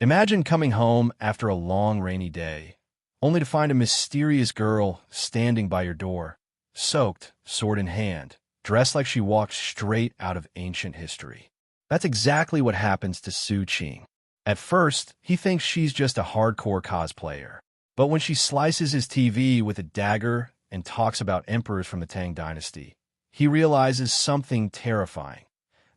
Imagine coming home after a long rainy day, only to find a mysterious girl standing by your door, soaked, sword in hand, dressed like she walked straight out of ancient history. That's exactly what happens to Su Qing. At first, he thinks she's just a hardcore cosplayer. But when she slices his TV with a dagger and talks about emperors from the Tang Dynasty, he realizes something terrifying.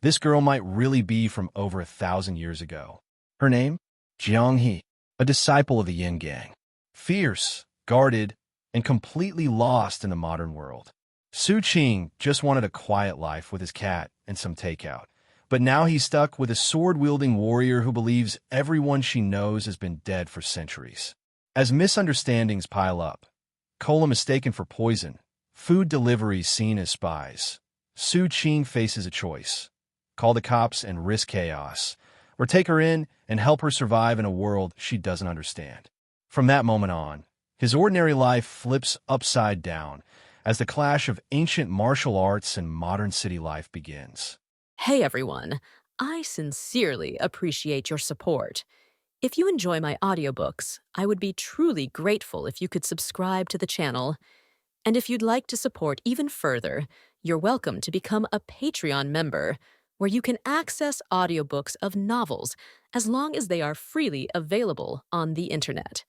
This girl might really be from over 1,000 years ago. Her name? Jiang He, a disciple of the Yin Gang. Fierce, guarded, and completely lost in the modern world. Su Qing just wanted a quiet life with his cat and some takeout. But now he's stuck with a sword-wielding warrior who believes everyone she knows has been dead for centuries. As misunderstandings pile up, cola mistaken for poison, food deliveries seen as spies, Su Qing faces a choice. Call the cops and risk chaos, or take her in and help her survive in a world she doesn't understand. From that moment on, his ordinary life flips upside down as the clash of ancient martial arts and modern city life begins. Hey everyone, I sincerely appreciate your support. If you enjoy my audiobooks, I would be truly grateful if you could subscribe to the channel. And if you'd like to support even further, you're welcome to become a Patreon member, where you can access audiobooks of novels as long as they are freely available on the internet.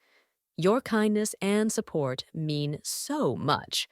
Your kindness and support mean so much.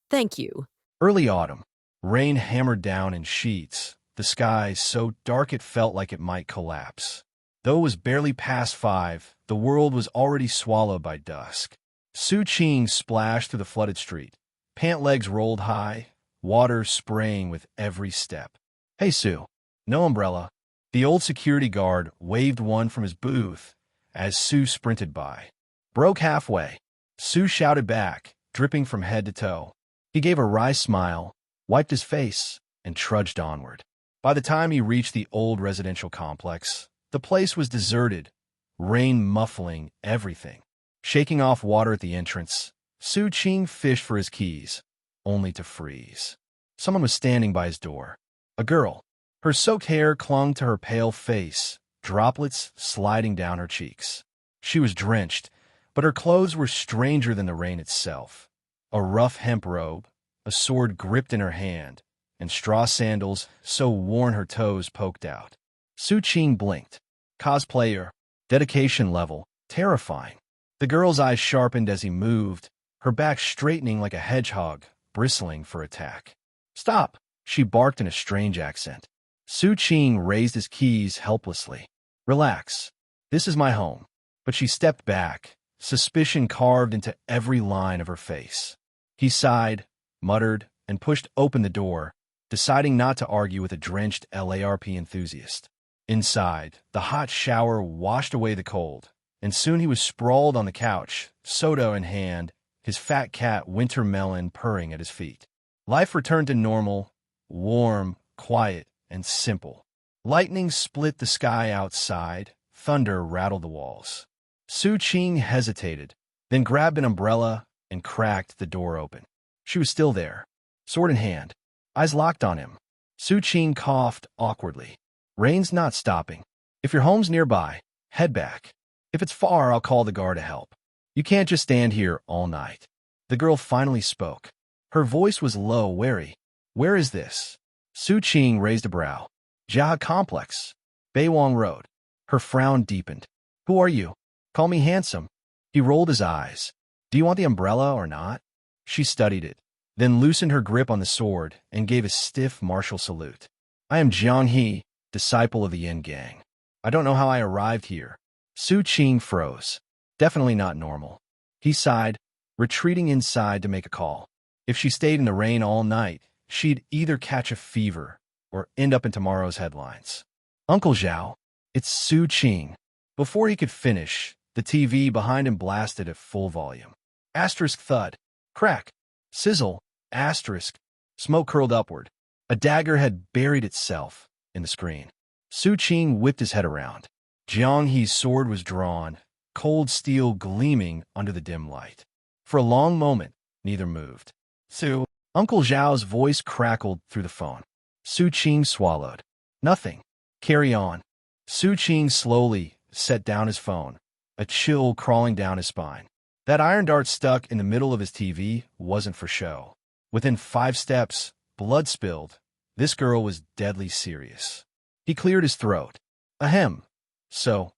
Thank you. Early autumn. Rain hammered down in sheets, the sky so dark it felt like it might collapse. Though it was barely past 5, the world was already swallowed by dusk. Su Qing splashed through the flooded street. Pant legs rolled high, water spraying with every step. Hey, Su. No umbrella. The old security guard waved one from his booth as Su sprinted by. Broke halfway. Su shouted back, dripping from head to toe. He gave a wry smile, wiped his face, and trudged onward. By the time he reached the old residential complex, the place was deserted, rain muffling everything. Shaking off water at the entrance, Su Qing fished for his keys, only to freeze. Someone was standing by his door. A girl. Her soaked hair clung to her pale face, droplets sliding down her cheeks. She was drenched, but her clothes were stranger than the rain itself. A rough hemp robe, a sword gripped in her hand, and straw sandals so worn her toes poked out. Su Qing blinked. Cosplayer, dedication level, terrifying. The girl's eyes sharpened as he moved, her back straightening like a hedgehog, bristling for attack. Stop, she barked in a strange accent. Su Qing raised his keys helplessly. Relax. This is my home. But she stepped back, suspicion carved into every line of her face. He sighed, muttered, and pushed open the door, deciding not to argue with a drenched LARP enthusiast. Inside, the hot shower washed away the cold, and soon he was sprawled on the couch, soda in hand, his fat cat Winter Melon purring at his feet. Life returned to normal, warm, quiet, and simple. Lightning split the sky outside, thunder rattled the walls. Su Qing hesitated, then grabbed an umbrella and cracked the door open. She was still there, sword in hand, eyes locked on him. Su Qing coughed awkwardly. Rain's not stopping. If your home's nearby, head back. If it's far, I'll call the guard to help. You can't just stand here all night. The girl finally spoke. Her voice was low, wary. Where is this? Su Qing raised a brow. Jia Complex. Beiwang Road. Her frown deepened. Who are you? Call me handsome. He rolled his eyes. Do you want the umbrella or not? She studied it, then loosened her grip on the sword and gave a stiff martial salute. I am Jiang He, disciple of the Yin Gang. I don't know how I arrived here. Su Qing froze. Definitely not normal. He sighed, retreating inside to make a call. If she stayed in the rain all night, she'd either catch a fever or end up in tomorrow's headlines. Uncle Zhao, it's Su Qing. Before he could finish, the TV behind him blasted at full volume. Asterisk thud. Crack. Sizzle. Asterisk. Smoke curled upward. A dagger had buried itself in the screen. Su Qing whipped his head around. Jiang He's sword was drawn, cold steel gleaming under the dim light. For a long moment, neither moved. Su. Uncle Zhao's voice crackled through the phone. Su Qing swallowed. Nothing. Carry on. Su Qing slowly, set down his phone, a chill crawling down his spine. That iron dart stuck in the middle of his TV wasn't for show. Within 5 steps, blood spilled. This girl was deadly serious. He cleared his throat. Ahem. So,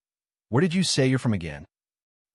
where did you say you're from again?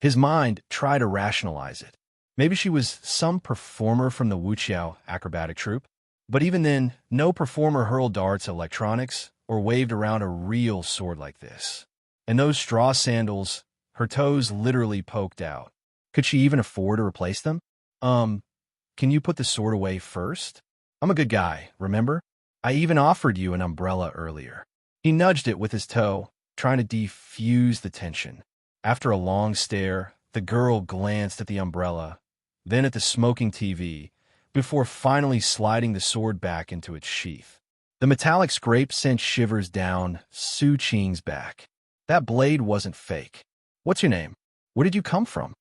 His mind tried to rationalize it. Maybe she was some performer from the Wuqiao acrobatic troupe. But even then, no performer hurled darts at electronics or waved around a real sword like this. And those straw sandals, her toes literally poked out. Could she even afford to replace them? Can you put the sword away first? I'm a good guy, remember? I even offered you an umbrella earlier. He nudged it with his toe, trying to defuse the tension. After a long stare, the girl glanced at the umbrella, then at the smoking TV, before finally sliding the sword back into its sheath. The metallic scrape sent shivers down Su Qing's back. That blade wasn't fake. What's your name? Where did you come from?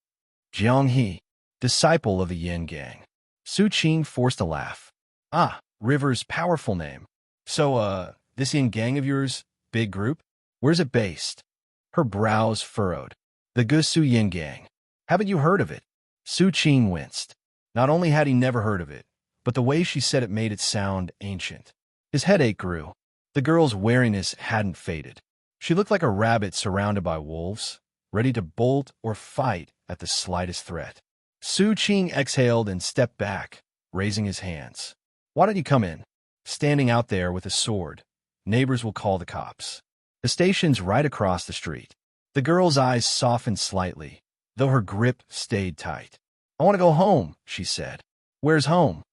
Jiang He, disciple of the Yin Gang. Su Qing forced a laugh. Ah, River's powerful name. So, this Yin Gang of yours, big group? Where's it based? Her brows furrowed. The Gusu Yin Gang. Haven't you heard of it? Su Qing winced. Not only had he never heard of it, but the way she said it made it sound ancient. His headache grew. The girl's wariness hadn't faded. She looked like a rabbit surrounded by wolves, ready to bolt or fight at the slightest threat. Su Qing exhaled and stepped back, raising his hands. Why don't you come in? Standing out there with a sword. Neighbors will call the cops. The station's right across the street. The girl's eyes softened slightly, though her grip stayed tight. I want to go home, she said. Where's home?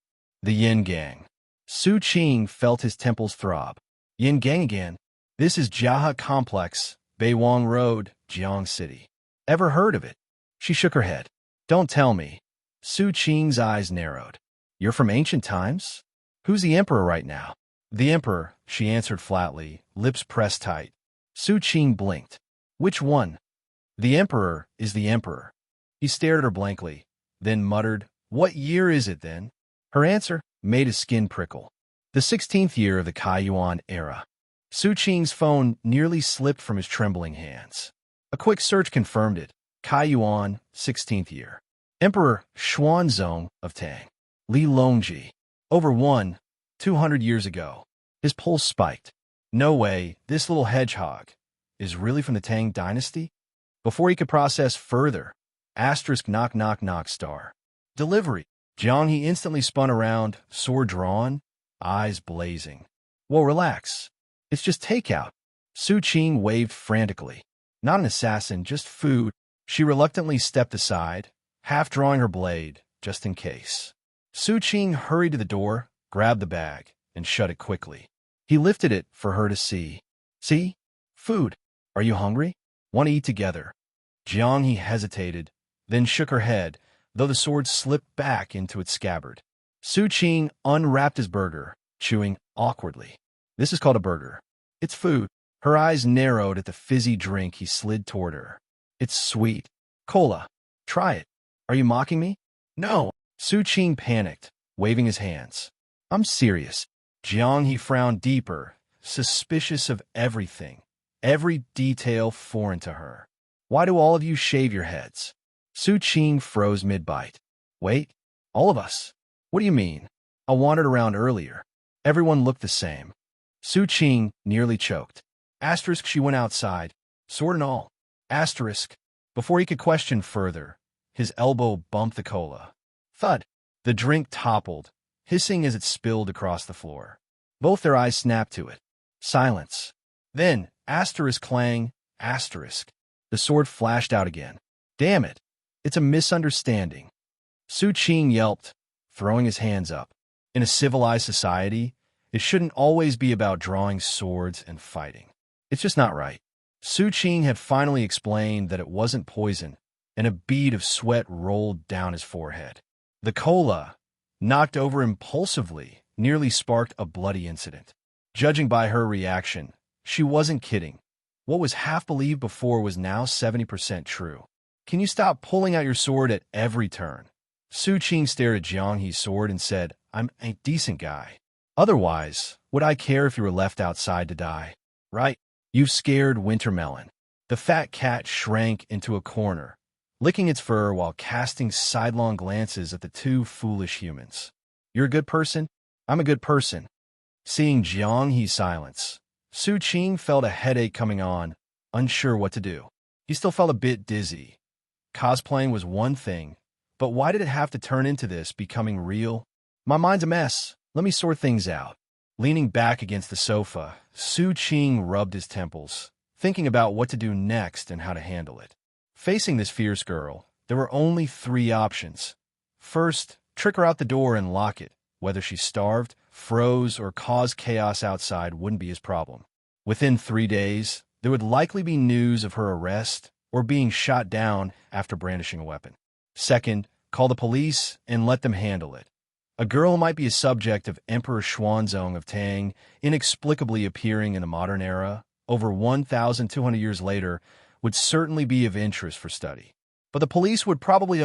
The Yin Gang. Su Qing felt his temples throb. Yin Gang again. This is Jiahe Complex, Beiwang Road, Jiang City. Ever heard of it? She shook her head. Don't tell me. Su Qing's eyes narrowed. You're from ancient times? Who's the emperor right now? The emperor, she answered flatly, lips pressed tight. Su Qing blinked. Which one? The emperor is the emperor. He stared at her blankly, then muttered, What year is it then? Her answer made his skin prickle. The 16th year of the Kaiyuan era. Su Qing's phone nearly slipped from his trembling hands. A quick search confirmed it. Kaiyuan, 16th year. Emperor Xuanzong of Tang. Li Longji. Over 200 years ago. His pulse spiked. No way, this little hedgehog is really from the Tang Dynasty? Before he could process further, asterisk knock knock knock star. Delivery. Jiang He instantly spun around, sword drawn, eyes blazing. Whoa, relax. It's just takeout. Su Qing waved frantically. Not an assassin, just food. She reluctantly stepped aside, half drawing her blade, just in case. Su Qing hurried to the door, grabbed the bag, and shut it quickly. He lifted it for her to see. See? Food. Are you hungry? Want to eat together? Jiang He hesitated, then shook her head, though the sword slipped back into its scabbard. Su Qing unwrapped his burger, chewing awkwardly. This is called a burger. It's food. Her eyes narrowed at the fizzy drink he slid toward her. It's sweet. Cola. Try it. Are you mocking me? No. Su Qing panicked, waving his hands. I'm serious. Jiang He frowned deeper, suspicious of everything, every detail foreign to her. Why do all of you shave your heads? Su Qing froze mid-bite. Wait, all of us? What do you mean? I wandered around earlier. Everyone looked the same. Su Qing nearly choked. Asterisk she went outside, sword and all. Asterisk. Before he could question further, his elbow bumped the cola. Thud. The drink toppled, hissing as it spilled across the floor. Both their eyes snapped to it. Silence. Then, asterisk clang, asterisk. The sword flashed out again. Damn it. It's a misunderstanding. Su Qing yelped, throwing his hands up. In a civilized society, it shouldn't always be about drawing swords and fighting. It's just not right. Su Qing had finally explained that it wasn't poison, and a bead of sweat rolled down his forehead. The cola, knocked over impulsively, nearly sparked a bloody incident. Judging by her reaction, she wasn't kidding. What was half believed before was now 70% true. Can you stop pulling out your sword at every turn? Su Qing stared at Jiang He's sword and said, I'm a decent guy. Otherwise, would I care if you were left outside to die? Right? You've scared Wintermelon. The fat cat shrank into a corner, licking its fur while casting sidelong glances at the two foolish humans. You're a good person? I'm a good person. Seeing Jiang He's silence, Su Qing felt a headache coming on, unsure what to do. He still felt a bit dizzy. Cosplaying was one thing, but why did it have to turn into this, becoming real? My mind's a mess. Let me sort things out. Leaning back against the sofa, Su Qing rubbed his temples, thinking about what to do next and how to handle it. Facing this fierce girl, there were only three options. First, trick her out the door and lock it. Whether she starved, froze, or caused chaos outside wouldn't be his problem. Within 3 days, there would likely be news of her arrest or being shot down after brandishing a weapon. Second, call the police and let them handle it. A girl might be a subject of Emperor Xuanzong of Tang, inexplicably appearing in the modern era, over 1,200 years later, would certainly be of interest for study. But the police would probably,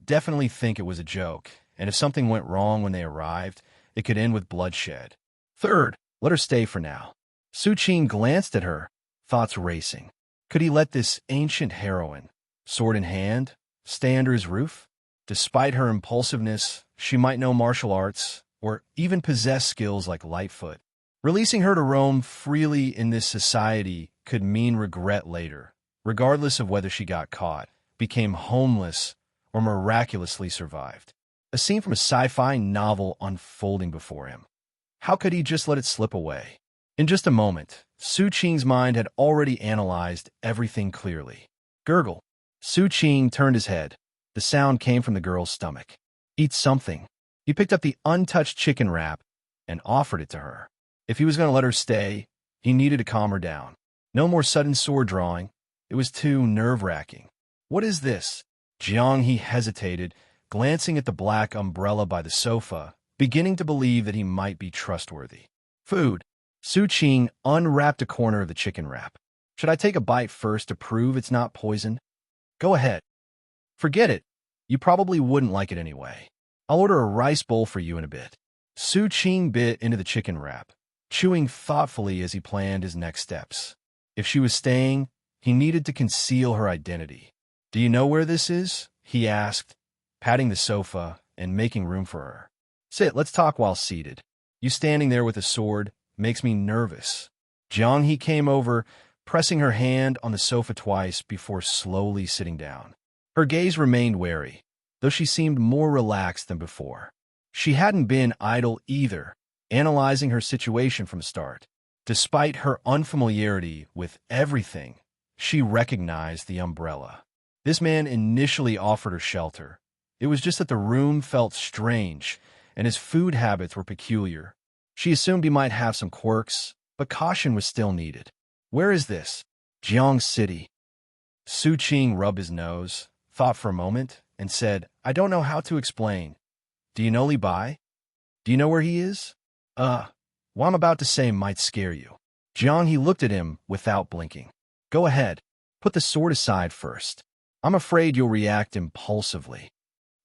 definitely think it was a joke, and if something went wrong when they arrived, it could end with bloodshed. Third, let her stay for now. Su Qing glanced at her, thoughts racing. Could he let this ancient heroine, sword in hand, stay under his roof? Despite her impulsiveness, she might know martial arts, or even possess skills like Lightfoot. Releasing her to roam freely in this society could mean regret later, regardless of whether she got caught, became homeless, or miraculously survived. A scene from a sci-fi novel unfolding before him. How could he just let it slip away? In just a moment, Su Qing's mind had already analyzed everything clearly. Gurgle. Su Qing turned his head. The sound came from the girl's stomach. Eat something. He picked up the untouched chicken wrap and offered it to her. If he was going to let her stay, he needed to calm her down. No more sudden sword drawing. It was too nerve-wracking. What is this? Jiang He hesitated, glancing at the black umbrella by the sofa, beginning to believe that he might be trustworthy. Food. Su Qing unwrapped a corner of the chicken wrap. Should I take a bite first to prove it's not poisoned? Go ahead. Forget it. You probably wouldn't like it anyway. I'll order a rice bowl for you in a bit. Su Qing bit into the chicken wrap, chewing thoughtfully as he planned his next steps. If she was staying, he needed to conceal her identity. Do you know where this is? He asked, patting the sofa and making room for her. Sit, let's talk while seated. You standing there with a sword makes me nervous. Jiang He came over, pressing her hand on the sofa twice before slowly sitting down. Her gaze remained wary, though she seemed more relaxed than before. She hadn't been idle either, analyzing her situation from the start. Despite her unfamiliarity with everything, she recognized the umbrella. This man initially offered her shelter. It was just that the room felt strange, and his food habits were peculiar. She assumed he might have some quirks, but caution was still needed. Where is this? Jiang City. Su Qing rubbed his nose, thought for a moment, and said, I don't know how to explain. Do you know Li Bai? Do you know where he is? What I'm about to say might scare you. Jiang He looked at him without blinking. Go ahead. Put the sword aside first. I'm afraid you'll react impulsively.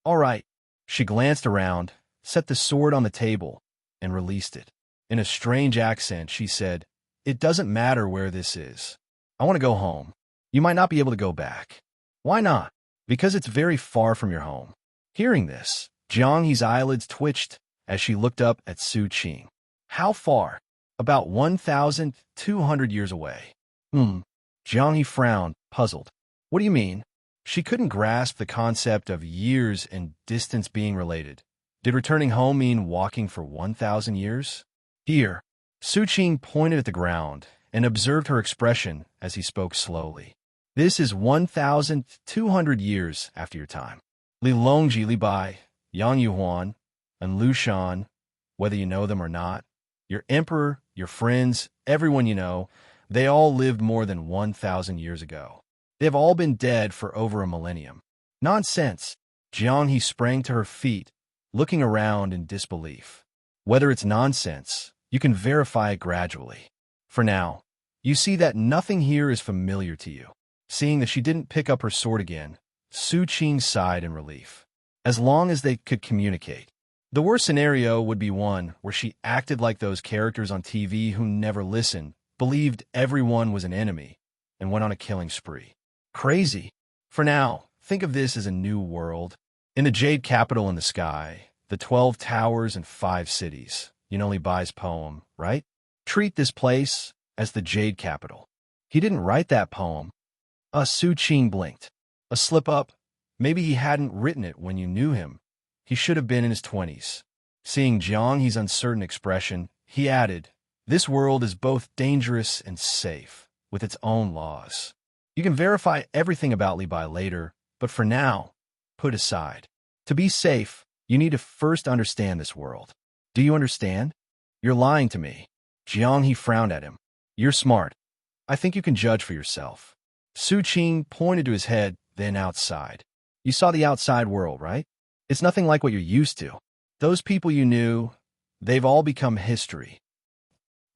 All right. She glanced around, set the sword on the table, and released it. In a strange accent, she said, It doesn't matter where this is. I want to go home. You might not be able to go back. Why not? Because it's very far from your home. Hearing this, Jiang He's eyelids twitched as she looked up at Su Qing. How far? About 1,200 years away. Jiang He frowned, puzzled. What do you mean? She couldn't grasp the concept of years and distance being related. Did returning home mean walking for 1,000 years? Here. Su Qing pointed at the ground and observed her expression as he spoke slowly. This is 1,200 years after your time. Li Longji, Li Bai, Yang Yuhuan, and Lu Shan, whether you know them or not, your emperor, your friends, everyone you know, they all lived more than 1,000 years ago. They have all been dead for over a millennium. Nonsense. Jiang He sprang to her feet, looking around in disbelief. Whether it's nonsense, you can verify it gradually. For now, you see that nothing here is familiar to you. Seeing that she didn't pick up her sword again, Su Qing sighed in relief. As long as they could communicate. The worst scenario would be one where she acted like those characters on TV who never listened, believed everyone was an enemy, and went on a killing spree. Crazy. For now, think of this as a new world. In the Jade Capital in the sky, the 12 towers and 5 cities. Yunoli Bai's poem, right? Treat this place as the Jade Capital. He didn't write that poem. Su Qing blinked. A slip-up? Maybe he hadn't written it when you knew him. He should have been in his 20s. Seeing Jiang He's uncertain expression, he added, "This world is both dangerous and safe, with its own laws. You can verify everything about Li Bai later, but for now, put aside. To be safe, you need to first understand this world. Do you understand? You're lying to me." Jiang He frowned at him. "You're smart. I think you can judge for yourself." Su Qing pointed to his head, then outside. "You saw the outside world, right? It's nothing like what you're used to. Those people you knew, they've all become history."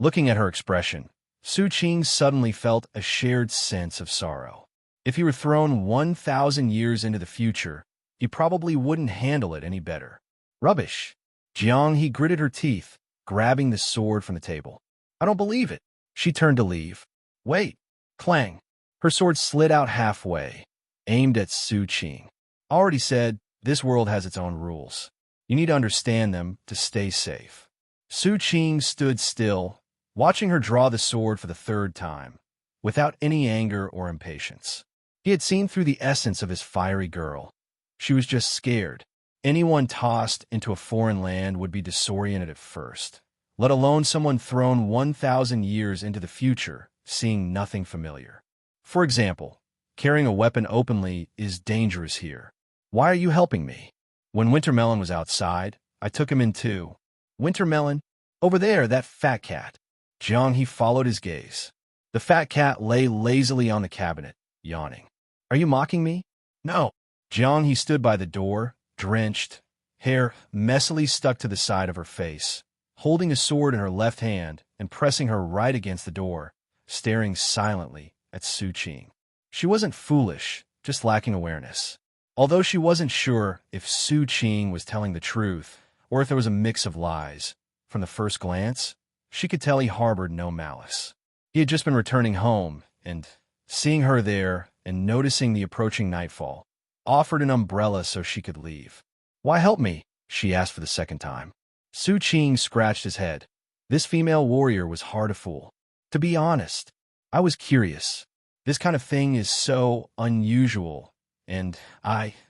Looking at her expression, Su Qing suddenly felt a shared sense of sorrow. If he were thrown 1,000 years into the future, he probably wouldn't handle it any better. "Rubbish." Jiang He gritted her teeth, grabbing the sword from the table. "I don't believe it." She turned to leave. "Wait." Clang. Her sword slid out halfway, aimed at Su Qing. "I already said, this world has its own rules. You need to understand them to stay safe." Su Qing stood still, watching her draw the sword for the 3rd time, without any anger or impatience. He had seen through the essence of his fiery girl. She was just scared. Anyone tossed into a foreign land would be disoriented at first, let alone someone thrown 1,000 years into the future, seeing nothing familiar. For example, carrying a weapon openly is dangerous here. "Why are you helping me?" When Wintermelon was outside, I took him in too. "Wintermelon? Over there, that fat cat." Jiang He followed his gaze. The fat cat lay lazily on the cabinet, yawning. "Are you mocking me?" "No." Jiang He stood by the door, drenched, hair messily stuck to the side of her face, holding a sword in her left hand and pressing her right against the door, staring silently at Su Qing. She wasn't foolish, just lacking awareness. Although she wasn't sure if Su Qing was telling the truth or if there was a mix of lies, from the first glance, she could tell he harbored no malice. He had just been returning home, and, seeing her there and noticing the approaching nightfall, offered an umbrella so she could leave. "Why help me?" she asked for the 2nd time. Su Qing scratched his head. This female warrior was hard to fool. "To be honest, I was curious. This kind of thing is so unusual, and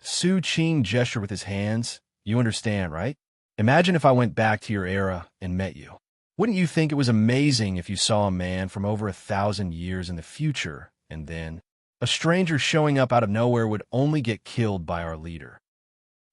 Su Qing gestured with his hands. "You understand, right? Imagine if I went back to your era and met you. Wouldn't you think it was amazing if you saw a man from over 1,000 years in the future, and then a stranger showing up out of nowhere would only get killed by our leader?"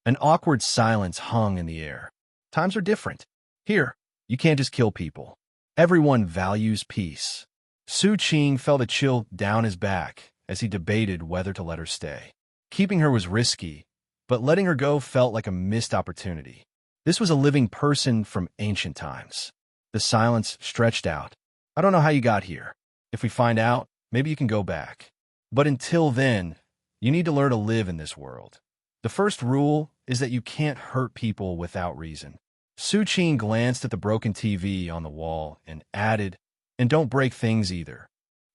An awkward silence hung in the air. Times are different. Here, you can't just kill people. Everyone values peace. Su Qing felt a chill down his back as he debated whether to let her stay. Keeping her was risky, but letting her go felt like a missed opportunity. This was a living person from ancient times. The silence stretched out. "I don't know how you got here. If we find out, maybe you can go back. But until then, you need to learn to live in this world. The first rule is that you can't hurt people without reason." Su Qing glanced at the broken TV on the wall and added, "And don't break things either."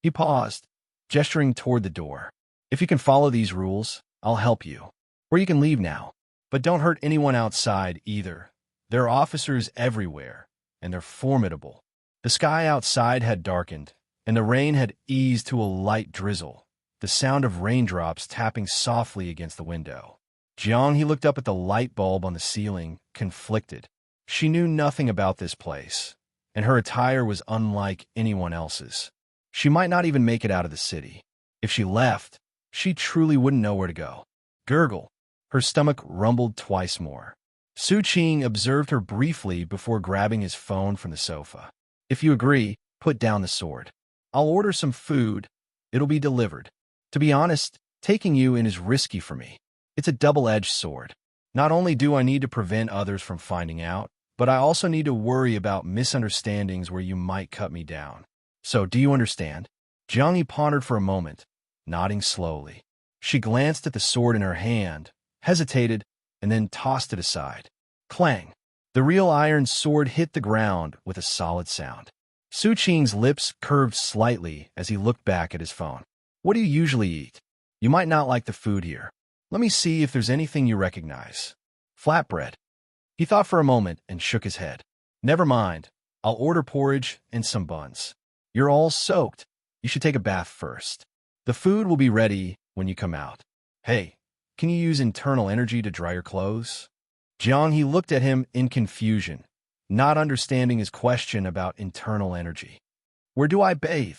He paused, gesturing toward the door. "If you can follow these rules, I'll help you. Or you can leave now. But don't hurt anyone outside either. There are officers everywhere, and they're formidable." The sky outside had darkened, and the rain had eased to a light drizzle, the sound of raindrops tapping softly against the window. Jiang He looked up at the light bulb on the ceiling, conflicted. She knew nothing about this place, and her attire was unlike anyone else's. She might not even make it out of the city. If she left, she truly wouldn't know where to go. Gurgle. Her stomach rumbled twice more. Su Qing observed her briefly before grabbing his phone from the sofa. "If you agree, put down the sword. I'll order some food. It'll be delivered. To be honest, taking you in is risky for me. It's a double-edged sword. Not only do I need to prevent others from finding out, but I also need to worry about misunderstandings where you might cut me down. So, do you understand?" Jiang He pondered for a moment, nodding slowly. She glanced at the sword in her hand, hesitated, and then tossed it aside. Clang! The real iron sword hit the ground with a solid sound. Su Qing's lips curved slightly as he looked back at his phone. What do you usually eat? You might not like the food here. Let me see if there's anything you recognize. Flatbread. He thought for a moment and shook his head. Never mind. I'll order porridge and some buns. You're all soaked. You should take a bath first. The food will be ready when you come out. Hey, can you use internal energy to dry your clothes? Jiang He looked at him in confusion, not understanding his question about internal energy. Where do I bathe?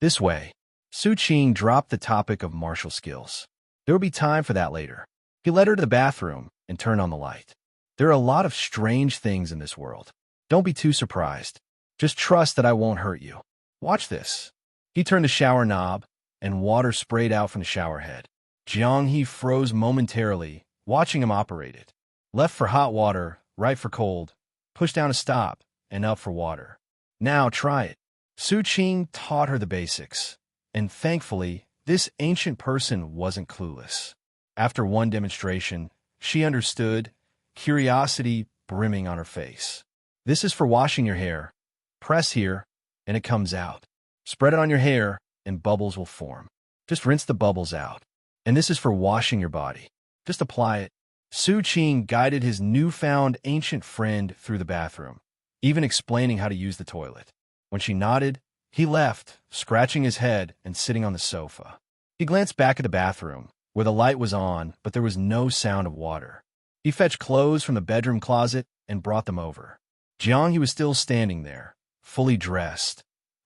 This way. Su Qing dropped the topic of martial skills. There will be time for that later. He led her to the bathroom and turned on the light. There are a lot of strange things in this world. Don't be too surprised. Just trust that I won't hurt you. Watch this. He turned the shower knob, and water sprayed out from the shower head. Jiang He froze momentarily, watching him operate it. Left for hot water, right for cold, push down to stop, and up for water. Now try it. Su Qing taught her the basics, and thankfully, this ancient person wasn't clueless. After one demonstration, she understood, curiosity brimming on her face. This is for washing your hair. Press here, and it comes out. Spread it on your hair, and bubbles will form. Just rinse the bubbles out. And this is for washing your body. Just apply it. Su Qing guided his newfound ancient friend through the bathroom, even explaining how to use the toilet. When she nodded, he left, scratching his head and sitting on the sofa. He glanced back at the bathroom, where the light was on, but there was no sound of water. He fetched clothes from the bedroom closet and brought them over. Jiang He was still standing there, fully dressed,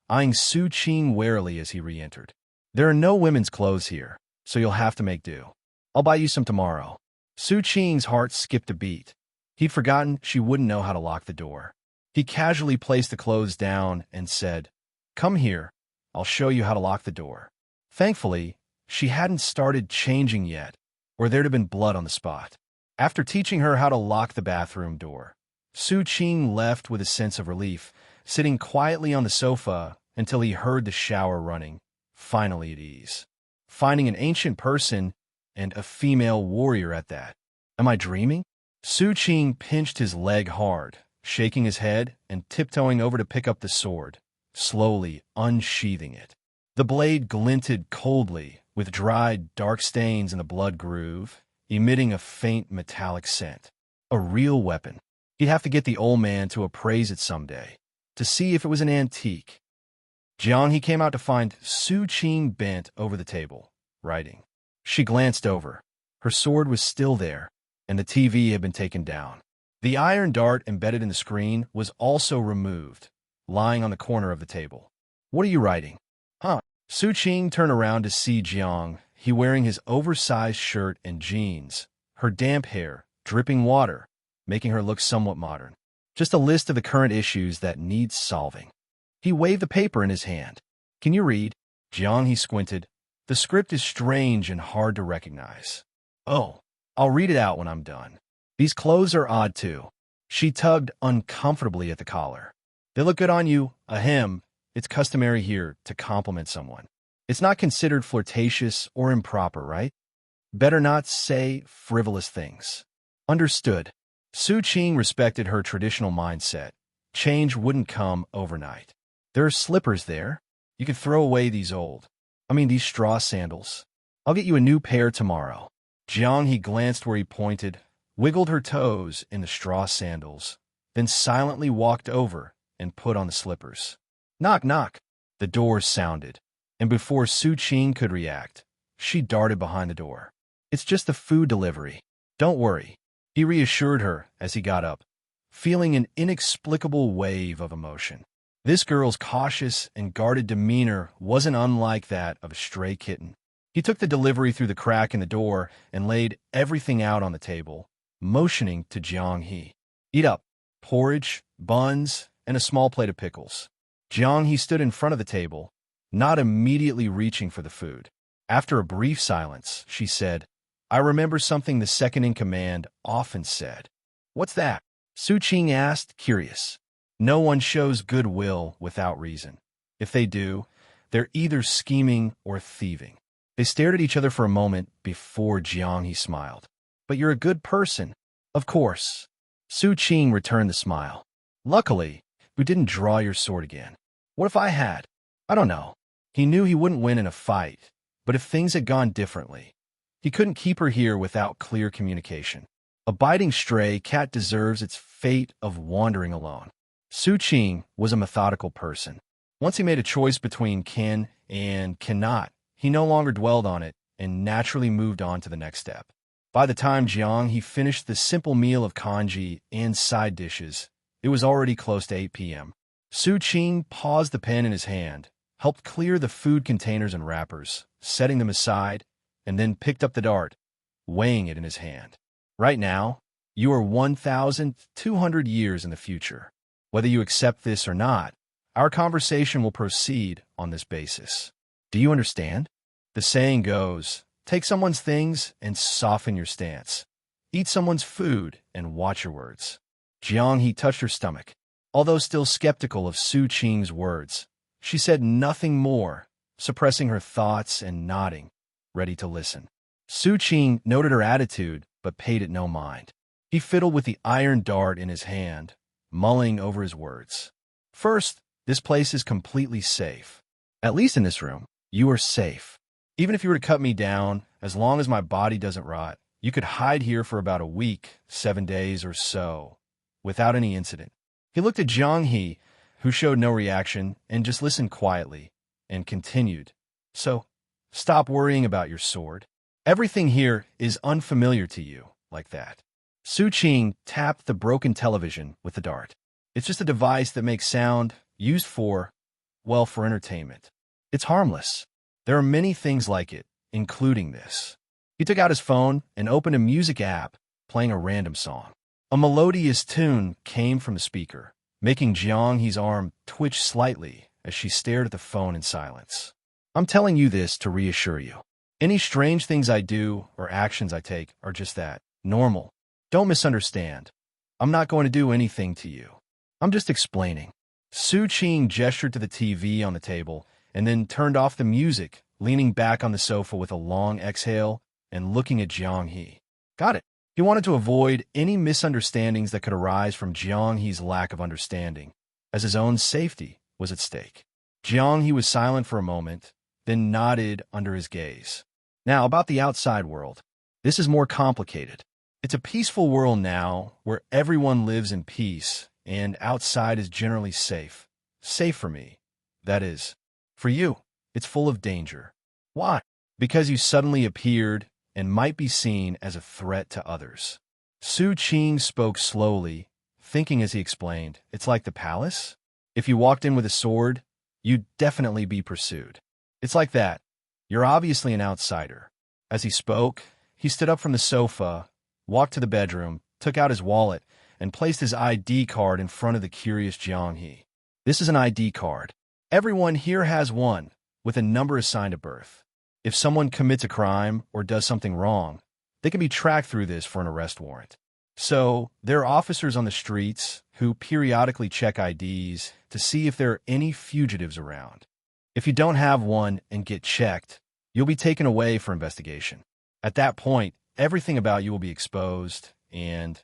eyeing Su Qing warily as he re-entered. There are no women's clothes here, so you'll have to make do. I'll buy you some tomorrow. Su Qing's heart skipped a beat. He'd forgotten she wouldn't know how to lock the door. He casually placed the clothes down and said, "Come here. I'll show you how to lock the door." Thankfully, she hadn't started changing yet, or there'd have been blood on the spot. After teaching her how to lock the bathroom door, Su Qing left with a sense of relief, sitting quietly on the sofa until he heard the shower running, finally at ease. Finding an ancient person and a female warrior at that. Am I dreaming? Su Qing pinched his leg hard, shaking his head and tiptoeing over to pick up the sword, slowly unsheathing it. The blade glinted coldly, with dried, dark stains in the blood groove, emitting a faint metallic scent. A real weapon. He'd have to get the old man to appraise it someday, to see if it was an antique. Jiang He came out to find Su Qing bent over the table, writing. She glanced over. Her sword was still there, and the TV had been taken down. The iron dart embedded in the screen was also removed, lying on the corner of the table. What are you writing? Huh? Su Qing turned around to see Jiang, he wearing his oversized shirt and jeans, her damp hair, dripping water, making her look somewhat modern. Just a list of the current issues that needs solving. He waved the paper in his hand. Can you read? Jiang He squinted. The script is strange and hard to recognize. Oh, I'll read it out when I'm done. These clothes are odd too. She tugged uncomfortably at the collar. They look good on you, ahem. It's customary here to compliment someone. It's not considered flirtatious or improper, right? Better not say frivolous things. Understood. Su Qing respected her traditional mindset. Change wouldn't come overnight. There are slippers there. You could throw away these these straw sandals. I'll get you a new pair tomorrow. Jiang He glanced where he pointed, wiggled her toes in the straw sandals, then silently walked over and put on the slippers. Knock, knock. The door sounded, and before Su Qing could react, she darted behind the door. It's just the food delivery. Don't worry. He reassured her as he got up, feeling an inexplicable wave of emotion. This girl's cautious and guarded demeanor wasn't unlike that of a stray kitten. He took the delivery through the crack in the door and laid everything out on the table, motioning to Jiang He. Eat up. Porridge, buns, and a small plate of pickles. Jiang He stood in front of the table, not immediately reaching for the food. After a brief silence, she said, I remember something the second-in-command often said. What's that? Su Qing asked, curious. No one shows goodwill without reason. If they do, they're either scheming or thieving. They stared at each other for a moment before Jiang He smiled. But you're a good person. Of course. Su Qing returned the smile. Luckily, you didn't draw your sword again. What if I had? I don't know. He knew he wouldn't win in a fight, But if things had gone differently, he couldn't keep her here without clear communication. A biting stray cat deserves its fate of wandering alone. Su Qing was a methodical person. Once he made a choice between can and cannot, he no longer dwelled on it and naturally moved on to the next step. By the time Jiang he finished the simple meal of congee and side dishes, it was already close to 8 p.m. Su Qing paused the pen in his hand, helped clear the food containers and wrappers, setting them aside, and then picked up the dart, weighing it in his hand. Right now, you are 1,200 years in the future. Whether you accept this or not, our conversation will proceed on this basis. Do you understand? The saying goes, take someone's things and soften your stance. Eat someone's food and watch your words. Jiang he touched her stomach. Although still skeptical of Su Qing's words, she said nothing more, suppressing her thoughts and nodding, ready to listen. Su Qing noted her attitude, but paid it no mind. He fiddled with the iron dart in his hand, mulling over his words. First, this place is completely safe. At least in this room, you are safe. Even if you were to cut me down, as long as my body doesn't rot, you could hide here for about a week, 7 days or so, without any incident. He looked at Jiang He, who showed no reaction and just listened quietly, and continued. So, stop worrying about your sword. Everything here is unfamiliar to you, like that. Su Qing tapped the broken television with the dart. It's just a device that makes sound, used for, well, for entertainment. It's harmless. There are many things like it, including this. He took out his phone and opened a music app, playing a random song. A melodious tune came from the speaker, making Jiang He's arm twitch slightly as she stared at the phone in silence. I'm telling you this to reassure you. Any strange things I do or actions I take are just that, normal. Don't misunderstand. I'm not going to do anything to you. I'm just explaining. Su Qing gestured to the TV on the table and then turned off the music, leaning back on the sofa with a long exhale and looking at Jiang He. Got it. He wanted to avoid any misunderstandings that could arise from Jiang He's lack of understanding, as his own safety was at stake. Jiang He was silent for a moment, then nodded under his gaze. Now, about the outside world. This is more complicated. It's a peaceful world now, where everyone lives in peace, and outside is generally safe. Safe for me. That is. For you, it's full of danger. Why? Because you suddenly appeared and might be seen as a threat to others. Su Qing spoke slowly, thinking as he explained, it's like the palace. If you walked in with a sword, you'd definitely be pursued. It's like that. You're obviously an outsider. As he spoke, he stood up from the sofa, walked to the bedroom, took out his wallet, and placed his ID card in front of the curious Jiang He. This is an ID card. Everyone here has one, with a number assigned at birth. If someone commits a crime or does something wrong, they can be tracked through this for an arrest warrant. So, there are officers on the streets who periodically check IDs to see if there are any fugitives around. If you don't have one and get checked, you'll be taken away for investigation. At that point, everything about you will be exposed, and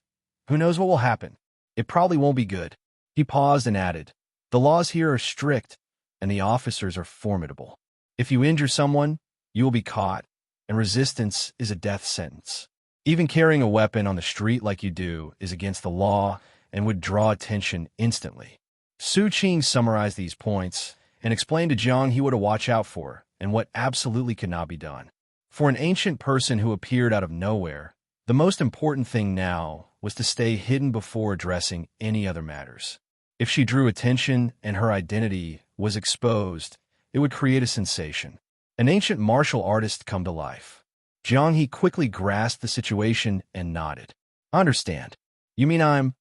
who knows what will happen. It probably won't be good. He paused and added, the laws here are strict, and the officers are formidable. If you injure someone, you will be caught, and resistance is a death sentence. Even carrying a weapon on the street like you do is against the law and would draw attention instantly. Su Qing summarized these points and explained to Jiang He what to watch out for and what absolutely could not be done. For an ancient person who appeared out of nowhere, the most important thing now was to stay hidden before addressing any other matters. If she drew attention and her identity was exposed, it would create a sensation. An ancient martial artist come to life. Jiang He quickly grasped the situation and nodded. I understand. You mean I'm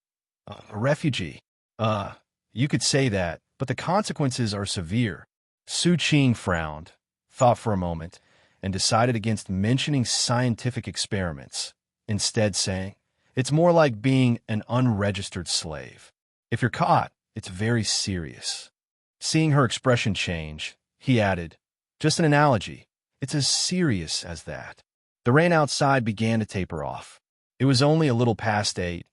a refugee? You could say that, but the consequences are severe. Su Qing frowned, thought for a moment, and decided against mentioning scientific experiments, instead saying, it's more like being an unregistered slave. If you're caught, it's very serious. Seeing her expression change, he added, just an analogy. It's as serious as that. The rain outside began to taper off. It was only a little past 8,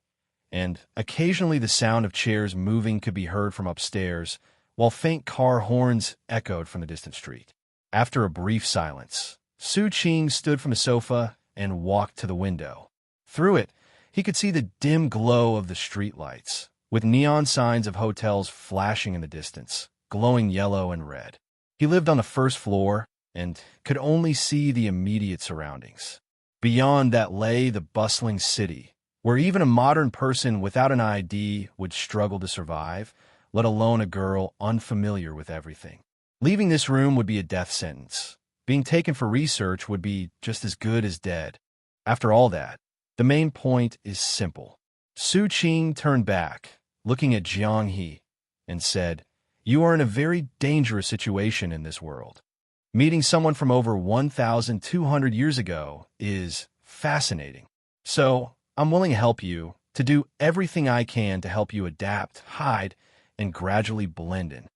and occasionally the sound of chairs moving could be heard from upstairs, while faint car horns echoed from the distant street. After a brief silence, Su Qing stood from the sofa and walked to the window. Through it, he could see the dim glow of the streetlights, with neon signs of hotels flashing in the distance, glowing yellow and red. He lived on the first floor and could only see the immediate surroundings. Beyond that lay the bustling city, where even a modern person without an ID would struggle to survive, let alone a girl unfamiliar with everything. Leaving this room would be a death sentence. Being taken for research would be just as good as dead. After all that, the main point is simple. Su Qing turned back, looking at Jiang He, and said, "You are in a very dangerous situation in this world. Meeting someone from over 1,200 years ago is fascinating. So, I'm willing to help you, to do everything I can to help you adapt, hide, and gradually blend in.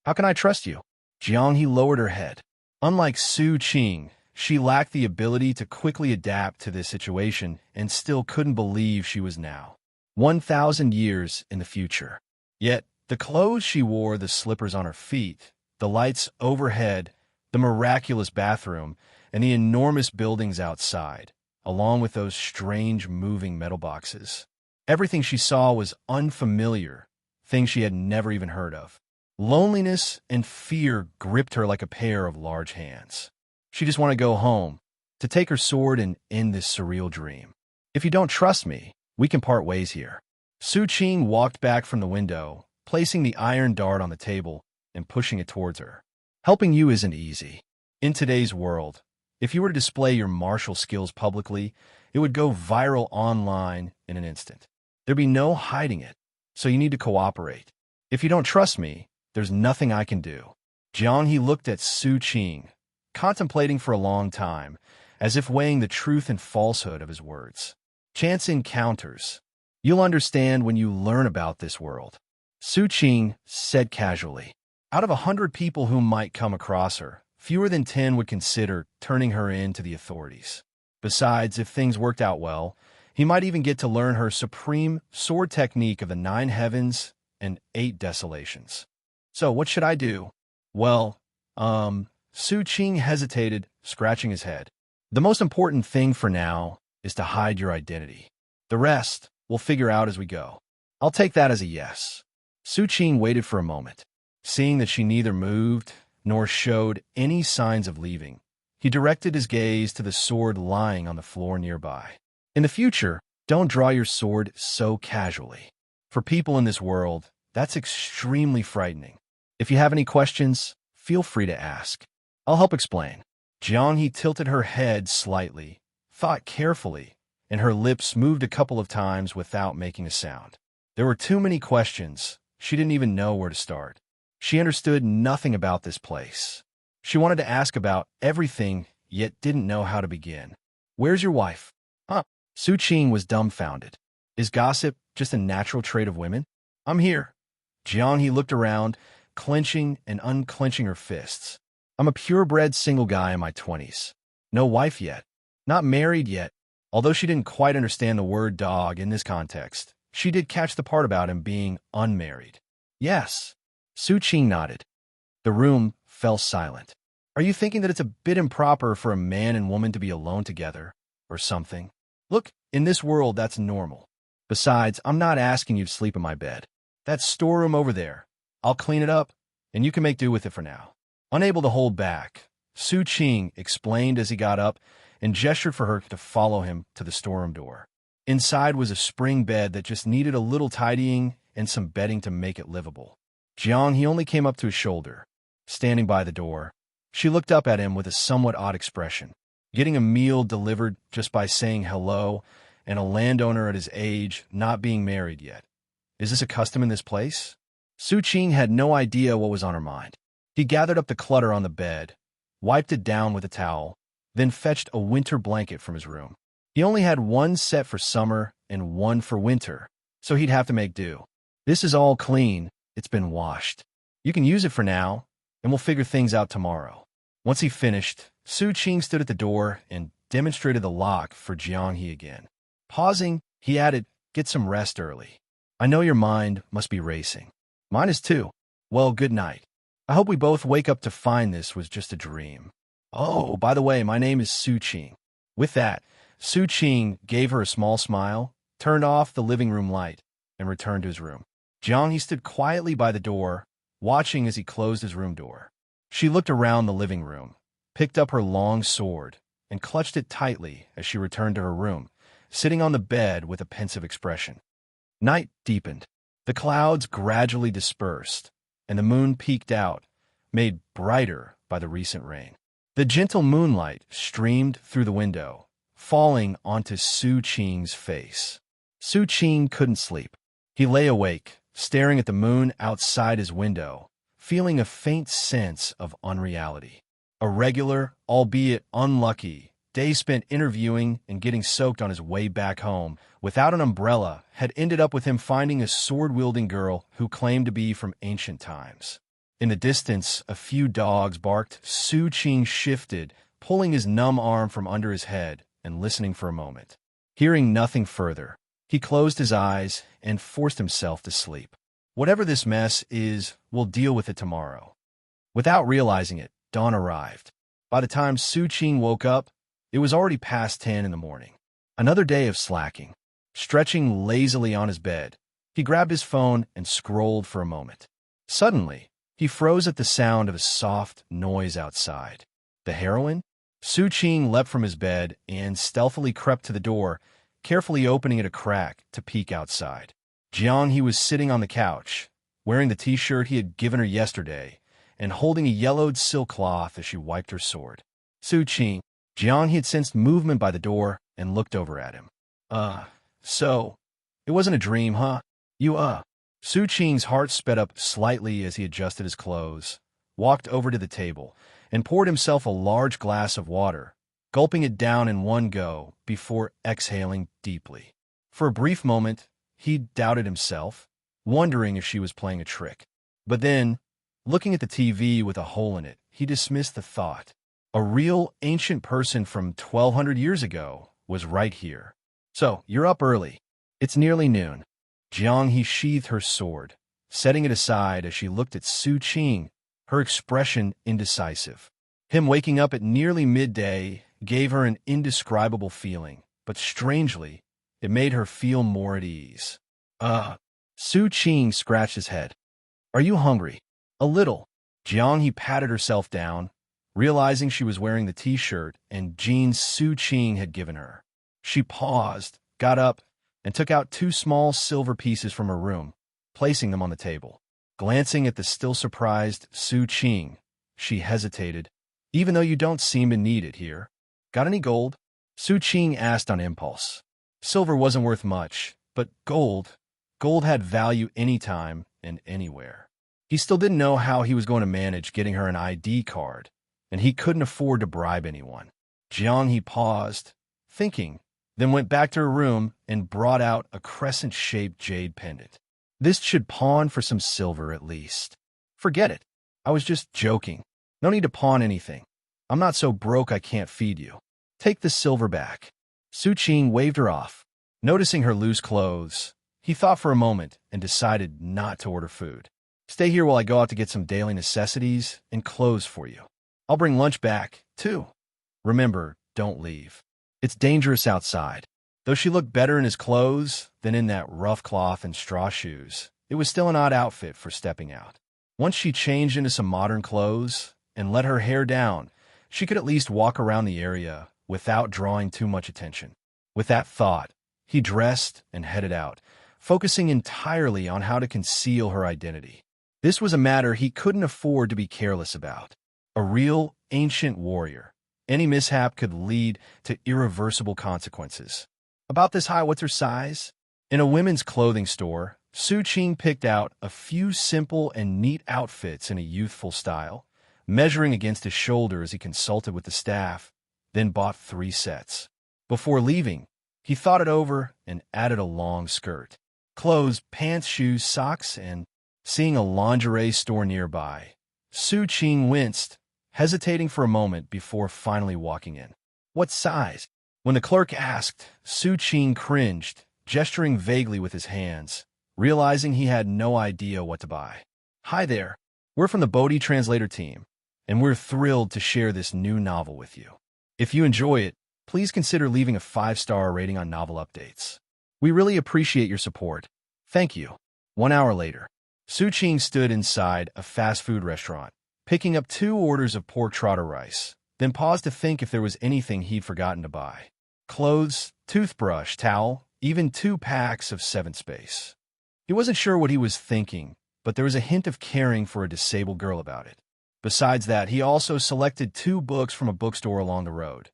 How can I trust you?" Jiang He lowered her head. Unlike Su Qing, she lacked the ability to quickly adapt to this situation and still couldn't believe she was now 1,000 years in the future. Yet, the clothes she wore, the slippers on her feet, the lights overhead, the miraculous bathroom, and the enormous buildings outside, along with those strange moving metal boxes. Everything she saw was unfamiliar, things she had never even heard of. Loneliness and fear gripped her like a pair of large hands. She just wanted to go home, to take her sword and end this surreal dream. "If you don't trust me, we can part ways here." Su Qing walked back from the window, placing the iron dart on the table and pushing it towards her. Helping you isn't easy. In today's world, if you were to display your martial skills publicly, it would go viral online in an instant. There'd be no hiding it, so you need to cooperate. If you don't trust me, there's nothing I can do. Jiang He looked at Su Qing, contemplating for a long time, as if weighing the truth and falsehood of his words. "Chance encounters. You'll understand when you learn about this world," Su Qing said casually. Out of 100 people who might come across her, fewer than 10 would consider turning her in to the authorities. Besides, if things worked out well, he might even get to learn her supreme sword technique of the 9 heavens and 8 desolations. "So, what should I do?" "Well, Su Qing hesitated, scratching his head. "The most important thing for now is to hide your identity. The rest we'll figure out as we go." "I'll take that as a yes." Su Qing waited for a moment. Seeing that she neither moved nor showed any signs of leaving, he directed his gaze to the sword lying on the floor nearby. "In the future, don't draw your sword so casually. For people in this world, that's extremely frightening. If you have any questions, feel free to ask. I'll help explain." Jiang He tilted her head slightly, thought carefully, and her lips moved a couple of times without making a sound. There were too many questions. She didn't even know where to start. She understood nothing about this place. She wanted to ask about everything, yet didn't know how to begin. "Where's your wife?" "Huh?" Su Qing was dumbfounded. Is gossip just a natural trait of women? "I'm here." Jiang He looked around, clenching and unclenching her fists. "I'm a purebred single guy in my 20s. No wife yet. Not married yet." Although she didn't quite understand the word dog in this context, she did catch the part about him being unmarried. "Yes." Su Qing nodded. The room fell silent. "Are you thinking that it's a bit improper for a man and woman to be alone together, or something?" "Look, in this world that's normal. Besides, I'm not asking you to sleep in my bed. That storeroom over there. I'll clean it up, and you can make do with it for now." Unable to hold back, Su Qing explained as he got up and gestured for her to follow him to the storeroom door. Inside was a spring bed that just needed a little tidying and some bedding to make it livable. Jiang He only came up to his shoulder. Standing by the door, she looked up at him with a somewhat odd expression. Getting a meal delivered just by saying hello, and a landowner at his age not being married yet. Is this a custom in this place? Su Qing had no idea what was on her mind. He gathered up the clutter on the bed, wiped it down with a towel, then fetched a winter blanket from his room. He only had one set for summer and one for winter, so he'd have to make do. "This is all clean. It's been washed. You can use it for now, and we'll figure things out tomorrow." Once he finished, Su Qing stood at the door and demonstrated the lock for Jiang He again. Pausing, he added, "Get some rest early. I know your mind must be racing. Mine is too. Well, good night. I hope we both wake up to find this was just a dream." Oh, by the way, my name is Su Qing. With that, Su Qing gave her a small smile, turned off the living room light, and returned to his room. Jiang he stood quietly by the door, watching as he closed his room door. She looked around the living room, picked up her long sword, and clutched it tightly as she returned to her room, sitting on the bed with a pensive expression. Night deepened. The clouds gradually dispersed, and the moon peeked out, made brighter by the recent rain. The gentle moonlight streamed through the window, falling onto Su Qing's face. Su Qing couldn't sleep. He lay awake, staring at the moon outside his window, feeling a faint sense of unreality. A regular, albeit unlucky, day spent interviewing and getting soaked on his way back home without an umbrella had ended up with him finding a sword-wielding girl who claimed to be from ancient times. In the distance, a few dogs barked. Su Qing shifted, pulling his numb arm from under his head and listening for a moment. Hearing nothing further, he closed his eyes and forced himself to sleep. Whatever this mess is, we'll deal with it tomorrow. Without realizing it, dawn arrived. By the time Su Qing woke up, it was already past 10 in the morning. Another day of slacking. Stretching lazily on his bed, he grabbed his phone and scrolled for a moment. Suddenly, he froze at the sound of a soft noise outside. The heroine? Su Qing leapt from his bed and stealthily crept to the door, carefully opening it a crack to peek outside. Jiang he was sitting on the couch, wearing the t-shirt he had given her yesterday, and holding a yellowed silk cloth as she wiped her sword. Su Qing. Jiang he had sensed movement by the door and looked over at him. So, it wasn't a dream, huh? Su Qing's heart sped up slightly as he adjusted his clothes, walked over to the table, and poured himself a large glass of water, gulping it down in one go before exhaling deeply. For a brief moment, he doubted himself, wondering if she was playing a trick. But then, looking at the TV with a hole in it, he dismissed the thought. A real ancient person from 1,200 years ago was right here. So, you're up early. It's nearly noon. Jiang he sheathed her sword, setting it aside as she looked at Su Qing, her expression indecisive. Him waking up at nearly midday gave her an indescribable feeling, but strangely, it made her feel more at ease. Su Qing scratched his head. Are you hungry? A little. Jiang he patted herself down, realizing she was wearing the t-shirt and jeans Su Qing had given her. She paused, got up, and took out 2 small silver pieces from her room, placing them on the table. Glancing at the still surprised Su Qing, she hesitated. Even though you don't seem to need it here. Got any gold? Su Qing asked on impulse. Silver wasn't worth much, but gold had value anytime and anywhere. He still didn't know how he was going to manage getting her an ID card, and he couldn't afford to bribe anyone. Jiang he paused, thinking, then went back to her room and brought out a crescent-shaped jade pendant. This should pawn for some silver at least. Forget it. I was just joking. No need to pawn anything. I'm not so broke I can't feed you. Take the silver back. Su Qing waved her off. Noticing her loose clothes, he thought for a moment and decided not to order food. Stay here while I go out to get some daily necessities and clothes for you. I'll bring lunch back, too. Remember, don't leave. It's dangerous outside. Though she looked better in his clothes than in that rough cloth and straw shoes, it was still an odd outfit for stepping out. Once she changed into some modern clothes and let her hair down, she could at least walk around the area without drawing too much attention. With that thought, he dressed and headed out, focusing entirely on how to conceal her identity. This was a matter he couldn't afford to be careless about. A real ancient warrior. Any mishap could lead to irreversible consequences. About this high, what's her size? In a women's clothing store, Su Qing picked out a few simple and neat outfits in a youthful style, measuring against his shoulder as he consulted with the staff, then bought 3 sets. Before leaving, he thought it over and added a long skirt. Clothes, pants, shoes, socks, and seeing a lingerie store nearby, Su Qing winced, hesitating for a moment before finally walking in. What size? When the clerk asked, Su Qing cringed, gesturing vaguely with his hands, realizing he had no idea what to buy. Hi there. We're from the Bodhi translator team, and we're thrilled to share this new novel with you. If you enjoy it, please consider leaving a 5-star rating on Novel Updates. We really appreciate your support. Thank you. 1 hour later, Su Qing stood inside a fast food restaurant, picking up 2 orders of pork trotter rice, then paused to think if there was anything he'd forgotten to buy. Clothes, toothbrush, towel, even 2 packs of 7th Space. He wasn't sure what he was thinking, but there was a hint of caring for a disabled girl about it. Besides that, he also selected 2 books from a bookstore along the road.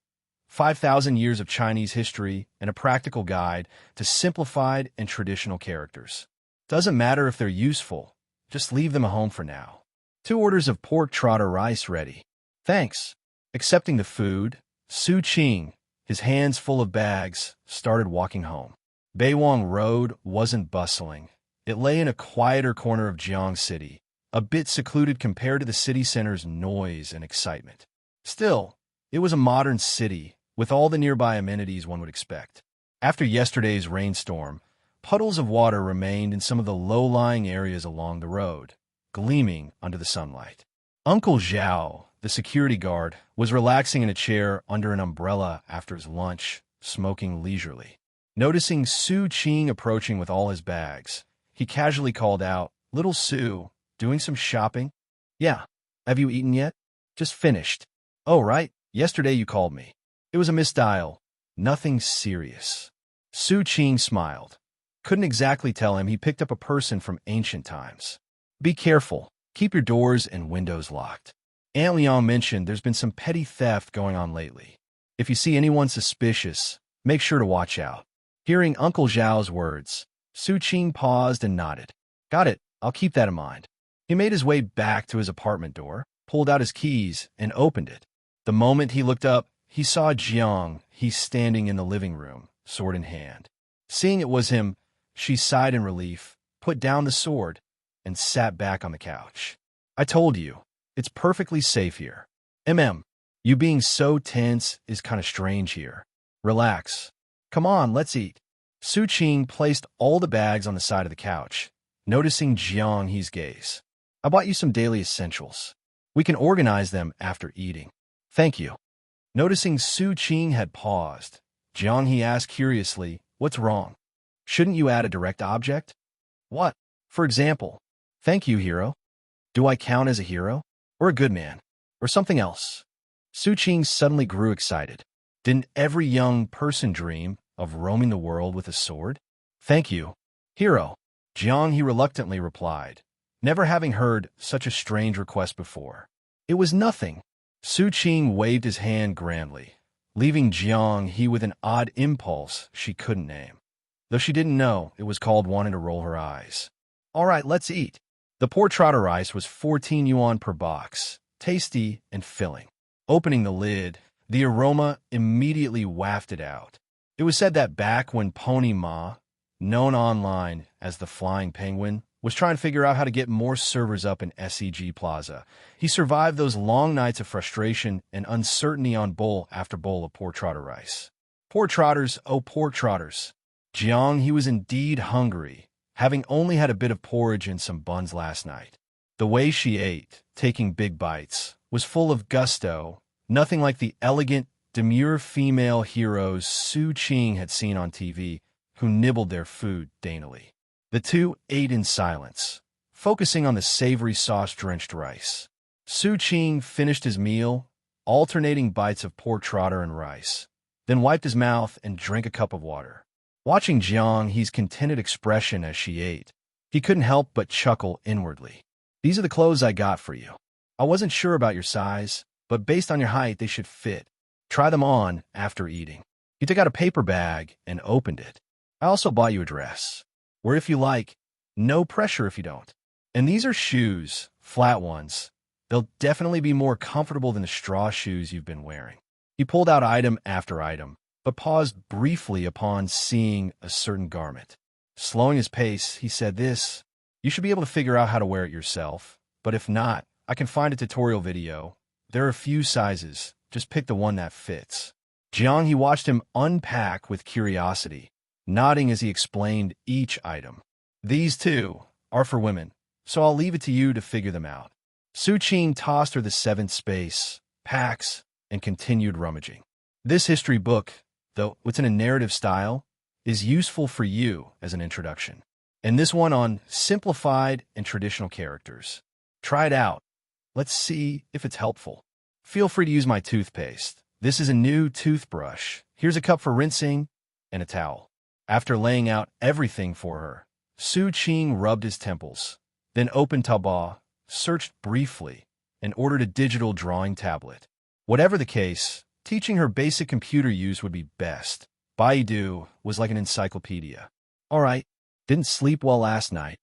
5,000 Years of Chinese History and a practical guide to simplified and traditional characters. Doesn't matter if they're useful, just leave them at home for now. 2 orders of pork trotter rice ready. Thanks. Accepting the food, Su Qing, his hands full of bags, started walking home. Beiwang Road wasn't bustling. It lay in a quieter corner of Jiang City, a bit secluded compared to the city center's noise and excitement. Still, it was a modern city, with all the nearby amenities one would expect. After yesterday's rainstorm, puddles of water remained in some of the low-lying areas along the road, gleaming under the sunlight. Uncle Zhao, the security guard, was relaxing in a chair under an umbrella after his lunch, smoking leisurely. Noticing Su Qing approaching with all his bags, he casually called out, "Little Su, doing some shopping?" "Yeah. Have you eaten yet?" "Just finished." "Oh, right. Yesterday you called me." "It was a misdial. Nothing serious." Su Qing smiled. Couldn't exactly tell him he picked up a person from ancient times. "Be careful. Keep your doors and windows locked. Aunt Liang mentioned there's been some petty theft going on lately. If you see anyone suspicious, make sure to watch out." Hearing Uncle Zhao's words, Su Qing paused and nodded. "Got it. I'll keep that in mind." He made his way back to his apartment door, pulled out his keys, and opened it. The moment he looked up, he saw Jiang. He's standing in the living room, sword in hand. Seeing it was him, she sighed in relief, put down the sword, and sat back on the couch. "I told you, it's perfectly safe here. You being so tense is kind of strange here. Relax. Come on, let's eat." Su Qing placed all the bags on the side of the couch, noticing Jiang He's gaze. "I bought you some daily essentials. We can organize them after eating." "Thank you." Noticing Su Qing had paused, Jiang He asked curiously, "What's wrong? Shouldn't you add a direct object?" "What? For example?" "Thank you, hero." "Do I count as a hero? Or a good man? Or something else?" Su Qing suddenly grew excited. Didn't every young person dream of roaming the world with a sword? "Thank you, hero," Jiang He reluctantly replied, never having heard such a strange request before. "It was nothing." Su Qing waved his hand grandly, leaving Jiang He with an odd impulse she couldn't name. Though she didn't know, it was called wanting to roll her eyes. "All right, let's eat." The pork trotter rice was 14 yuan per box, tasty and filling. Opening the lid, the aroma immediately wafted out. It was said that back when Pony Ma, known online as the Flying Penguin, was trying to figure out how to get more servers up in SEG Plaza, he survived those long nights of frustration and uncertainty on bowl after bowl of pork trotter rice. Poor trotters, oh pork trotters. Jiang He was indeed hungry, having only had a bit of porridge and some buns last night. The way she ate, taking big bites, was full of gusto, nothing like the elegant, demure female heroes Su Qing had seen on TV, who nibbled their food daintily. The two ate in silence, focusing on the savory sauce-drenched rice. Su Qing finished his meal, alternating bites of pork trotter and rice, then wiped his mouth and drank a cup of water. Watching Jiang He's contented expression as she ate, he couldn't help but chuckle inwardly. "These are the clothes I got for you. I wasn't sure about your size, but based on your height, they should fit. Try them on after eating." He took out a paper bag and opened it. "I also bought you a dress. Wear if you like. No pressure if you don't. And these are shoes, flat ones. They'll definitely be more comfortable than the straw shoes you've been wearing." He pulled out item after item, but paused briefly upon seeing a certain garment. Slowing his pace, he said, You should be able to figure out how to wear it yourself. But if not, I can find a tutorial video. There are a few sizes. Just pick the one that fits." Jiang He watched him unpack with curiosity, nodding as he explained each item. "These, too, are for women, so I'll leave it to you to figure them out." Su Qing tossed her the seventh space, packs, and continued rummaging. This history book, though it's in a narrative style, is useful for you as an introduction. And this one on simplified and traditional characters. Try it out. Let's see if it's helpful. Feel free to use my toothpaste. This is a new toothbrush. Here's a cup for rinsing and a towel. After laying out everything for her, Su Qing rubbed his temples, then opened Taobao, searched briefly, and ordered a digital drawing tablet. Whatever the case, teaching her basic computer use would be best. Baidu was like an encyclopedia. All right, didn't sleep well last night.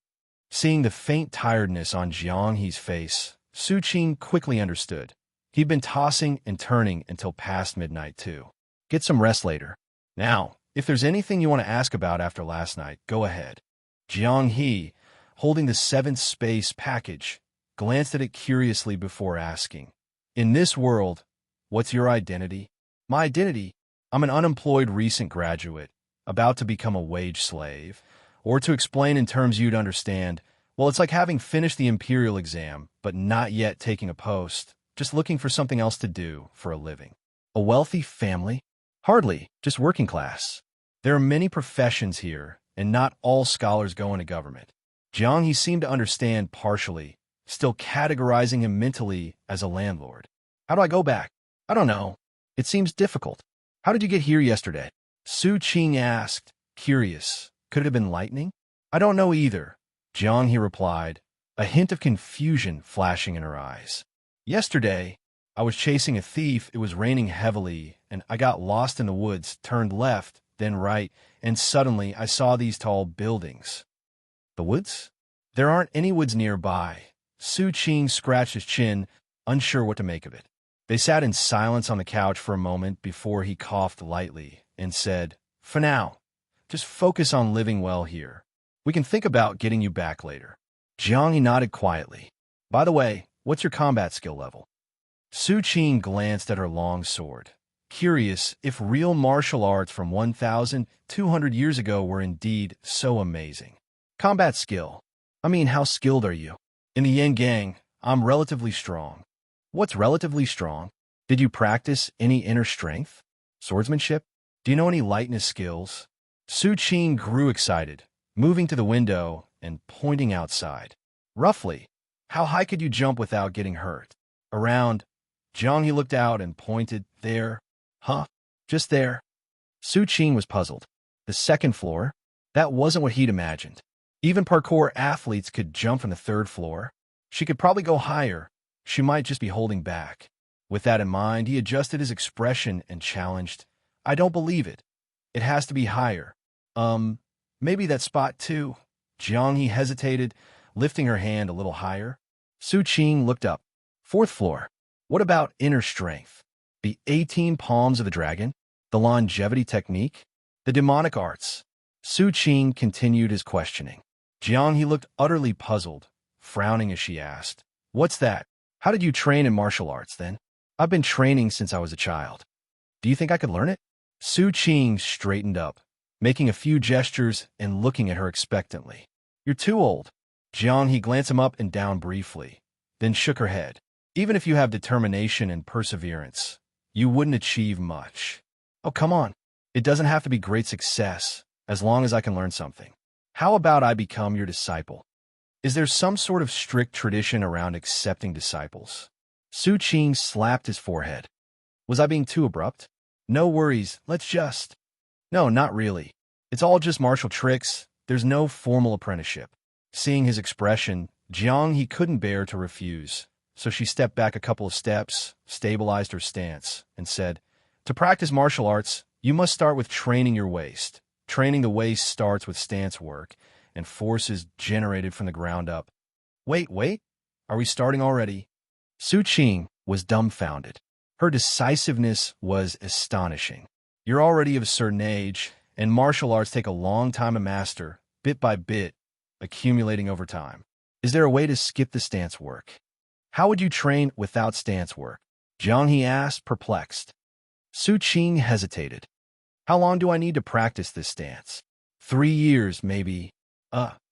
Seeing the faint tiredness on Jianghe's face, Su Qing quickly understood. He'd been tossing and turning until past midnight, too. Get some rest later. Now, if there's anything you want to ask about after last night, go ahead. Jianghe, holding the seventh space package, glanced at it curiously before asking, "In this world, what's your identity?" "My identity? I'm an unemployed recent graduate, about to become a wage slave. Or to explain in terms you'd understand, well, it's like having finished the imperial exam, but not yet taking a post, just looking for something else to do for a living." "A wealthy family?" "Hardly, just working class. There are many professions here, and not all scholars go into government." Jianghe seemed to understand partially, still categorizing him mentally as a landlord. "How do I go back?" "I don't know. It seems difficult." "How did you get here yesterday?" Su Qing asked, curious. Could it have been lightning? "I don't know either," Jianghe replied, a hint of confusion flashing in her eyes. "Yesterday, I was chasing a thief. It was raining heavily, and I got lost in the woods, turned left, then right, and suddenly I saw these tall buildings." "The woods?" "There aren't any woods nearby." Su Qing scratched his chin, unsure what to make of it. They sat in silence on the couch for a moment before he coughed lightly and said, "For now, just focus on living well here. We can think about getting you back later." Jianghe nodded quietly. "By the way, what's your combat skill level?" Su Qing glanced at her long sword, curious if real martial arts from 1,200 years ago were indeed so amazing. "Combat skill? I mean, how skilled are you?" "In the Yin Gang, I'm relatively strong." "What's relatively strong? Did you practice any inner strength? Swordsmanship? Do you know any lightness skills?" Su Qing grew excited, moving to the window and pointing outside. "Roughly, how high could you jump without getting hurt?" "Around." Jianghe looked out and pointed. "There." "Huh? Just there?" Su Qing was puzzled. The second floor? That wasn't what he'd imagined. Even parkour athletes could jump from the third floor. She could probably go higher. She might just be holding back. With that in mind, he adjusted his expression and challenged, "I don't believe it. It has to be higher." Maybe that spot too." Jianghe hesitated, lifting her hand a little higher. Su Qing looked up. "Fourth floor. What about inner strength? The 18 palms of the dragon? The longevity technique? The demonic arts?" Su Qing continued his questioning. Jianghe looked utterly puzzled, frowning as she asked, "What's that? How did you train in martial arts, then?" "I've been training since I was a child." "Do you think I could learn it?" Su Qing straightened up, making a few gestures and looking at her expectantly. "You're too old." Jianghe glanced him up and down briefly, then shook her head. "Even if you have determination and perseverance, you wouldn't achieve much." "Oh, come on. It doesn't have to be great success, as long as I can learn something. How about I become your disciple?" "Is there some sort of strict tradition around accepting disciples?" Su Qing slapped his forehead. "Was I being too abrupt?" "No worries, let's just—" "No, not really. It's all just martial tricks. There's no formal apprenticeship." Seeing his expression, Jianghe couldn't bear to refuse, so she stepped back a couple of steps, stabilized her stance, and said, "To practice martial arts, you must start with training your waist. Training the waist starts with stance work, and force is generated from the ground up." Wait, are we starting already?" Su Qing was dumbfounded. Her decisiveness was astonishing. "You're already of a certain age, and martial arts take a long time to master, bit by bit, accumulating over time. Is there a way to skip the stance work?" "How would you train without stance work?" Jianghe asked, perplexed. Su Qing hesitated. "How long do I need to practice this stance?" 3 years, maybe.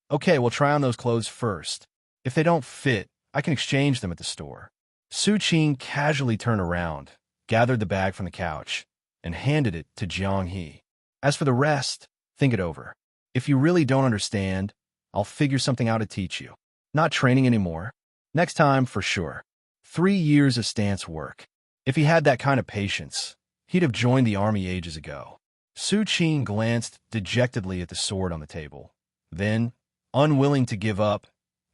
Okay, we'll try on those clothes first. If they don't fit, I can exchange them at the store. Su Qing casually turned around, gathered the bag from the couch, and handed it to Jiang He. As for the rest, think it over. If you really don't understand, I'll figure something out to teach you. Not training anymore. Next time, for sure. 3 years of stance work. If he had that kind of patience, he'd have joined the army ages ago. Su Qing glanced dejectedly at the sword on the table. Then, unwilling to give up,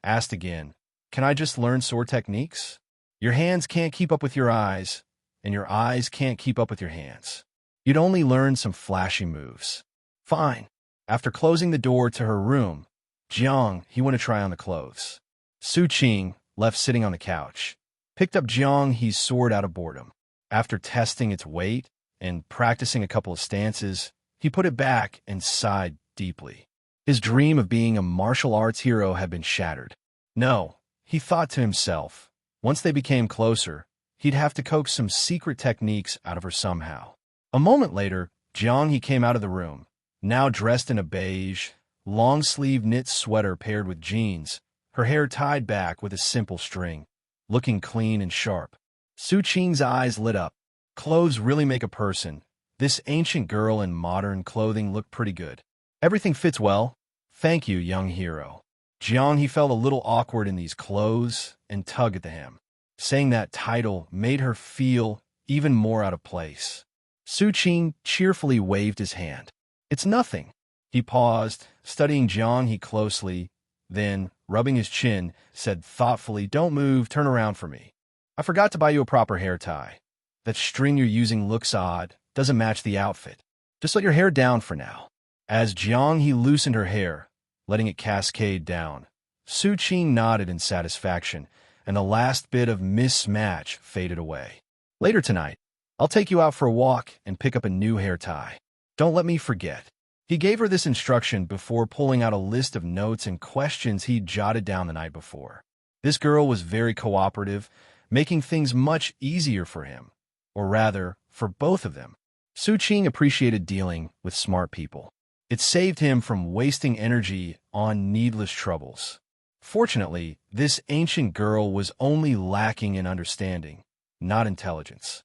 asked again, "Can I just learn sword techniques? Your hands can't keep up with your eyes, and your eyes can't keep up with your hands. You'd only learn some flashy moves." Fine. After closing the door to her room, Jiang, he went to try on the clothes. Su Qing, left sitting on the couch, picked up Jiang He's sword out of boredom. After testing its weight and practicing a couple of stances, he put it back and sighed deeply. His dream of being a martial arts hero had been shattered. No, he thought to himself, once they became closer, he'd have to coax some secret techniques out of her somehow. A moment later, Jiang He came out of the room, now dressed in a beige, long-sleeved knit sweater paired with jeans, her hair tied back with a simple string, looking clean and sharp. Su Qing's eyes lit up. Clothes really make a person. This ancient girl in modern clothing looked pretty good. Everything fits well. Thank you, young hero. Jiang He felt a little awkward in these clothes and tugged at the hem. Saying that title made her feel even more out of place. Su Qing cheerfully waved his hand. "It's nothing." He paused, studying Jiang He closely, then, rubbing his chin, said thoughtfully, "Don't move, turn around for me. I forgot to buy you a proper hair tie. That string you're using looks odd, doesn't match the outfit. Just let your hair down for now." As Jiang He loosened her hair, letting it cascade down, Su Qing nodded in satisfaction, and the last bit of mismatch faded away. "Later tonight, I'll take you out for a walk and pick up a new hair tie. Don't let me forget." He gave her this instruction before pulling out a list of notes and questions he'd jotted down the night before. This girl was very cooperative, making things much easier for him, or rather, for both of them. Su Qing appreciated dealing with smart people. It saved him from wasting energy on needless troubles. Fortunately, this ancient girl was only lacking in understanding, not intelligence.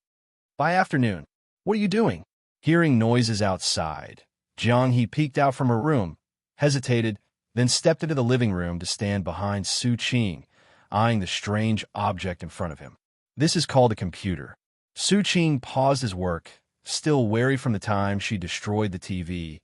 By afternoon, "What are you doing?" Hearing noises outside, Jiang He peeked out from her room, hesitated, then stepped into the living room to stand behind Su Qing, eyeing the strange object in front of him. "This is called a computer." Su Qing paused his work, still wary from the time she destroyed the TV,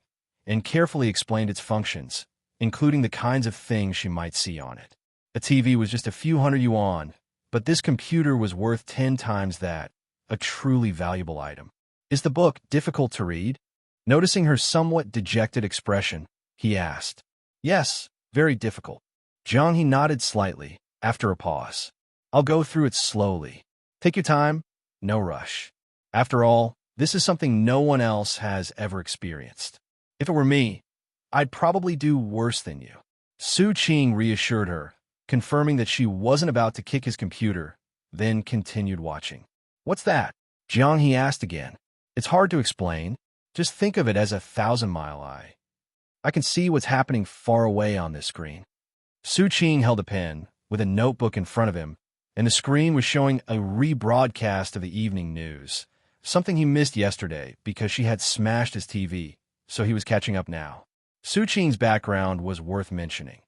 and carefully explained its functions, including the kinds of things she might see on it. The TV was just a few hundred yuan, but this computer was worth 10 times that, a truly valuable item. "Is the book difficult to read?" Noticing her somewhat dejected expression, he asked. "Yes, very difficult." Jiang He nodded slightly, after a pause. "I'll go through it slowly. Take your time, no rush. After all, this is something no one else has ever experienced. If it were me, I'd probably do worse than you." Su Qing reassured her, confirming that she wasn't about to kick his computer, then continued watching. "What's that?" Jiang He asked again. "It's hard to explain. Just think of it as a 1,000-mile eye. I can see what's happening far away on this screen." Su Qing held a pen, with a notebook in front of him, and the screen was showing a rebroadcast of the evening news, something he missed yesterday because she had smashed his TV, so he was catching up now. Su Qing's background was worth mentioning.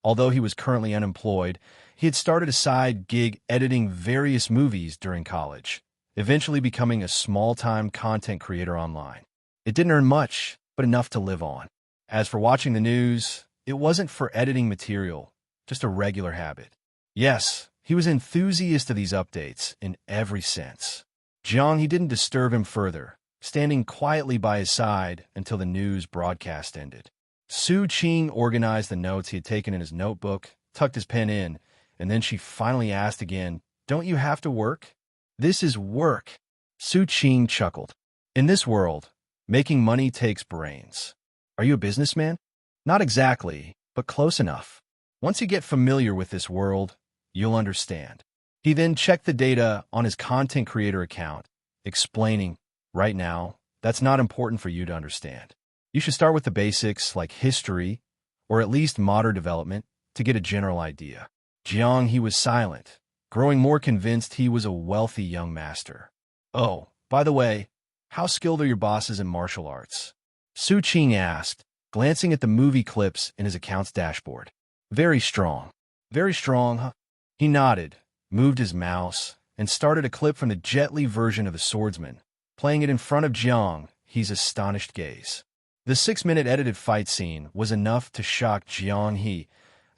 Although he was currently unemployed, he had started a side gig editing various movies during college, eventually becoming a small-time content creator online. It didn't earn much, but enough to live on. As for watching the news, it wasn't for editing material, just a regular habit. Yes, he was an enthusiast of these updates in every sense. Jiang He didn't disturb him further, standing quietly by his side until the news broadcast ended. Su Qing organized the notes he had taken in his notebook, tucked his pen in, and then she finally asked again, "Don't you have to work?" "This is work." Su Qing chuckled. "In this world, making money takes brains. Are you a businessman?" "Not exactly, but close enough. Once you get familiar with this world, you'll understand." He then checked the data on his content creator account, explaining, "Right now, that's not important for you to understand. You should start with the basics like history, or at least modern development, to get a general idea." Jiang He was silent, growing more convinced he was a wealthy young master. "Oh, by the way, how skilled are your bosses in martial arts?" Su Qing asked, glancing at the movie clips in his account's dashboard. "Very strong." "Very strong, huh?" He nodded, moved his mouse, and started a clip from the Jet Li version of The Swordsman, playing it in front of Jiang He's astonished gaze. The 6-minute edited fight scene was enough to shock Jiang He,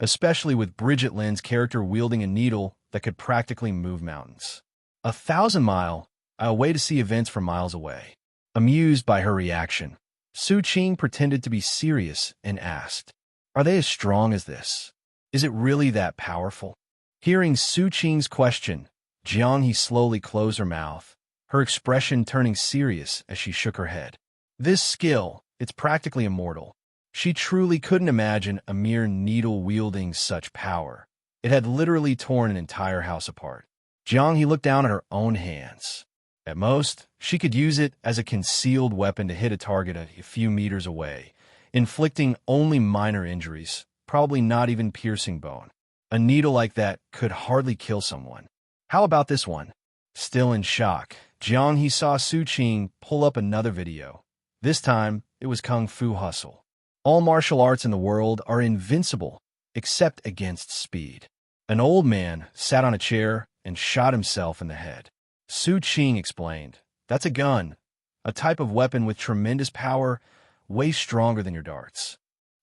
especially with Bridget Lin's character wielding a needle that could practically move mountains. 1,000-mile, I'll wait to see events from miles away. Amused by her reaction, Su Qing pretended to be serious and asked, "Are they as strong as this? Is it really that powerful?" Hearing Su Qing's question, Jiang He slowly closed her mouth, her expression turning serious as she shook her head. "This skill, it's practically immortal." She truly couldn't imagine a mere needle wielding such power. It had literally torn an entire house apart. Jiang He looked down at her own hands. At most, she could use it as a concealed weapon to hit a target a few meters away, inflicting only minor injuries, probably not even piercing bone. A needle like that could hardly kill someone. How about this one? Still in shock, Jiang He saw Su Qing pull up another video. This time, it was Kung Fu Hustle. All martial arts in the world are invincible, except against speed. An old man sat on a chair and shot himself in the head. Su Qing explained, "That's a gun, a type of weapon with tremendous power, way stronger than your darts."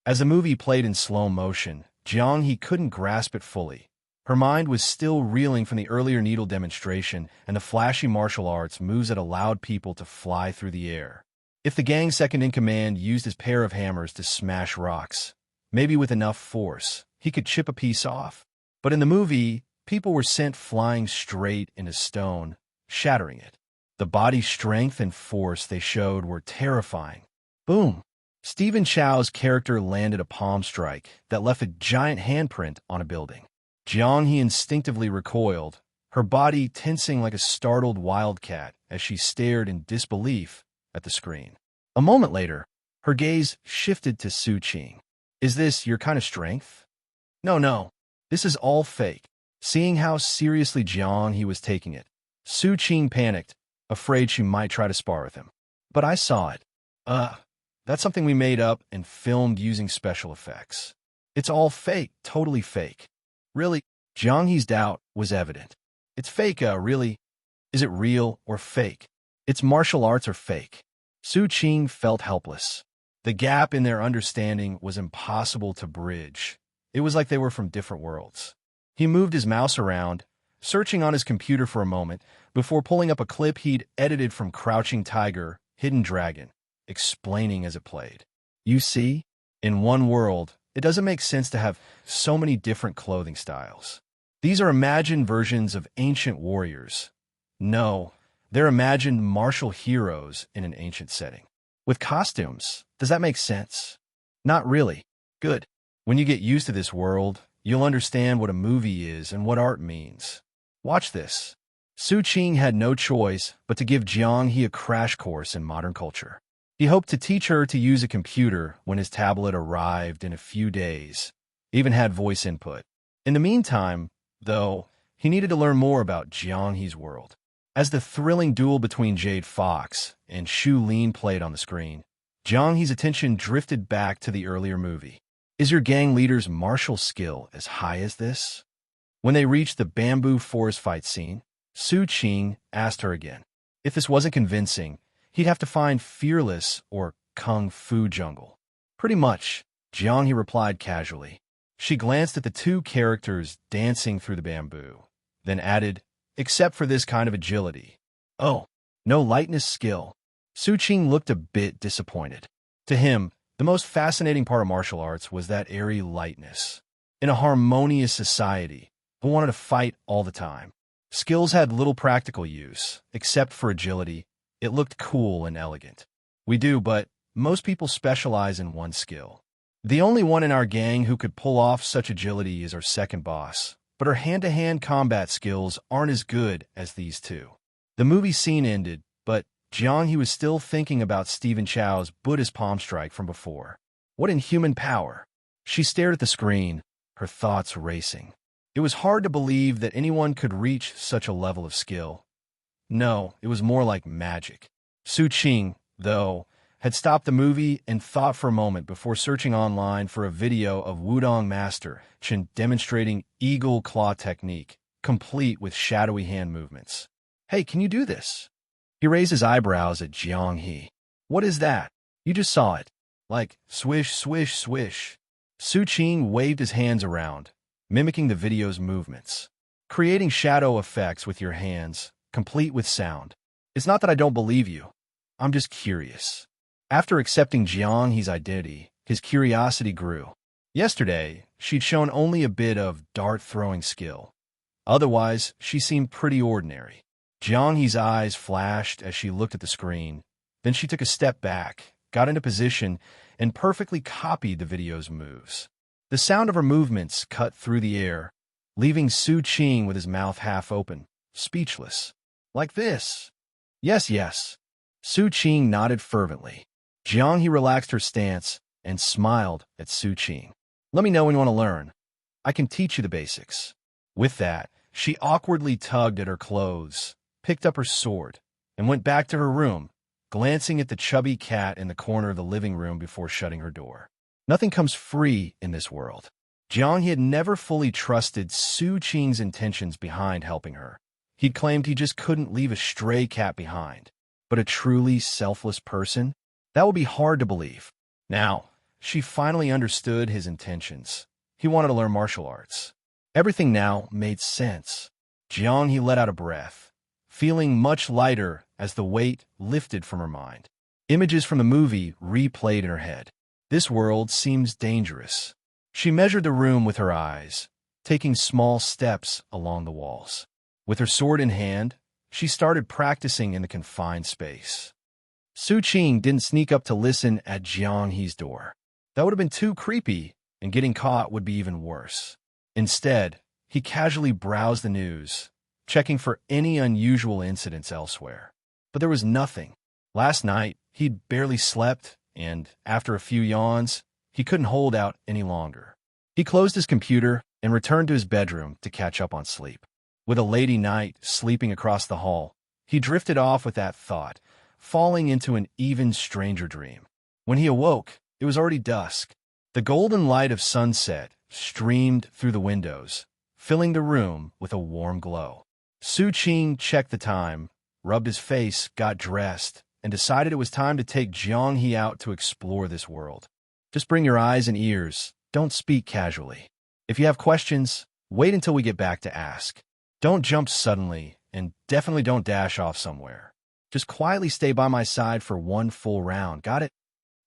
As the movie played in slow motion, Jiang He couldn't grasp it fully. Her mind was still reeling from the earlier needle demonstration and the flashy martial arts moves that allowed people to fly through the air. If the gang's second-in-command used his pair of hammers to smash rocks, maybe with enough force, he could chip a piece off. But in the movie, people were sent flying straight into stone, shattering it. The body strength and force they showed were terrifying. Boom! Stephen Chow's character landed a palm strike that left a giant handprint on a building. Jiang He instinctively recoiled, her body tensing like a startled wildcat as she stared in disbelief at the screen. A moment later, her gaze shifted to Su Qing. "Is this your kind of strength?" No, this is all fake." Seeing how seriously Jiang He was taking it, Su Qing panicked, afraid she might try to spar with him. "But I saw it." That's something we made up and filmed using special effects. It's all fake, totally fake." "Really?" Jiang He's doubt was evident. "It's fake, really? Is it real or fake? It's martial arts or fake?" Su Qing felt helpless. The gap in their understanding was impossible to bridge. It was like they were from different worlds. He moved his mouse around, searching on his computer for a moment, before pulling up a clip he'd edited from Crouching Tiger, Hidden Dragon, explaining as it played. "You see, in one world, it doesn't make sense to have so many different clothing styles. These are imagined versions of ancient warriors. No, they're imagined martial heroes in an ancient setting. With costumes, does that make sense?" "Not really." "Good. When you get used to this world, you'll understand what a movie is and what art means. Watch this." Su Qing had no choice but to give Jiang He a crash course in modern culture. He hoped to teach her to use a computer when his tablet arrived in a few days, even had voice input. In the meantime, though, he needed to learn more about Jiang He's world. As the thrilling duel between Jade Fox and Shu Lin played on the screen, Jiang He's attention drifted back to the earlier movie. "Is your gang leader's martial skill as high as this?" When they reached the bamboo forest fight scene, Su Qing asked her again. If this wasn't convincing, he'd have to find Fearless or Kung Fu Jungle. "Pretty much," Jiang He replied casually. She glanced at the two characters dancing through the bamboo, then added, "Except for this kind of agility." "Oh, no lightness skill." Su Qing looked a bit disappointed. To him, the most fascinating part of martial arts was that airy lightness. In a harmonious society, who wanted to fight all the time. Skills had little practical use, except for agility. It looked cool and elegant. "We do, but most people specialize in one skill. The only one in our gang who could pull off such agility is our second boss, but her hand-to-hand combat skills aren't as good as these two." The movie scene ended, but Jiang He was still thinking about Stephen Chow's Buddhist palm strike from before. What inhuman power! She stared at the screen, her thoughts racing. It was hard to believe that anyone could reach such a level of skill. No, it was more like magic. Qing, though, had stopped the movie and thought for a moment before searching online for a video of Wudong Master Qin demonstrating eagle claw technique, complete with shadowy hand movements. Hey, can you do this? He raised his eyebrows at Jiang He. What is that? You just saw it. Like, swish, swish, swish. Qing waved his hands around, mimicking the video's movements. Creating shadow effects with your hands, complete with sound. It's not that I don't believe you. I'm just curious. After accepting Jiang He's identity, his curiosity grew. Yesterday, she'd shown only a bit of dart-throwing skill. Otherwise, she seemed pretty ordinary. Jiang He's eyes flashed as she looked at the screen. Then she took a step back, got into position, and perfectly copied the video's moves. The sound of her movements cut through the air, leaving Qing with his mouth half open, speechless. Like this. Yes, yes. Qing nodded fervently. Jiang He relaxed her stance and smiled at Qing. Let me know when you want to learn. I can teach you the basics. With that, she awkwardly tugged at her clothes, picked up her sword, and went back to her room, glancing at the chubby cat in the corner of the living room before shutting her door. Nothing comes free in this world. Jiang He had never fully trusted Qing's intentions behind helping her. He'd claimed he just couldn't leave a stray cat behind. But a truly selfless person? That would be hard to believe. Now, she finally understood his intentions. He wanted to learn martial arts. Everything now made sense. Jiang He let out a breath, feeling much lighter as the weight lifted from her mind. Images from the movie replayed in her head. This world seems dangerous. She measured the room with her eyes, taking small steps along the walls. With her sword in hand, she started practicing in the confined space. Qing didn't sneak up to listen at Jiang He's door. That would have been too creepy, and getting caught would be even worse. Instead, he casually browsed the news, checking for any unusual incidents elsewhere. But there was nothing. Last night, he'd barely slept, and after a few yawns, he couldn't hold out any longer. He closed his computer and returned to his bedroom to catch up on sleep. With a lady night sleeping across the hall, he drifted off with that thought, falling into an even stranger dream. When he awoke, it was already dusk. The golden light of sunset streamed through the windows, filling the room with a warm glow. Qing checked the time, rubbed his face, got dressed, and decided it was time to take Jiang He out to explore this world. Just bring your eyes and ears. Don't speak casually. If you have questions, wait until we get back to ask. Don't jump suddenly, and definitely don't dash off somewhere. Just quietly stay by my side for one full round, got it?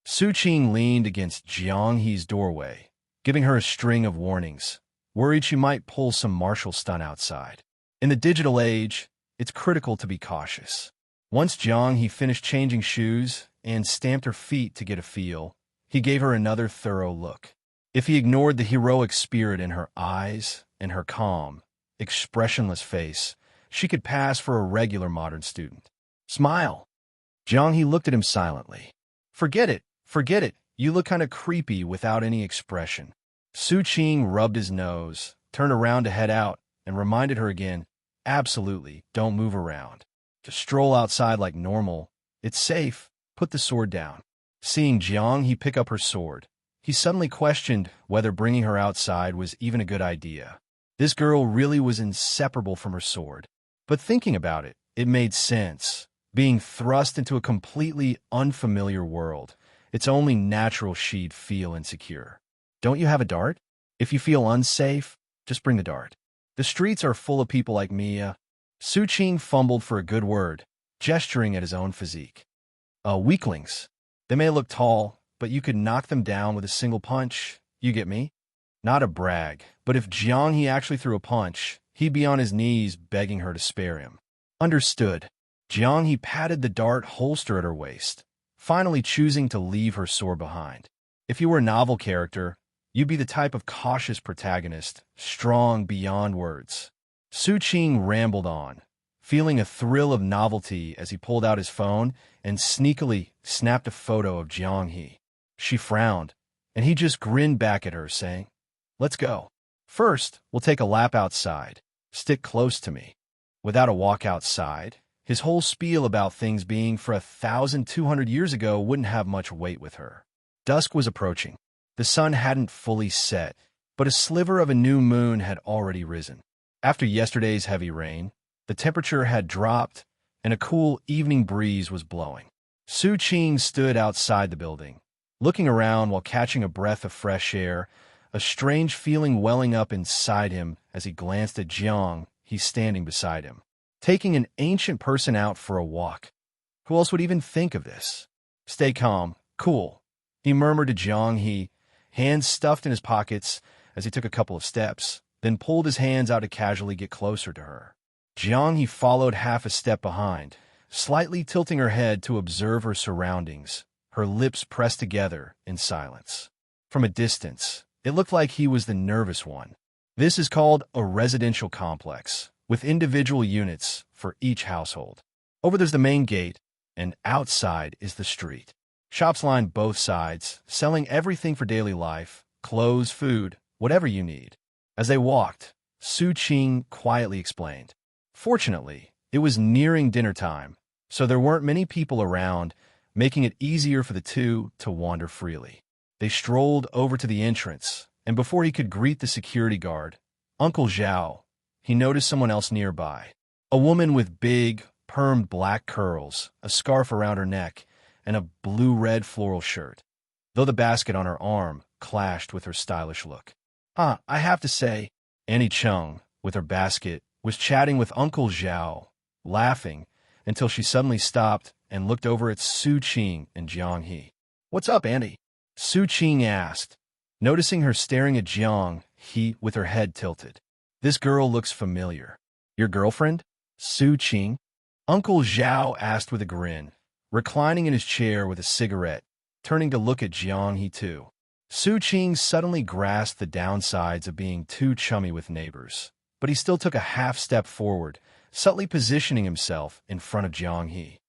Qing leaned against Jiang He's doorway, giving her a string of warnings, worried she might pull some martial stunt outside. In the digital age, it's critical to be cautious. Once Jiang He finished changing shoes and stamped her feet to get a feel, he gave her another thorough look. If he ignored the heroic spirit in her eyes and her calm, expressionless face, she could pass for a regular modern student. Smile. Jiang He looked at him silently. Forget it. You look kind of creepy without any expression. Qing rubbed his nose, turned around to head out, and reminded her again, absolutely, don't move around. Just stroll outside like normal. It's safe. Put the sword down. Seeing Jiang He pick up her sword, he suddenly questioned whether bringing her outside was even a good idea. This girl really was inseparable from her sword. But thinking about it, it made sense. Being thrust into a completely unfamiliar world, it's only natural she'd feel insecure. Don't you have a dart? If you feel unsafe, just bring the dart. The streets are full of people like Mia. Qing fumbled for a good word, gesturing at his own physique. Weaklings. They may look tall, but you could knock them down with a single punch. You get me? Not a brag, but if Jiang He actually threw a punch, he'd be on his knees begging her to spare him. Understood. Jiang He patted the dart holster at her waist, finally choosing to leave her sword behind. If you were a novel character, you'd be the type of cautious protagonist, strong beyond words. Qing rambled on, feeling a thrill of novelty as he pulled out his phone and sneakily snapped a photo of Jiang He. She frowned, and he just grinned back at her, saying, "Let's go." First, we'll take a lap outside. Stick close to me. Without a walk outside, his whole spiel about things being for 1,200 years ago wouldn't have much weight with her. Dusk was approaching. The sun hadn't fully set, but a sliver of a new moon had already risen. After yesterday's heavy rain, the temperature had dropped, and a cool evening breeze was blowing. Su Qing stood outside the building, looking around while catching a breath of fresh air, a strange feeling welling up inside him as he glanced at Jiang. He's standing beside him, taking an ancient person out for a walk. Who else would even think of this? Stay calm, cool, he murmured to Jiang, hands stuffed in his pockets as he took a couple of steps, then pulled his hands out to casually get closer to her. Jiang followed half a step behind, slightly tilting her head to observe her surroundings, her lips pressed together in silence. From a distance, it looked like he was the nervous one. This is called a residential complex, with individual units for each household. Over there's the main gate, and outside is the street. Shops line both sides, selling everything for daily life, clothes, food, whatever you need. As they walked, Su Qing quietly explained. Fortunately, it was nearing dinner time, so there weren't many people around, making it easier for the two to wander freely. They strolled over to the entrance, and before he could greet the security guard, Uncle Zhao, he noticed someone else nearby. A woman with big, permed black curls, a scarf around her neck, and a blue-red floral shirt, though the basket on her arm clashed with her stylish look. I have to say, Annie Chung, with her basket, was chatting with Uncle Zhao, laughing, until she suddenly stopped and looked over at Su Qing and Jiang He. "What's up, Andy?" Su Qing asked, noticing her staring at Jiang He with her head tilted. "This girl looks familiar." "Your girlfriend?" Su Qing? Uncle Zhao asked with a grin, reclining in his chair with a cigarette, turning to look at Jiang He too. Su Qing suddenly grasped the downsides of being too chummy with neighbors, but he still took a half step forward, subtly positioning himself in front of Jiang He.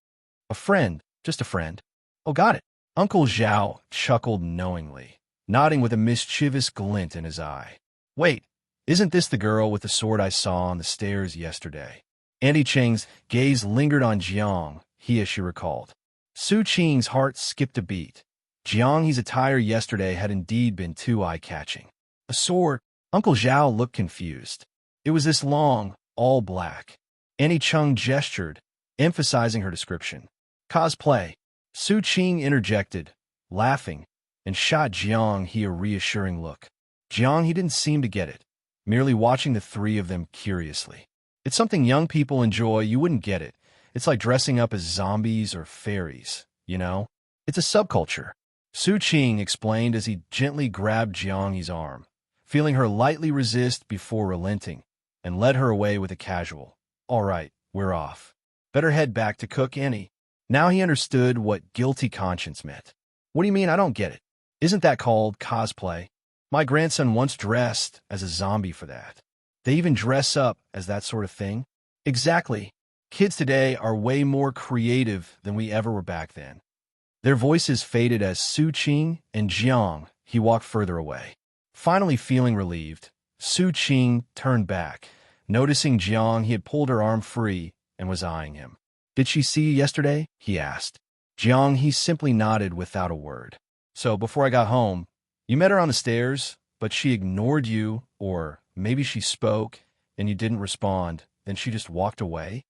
"A friend, just a friend." "Oh, got it." Uncle Zhao chuckled knowingly, nodding with a mischievous glint in his eye. "Wait, isn't this the girl with the sword I saw on the stairs yesterday?" Andy Cheng's gaze lingered on Jiang He as she recalled. Su Qing's heart skipped a beat. Jiang He's attire yesterday had indeed been too eye-catching. A sword? Uncle Zhao looked confused. It was this long, all black. Annie Chung gestured, emphasizing her description. "Cosplay." Su Qing interjected, laughing, and shot Jiang He a reassuring look. Jiang He didn't seem to get it, merely watching the three of them curiously. "It's something young people enjoy, you wouldn't get it. It's like dressing up as zombies or fairies, you know? It's a subculture." Su Qing explained as he gently grabbed Jiang He's arm, feeling her lightly resist before relenting, and led her away with a casual, "All right, we're off. Better head back to cook, Annie." Now he understood what guilty conscience meant. "What do you mean I don't get it? Isn't that called cosplay? My grandson once dressed as a zombie for that. They even dress up as that sort of thing." "Exactly. Kids today are way more creative than we ever were back then." Their voices faded as Su Qing and Jiang He walked further away. Finally feeling relieved, Su Qing turned back, noticing Jiang He had pulled her arm free and was eyeing him. "Did she see you yesterday?" he asked. Jiang He simply nodded without a word. "So before I got home, you met her on the stairs, but she ignored you, or maybe she spoke and you didn't respond, then she just walked away?"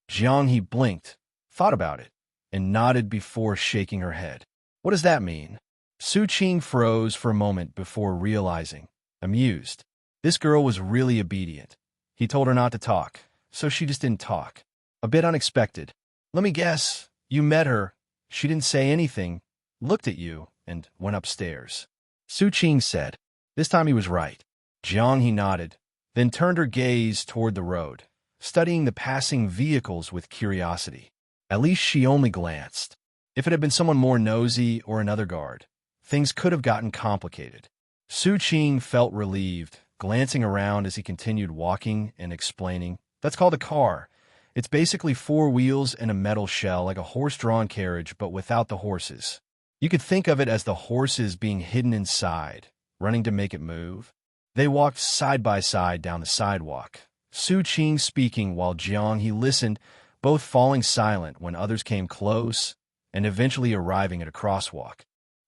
Jiang He blinked, thought about it, and nodded before shaking her head. "What does that mean?" Su Qing froze for a moment before realizing, amused. This girl was really obedient. He told her not to talk, so she just didn't talk. A bit unexpected. "Let me guess, you met her, she didn't say anything, looked at you, and went upstairs." Su Qing said. This time he was right. Jiang He nodded, then turned her gaze toward the road, studying the passing vehicles with curiosity. At least she only glanced. If it had been someone more nosy or another guard, things could have gotten complicated. Su Qing felt relieved, glancing around as he continued walking and explaining. "That's called a car. It's basically 4 wheels and a metal shell like a horse-drawn carriage, but without the horses. You could think of it as the horses being hidden inside, running to make it move. They walked side by side down the sidewalk, Su Qing speaking while Jiang He listened, both falling silent when others came close and eventually arriving at a crosswalk.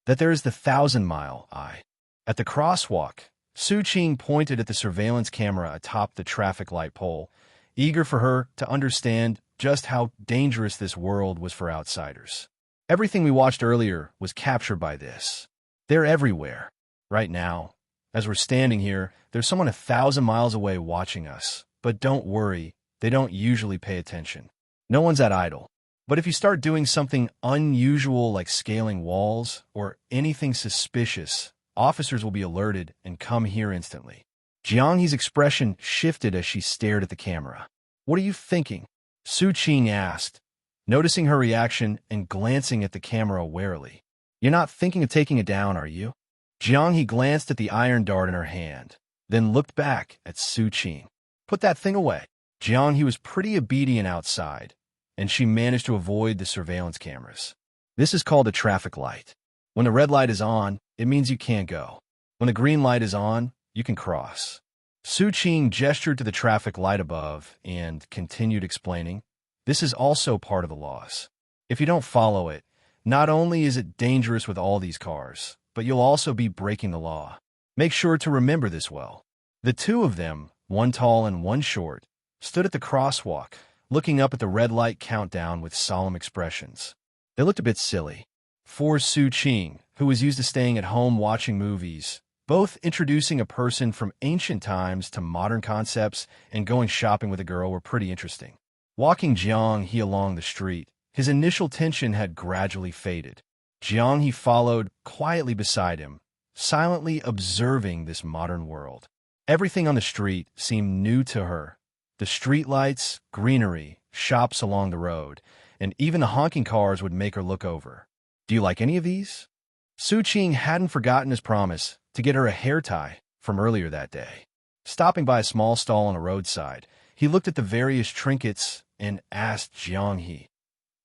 That there is the 1,000-mile eye. At the crosswalk, Su Qing pointed at the surveillance camera atop the traffic light pole, eager for her to understand just how dangerous this world was for outsiders. Everything we watched earlier was captured by this. They're everywhere. Right now, as we're standing here, there's someone 1,000 miles away watching us. But don't worry, they don't usually pay attention. No one's that idle. But if you start doing something unusual like scaling walls or anything suspicious, officers will be alerted and come here instantly. Jiang He's expression shifted as she stared at the camera. What are you thinking? Su Qing asked, noticing her reaction and glancing at the camera warily. You're not thinking of taking it down, are you? Jiang He glanced at the iron dart in her hand, then looked back at Su Qing. Put that thing away. Jiang He was pretty obedient outside, and she managed to avoid the surveillance cameras. This is called a traffic light. When the red light is on, it means you can't go. When the green light is on, you can cross. Su Qing gestured to the traffic light above and continued explaining, this is also part of the laws. If you don't follow it, not only is it dangerous with all these cars, but you'll also be breaking the law. Make sure to remember this well. The two of them, one tall and one short, stood at the crosswalk, looking up at the red light countdown with solemn expressions. They looked a bit silly. For Su Qing, who was used to staying at home watching movies, both introducing a person from ancient times to modern concepts and going shopping with a girl were pretty interesting. Walking Jiang He along the street, his initial tension had gradually faded. Jiang He followed quietly beside him, silently observing this modern world. Everything on the street seemed new to her. The streetlights, greenery, shops along the road, and even the honking cars would make her look over. Do you like any of these? Su Qing hadn't forgotten his promise to get her a hair tie from earlier that day. Stopping by a small stall on a roadside, he looked at the various trinkets and asked Jiang He,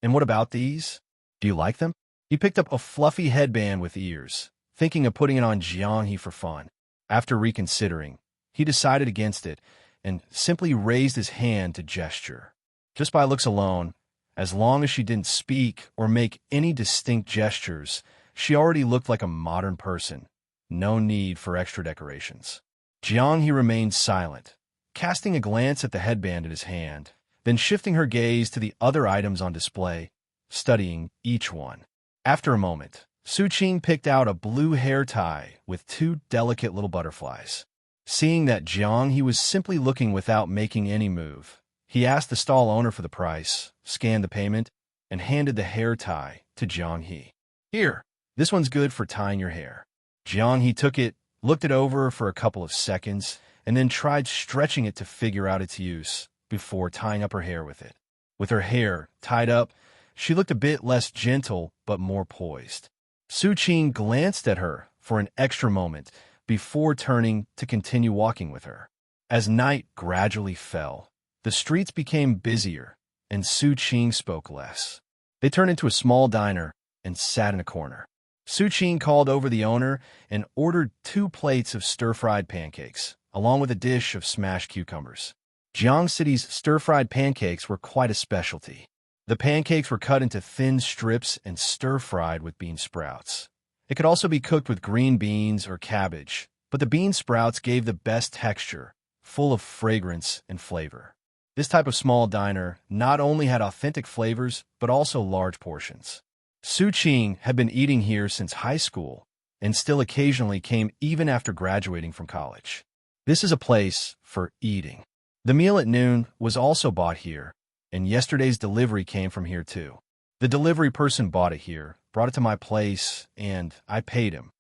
and what about these? Do you like them? He picked up a fluffy headband with ears, thinking of putting it on Jiang He for fun. After reconsidering, he decided against it and simply raised his hand to gesture. Just by looks alone, as long as she didn't speak or make any distinct gestures, she already looked like a modern person. No need for extra decorations. Jiang He remained silent, casting a glance at the headband in his hand, then shifting her gaze to the other items on display, studying each one. After a moment, Su Qing picked out a blue hair tie with two delicate little butterflies. Seeing that Jiang He was simply looking without making any move, he asked the stall owner for the price, scanned the payment, and handed the hair tie to Jiang He. Here, this one's good for tying your hair. Jiang He took it, looked it over for a couple of seconds, and then tried stretching it to figure out its use before tying up her hair with it. With her hair tied up, she looked a bit less gentle but more poised. Su Qing glanced at her for an extra moment before turning to continue walking with her. As night gradually fell, the streets became busier, and Su Qing spoke less. They turned into a small diner and sat in a corner. Su Qing called over the owner and ordered 2 plates of stir-fried pancakes, along with a dish of smashed cucumbers. Jiang City's stir-fried pancakes were quite a specialty. The pancakes were cut into thin strips and stir-fried with bean sprouts. It could also be cooked with green beans or cabbage, but the bean sprouts gave the best texture, full of fragrance and flavor. This type of small diner not only had authentic flavors, but also large portions. Su Qing had been eating here since high school and still occasionally came even after graduating from college. This is a place for eating. The meal at noon was also bought here, and yesterday's delivery came from here too. The delivery person bought it here, brought it to my place, and I paid him.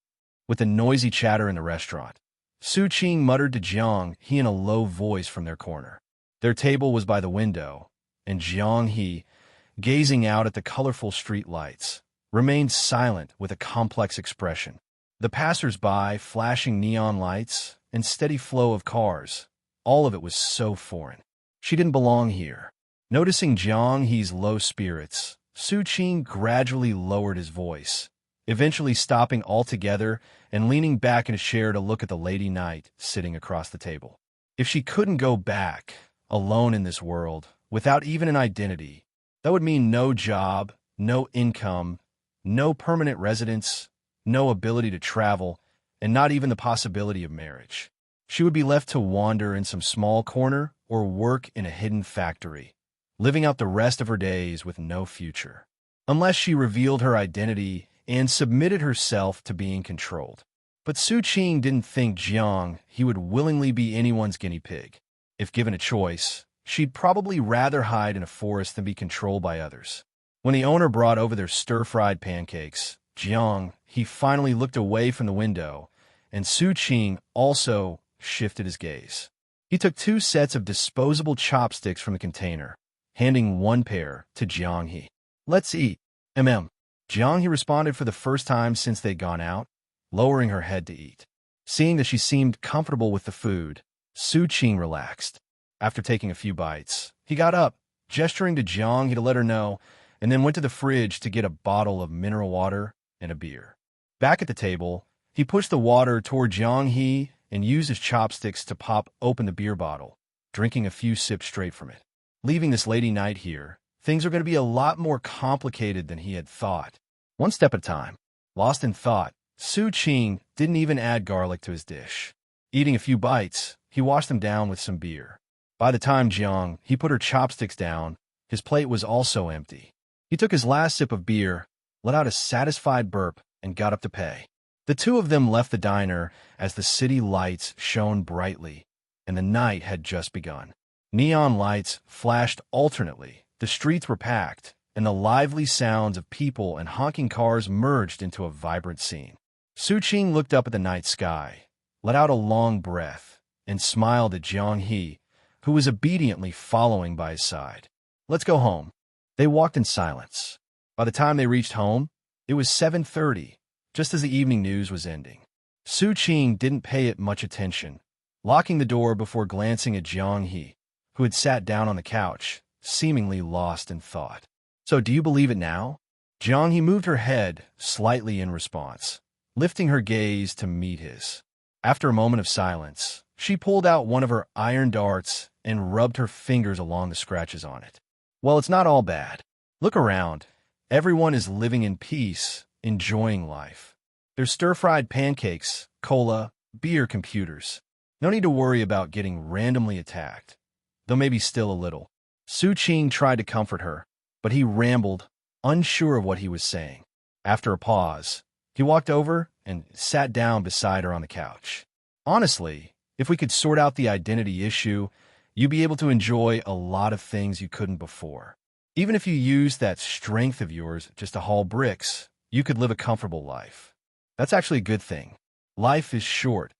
With the noisy chatter in the restaurant, Su Qing muttered to Jiang He in a low voice from their corner. Their table was by the window, and Jiang He, gazing out at the colorful street lights, remained silent with a complex expression. The passers-by, flashing neon lights, and steady flow of cars, all of it was so foreign. She didn't belong here. Noticing Jiang He's low spirits, Su Qing gradually lowered his voice, eventually stopping altogether and leaning back in a chair to look at the lady knight sitting across the table. If she couldn't go back, alone in this world, without even an identity, that would mean no job, no income, no permanent residence, no ability to travel, and not even the possibility of marriage. She would be left to wander in some small corner or work in a hidden factory, living out the rest of her days with no future, unless she revealed her identity and submitted herself to being controlled. But Su Qing didn't think Jiang he would willingly be anyone's guinea pig. If given a choice, she'd probably rather hide in a forest than be controlled by others. When the owner brought over their stir-fried pancakes, Jiang he finally looked away from the window, and Su Qing also shifted his gaze. He took 2 sets of disposable chopsticks from the container, handing one pair to Jiang He. "Let's eat." Jiang He responded for the first time since they'd gone out, lowering her head to eat. Seeing that she seemed comfortable with the food, Su Qing relaxed. After taking a few bites, he got up, gesturing to Jiang He to let her know, and then went to the fridge to get a bottle of mineral water and a beer. Back at the table, he pushed the water toward Jiang He and used his chopsticks to pop open the beer bottle, drinking a few sips straight from it. Leaving this lady knight here, things are going to be a lot more complicated than he had thought. One step at a time. Lost in thought, Su Qing didn't even add garlic to his dish. Eating a few bites, he washed them down with some beer. By the time Jiang he put her chopsticks down, his plate was also empty. He took his last sip of beer, let out a satisfied burp, and got up to pay. The two of them left the diner as the city lights shone brightly, and the night had just begun. Neon lights flashed alternately, the streets were packed, and the lively sounds of people and honking cars merged into a vibrant scene. Su Qing looked up at the night sky, let out a long breath, and smiled at Jiang He, who was obediently following by his side. "Let's go home." They walked in silence. By the time they reached home, it was 7:30, just as the evening news was ending. Su Qing didn't pay it much attention, locking the door before glancing at Jiang He, who had sat down on the couch, seemingly lost in thought. "So do you believe it now?" Jiang He moved her head slightly in response, lifting her gaze to meet his. After a moment of silence, she pulled out one of her iron darts and rubbed her fingers along the scratches on it. "Well, it's not all bad. Look around. Everyone is living in peace, enjoying life. There's stir-fried pancakes, cola, beer, computers. No need to worry about getting randomly attacked, though maybe still a little." Su Qing tried to comfort her, but he rambled, unsure of what he was saying. After a pause, he walked over and sat down beside her on the couch. "Honestly, if we could sort out the identity issue, you'd be able to enjoy a lot of things you couldn't before. Even if you used that strength of yours just to haul bricks, you could live a comfortable life. That's actually a good thing. Life is short.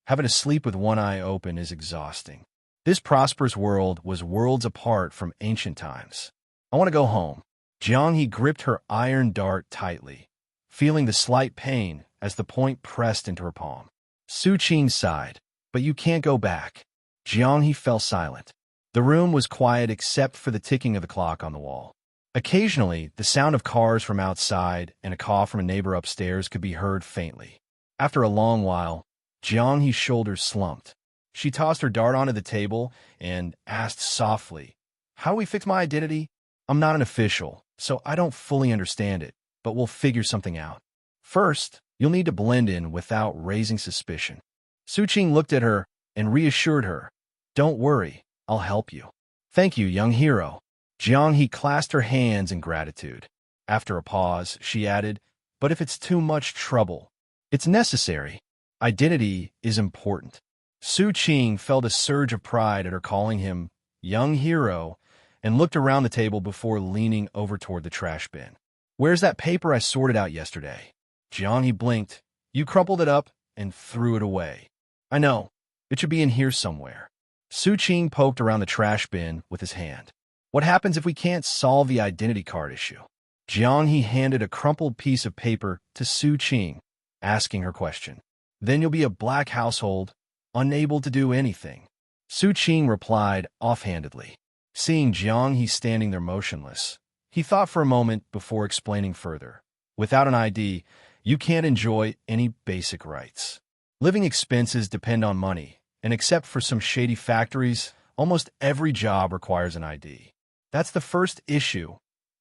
Having to sleep with one eye open is exhausting. This prosperous world was worlds apart from ancient times. I want to go home." Jiang He gripped her iron dart tightly, feeling the slight pain as the point pressed into her palm. Su Qing sighed, "But you can't go back." Jiang He fell silent. The room was quiet except for the ticking of the clock on the wall. Occasionally, the sound of cars from outside and a cough from a neighbor upstairs could be heard faintly. After a long while, Jiang He's shoulders slumped. She tossed her dart onto the table and asked softly, "How do we fix my identity? I'm not an official, so I don't fully understand it, but we'll figure something out. First, you'll need to blend in without raising suspicion." Su Qing looked at her and reassured her, "Don't worry, I'll help you." "Thank you, young hero." Jiang He clasped her hands in gratitude. After a pause, she added, "But if it's too much trouble, it's necessary. Identity is important." Su Qing felt a surge of pride at her calling him young hero and looked around the table before leaning over toward the trash bin. "Where's that paper I sorted out yesterday?" Jiang He blinked. "You crumpled it up and threw it away." "I know. It should be in here somewhere." Su Qing poked around the trash bin with his hand. "What happens if we can't solve the identity card issue?" Jiang He handed a crumpled piece of paper to Su Qing, asking her question. "Then you'll be a black household, unable to do anything." Su Qing replied offhandedly. Seeing Jiang He standing there motionless, he thought for a moment before explaining further. "Without an ID, you can't enjoy any basic rights. Living expenses depend on money, and except for some shady factories, almost every job requires an ID. That's the first issue.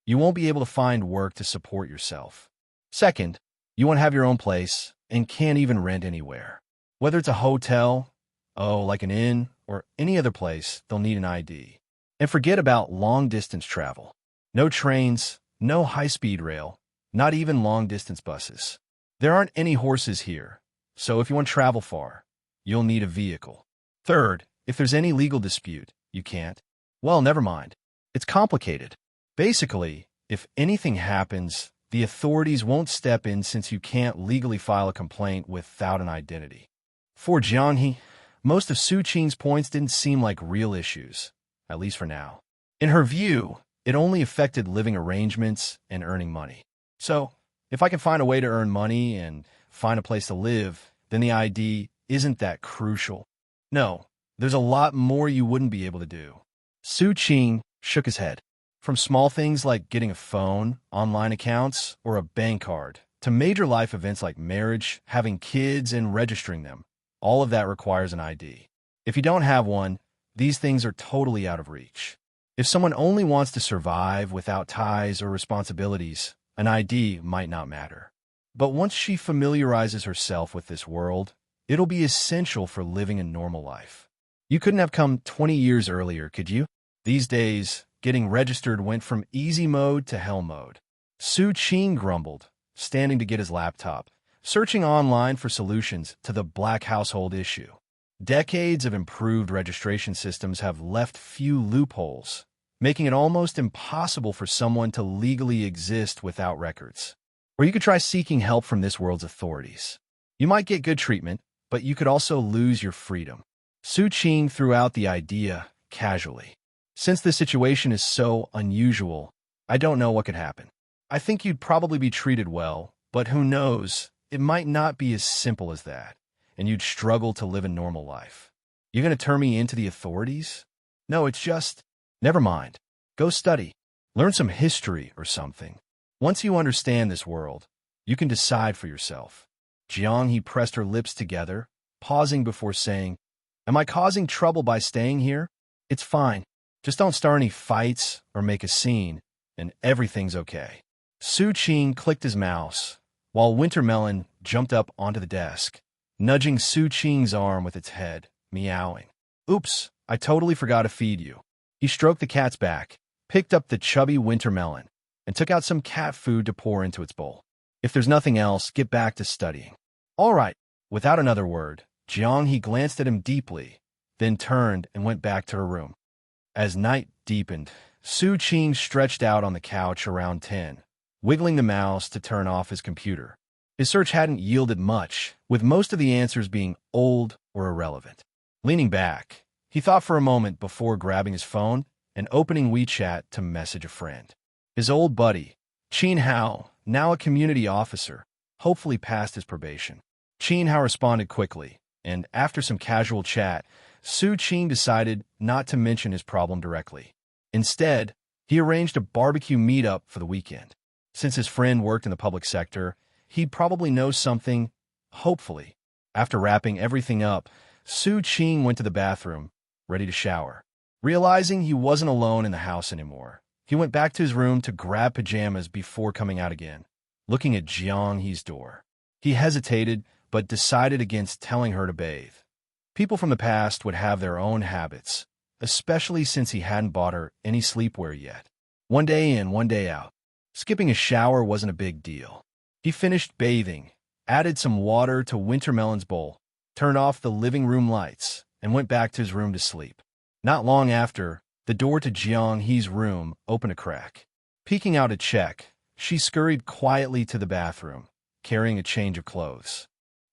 You won't be able to find work to support yourself. Second, you won't have your own place and can't even rent anywhere. Whether it's a hotel, like an inn, or any other place, they'll need an ID. And forget about long-distance travel. No trains, no high-speed rail, not even long-distance buses. There aren't any horses here, so if you want to travel far, you'll need a vehicle. Third, if there's any legal dispute, you can't. Well, never mind. It's complicated. Basically, if anything happens, the authorities won't step in since you can't legally file a complaint without an identity. For Jianghe, most of Su Qing's points didn't seem like real issues, at least for now. In her view, it only affected living arrangements and earning money. So, if I can find a way to earn money and find a place to live, then the ID isn't that crucial. No, there's a lot more you wouldn't be able to do. Su Qing shook his head. From small things like getting a phone, online accounts, or a bank card, to major life events like marriage, having kids, and registering them, all of that requires an ID. If you don't have one, these things are totally out of reach. If someone only wants to survive without ties or responsibilities, an ID might not matter. But once she familiarizes herself with this world, it'll be essential for living a normal life. You couldn't have come 20 years earlier, could you? These days, getting registered went from easy mode to hell mode. Su Qing grumbled, standing to get his laptop, searching online for solutions to the black household issue. Decades of improved registration systems have left few loopholes, making it almost impossible for someone to legally exist without records. Or you could try seeking help from this world's authorities. You might get good treatment, but you could also lose your freedom. Su Qing threw out the idea casually. Since this situation is so unusual, I don't know what could happen. I think you'd probably be treated well, but who knows, it might not be as simple as that, and you'd struggle to live a normal life. You're going to turn me into the authorities? No, it's just, never mind. Go study. Learn some history or something. Once you understand this world, you can decide for yourself. Jianghe pressed her lips together, pausing before saying, Am I causing trouble by staying here? It's fine. Just don't start any fights or make a scene, and everything's okay. Su Qing clicked his mouse, while Wintermelon jumped up onto the desk, nudging Su Qing's arm with its head, meowing. Oops, I totally forgot to feed you. He stroked the cat's back, picked up the chubby Wintermelon, and took out some cat food to pour into its bowl. If there's nothing else, get back to studying. All right. Without another word, Jianghe glanced at him deeply, then turned and went back to her room. As night deepened, Su Qing stretched out on the couch around 10, wiggling the mouse to turn off his computer. His search hadn't yielded much, with most of the answers being old or irrelevant. Leaning back, he thought for a moment before grabbing his phone and opening WeChat to message a friend. His old buddy, Qin Hao, now a community officer, hopefully passed his probation. Qin Hao responded quickly, and after some casual chat, Su Qing decided not to mention his problem directly. Instead, he arranged a barbecue meetup for the weekend. Since his friend worked in the public sector, he'd probably know something, hopefully. After wrapping everything up, Su Qing went to the bathroom, ready to shower. Realizing he wasn't alone in the house anymore, he went back to his room to grab pajamas before coming out again, looking at Jianghe's door. He hesitated, but decided against telling her to bathe. People from the past would have their own habits, especially since he hadn't bought her any sleepwear yet. One day in, one day out. Skipping a shower wasn't a big deal. He finished bathing, added some water to Wintermelon's bowl, turned off the living room lights, and went back to his room to sleep. Not long after, the door to Jianghe's room opened a crack. Peeking out to check, she scurried quietly to the bathroom, carrying a change of clothes.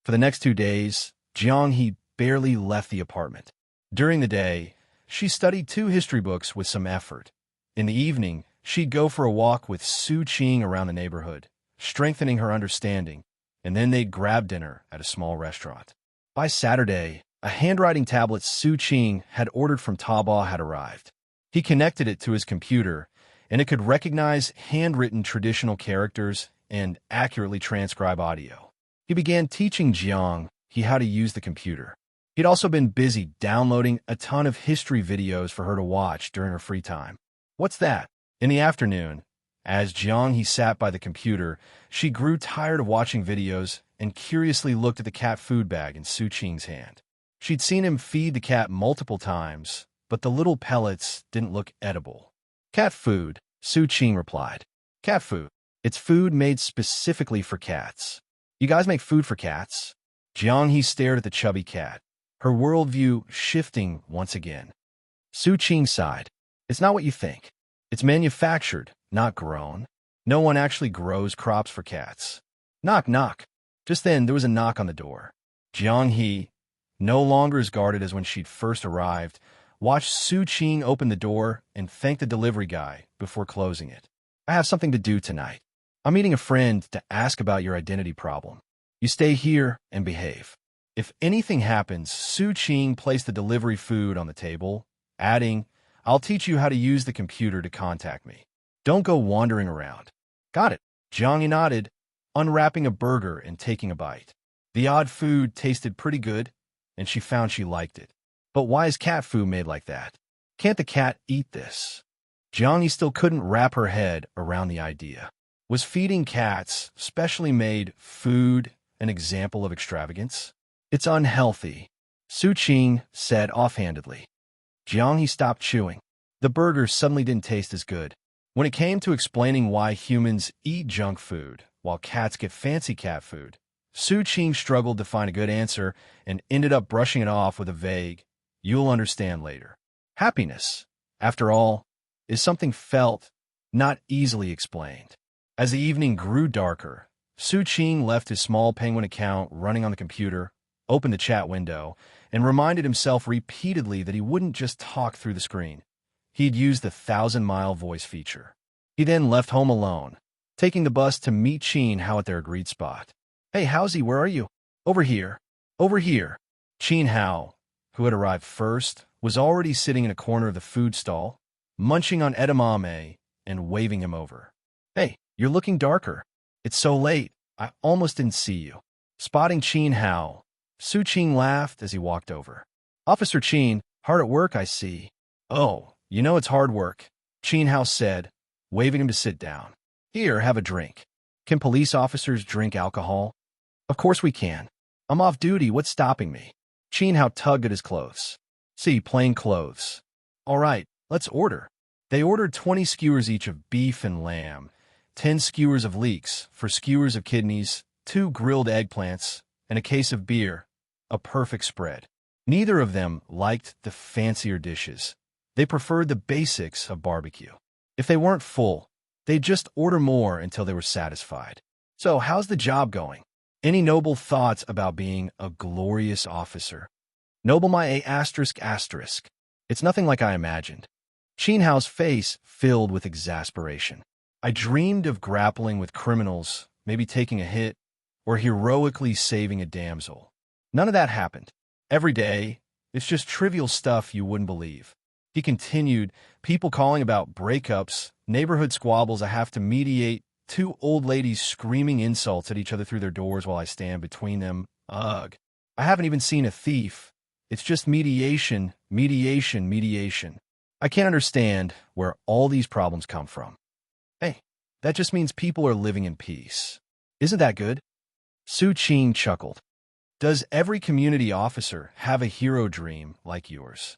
For the next 2 days, Jianghe barely left the apartment. During the day, she studied 2 history books with some effort. In the evening, she'd go for a walk with Su Qing around the neighborhood, strengthening her understanding, and then they'd grab dinner at a small restaurant. By Saturday, a handwriting tablet Su Qing had ordered from Taobao had arrived. He connected it to his computer, and it could recognize handwritten traditional characters and accurately transcribe audio. He began teaching Jiang how to use the computer. He'd also been busy downloading a ton of history videos for her to watch during her free time. What's that? In the afternoon, as Jiang sat by the computer, she grew tired of watching videos and curiously looked at the cat food bag in Su Qing's hand. She'd seen him feed the cat multiple times, but the little pellets didn't look edible. Cat food, Su Qing replied. Cat food. It's food made specifically for cats. You guys make food for cats? Jiang stared at the chubby cat, her worldview shifting once again. Su Qing sighed. It's not what you think. It's manufactured, not grown. No one actually grows crops for cats. Knock, knock. Just then, there was a knock on the door. Jiang, no longer as guarded as when she'd first arrived, watched Su Qing open the door and thank the delivery guy before closing it. I have something to do tonight. I'm meeting a friend to ask about your identity problem. You stay here and behave. If anything happens, Su Qing placed the delivery food on the table, adding, I'll teach you how to use the computer to contact me. Don't go wandering around. Got it. Jiang nodded, unwrapping a burger and taking a bite. The odd food tasted pretty good, and she found she liked it. But why is cat food made like that? Can't the cat eat this? Jiang still couldn't wrap her head around the idea. Was feeding cats, specially made food, an example of extravagance? It's unhealthy, Su Qing said offhandedly. Jiang stopped chewing. The burger suddenly didn't taste as good. When it came to explaining why humans eat junk food while cats get fancy cat food, Su Qing struggled to find a good answer and ended up brushing it off with a vague, you'll understand later. Happiness, after all, is something felt, not easily explained. As the evening grew darker, Su Qing left his small penguin account running on the computer, opened the chat window, and reminded himself repeatedly that he wouldn't just talk through the screen. He'd use the 1,000-mile voice feature. He then left home alone, taking the bus to meet Qin Hao at their agreed spot. Hey, Howsy, where are you? Over here. Over here. Qin Hao, who had arrived first, was already sitting in a corner of the food stall, munching on edamame and waving him over. Hey, you're looking darker. It's so late, I almost didn't see you. Spotting Qin Hao, Su Qing laughed as he walked over. Officer Qin, hard at work, I see. Oh, you know it's hard work, Qin Hao said, waving him to sit down. Here, have a drink. Can police officers drink alcohol? Of course we can. I'm off duty, what's stopping me? Qin Hao tugged at his clothes. See, plain clothes. All right, let's order. They ordered 20 skewers each of beef and lamb, 10 skewers of leeks, 4 skewers of kidneys, 2 grilled eggplants, and a case of beer. A perfect spread. Neither of them liked the fancier dishes. They preferred the basics of barbecue. If they weren't full, they'd just order more until they were satisfied. So, how's the job going? Any noble thoughts about being a glorious officer? Noble my a asterisk asterisk. It's nothing like I imagined. Qin Hao's face filled with exasperation. I dreamed of grappling with criminals, maybe taking a hit, or heroically saving a damsel. None of that happened. Every day, it's just trivial stuff you wouldn't believe. He continued, people calling about breakups, neighborhood squabbles I have to mediate, 2 old ladies screaming insults at each other through their doors while I stand between them. Ugh. I haven't even seen a thief. It's just mediation, mediation, mediation. I can't understand where all these problems come from. Hey, that just means people are living in peace. Isn't that good? Su Qing chuckled. Does every community officer have a hero dream like yours?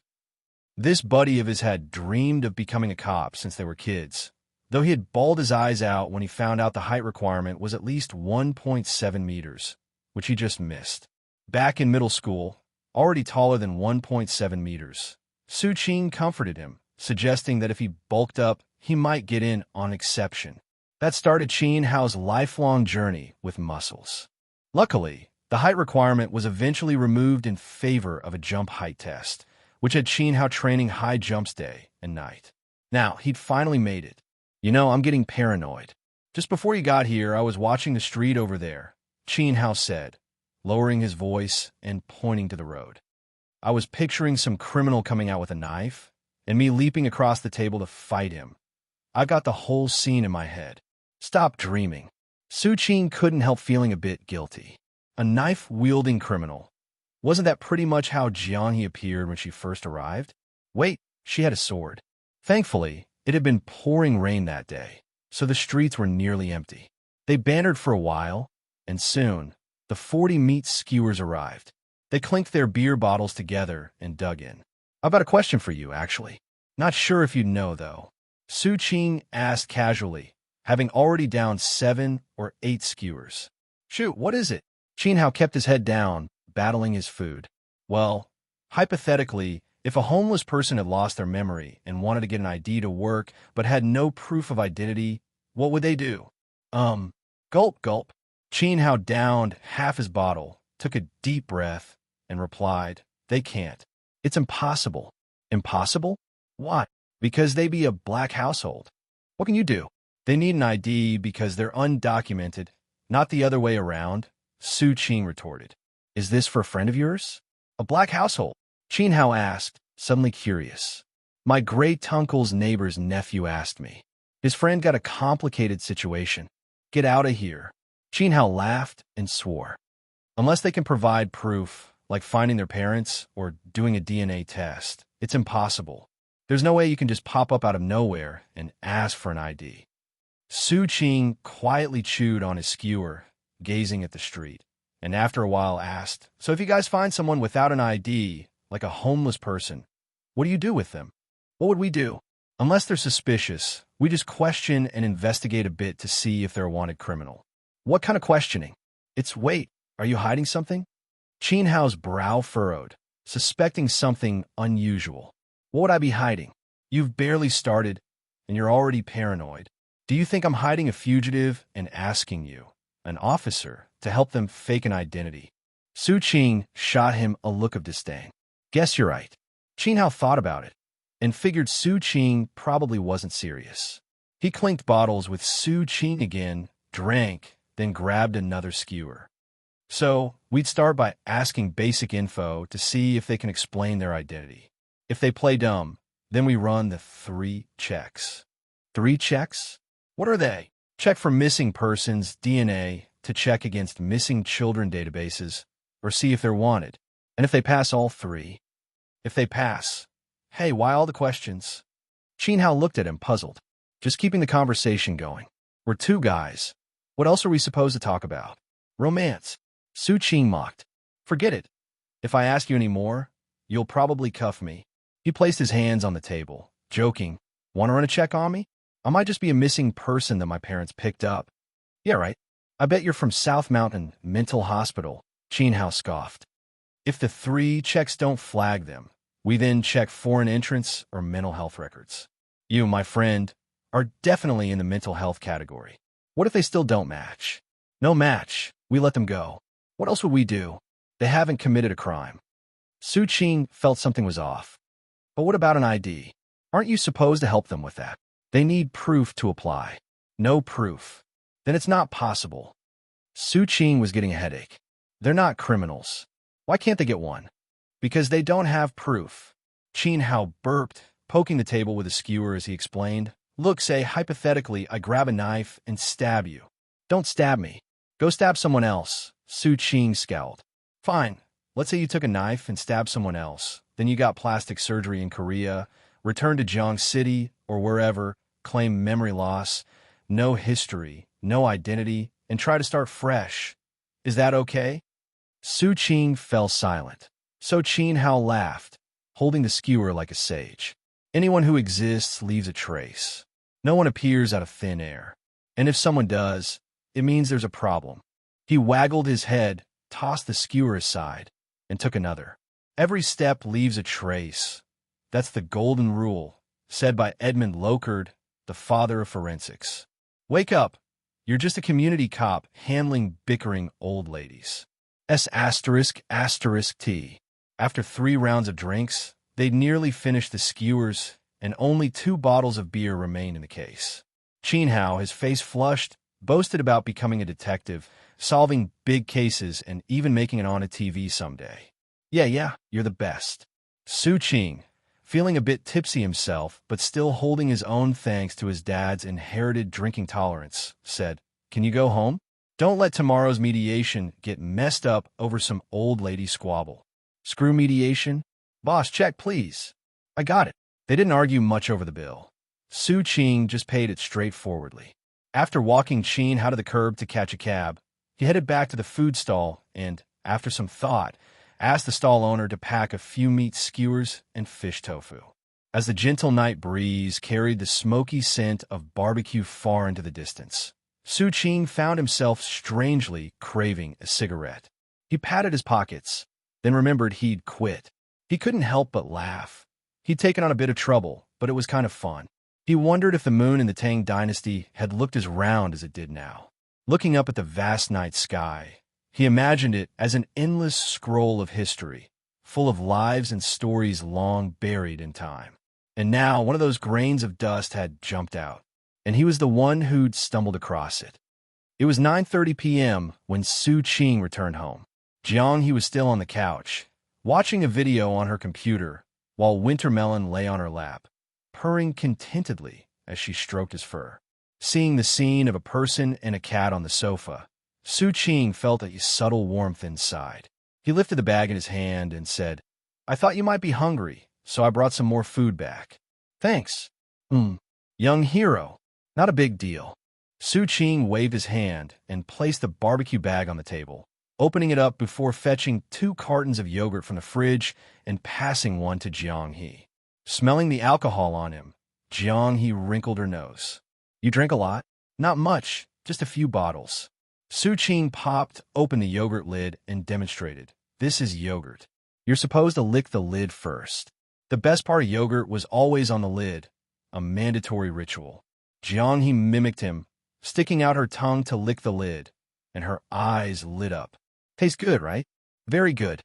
This buddy of his had dreamed of becoming a cop since they were kids, though he had bawled his eyes out when he found out the height requirement was at least 1.7 meters, which he just missed. Back in middle school, already taller than 1.7 meters, Su Qing comforted him, suggesting that if he bulked up, he might get in on exception. That started Qin Hao's lifelong journey with muscles. Luckily, the height requirement was eventually removed in favor of a jump height test, which had Qin Hao training high jumps day and night. Now, he'd finally made it. You know, I'm getting paranoid. Just before you got here, I was watching the street over there, Qin Hao said, lowering his voice and pointing to the road. I was picturing some criminal coming out with a knife, and me leaping across the table to fight him. I got the whole scene in my head. Stop dreaming. Su Qing couldn't help feeling a bit guilty. A knife-wielding criminal. Wasn't that pretty much how Jianghe appeared when she first arrived? Wait, she had a sword. Thankfully, it had been pouring rain that day, so the streets were nearly empty. They bantered for a while, and soon, the 40 meat skewers arrived. They clinked their beer bottles together and dug in. "I've got a question for you, actually. Not sure if you'd know, though." Su Qing asked casually, having already downed 7 or 8 skewers. "Shoot, what is it?" Qin Hao kept his head down, battling his food. "Well, hypothetically, if a homeless person had lost their memory and wanted to get an ID to work but had no proof of identity, what would they do?" Gulp, gulp. Qin Hao downed half his bottle, took a deep breath, and replied, "They can't. It's impossible." "Impossible? Why?" "Because they be a black household." "What can you do?" "They need an ID because they're undocumented, not the other way around," Su Qing retorted. "Is this for a friend of yours?" "A black household?" Qin Hao asked, suddenly curious. "My great-uncle's neighbor's nephew asked me. His friend got a complicated situation. Get out of here." Qin Hao laughed and swore. "Unless they can provide proof, like finding their parents or doing a DNA test, it's impossible. There's no way you can just pop up out of nowhere and ask for an ID." Su Qing quietly chewed on his skewer, gazing at the street, and after a while asked, "So if you guys find someone without an ID, like a homeless person, what do you do with them?" "What would we do? Unless they're suspicious, we just question and investigate a bit to see if they're a wanted criminal." "What kind of questioning?" Wait, are you hiding something?" Qin Hao's brow furrowed, suspecting something unusual. "What would I be hiding? You've barely started, and you're already paranoid. Do you think I'm hiding a fugitive and asking you, an officer, to help them fake an identity?" Su Qing shot him a look of disdain. "Guess you're right." Qin Hao thought about it, and figured Su Qing probably wasn't serious. He clinked bottles with Su Qing again, drank, then grabbed another skewer. "So, we'd start by asking basic info to see if they can explain their identity. If they play dumb, then we run the 3 checks." 3 checks? What are they? Check for missing persons, DNA, to check against missing children databases, or see if they're wanted. And if they pass all 3? If they pass, hey, why all the questions? Qin Hao looked at him, puzzled. "Just keeping the conversation going. We're 2 guys. What else are we supposed to talk about?" "Romance." Su Qing mocked. "Forget it. If I ask you any more, you'll probably cuff me." He placed his hands on the table, joking. "Want to run a check on me? I might just be a missing person that my parents picked up." "Yeah, right. I bet you're from South Mountain Mental Hospital," Qin Hao scoffed. "If the 3 checks don't flag them, we then check foreign entrance or mental health records. You, my friend, are definitely in the mental health category. What if they still don't match?" "No match. We let them go. What else would we do? They haven't committed a crime." Su Qing felt something was off. "But what about an ID? Aren't you supposed to help them with that? They need proof to apply." "No proof. Then it's not possible." Su Qing was getting a headache. "They're not criminals. Why can't they get one?" "Because they don't have proof." Qin Hao burped, poking the table with a skewer as he explained. "Look, say, hypothetically, I grab a knife and stab you." "Don't stab me. Go stab someone else," Su Qing scowled. "Fine. Let's say you took a knife and stabbed someone else. Then you got plastic surgery in Korea, returned to Jiang City or wherever, claim memory loss, no history, no identity, and try to start fresh. Is that okay?" Su Qing fell silent. So Qin Hao laughed, holding the skewer like a sage. "Anyone who exists leaves a trace. No one appears out of thin air. And if someone does, it means there's a problem." He waggled his head, tossed the skewer aside, and took another. "Every step leaves a trace. That's the golden rule, said by Edmund Locard, the father of forensics. Wake up. You're just a community cop handling bickering old ladies." S***T. After 3 rounds of drinks, they'd nearly finished the skewers, and only 2 bottles of beer remained in the case. Qin Hao, his face flushed, boasted about becoming a detective, solving big cases, and even making it on a TV someday. Yeah, you're the best." Su Qing, feeling a bit tipsy himself, but still holding his own thanks to his dad's inherited drinking tolerance, said, "Can you go home?" Don't let tomorrow's mediation get messed up over some old lady squabble. Screw mediation? Boss, check, please. I got it. They didn't argue much over the bill. Su Qing just paid it straightforwardly. After walking Qing out of the curb to catch a cab, he headed back to the food stall and, after some thought, asked the stall owner to pack a few meat skewers and fish tofu. As the gentle night breeze carried the smoky scent of barbecue far into the distance, Su Qing found himself strangely craving a cigarette. He patted his pockets, then remembered he'd quit. He couldn't help but laugh. He'd taken on a bit of trouble, but it was kind of fun. He wondered if the moon in the Tang Dynasty had looked as round as it did now. Looking up at the vast night sky, he imagined it as an endless scroll of history, full of lives and stories long buried in time. And now one of those grains of dust had jumped out, and he was the one who'd stumbled across it. It was 9:30 p.m. when Su Qing returned home. Jiang He was still on the couch, watching a video on her computer, while Wintermelon lay on her lap, purring contentedly as she stroked his fur. Seeing the scene of a person and a cat on the sofa, Su Qing felt a subtle warmth inside. He lifted the bag in his hand and said, "I thought you might be hungry, so I brought some more food back." "Thanks." Young hero. Not a big deal." Su Qing waved his hand and placed the barbecue bag on the table, opening it up before fetching 2 cartons of yogurt from the fridge and passing one to Jiang He. Smelling the alcohol on him, Jiang He wrinkled her nose. "You drink a lot?" "Not much, just a few bottles." Su Qing popped open the yogurt lid and demonstrated, "This is yogurt. You're supposed to lick the lid first." The best part of yogurt was always on the lid, a mandatory ritual. Jiang He mimicked him, sticking out her tongue to lick the lid, and her eyes lit up. "Tastes good, right?" "Very good."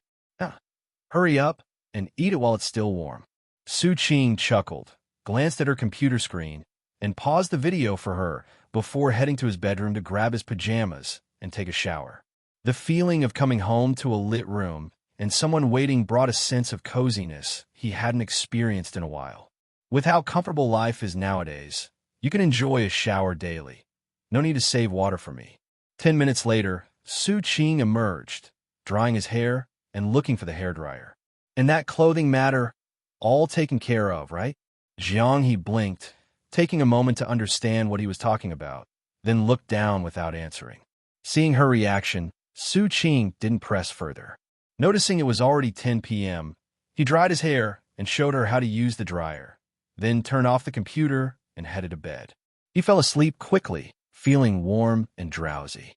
"Hurry up and eat it while it's still warm." Su Qing chuckled, glanced at her computer screen, and paused the video for her before heading to his bedroom to grab his pajamas and take a shower. The feeling of coming home to a lit room and someone waiting brought a sense of coziness he hadn't experienced in a while. With how comfortable life is nowadays, you can enjoy a shower daily. No need to save water for me. 10 minutes later, Su Qing emerged, drying his hair and looking for the hairdryer. "And that clothing matter, all taken care of, right?" Jiang He blinked, taking a moment to understand what he was talking about, then looked down without answering. Seeing her reaction, Su Qing didn't press further. Noticing it was already 10 p.m., he dried his hair and showed her how to use the dryer, then turned off the computer and headed to bed. He fell asleep quickly, feeling warm and drowsy.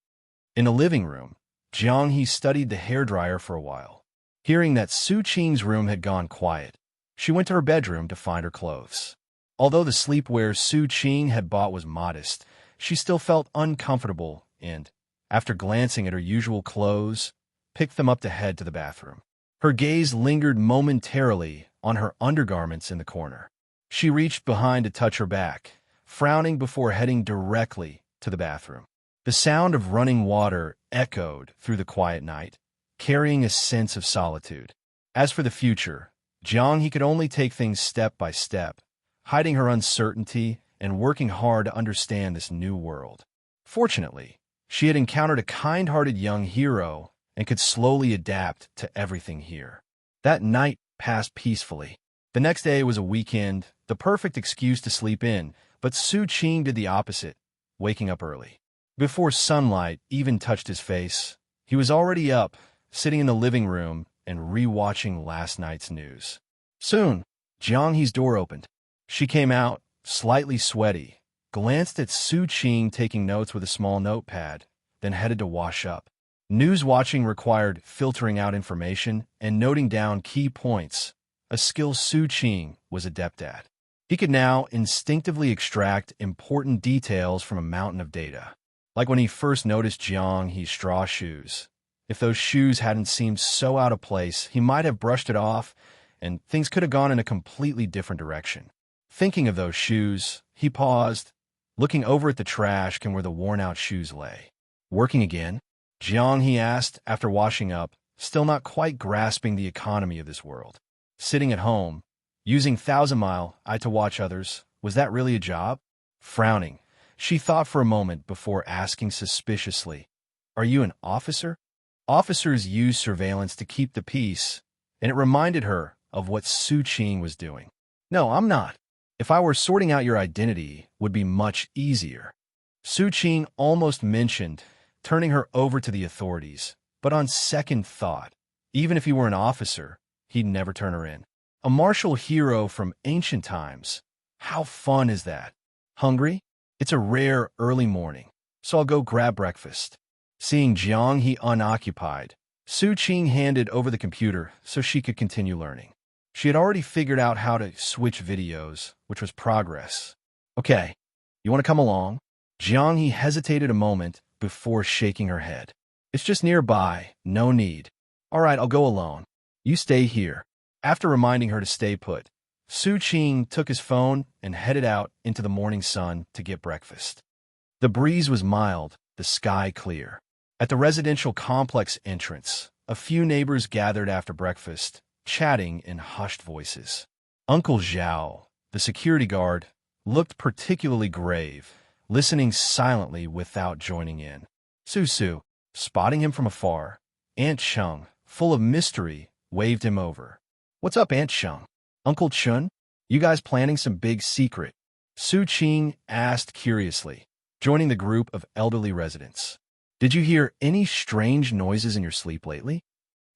In the living room, Jiang He studied the hairdryer for a while. Hearing that Su Qing's room had gone quiet, she went to her bedroom to find her clothes. Although the sleepwear Su Qing had bought was modest, she still felt uncomfortable and, after glancing at her usual clothes, picked them up to head to the bathroom. Her gaze lingered momentarily on her undergarments in the corner. She reached behind to touch her back, frowning before heading directly to the bathroom. The sound of running water echoed through the quiet night, carrying a sense of solitude. As for the future, Jiang He could only take things step by step, hiding her uncertainty and working hard to understand this new world. Fortunately, she had encountered a kind-hearted young hero and could slowly adapt to everything here. That night passed peacefully. The next day was a weekend, the perfect excuse to sleep in, but Su Qing did the opposite, waking up early. Before sunlight even touched his face, he was already up, sitting in the living room and re-watching last night's news. Soon, Jiang He's door opened. She came out, slightly sweaty, glanced at Su Qing taking notes with a small notepad, then headed to wash up. News watching required filtering out information and noting down key points, a skill Su Qing was adept at. He could now instinctively extract important details from a mountain of data, like when he first noticed Jiang He's straw shoes. If those shoes hadn't seemed so out of place, he might have brushed it off, and things could have gone in a completely different direction. Thinking of those shoes, he paused, looking over at the trash can where the worn-out shoes lay. "Working again?" Jiang He asked after washing up, still not quite grasping the economy of this world. Sitting at home, using 1,000-mile eye to watch others, was that really a job? Frowning, she thought for a moment before asking suspiciously, Are you an officer? Officers use surveillance to keep the peace, and it reminded her of what Su Qing was doing. No, I'm not. If I were sorting out your identity, would be much easier. Su Qing almost mentioned turning her over to the authorities, but on second thought, even if he were an officer, he'd never turn her in. A martial hero from ancient times. How fun is that? Hungry? It's a rare early morning, so I'll go grab breakfast. Seeing Jiang He unoccupied, Su Qing handed over the computer so she could continue learning. She had already figured out how to switch videos, which was progress. Okay, you want to come along? Jiang He hesitated a moment before shaking her head. It's just nearby, no need. All right, I'll go alone. You stay here. After reminding her to stay put, Su Qing took his phone and headed out into the morning sun to get breakfast. The breeze was mild, the sky clear. At the residential complex entrance, a few neighbors gathered after breakfast, chatting in hushed voices. Uncle Zhao, the security guard, looked particularly grave, listening silently without joining in. Su, spotting him from afar, Aunt Cheng, full of mystery, waved him over. What's up, Aunt Cheng? Uncle Chun? You guys planning some big secret? Su Qing asked curiously, joining the group of elderly residents. Did you hear any strange noises in your sleep lately?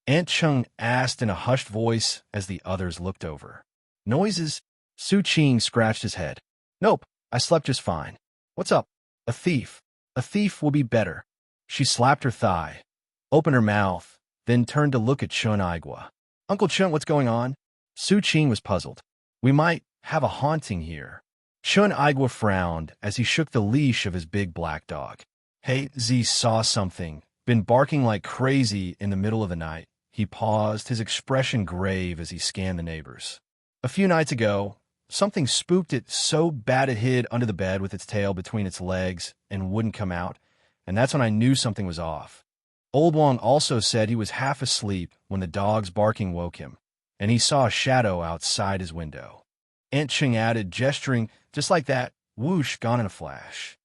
Aunt Cheng asked in a hushed voice as the others looked over. Noises? Su Qing scratched his head. Nope, I slept just fine. What's up? A thief. A thief will be better. She slapped her thigh, opened her mouth, then turned to look at Chun Aigua. Uncle Chun, what's going on? Su Qing was puzzled. We might have a haunting here. Chun Aigua frowned as he shook the leash of his big black dog. Hey, Z saw something, been barking like crazy in the middle of the night. He paused, his expression grave as he scanned the neighbors. A few nights ago, something spooked it so bad it hid under the bed with its tail between its legs and wouldn't come out, and that's when I knew something was off. Old Wong also said he was half asleep when the dog's barking woke him, and he saw a shadow outside his window. Aunt Cheng added, gesturing, just like that, whoosh, gone in a flash.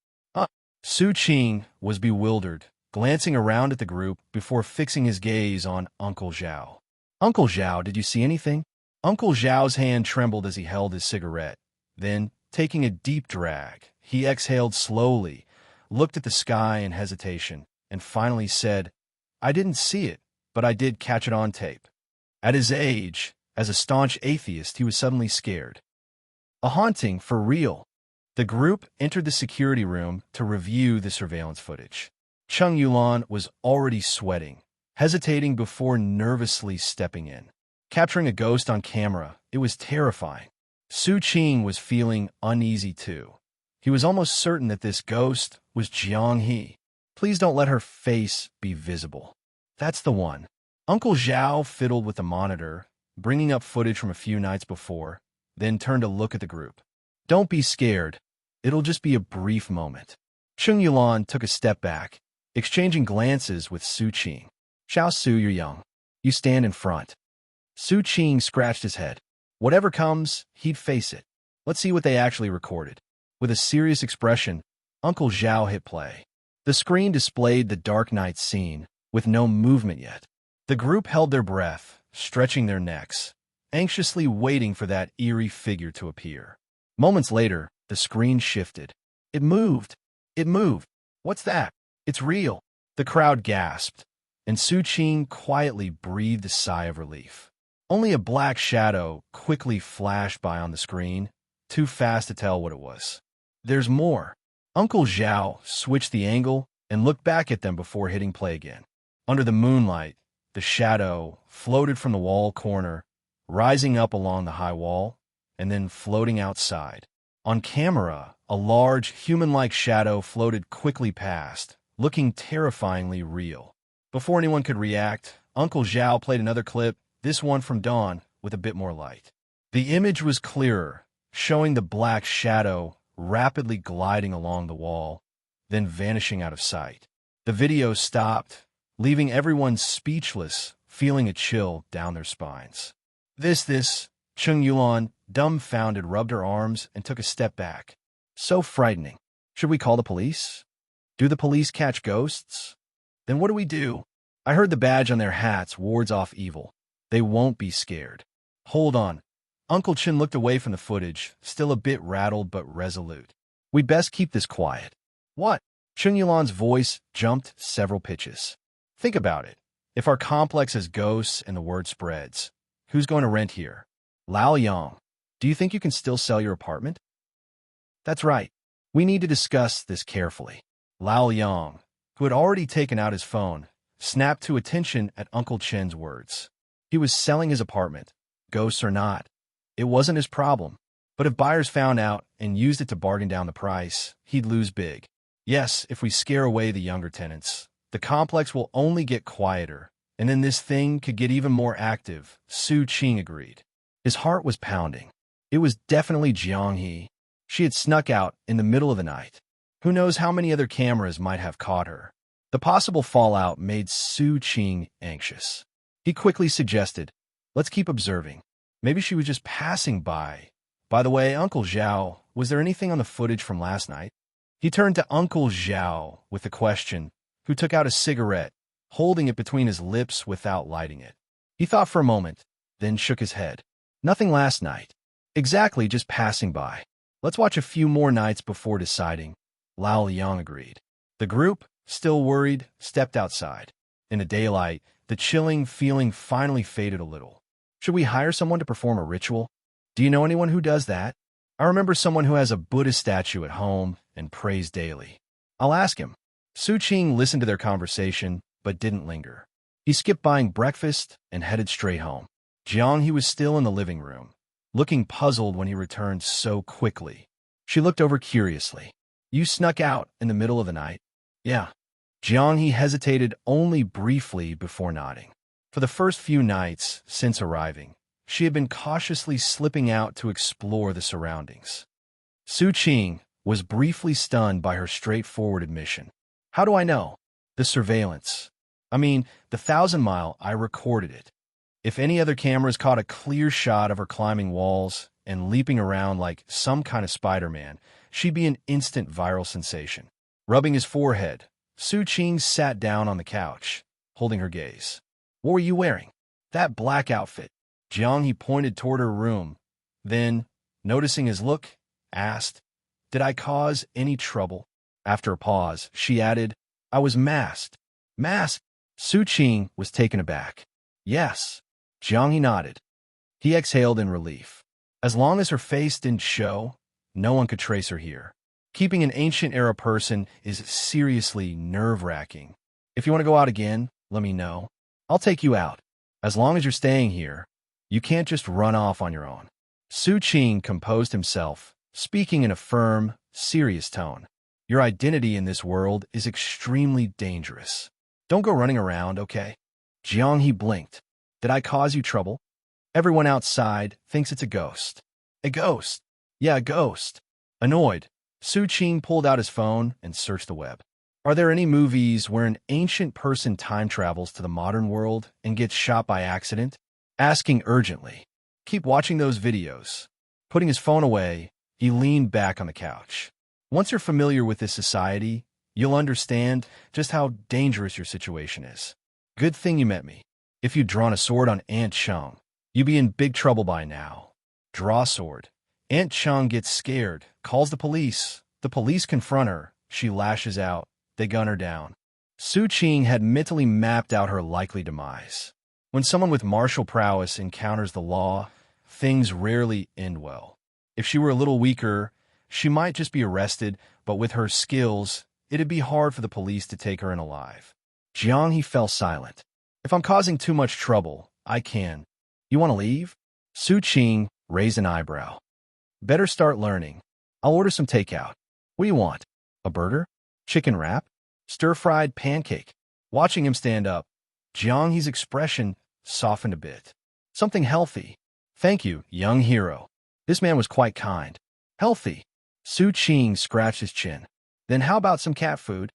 Su Qing was bewildered, glancing around at the group before fixing his gaze on Uncle Zhao. Uncle Zhao, did you see anything? Uncle Zhao's hand trembled as he held his cigarette. Then, taking a deep drag, he exhaled slowly, looked at the sky in hesitation, and finally said, I didn't see it, but I did catch it on tape. At his age, as a staunch atheist, he was suddenly scared. A haunting for real. The group entered the security room to review the surveillance footage. Cheng Yulan was already sweating, hesitating before nervously stepping in. Capturing a ghost on camera, it was terrifying. Su Qing was feeling uneasy too. He was almost certain that this ghost was Jiang He. Please don't let her face be visible. That's the one. Uncle Zhao fiddled with the monitor, bringing up footage from a few nights before, then turned to look at the group. Don't be scared. It'll just be a brief moment. Cheng Yulan took a step back, exchanging glances with Su Qing. Xiao Su, you're young. You stand in front. Su Qing scratched his head. Whatever comes, he'd face it. Let's see what they actually recorded. With a serious expression, Uncle Zhao hit play. The screen displayed the dark night scene, with no movement yet. The group held their breath, stretching their necks, anxiously waiting for that eerie figure to appear. Moments later, the screen shifted. It moved. It moved. What's that? It's real. The crowd gasped, and Su Qing quietly breathed a sigh of relief. Only a black shadow quickly flashed by on the screen, too fast to tell what it was. There's more. Uncle Zhao switched the angle and looked back at them before hitting play again. Under the moonlight, the shadow floated from the wall corner, rising up along the high wall, and then floating outside. On camera, a large, human-like shadow floated quickly past, looking terrifyingly real. Before anyone could react, Uncle Zhao played another clip, this one from dawn, with a bit more light. The image was clearer, showing the black shadow rapidly gliding along the wall, then vanishing out of sight. The video stopped, leaving everyone speechless, feeling a chill down their spines. This, Cheng Yulan, dumbfounded, rubbed her arms and took a step back. So frightening. Should we call the police? Do the police catch ghosts? Then what do we do? I heard the badge on their hats wards off evil. They won't be scared. Hold on. Uncle Qin looked away from the footage, still a bit rattled but resolute. We'd best keep this quiet. What? Chun Yulan's voice jumped several pitches. Think about it. If our complex has ghosts and the word spreads, who's going to rent here? Lao Yang, do you think you can still sell your apartment? That's right. We need to discuss this carefully. Lao Yang, who had already taken out his phone, snapped to attention at Uncle Chen's words. He was selling his apartment, ghosts or not. It wasn't his problem. But if buyers found out and used it to bargain down the price, he'd lose big. Yes, if we scare away the younger tenants, the complex will only get quieter, and then this thing could get even more active, Su Qing agreed. His heart was pounding. It was definitely Jiang He. She had snuck out in the middle of the night. Who knows how many other cameras might have caught her? The possible fallout made Su Qing anxious. He quickly suggested, let's keep observing. Maybe she was just passing by. By the way, Uncle Zhao, was there anything on the footage from last night? He turned to Uncle Zhao with a question, who took out a cigarette, holding it between his lips without lighting it. He thought for a moment, then shook his head. Nothing last night. Exactly, just passing by. Let's watch a few more nights before deciding. Lao Liang agreed. The group, still worried, stepped outside. In the daylight, the chilling feeling finally faded a little. Should we hire someone to perform a ritual? Do you know anyone who does that? I remember someone who has a Buddha statue at home and prays daily. I'll ask him. Su Qing listened to their conversation, but didn't linger. He skipped buying breakfast and headed straight home. Jiang He was still in the living room, looking puzzled when he returned so quickly. She looked over curiously. You snuck out in the middle of the night? Yeah. Jiang He hesitated only briefly before nodding. For the first few nights since arriving, she had been cautiously slipping out to explore the surroundings. Su Qing was briefly stunned by her straightforward admission. How do I know? The surveillance. I mean, the 1,000-mile, I recorded it. If any other cameras caught a clear shot of her climbing walls and leaping around like some kind of Spider-Man, she'd be an instant viral sensation. Rubbing his forehead, Su Qing sat down on the couch, holding her gaze. What were you wearing? That black outfit. Jiang He pointed toward her room, then, noticing his look, asked, Did I cause any trouble? After a pause, she added, I was masked. Masked? Su Qing was taken aback. Yes. Jiang He nodded. He exhaled in relief. As long as her face didn't show, no one could trace her here. Keeping an ancient-era person is seriously nerve-wracking. If you want to go out again, let me know. I'll take you out. As long as you're staying here, you can't just run off on your own. Su Qing composed himself, speaking in a firm, serious tone. Your identity in this world is extremely dangerous. Don't go running around, okay? Jiang He blinked. Did I cause you trouble? Everyone outside thinks it's a ghost. A ghost? Yeah, a ghost. Annoyed, Su Qing pulled out his phone and searched the web. Are there any movies where an ancient person time travels to the modern world and gets shot by accident? Asking urgently. Keep watching those videos. Putting his phone away, he leaned back on the couch. Once you're familiar with this society, you'll understand just how dangerous your situation is. Good thing you met me. If you'd drawn a sword on Aunt Cheng, you'd be in big trouble by now. Draw sword. Aunt Cheng gets scared, calls the police. The police confront her. She lashes out. They gun her down. Su Qing had mentally mapped out her likely demise. When someone with martial prowess encounters the law, things rarely end well. If she were a little weaker, she might just be arrested, but with her skills, it'd be hard for the police to take her in alive. Jiang He fell silent. If I'm causing too much trouble, I can. You want to leave? Su Qing raised an eyebrow. Better start learning. I'll order some takeout. What do you want? A burger? Chicken wrap? Stir-fried pancake? Watching him stand up, Jiang He's expression softened a bit. Something healthy. Thank you, young hero. This man was quite kind. Healthy. Su Qing scratched his chin. Then how about some cat food?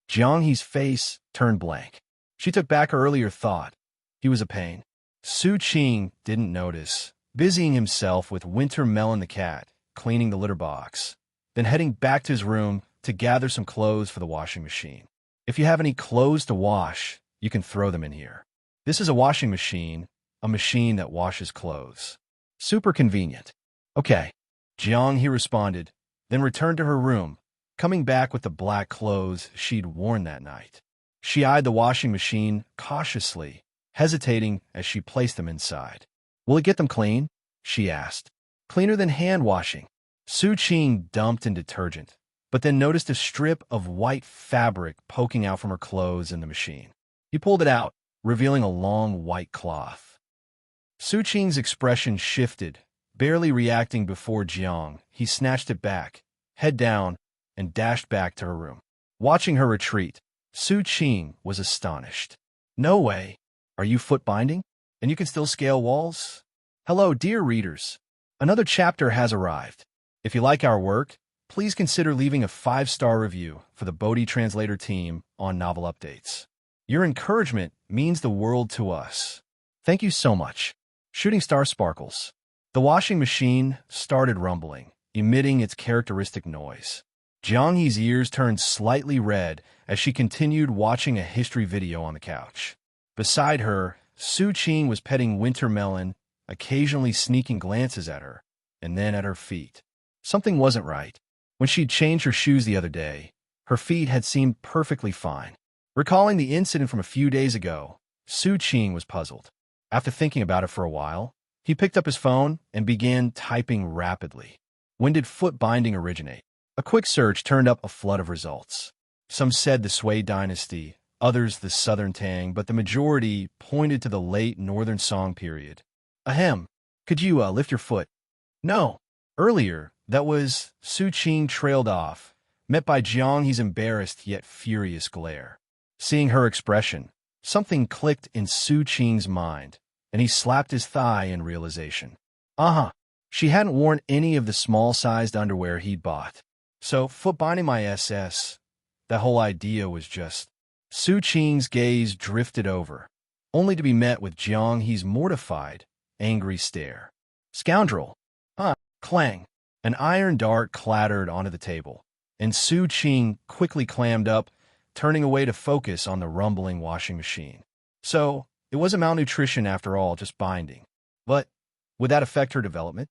Jiang He's face turned blank. She took back her earlier thought. He was a pain. Su Qing didn't notice, busying himself with Winter Melon the cat, cleaning the litter box, then heading back to his room to gather some clothes for the washing machine. If you have any clothes to wash, you can throw them in here. This is a washing machine, a machine that washes clothes. Super convenient. Okay. Jiang, he responded, then returned to her room, coming back with the black clothes she'd worn that night. She eyed the washing machine cautiously, hesitating as she placed them inside. Will it get them clean? She asked. Cleaner than hand washing. Su Qing dumped in detergent, but then noticed a strip of white fabric poking out from her clothes in the machine. He pulled it out, revealing a long white cloth. Su Qing's expression shifted, barely reacting before Jiang. He snatched it back, head down, and dashed back to her room. Watching her retreat, Su Qing was astonished. No way. Are you foot binding? And you can still scale walls? Hello, dear readers. Another chapter has arrived. If you like our work, please consider leaving a 5-star review for the Bodhi Translator team on Novel Updates. Your encouragement means the world to us. Thank you so much. Shooting star sparkles. The washing machine started rumbling, emitting its characteristic noise. Jiang He's ears turned slightly red as she continued watching a history video on the couch. Beside her, Su Qing was petting Wintermelon, occasionally sneaking glances at her, and then at her feet. Something wasn't right. When she'd changed her shoes the other day, her feet had seemed perfectly fine. Recalling the incident from a few days ago, Su Qing was puzzled. After thinking about it for a while, he picked up his phone and began typing rapidly. When did foot binding originate? A quick search turned up a flood of results. Some said the Sui Dynasty, others the Southern Tang, but the majority pointed to the late Northern Song period. Ahem. Could you lift your foot? No. Earlier, that was... Su Qing trailed off, met by Jiang He's embarrassed yet furious glare. Seeing her expression, something clicked in Su Qing's mind, and he slapped his thigh in realization. She hadn't worn any of the small-sized underwear he'd bought. So, foot binding my SS, that whole idea was just... Su Qing's gaze drifted over, only to be met with Jiang He's mortified, angry stare. Scoundrel! Clang! An iron dart clattered onto the table, and Su Qing quickly clammed up, turning away to focus on the rumbling washing machine. So, it wasn't malnutrition after all, just binding. But, would that affect her development?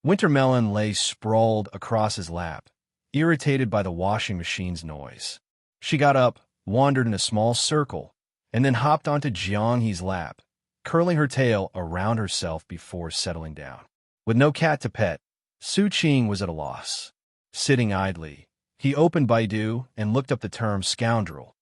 Wintermelon lay sprawled across his lap, irritated by the washing machine's noise. She got up, wandered in a small circle, and then hopped onto Jiang He's lap, curling her tail around herself before settling down. With no cat to pet, Su Qing was at a loss. Sitting idly, he opened Baidu and looked up the term scoundrel.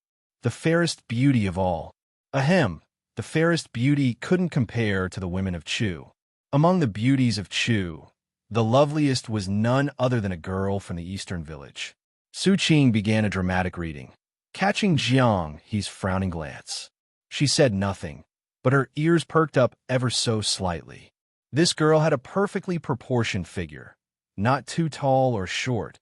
The fairest beauty of all. Ahem, the fairest beauty couldn't compare to the women of Chu. Among the beauties of Chu, the loveliest was none other than a girl from the eastern village. Su Qing began a dramatic reading, catching Jiang He's frowning glance. She said nothing, but her ears perked up ever so slightly. This girl had a perfectly proportioned figure, not too tall or short,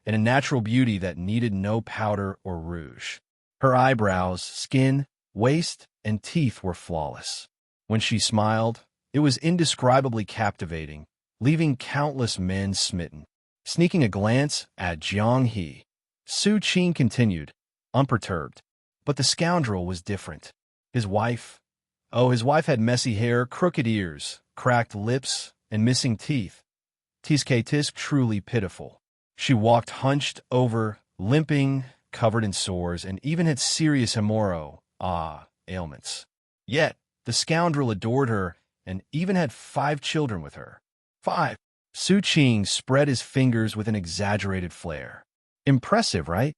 and a natural beauty that needed no powder or rouge. Her eyebrows, skin, waist, and teeth were flawless. When she smiled, it was indescribably captivating, leaving countless men smitten. Sneaking a glance at Jiang He, Su Qing continued, unperturbed. But the scoundrel was different. His wife had messy hair, crooked ears, cracked lips, and missing teeth. Tisk truly pitiful. She walked hunched over, limping, covered in sores, and even had serious ailments. Yet, the scoundrel adored her and even had 5 children with her. 5. Su Qing spread his fingers with an exaggerated flair. Impressive, right?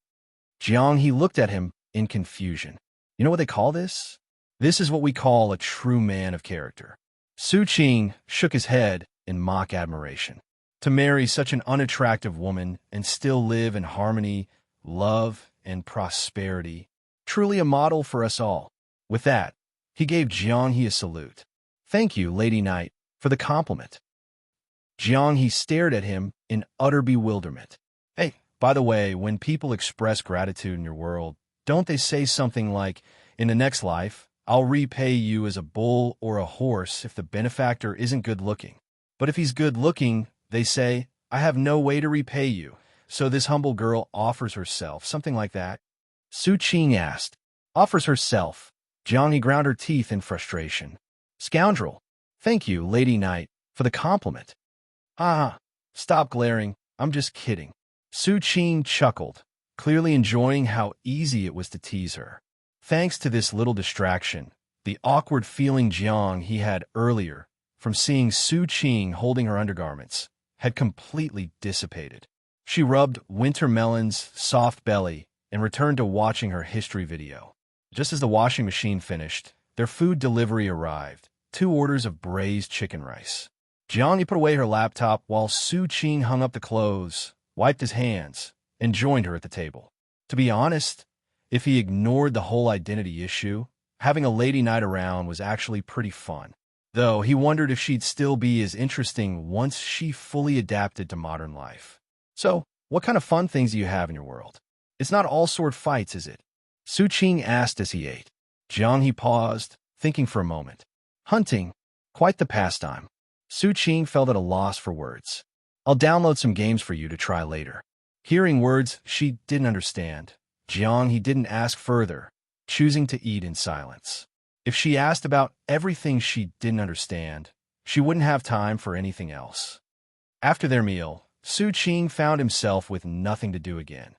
Jiang He looked at him in confusion. You know what they call this? This is what we call a true man of character. Su Qing shook his head in mock admiration. To marry such an unattractive woman and still live in harmony, love, and prosperity. Truly a model for us all. With that, he gave Jiang He a salute. Thank you, Lady Knight, for the compliment. Jiang He stared at him in utter bewilderment. Hey, by the way, when people express gratitude in your world, don't they say something like, in the next life, I'll repay you as a bull or a horse if the benefactor isn't good-looking. But if he's good-looking, they say, I have no way to repay you, so this humble girl offers herself, something like that. Su Qing asked. Offers herself. Jiang He ground her teeth in frustration. Scoundrel. Thank you, Lady Knight, for the compliment. Ah, stop glaring. I'm just kidding. Su Qing chuckled, clearly enjoying how easy it was to tease her. Thanks to this little distraction, the awkward feeling Jiang He had earlier from seeing Su Qing holding her undergarments had completely dissipated. She rubbed Winter Melon's soft belly and returned to watching her history video. Just as the washing machine finished, their food delivery arrived, 2 orders of braised chicken rice. Jiang He put away her laptop while Su Qing hung up the clothes, wiped his hands, and joined her at the table. To be honest, if he ignored the whole identity issue, having a lady night around was actually pretty fun. Though he wondered if she'd still be as interesting once she fully adapted to modern life. So, what kind of fun things do you have in your world? It's not all sword fights, is it? Su Qing asked as he ate. Jiang He paused, thinking for a moment. Hunting, quite the pastime. Su Qing felt at a loss for words. I'll download some games for you to try later. Hearing words she didn't understand, Jiang He didn't ask further, choosing to eat in silence. If she asked about everything she didn't understand, she wouldn't have time for anything else. After their meal, Su Qing found himself with nothing to do again.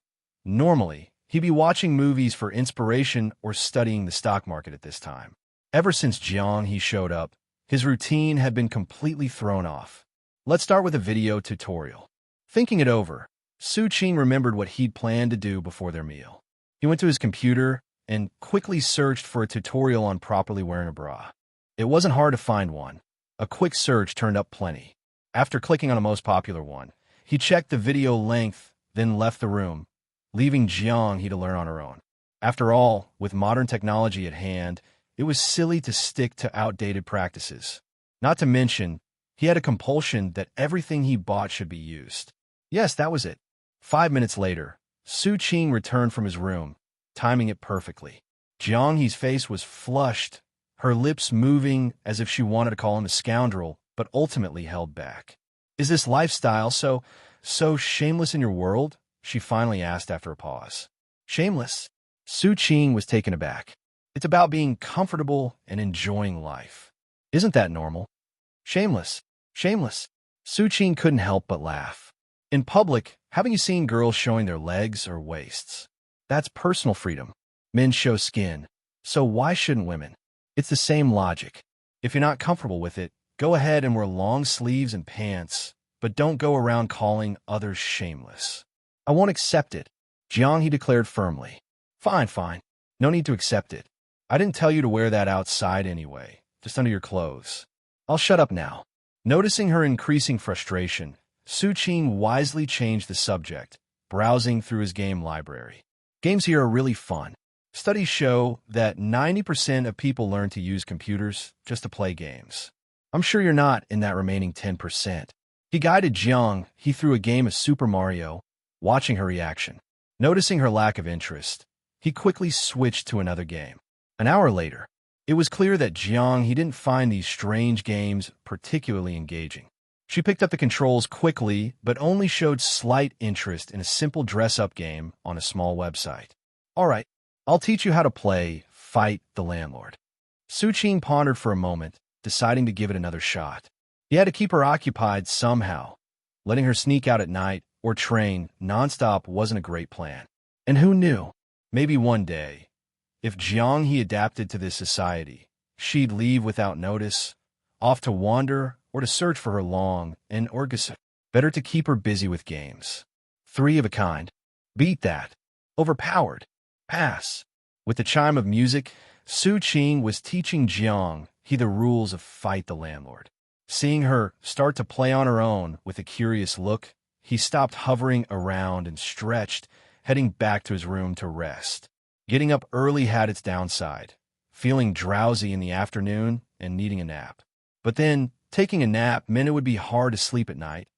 Normally, he'd be watching movies for inspiration or studying the stock market at this time. Ever since Jiang He showed up, his routine had been completely thrown off. Let's start with a video tutorial. Thinking it over, Su Qing remembered what he'd planned to do before their meal. He went to his computer and quickly searched for a tutorial on properly wearing a bra. It wasn't hard to find one. A quick search turned up plenty. After clicking on the most popular one, he checked the video length, then left the room, leaving Jiang He to learn on her own. After all, with modern technology at hand, it was silly to stick to outdated practices. Not to mention, he had a compulsion that everything he bought should be used. Yes, that was it. 5 minutes later, Su Qing returned from his room, timing it perfectly. Jiang He's face was flushed, her lips moving as if she wanted to call him a scoundrel, but ultimately held back. Is this lifestyle so shameless in your world? She finally asked after a pause. Shameless? Su Qing was taken aback. It's about being comfortable and enjoying life. Isn't that normal? Shameless. Shameless. Su Qing couldn't help but laugh. In public, haven't you seen girls showing their legs or waists? That's personal freedom. Men show skin. So why shouldn't women? It's the same logic. If you're not comfortable with it, go ahead and wear long sleeves and pants, but don't go around calling others shameless. I won't accept it, Jiang He declared firmly. Fine. No need to accept it. I didn't tell you to wear that outside anyway, just under your clothes. I'll shut up now. Noticing her increasing frustration, Su Qing wisely changed the subject, browsing through his game library. Games here are really fun. Studies show that 90% of people learn to use computers just to play games. I'm sure you're not in that remaining 10%. He guided Jiang He through a game of Super Mario, watching her reaction. Noticing her lack of interest, he quickly switched to another game. An hour later, it was clear that Jiang He didn't find these strange games particularly engaging. She picked up the controls quickly, but only showed slight interest in a simple dress-up game on a small website. All right, I'll teach you how to play Fight the Landlord. Su Qing pondered for a moment, deciding to give it another shot. He had to keep her occupied somehow. Letting her sneak out at night or train nonstop wasn't a great plan. And who knew? Maybe one day, if Jiang He adapted to this society, she'd leave without notice, off to wander or to search for her long and orgasm. Better to keep her busy with games. 3 of a kind. Beat that. Overpowered. Pass. With the chime of music, Su Qing was teaching Jiang He the rules of Fight the Landlord. Seeing her start to play on her own with a curious look, he stopped hovering around and stretched, heading back to his room to rest. Getting up early had its downside, feeling drowsy in the afternoon and needing a nap. But then, taking a nap meant it would be hard to sleep at night,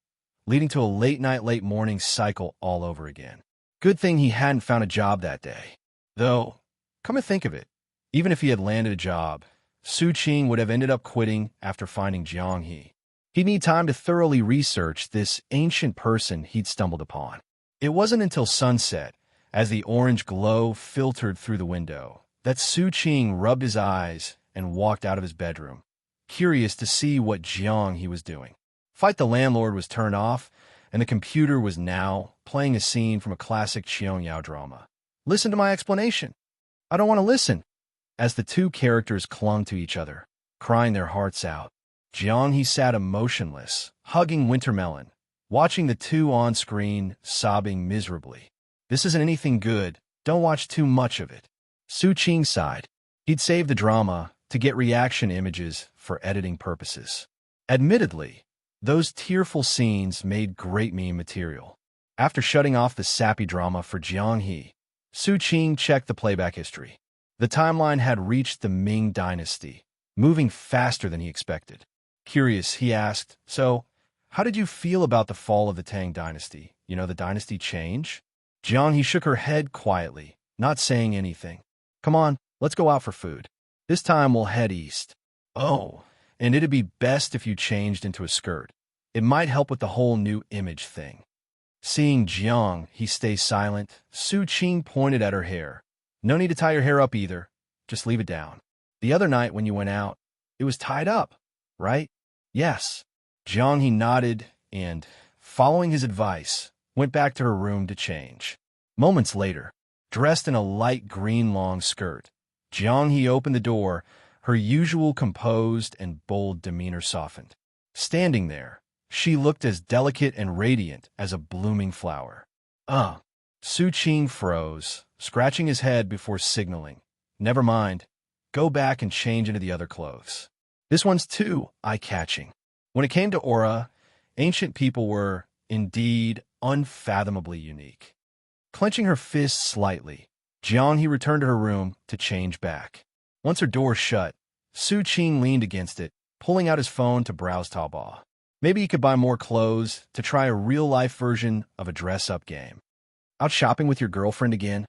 leading to a late night, late morning cycle all over again. Good thing he hadn't found a job that day. Though, come to think of it, even if he had landed a job, Su Qing would have ended up quitting after finding Jiang He. He'd need time to thoroughly research this ancient person he'd stumbled upon. It wasn't until sunset, as the orange glow filtered through the window, that Su Qing rubbed his eyes and walked out of his bedroom, curious to see what Jiang he was doing. Fight the Landlord was turned off, and the computer was now playing a scene from a classic Qiangyao drama. Listen to my explanation. I don't want to listen. As the two characters clung to each other, crying their hearts out, Jiang he sat emotionless, hugging Wintermelon, watching the two on screen, sobbing miserably. This isn't anything good. Don't watch too much of it. Su Qing sighed. He'd save the drama to get reaction images for editing purposes. Admittedly, those tearful scenes made great meme material. After shutting off the sappy drama for Jiang He, Su Qing checked the playback history. The timeline had reached the Ming Dynasty, moving faster than he expected. Curious, he asked, "So, how did you feel about the fall of the Tang Dynasty? You know, the dynasty change?" Jiang He shook her head quietly, not saying anything. "Come on, let's go out for food. This time we'll head east." "Oh, and it'd be best if you changed into a skirt. It might help with the whole new image thing." Seeing Jiang He stay silent, Su Qing pointed at her hair. "No need to tie your hair up either. Just leave it down. The other night when you went out, it was tied up, right?" "Yes." Jiang He nodded and, following his advice, went back to her room to change. Moments later, dressed in a light green long skirt, Jiang He opened the door, her usual composed and bold demeanor softened. Standing there, she looked as delicate and radiant as a blooming flower. Su Qing froze, scratching his head before signaling. "Never mind. Go back and change into the other clothes. This one's too eye-catching." When it came to aura, ancient people were, indeed, unfathomably unique. Clenching her fists slightly, Jiang He returned to her room to change back. Once her door shut, Su Qing leaned against it, pulling out his phone to browse Taobao. Maybe he could buy more clothes to try a real-life version of a dress-up game. "Out shopping with your girlfriend again?"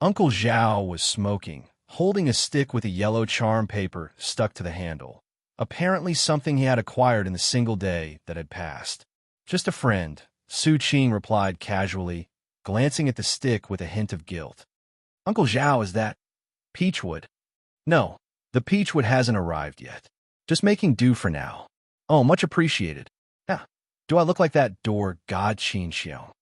Uncle Zhao was smoking, holding a stick with a yellow charm paper stuck to the handle, apparently something he had acquired in the single day that had passed. "Just a friend," Su Qing replied casually, glancing at the stick with a hint of guilt. "Uncle Zhao, is that Peachwood?" "No, the Peachwood hasn't arrived yet. Just making do for now." "Oh, much appreciated. Yeah, do I look like that door god Qin Xiao?"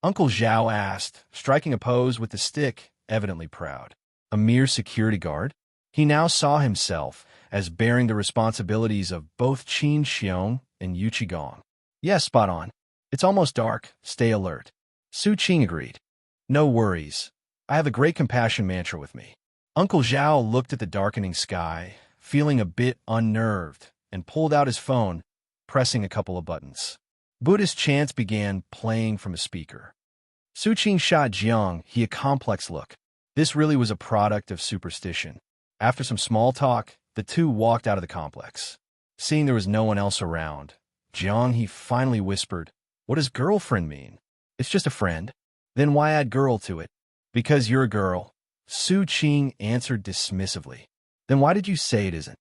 Uncle Zhao asked, striking a pose with the stick, evidently proud. A mere security guard? He now saw himself as bearing the responsibilities of both Qin Xiong and Yu Qigong. "Yes, spot on. It's almost dark. Stay alert." Su Qing agreed. "No worries. I have a great compassion mantra with me." Uncle Zhao looked at the darkening sky, feeling a bit unnerved, and pulled out his phone, pressing a couple of buttons. Buddhist chants began playing from a speaker. Su Qing shot Jiang He a complex look. This really was a product of superstition. After some small talk, the two walked out of the complex. Seeing there was no one else around, Jiang He finally whispered, "What does girlfriend mean?" "It's just a friend." "Then why add girl to it?" "Because you're a girl," Su Qing answered dismissively. "Then why did you say it isn't?"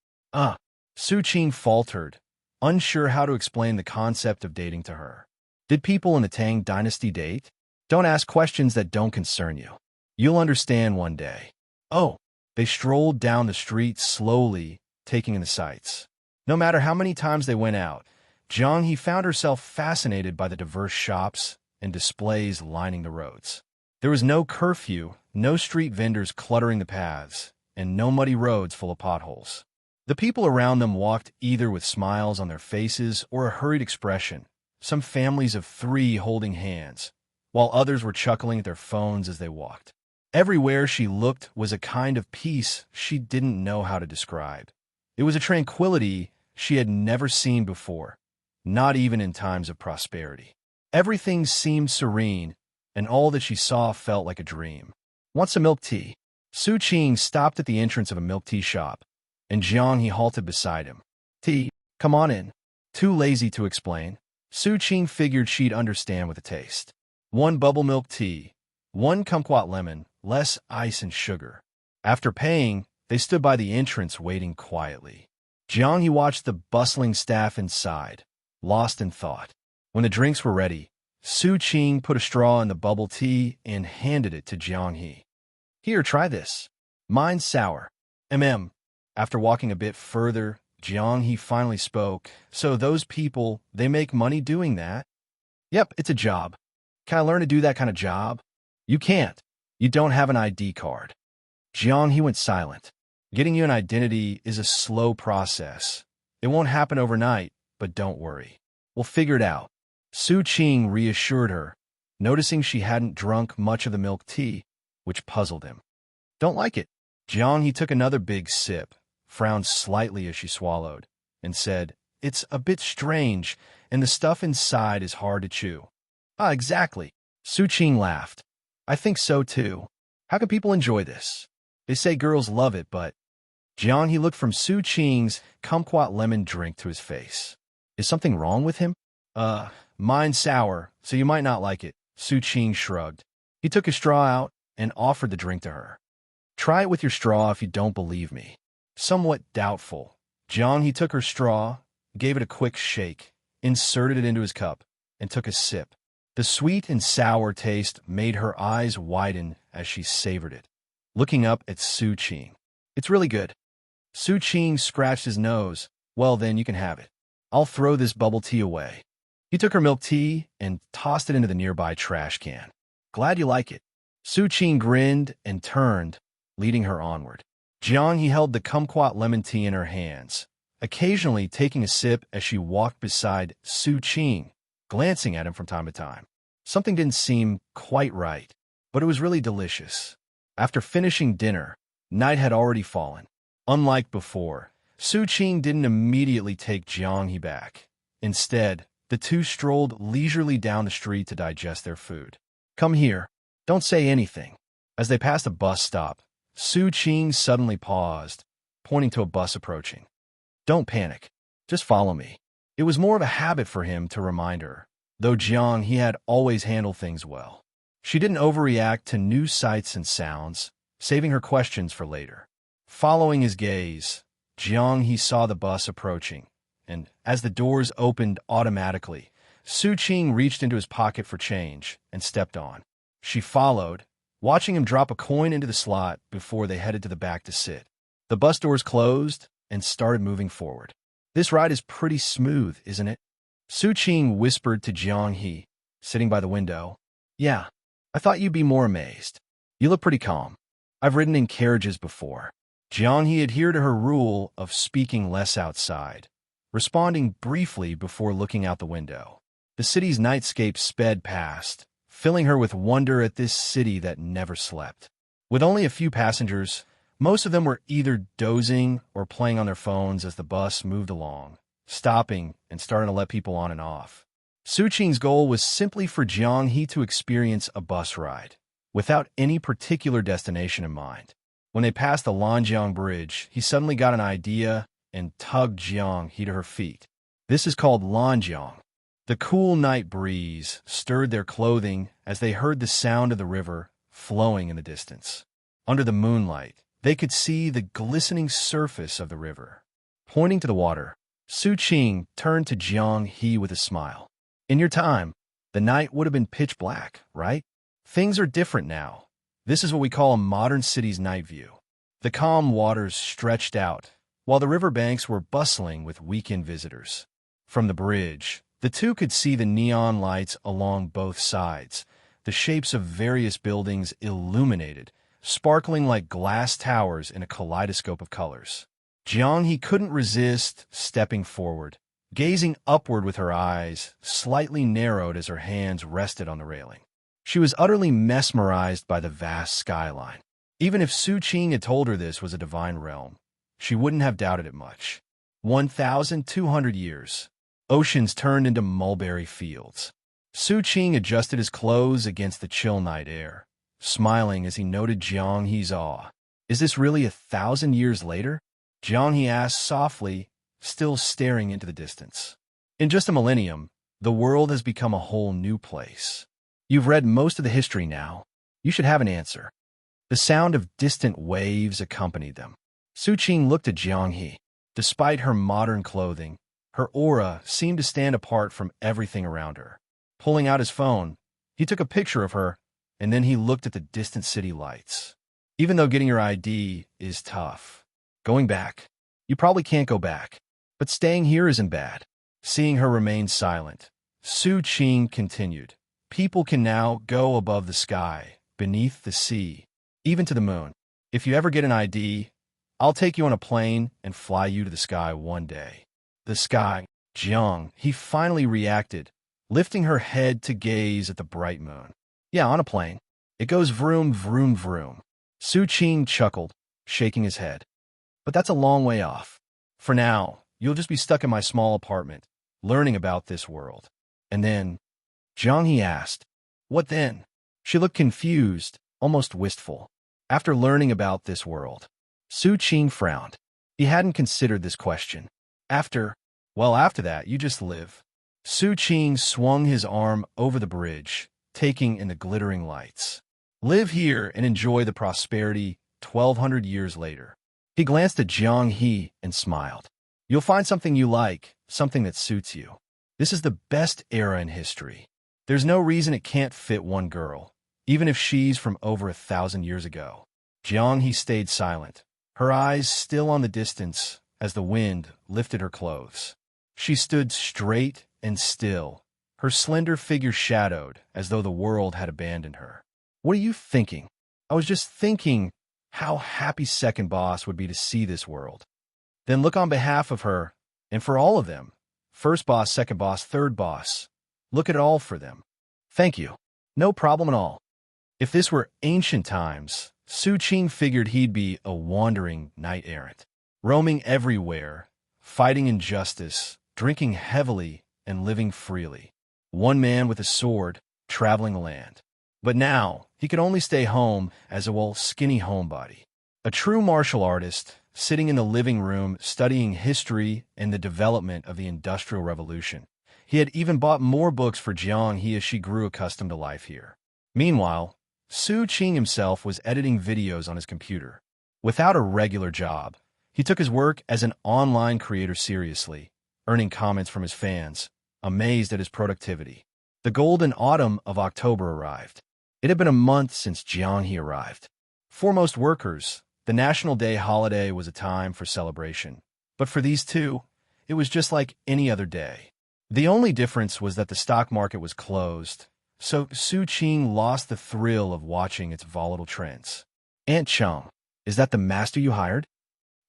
Su Qing faltered, unsure how to explain the concept of dating to her. Did people in the Tang Dynasty date? Don't ask questions that don't concern you. You'll understand one day. They strolled down the street slowly, taking in the sights. No matter how many times they went out, Jiang He found herself fascinated by the diverse shops and displays lining the roads. There was no curfew, no street vendors cluttering the paths, and no muddy roads full of potholes. The people around them walked either with smiles on their faces or a hurried expression, some families of 3 holding hands, while others were chuckling at their phones as they walked. Everywhere she looked was a kind of peace she didn't know how to describe. It was a tranquility she had never seen before, not even in times of prosperity. Everything seemed serene, and all that she saw felt like a dream. "Want some milk tea?" Su Qing stopped at the entrance of a milk tea shop, and Jiang He halted beside him. "Tea, come on in." Too lazy to explain, Su Qing figured she'd understand with a taste. 1 bubble milk tea, 1 kumquat lemon, less ice and sugar. After paying, they stood by the entrance waiting quietly. Jiang He watched the bustling staff inside, lost in thought. When the drinks were ready, Su Qing put a straw in the bubble tea and handed it to Jiang He. Here, try this. Mine's sour. After walking a bit further, Jiang He finally spoke. So those people, they make money doing that? Yep, it's a job. Can I learn to do that kind of job? You can't. You don't have an ID card. Jiang He went silent. Getting you an identity is a slow process. It won't happen overnight, but don't worry. We'll figure it out. Su Qing reassured her, noticing she hadn't drunk much of the milk tea, which puzzled him. Don't like it. Jiang He took another big sip, frowned slightly as she swallowed, and said, It's a bit strange, and the stuff inside is hard to chew. Ah, exactly. Su Qing laughed. I think so too. How can people enjoy this? They say girls love it, but... Jiang He looked from Su Qing's kumquat lemon drink to his face. Is something wrong with him? Mine's sour, so you might not like it. Su Qing shrugged. He took a straw out and offered the drink to her. Try it with your straw if you don't believe me. Somewhat doubtful, Jiang He took her straw, gave it a quick shake, inserted it into his cup, and took a sip. The sweet and sour taste made her eyes widen as she savored it, looking up at Su Qing. It's really good. Su Qing scratched his nose. Well, then you can have it. I'll throw this bubble tea away. He took her milk tea and tossed it into the nearby trash can. Glad you like it. Su Qing grinned and turned, leading her onward. Jiang He held the kumquat lemon tea in her hands, occasionally taking a sip as she walked beside Su Qing, glancing at him from time to time. Something didn't seem quite right, but it was really delicious. After finishing dinner, night had already fallen. Unlike before, Su Qing didn't immediately take Jiang He back. Instead, the two strolled leisurely down the street to digest their food. Come here. Don't say anything. As they passed a bus stop, Su Qing suddenly paused, pointing to a bus approaching. Don't panic. Just follow me. It was more of a habit for him to remind her, though Jiang He had always handled things well. She didn't overreact to new sights and sounds, saving her questions for later. Following his gaze, Jiang He saw the bus approaching, and as the doors opened automatically, Su Qing reached into his pocket for change and stepped on. She followed, watching him drop a coin into the slot before they headed to the back to sit. The bus doors closed and started moving forward. This ride is pretty smooth, isn't it? Su Qing whispered to Jiang He, sitting by the window. Yeah, I thought you'd be more amazed. You look pretty calm. I've ridden in carriages before. Jiang He adhered to her rule of speaking less outside, responding briefly before looking out the window. The city's nightscape sped past, filling her with wonder at this city that never slept. With only a few passengers, most of them were either dozing or playing on their phones as the bus moved along, stopping and starting to let people on and off. Su Qing's goal was simply for Jiang He to experience a bus ride, without any particular destination in mind. When they passed the Lanjiang Bridge, he suddenly got an idea and tugged Jiang He to her feet. This is called Lanjiang. The cool night breeze stirred their clothing as they heard the sound of the river flowing in the distance. Under the moonlight, they could see the glistening surface of the river. Pointing to the water, Su Qing turned to Jiang He with a smile. In your time, the night would have been pitch black, right? Things are different now. This is what we call a modern city's night view. The calm waters stretched out, while the riverbanks were bustling with weekend visitors. From the bridge, the two could see the neon lights along both sides, the shapes of various buildings illuminated, sparkling like glass towers in a kaleidoscope of colors. Jiang He couldn't resist stepping forward, gazing upward with her eyes slightly narrowed as her hands rested on the railing. She was utterly mesmerized by the vast skyline. Even if Su Qing had told her this was a divine realm, she wouldn't have doubted it much. 1,200 years. Oceans turned into mulberry fields. Su Qing adjusted his clothes against the chill night air, smiling as he noted Jiang He's awe. Is this really 1,000 years later? Jiang He asked softly, still staring into the distance. In just a millennium, the world has become a whole new place. You've read most of the history now. You should have an answer. The sound of distant waves accompanied them. Su Qing looked at Jiang He. Despite her modern clothing, her aura seemed to stand apart from everything around her. Pulling out his phone, he took a picture of her, and then he looked at the distant city lights. Even though getting your ID is tough, going back, you probably can't go back. But staying here isn't bad. Seeing her remain silent, Su Qing continued. People can now go above the sky, beneath the sea, even to the moon. If you ever get an ID, I'll take you on a plane and fly you to the sky one day. The sky, Jiang, he finally reacted, lifting her head to gaze at the bright moon. Yeah, on a plane. It goes vroom, vroom, vroom. Su Qing chuckled, shaking his head. But that's a long way off. For now, you'll just be stuck in my small apartment, learning about this world. And then, Jiang, he asked, what then? She looked confused, almost wistful. After learning about this world, Su Qing frowned. He hadn't considered this question. After that, you just live. Su Qing swung his arm over the bridge, taking in the glittering lights. Live here and enjoy the prosperity 1,200 years later. He glanced at Jiang He and smiled. You'll find something you like, something that suits you. This is the best era in history. There's no reason it can't fit one girl, even if she's from over 1,000 years ago. Jiang He stayed silent, her eyes still on the distance as the wind lifted her clothes. She stood straight and still, her slender figure shadowed as though the world had abandoned her. What are you thinking? I was just thinking how happy second boss would be to see this world. Then look on behalf of her, and for all of them. First boss, second boss, third boss. Look at it all for them. Thank you. No problem at all. If this were ancient times, Su Qing figured he'd be a wandering knight-errant, roaming everywhere, fighting injustice, drinking heavily, and living freely. One man with a sword, traveling the land. But now, he could only stay home as a skinny homebody. A true martial artist, sitting in the living room studying history and the development of the Industrial Revolution. He had even bought more books for Jiang He as she grew accustomed to life here. Meanwhile, Su Qing himself was editing videos on his computer. Without a regular job, he took his work as an online creator seriously, earning comments from his fans, amazed at his productivity. The golden autumn of October arrived. It had been a month since Jiang He arrived. For most workers, the National Day holiday was a time for celebration. But for these two, it was just like any other day. The only difference was that the stock market was closed, so Su Qing lost the thrill of watching its volatile trends. Aunt Cheng, is that the master you hired?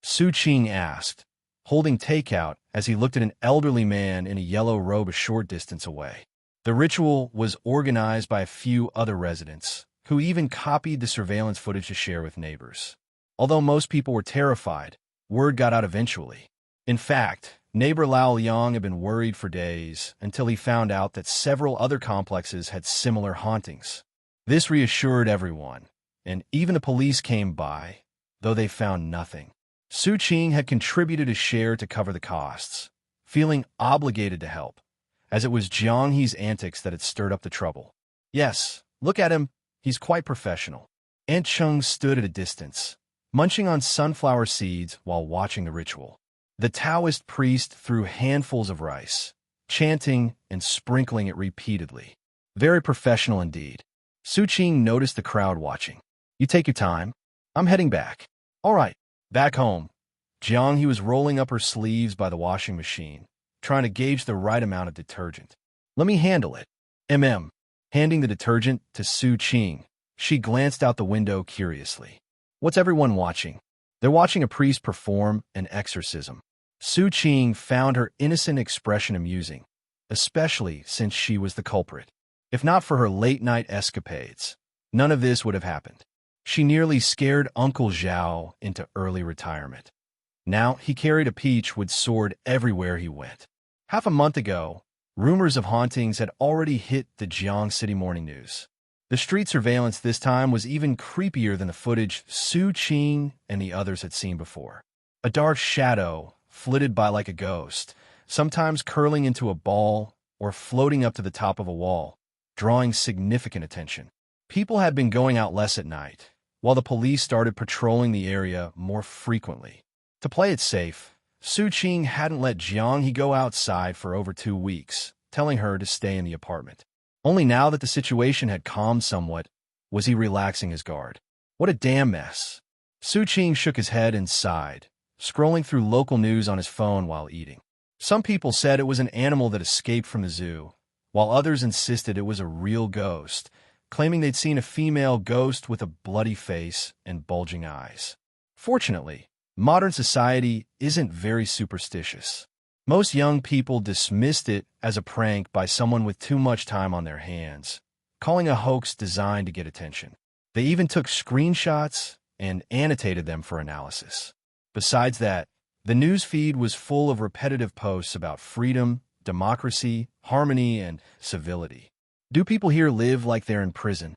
Su Qing asked, holding takeout as he looked at an elderly man in a yellow robe a short distance away. The ritual was organized by a few other residents, who even copied the surveillance footage to share with neighbors. Although most people were terrified, word got out eventually. In fact, neighbor Lao Liang had been worried for days until he found out that several other complexes had similar hauntings. This reassured everyone, and even the police came by, though they found nothing. Su Qing had contributed a share to cover the costs, feeling obligated to help, as it was Jiang He's antics that had stirred up the trouble. Yes, look at him, he's quite professional. Aunt Cheng stood at a distance, munching on sunflower seeds while watching the ritual. The Taoist priest threw handfuls of rice, chanting and sprinkling it repeatedly. Very professional indeed. Su Qing noticed the crowd watching. You take your time. I'm heading back. All right, back home. Jiang He was rolling up her sleeves by the washing machine, trying to gauge the right amount of detergent. Let me handle it. Handing the detergent to Su Qing, she glanced out the window curiously. What's everyone watching? They're watching a priest perform an exorcism. Su Qing found her innocent expression amusing, especially since she was the culprit. If not for her late-night escapades, none of this would have happened. She nearly scared Uncle Zhao into early retirement. Now he carried a peach-wood sword everywhere he went. Half a month ago, rumors of hauntings had already hit the Jiang City Morning News. The street surveillance this time was even creepier than the footage Su Qing and the others had seen before. A dark shadow flitted by like a ghost, sometimes curling into a ball or floating up to the top of a wall, drawing significant attention. People had been going out less at night, while the police started patrolling the area more frequently. To play it safe, Su Qing hadn't let Jiang He go outside for over 2 weeks, telling her to stay in the apartment. Only now that the situation had calmed somewhat, was he relaxing his guard. What a damn mess. Qing shook his head and sighed, scrolling through local news on his phone while eating. Some people said it was an animal that escaped from the zoo, while others insisted it was a real ghost, claiming they'd seen a female ghost with a bloody face and bulging eyes. Fortunately, modern society isn't very superstitious. Most young people dismissed it as a prank by someone with too much time on their hands, calling a hoax designed to get attention. They even took screenshots and annotated them for analysis. Besides that, the news feed was full of repetitive posts about freedom, democracy, harmony, and civility. Do people here live like they're in prison?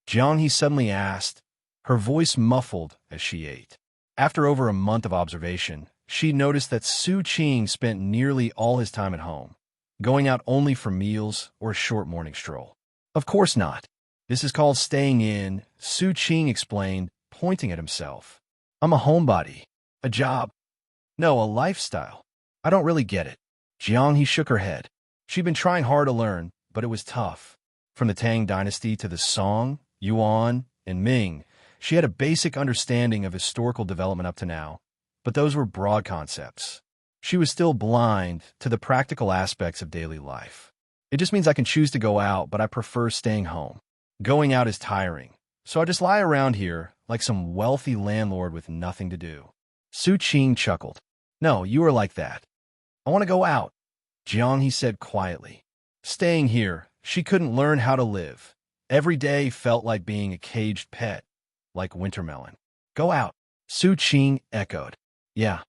Jiang suddenly asked, her voice muffled as she ate. After over a month of observation, she noticed that Qing spent nearly all his time at home, going out only for meals or a short morning stroll. Of course not. This is called staying in, Qing explained, pointing at himself. I'm a homebody. A job. No, a lifestyle. I don't really get it. Jiang shook her head. She'd been trying hard to learn, but it was tough. From the Tang Dynasty to the Song, Yuan, and Ming, she had a basic understanding of historical development up to now, but those were broad concepts. She was still blind to the practical aspects of daily life. It just means I can choose to go out, but I prefer staying home. Going out is tiring, so I just lie around here like some wealthy landlord with nothing to do. Qing chuckled. No, you are like that. I want to go out, Jiang said quietly. Staying here, she couldn't learn how to live. Every day felt like being a caged pet, like Wintermelon. Go out, Qing echoed. Yeah,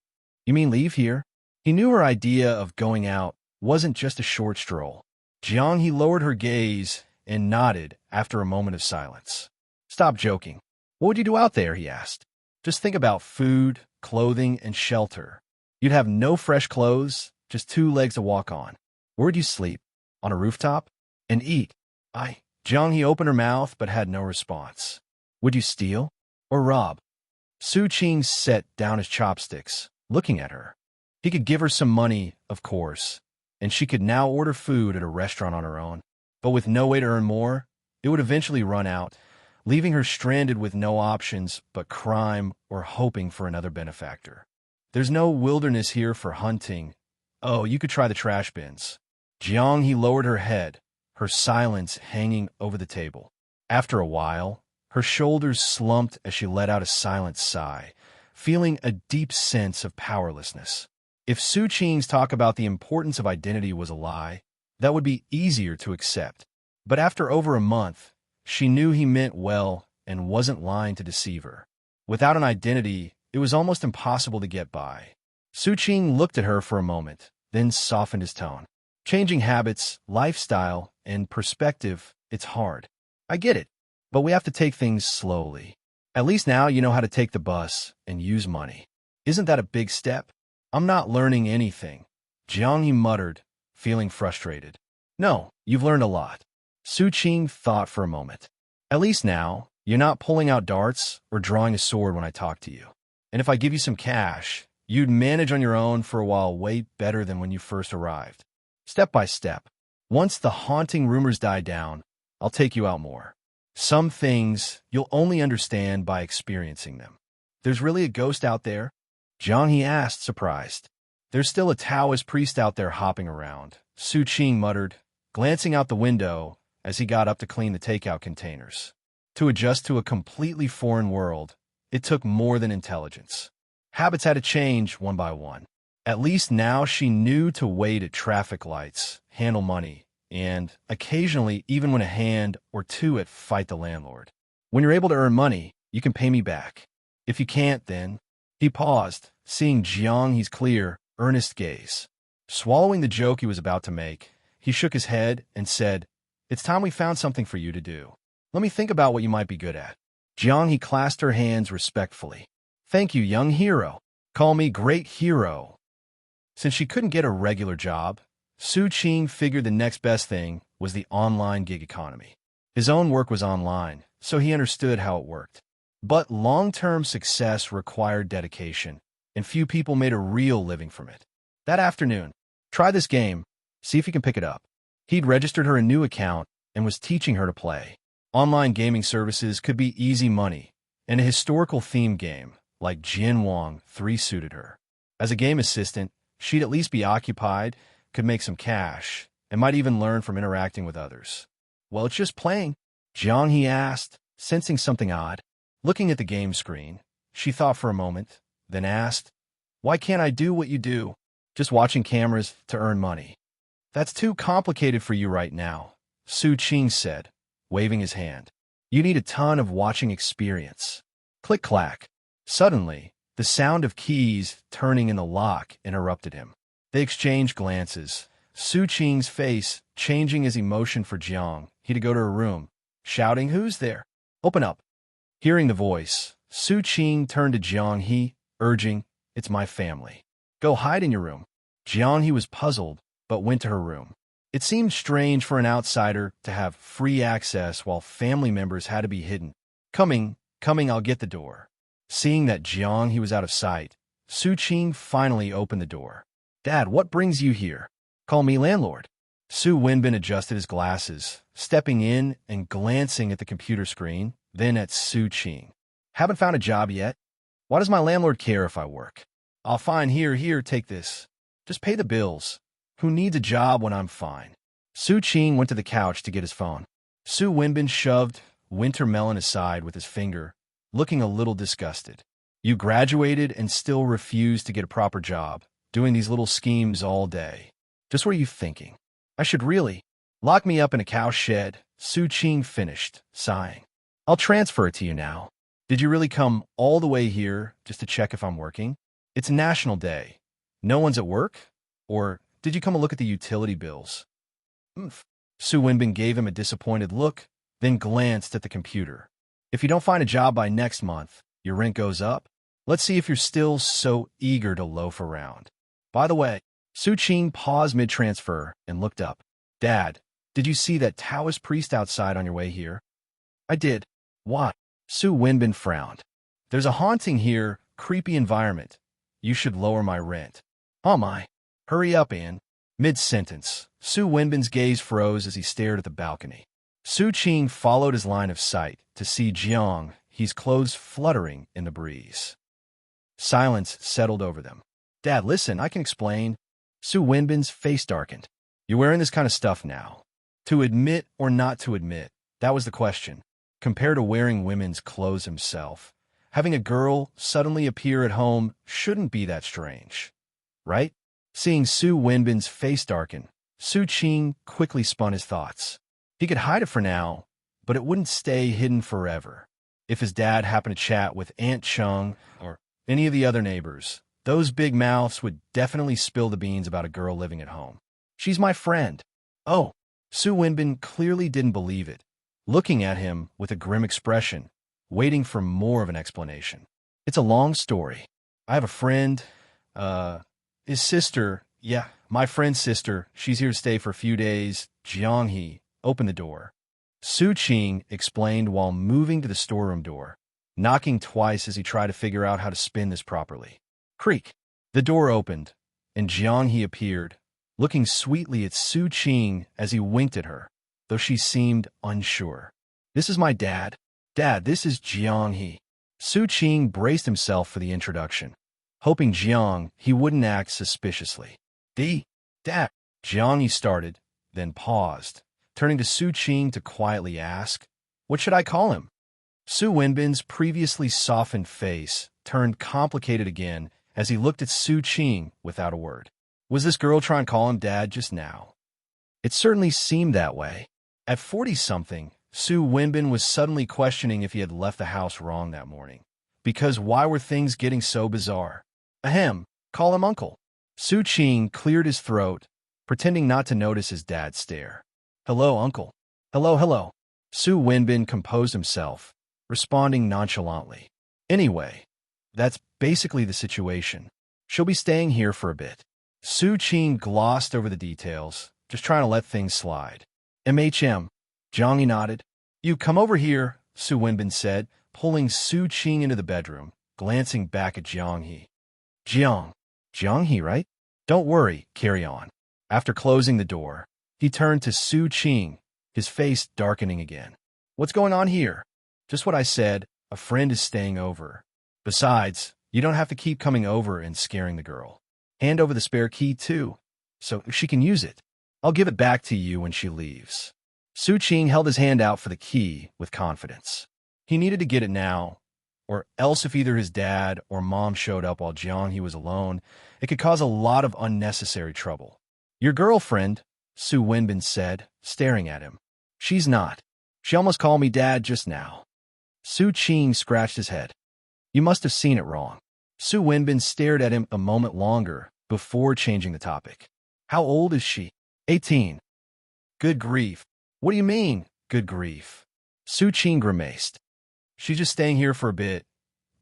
you mean leave here? He knew her idea of going out wasn't just a short stroll. Jiang lowered her gaze and nodded after a moment of silence. Stop joking. What would you do out there, he asked. Just think about food, clothing, and shelter. You'd have no fresh clothes, just 2 legs to walk on. Where'd you sleep? On a rooftop? And eat? Jiang opened her mouth but had no response. Would you steal? Or rob? Qing set down his chopsticks, looking at her. He could give her some money, of course, and she could now order food at a restaurant on her own. But with no way to earn more, it would eventually run out, leaving her stranded with no options but crime or hoping for another benefactor. There's no wilderness here for hunting. Oh, you could try the trash bins. Jiang lowered her head, her silence hanging over the table. After a while, her shoulders slumped as she let out a silent sigh, feeling a deep sense of powerlessness. If Qing's talk about the importance of identity was a lie, that would be easier to accept. But after over a month, she knew he meant well and wasn't lying to deceive her. Without an identity, it was almost impossible to get by. Qing looked at her for a moment, then softened his tone. Changing habits, lifestyle, and perspective, it's hard. I get it, but we have to take things slowly. At least now you know how to take the bus and use money. Isn't that a big step? I'm not learning anything, Jiang muttered, feeling frustrated. No, you've learned a lot. Qing thought for a moment. At least now, you're not pulling out darts or drawing a sword when I talk to you. And if I give you some cash, you'd manage on your own for a while way better than when you first arrived. Step by step. Once the haunting rumors die down, I'll take you out more. Some things you'll only understand by experiencing them. There's really a ghost out there? Jiang asked, surprised. There's still a Taoist priest out there hopping around, Qing muttered, glancing out the window as he got up to clean the takeout containers. To adjust to a completely foreign world, it took more than intelligence. Habits had to change one by one. At least now she knew to wait at traffic lights, handle money, and, occasionally, even win a hand or two at fight the landlord. When you're able to earn money, you can pay me back. If you can't, then... He paused, seeing Jiang's clear, earnest gaze. Swallowing the joke he was about to make, he shook his head and said, It's time we found something for you to do. Let me think about what you might be good at. Jiang clasped her hands respectfully. Thank you, young hero. Call me Great Hero. Since she couldn't get a regular job, Qing figured the next best thing was the online gig economy. His own work was online, so he understood how it worked. But long-term success required dedication, and few people made a real living from it. That afternoon, try this game, see if you can pick it up. He'd registered her a new account and was teaching her to play. Online gaming services could be easy money, and a historical-themed game like Jin Wang 3 suited her. As a game assistant, she'd at least be occupied, could make some cash, and might even learn from interacting with others. Well, it's just playing, Jiang He asked, sensing something odd. Looking at the game screen, she thought for a moment, then asked, "Why can't I do what you do? Just watching cameras to earn money." "That's too complicated for you right now," Su Qing said, waving his hand. "You need a ton of watching experience." Click-clack. Suddenly, the sound of keys turning in the lock interrupted him. They exchanged glances, Su Qing's face changing as he motioned for Jiang He to go to her room, shouting, "Who's there? Open up." Hearing the voice, Su Qing turned to Jiang He, urging, "It's my family. Go hide in your room." Jiang He was puzzled, but went to her room. It seemed strange for an outsider to have free access while family members had to be hidden. Coming, I'll get the door." Seeing that Jiang He was out of sight, Su Qing finally opened the door. "Dad, what brings you here?" "Call me landlord." Su Wenbin adjusted his glasses, stepping in and glancing at the computer screen, then at Su Qing. "Haven't found a job yet? Why does my landlord care if I work? I'll find here, take this. Just pay the bills. Who needs a job when I'm fine?" Su Qing went to the couch to get his phone. Su Wenbin shoved Wintermelon aside with his finger, looking a little disgusted. "You graduated and still refuse to get a proper job, doing these little schemes all day. Just what are you thinking? I should really lock me up in a cow shed," Su Qing finished, sighing. "I'll transfer it to you now. Did you really come all the way here just to check if I'm working? It's National Day. No one's at work? Or did you come to look at the utility bills?" Su Wenbin gave him a disappointed look, then glanced at the computer. "If you don't find a job by next month, your rent goes up. Let's see if you're still so eager to loaf around. By the way," Su Qing paused mid-transfer and looked up. "Dad, did you see that Taoist priest outside on your way here?" "I did. Why?" Su Wenbin frowned. "There's a haunting here, creepy environment. You should lower my rent." "Oh my. Hurry up, Ann." Mid-sentence, Su Wenbin's gaze froze as he stared at the balcony. Su Qing followed his line of sight to see Jiang He's clothes fluttering in the breeze. Silence settled over them. "Dad, listen, I can explain." Su Wenbin's face darkened. "You're wearing this kind of stuff now. To admit or not to admit, that was the question. Compared to wearing women's clothes himself, having a girl suddenly appear at home shouldn't be that strange, right?" Seeing Su Wenbin's face darken, Su Qing quickly spun his thoughts. He could hide it for now, but it wouldn't stay hidden forever. If his dad happened to chat with Aunt Chung or any of the other neighbors, those big mouths would definitely spill the beans about a girl living at home. "She's my friend." "Oh." Su Wenbin clearly didn't believe it, looking at him with a grim expression, waiting for more of an explanation. "It's a long story. I have a friend, his sister, yeah, my friend's sister, she's here to stay for a few days." Jiang He opened the door. Su Qing explained while moving to the storeroom door, knocking twice as he tried to figure out how to spin this properly. Creak. The door opened, and Jiang He appeared, looking sweetly at Su Qing as he winked at her, though she seemed unsure. "This is my dad. Dad, this is Jiang He." Su Qing braced himself for the introduction, hoping Jiang He wouldn't act suspiciously. Dad, Jiang He started, then paused, turning to Su Qing to quietly ask, "What should I call him?" Su Wenbin's previously softened face turned complicated again as he looked at Su Qing without a word. Was this girl trying to call him Dad just now? It certainly seemed that way. At 40-something, Su Wenbin was suddenly questioning if he had left the house wrong that morning. Because why were things getting so bizarre? Ahem, call him Uncle. Su Qing cleared his throat, pretending not to notice his dad's stare. "Hello, Uncle." Hello. Su Wenbin composed himself, responding nonchalantly. "Anyway, that's basically the situation. She'll be staying here for a bit." Su Qing glossed over the details, just trying to let things slide. "MHM." Jiang He nodded. "You come over here," Su Wenbin said, pulling Su Qing into the bedroom, glancing back at Jiang He. Jiang He, right? "Don't worry, carry on." After closing the door, he turned to Su Qing, his face darkening again. What's going on here? Just what I said, a friend is staying over. Besides, you don't have to keep coming over and scaring the girl. Hand over the spare key, too, so she can use it. I'll give it back to you when she leaves. Su Qing held his hand out for the key with confidence. He needed to get it now, or else if either his dad or mom showed up while Jiang was alone, it could cause a lot of unnecessary trouble. Your girlfriend, Su Wenbin said, staring at him. She's not. She almost called me dad just now. Su Qing scratched his head. You must have seen it wrong. Su Wenbin stared at him a moment longer before changing the topic. How old is she? 18. Good grief. What do you mean, good grief? Su Qing grimaced. She's just staying here for a bit,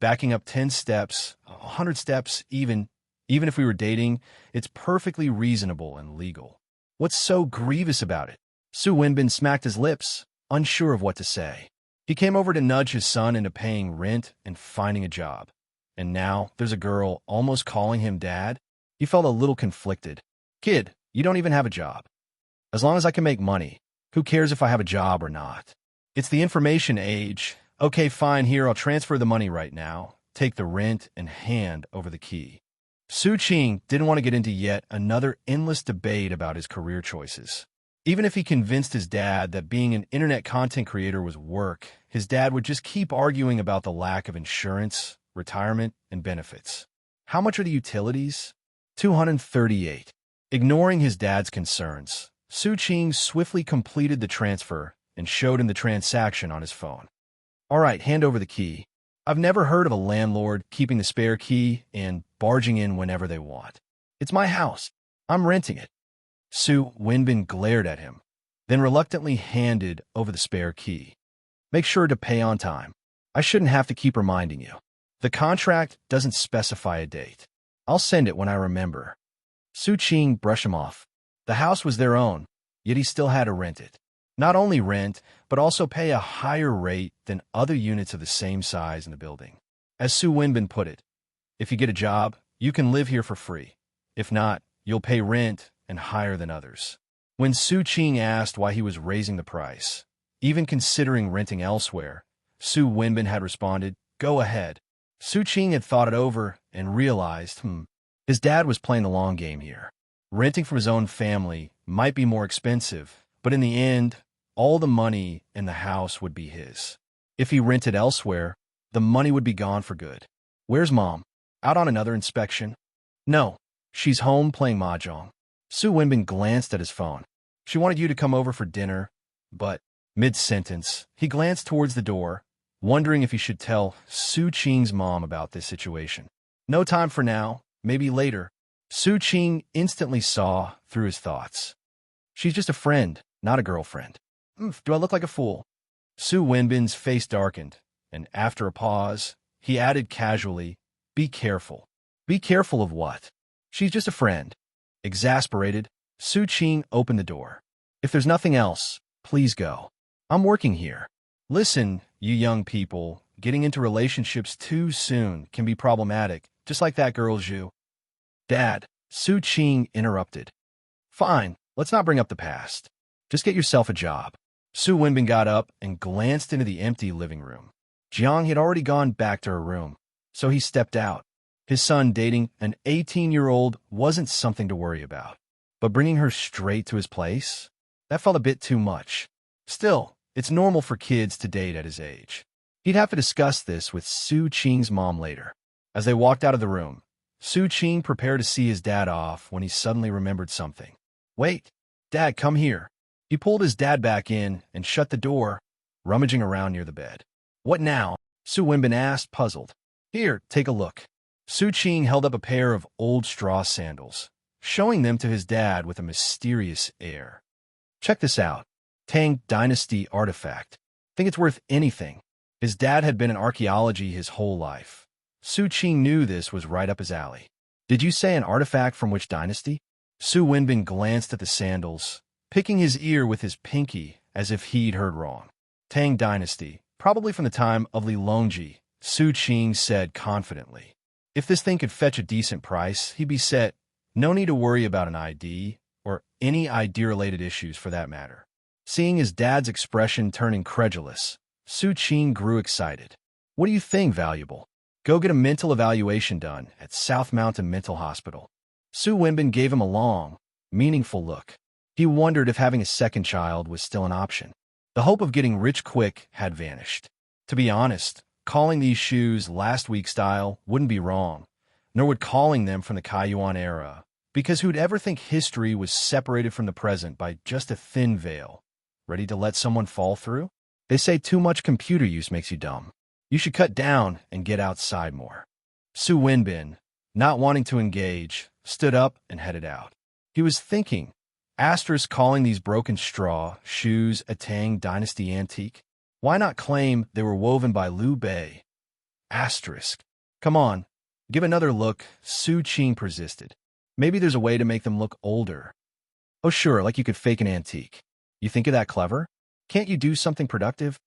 backing up 10 steps, 100 steps even if we were dating, it's perfectly reasonable and legal. What's so grievous about it? Su Wenbin smacked his lips, unsure of what to say. He came over to nudge his son into paying rent and finding a job. And now there's a girl almost calling him dad? He felt a little conflicted. Kid, you don't even have a job. As long as I can make money, who cares if I have a job or not? It's the information age. Okay, fine, here, I'll transfer the money right now, take the rent, and hand over the key. Su Qing didn't want to get into yet another endless debate about his career choices. Even if he convinced his dad that being an internet content creator was work, his dad would just keep arguing about the lack of insurance, retirement, and benefits. How much are the utilities? 238. Ignoring his dad's concerns, Su Qing swiftly completed the transfer and showed him the transaction on his phone. All right, hand over the key. I've never heard of a landlord keeping the spare key and barging in whenever they want. It's my house. I'm renting it. Su Wenbin glared at him, then reluctantly handed over the spare key. Make sure to pay on time. I shouldn't have to keep reminding you. The contract doesn't specify a date. I'll send it when I remember. Su Qing brushed him off. The house was their own, yet he still had to rent it. Not only rent, but also pay a higher rate than other units of the same size in the building. As Su Wenbin put it, if you get a job, you can live here for free. If not, you'll pay rent and higher than others. When Su Qing asked why he was raising the price, even considering renting elsewhere, Su Wenbin had responded, go ahead. Su Qing had thought it over and realized, his dad was playing the long game here. Renting from his own family might be more expensive, but in the end, all the money in the house would be his. If he rented elsewhere, the money would be gone for good. Where's Mom? Out on another inspection? No, she's home playing mahjong. Su Wenbin glanced at his phone. She wanted you to come over for dinner, but mid-sentence, he glanced towards the door, wondering if he should tell Su Qing's mom about this situation. No time for now, maybe later. Su Qing instantly saw through his thoughts. She's just a friend, not a girlfriend. Do I look like a fool? Su Wenbin's face darkened, and after a pause, he added casually, be careful. Be careful of what? She's just a friend. Exasperated, Su Qing opened the door. If there's nothing else, please go. I'm working here. Listen, you young people, getting into relationships too soon can be problematic, just like that girl Zhu. Dad, Su Qing interrupted. Fine, let's not bring up the past. Just get yourself a job. Su Wenbin got up and glanced into the empty living room. Jiang had already gone back to her room, so he stepped out. His son dating an 18-year-old wasn't something to worry about, but bringing her straight to his place? That felt a bit too much. Still, it's normal for kids to date at his age. He'd have to discuss this with Su Qing's mom later. As they walked out of the room, Su Qing prepared to see his dad off when he suddenly remembered something. Wait, Dad, come here. He pulled his dad back in and shut the door, rummaging around near the bed. What now? Su Wenbin asked, puzzled. Here, take a look. Su Qing held up a pair of old straw sandals, showing them to his dad with a mysterious air. Check this out. Tang Dynasty artifact. Think it's worth anything. His dad had been in archaeology his whole life. Su Qing knew this was right up his alley. Did you say an artifact from which dynasty? Su Wenbin glanced at the sandals, picking his ear with his pinky as if he'd heard wrong. Tang Dynasty, probably from the time of Li Longji, Su Qing said confidently. If this thing could fetch a decent price, he'd be set. No need to worry about an ID, or any ID-related issues for that matter. Seeing his dad's expression turn incredulous, Su Qing grew excited. What do you think, valuable? Go get a mental evaluation done at South Mountain Mental Hospital. Su Wenbin gave him a long, meaningful look. He wondered if having a second child was still an option. The hope of getting rich quick had vanished. To be honest, calling these shoes last week style wouldn't be wrong, nor would calling them from the Kaiyuan era, because who'd ever think history was separated from the present by just a thin veil, ready to let someone fall through? They say too much computer use makes you dumb. You should cut down and get outside more. Su Wenbin, not wanting to engage, stood up and headed out. He was thinking, calling these broken straw shoes a Tang Dynasty antique? Why not claim they were woven by Liu Bei? Come on, give another look, Su Qing persisted. Maybe there's a way to make them look older. Oh sure, like you could fake an antique. You think of that clever? Can't you do something productive?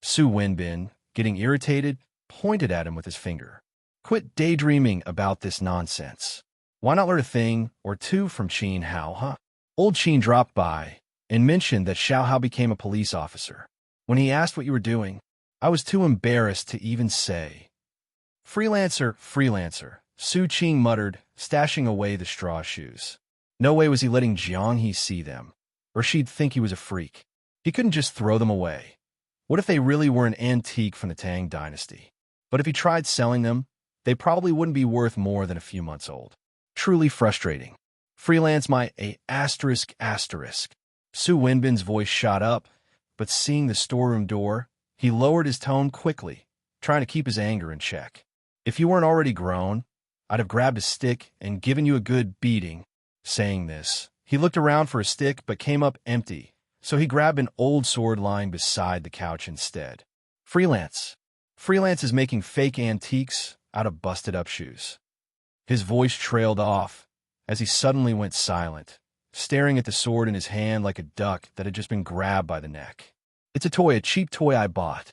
Su Wenbin, getting irritated, pointed at him with his finger. Quit daydreaming about this nonsense. Why not learn a thing or two from Qin Hao, huh? Old Qin dropped by and mentioned that Xiao Hao became a police officer. When he asked what you were doing, I was too embarrassed to even say. Freelancer, Su Qing muttered, stashing away the straw shoes. No way was he letting Jianghe see them, or she'd think he was a freak. He couldn't just throw them away. What if they really were an antique from the Tang Dynasty? But if he tried selling them, they probably wouldn't be worth more than a few months old. Truly frustrating. Freelance my asterisk. Su Wenbin's voice shot up, but seeing the storeroom door, he lowered his tone quickly, trying to keep his anger in check. If you weren't already grown, I'd have grabbed a stick and given you a good beating. Saying this, he looked around for a stick but came up empty, so he grabbed an old sword lying beside the couch instead. Freelance is making fake antiques out of busted-up shoes. His voice trailed off as he suddenly went silent, staring at the sword in his hand like a duck that had just been grabbed by the neck. It's a cheap toy I bought.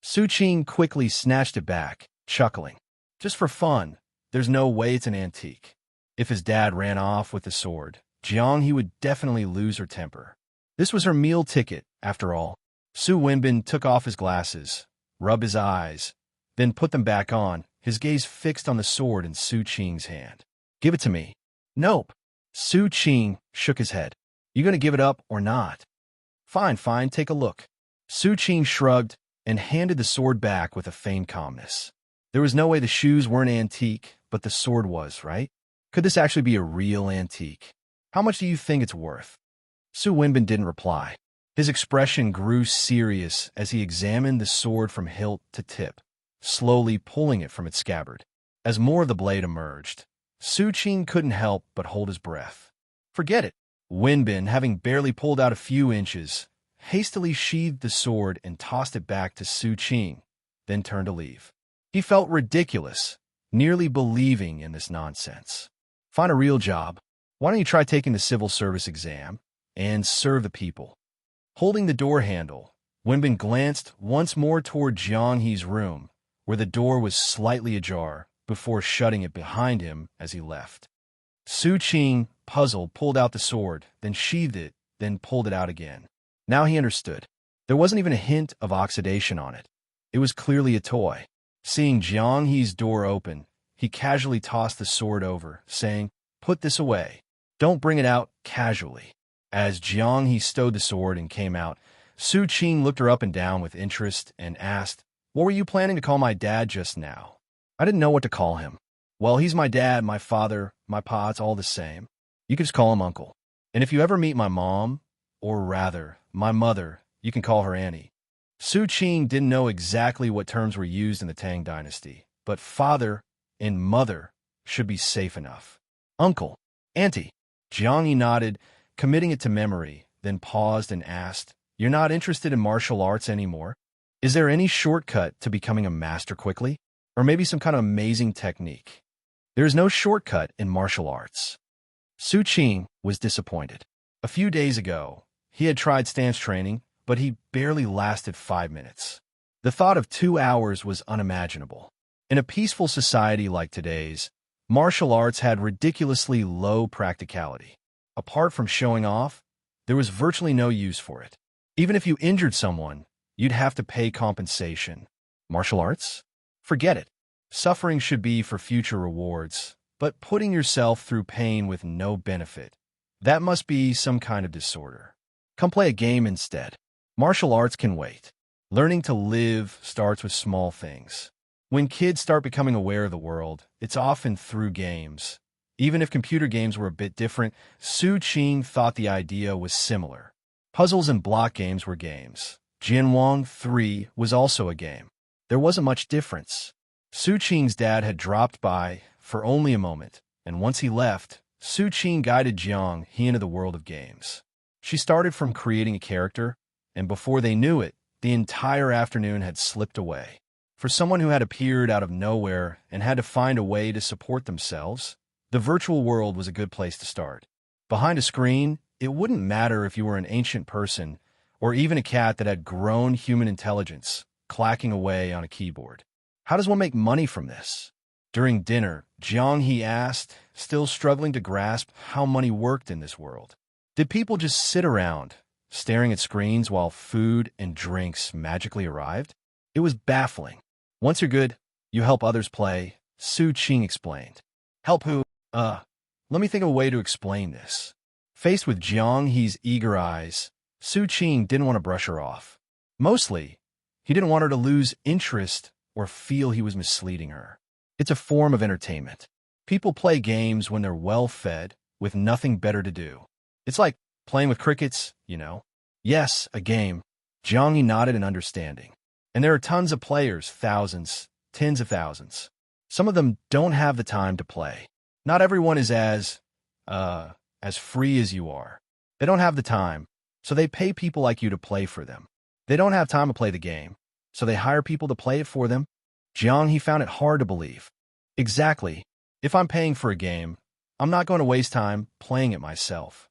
Su Qing quickly snatched it back, chuckling. Just for fun, there's no way it's an antique. If his dad ran off with the sword, Jianghe would definitely lose her temper. This was her meal ticket, after all. Su Wenbin took off his glasses, rubbed his eyes, then put them back on, his gaze fixed on the sword in Su Qing's hand. Give it to me. Nope. Su Qing shook his head. You gonna give it up or not? Fine, take a look. Su Qing shrugged and handed the sword back with a feigned calmness. There was no way the shoes weren't antique, but the sword was, right? Could this actually be a real antique? How much do you think it's worth? Su Wenbin didn't reply. His expression grew serious as he examined the sword from hilt to tip, slowly pulling it from its scabbard. As more of the blade emerged, Su Qing couldn't help but hold his breath. Forget it. Wenbin, having barely pulled out a few inches, hastily sheathed the sword and tossed it back to Su Qing, then turned to leave. He felt ridiculous, nearly believing in this nonsense. Find a real job. Why don't you try taking the civil service exam and serve the people? Holding the door handle, Wenbin glanced once more toward Jianghe's room, where the door was slightly ajar, before shutting it behind him as he left. Su Qing, puzzled, pulled out the sword, then sheathed it, then pulled it out again. Now he understood. There wasn't even a hint of oxidation on it. It was clearly a toy. Seeing Jianghe's door open, he casually tossed the sword over, saying, "Put this away. Don't bring it out casually." As Jianghe stowed the sword and came out, Su Qing looked her up and down with interest and asked, "What were you planning to call my dad just now?" I didn't know what to call him. Well, he's my dad, my father, my pa, it's all the same. You can just call him Uncle. And if you ever meet my mom, or rather, my mother, you can call her Annie. Su Qing didn't know exactly what terms were used in the Tang Dynasty, but father and mother should be safe enough. Uncle, Auntie. Jianghe nodded, committing it to memory, then paused and asked, "You're not interested in martial arts anymore? Is there any shortcut to becoming a master quickly? Or maybe some kind of amazing technique?" There is no shortcut in martial arts. Su Qing was disappointed. A few days ago, he had tried stance training, but he barely lasted 5 minutes. The thought of 2 hours was unimaginable. In a peaceful society like today's, martial arts had ridiculously low practicality. Apart from showing off, there was virtually no use for it. Even if you injured someone, you'd have to pay compensation. Martial arts? Forget it. Suffering should be for future rewards, but putting yourself through pain with no benefit, that must be some kind of disorder. Come play a game instead. Martial arts can wait. Learning to live starts with small things. When kids start becoming aware of the world, it's often through games. Even if computer games were a bit different, Su Qing thought the idea was similar. Puzzles and block games were games. Jianwang 3 was also a game. There wasn't much difference. Su Qing's dad had dropped by for only a moment, and once he left, Su Qing guided Jiang He into the world of games. She started from creating a character, and before they knew it, the entire afternoon had slipped away. For someone who had appeared out of nowhere and had to find a way to support themselves, the virtual world was a good place to start. Behind a screen, it wouldn't matter if you were an ancient person or even a cat that had grown human intelligence, clacking away on a keyboard. How does one make money from this? During dinner, Jiang He asked, still struggling to grasp how money worked in this world. Did people just sit around, staring at screens while food and drinks magically arrived? It was baffling. Once you're good, you help others play, Su Qing explained. Help who? Let me think of a way to explain this. Faced with Jiang He's eager eyes, Su Qing didn't want to brush her off. Mostly, he didn't want her to lose interest or feel he was misleading her. It's a form of entertainment. People play games when they're well-fed, with nothing better to do. It's like playing with crickets, you know. Yes, a game. Jiang He nodded in understanding. And there are tons of players, thousands, tens of thousands. Some of them don't have the time to play. Not everyone is as free as you are. They don't have the time, so they pay people like you to play for them. They don't have time to play the game, so they hire people to play it for them. Jiang He found it hard to believe. Exactly. If I'm paying for a game, I'm not going to waste time playing it myself.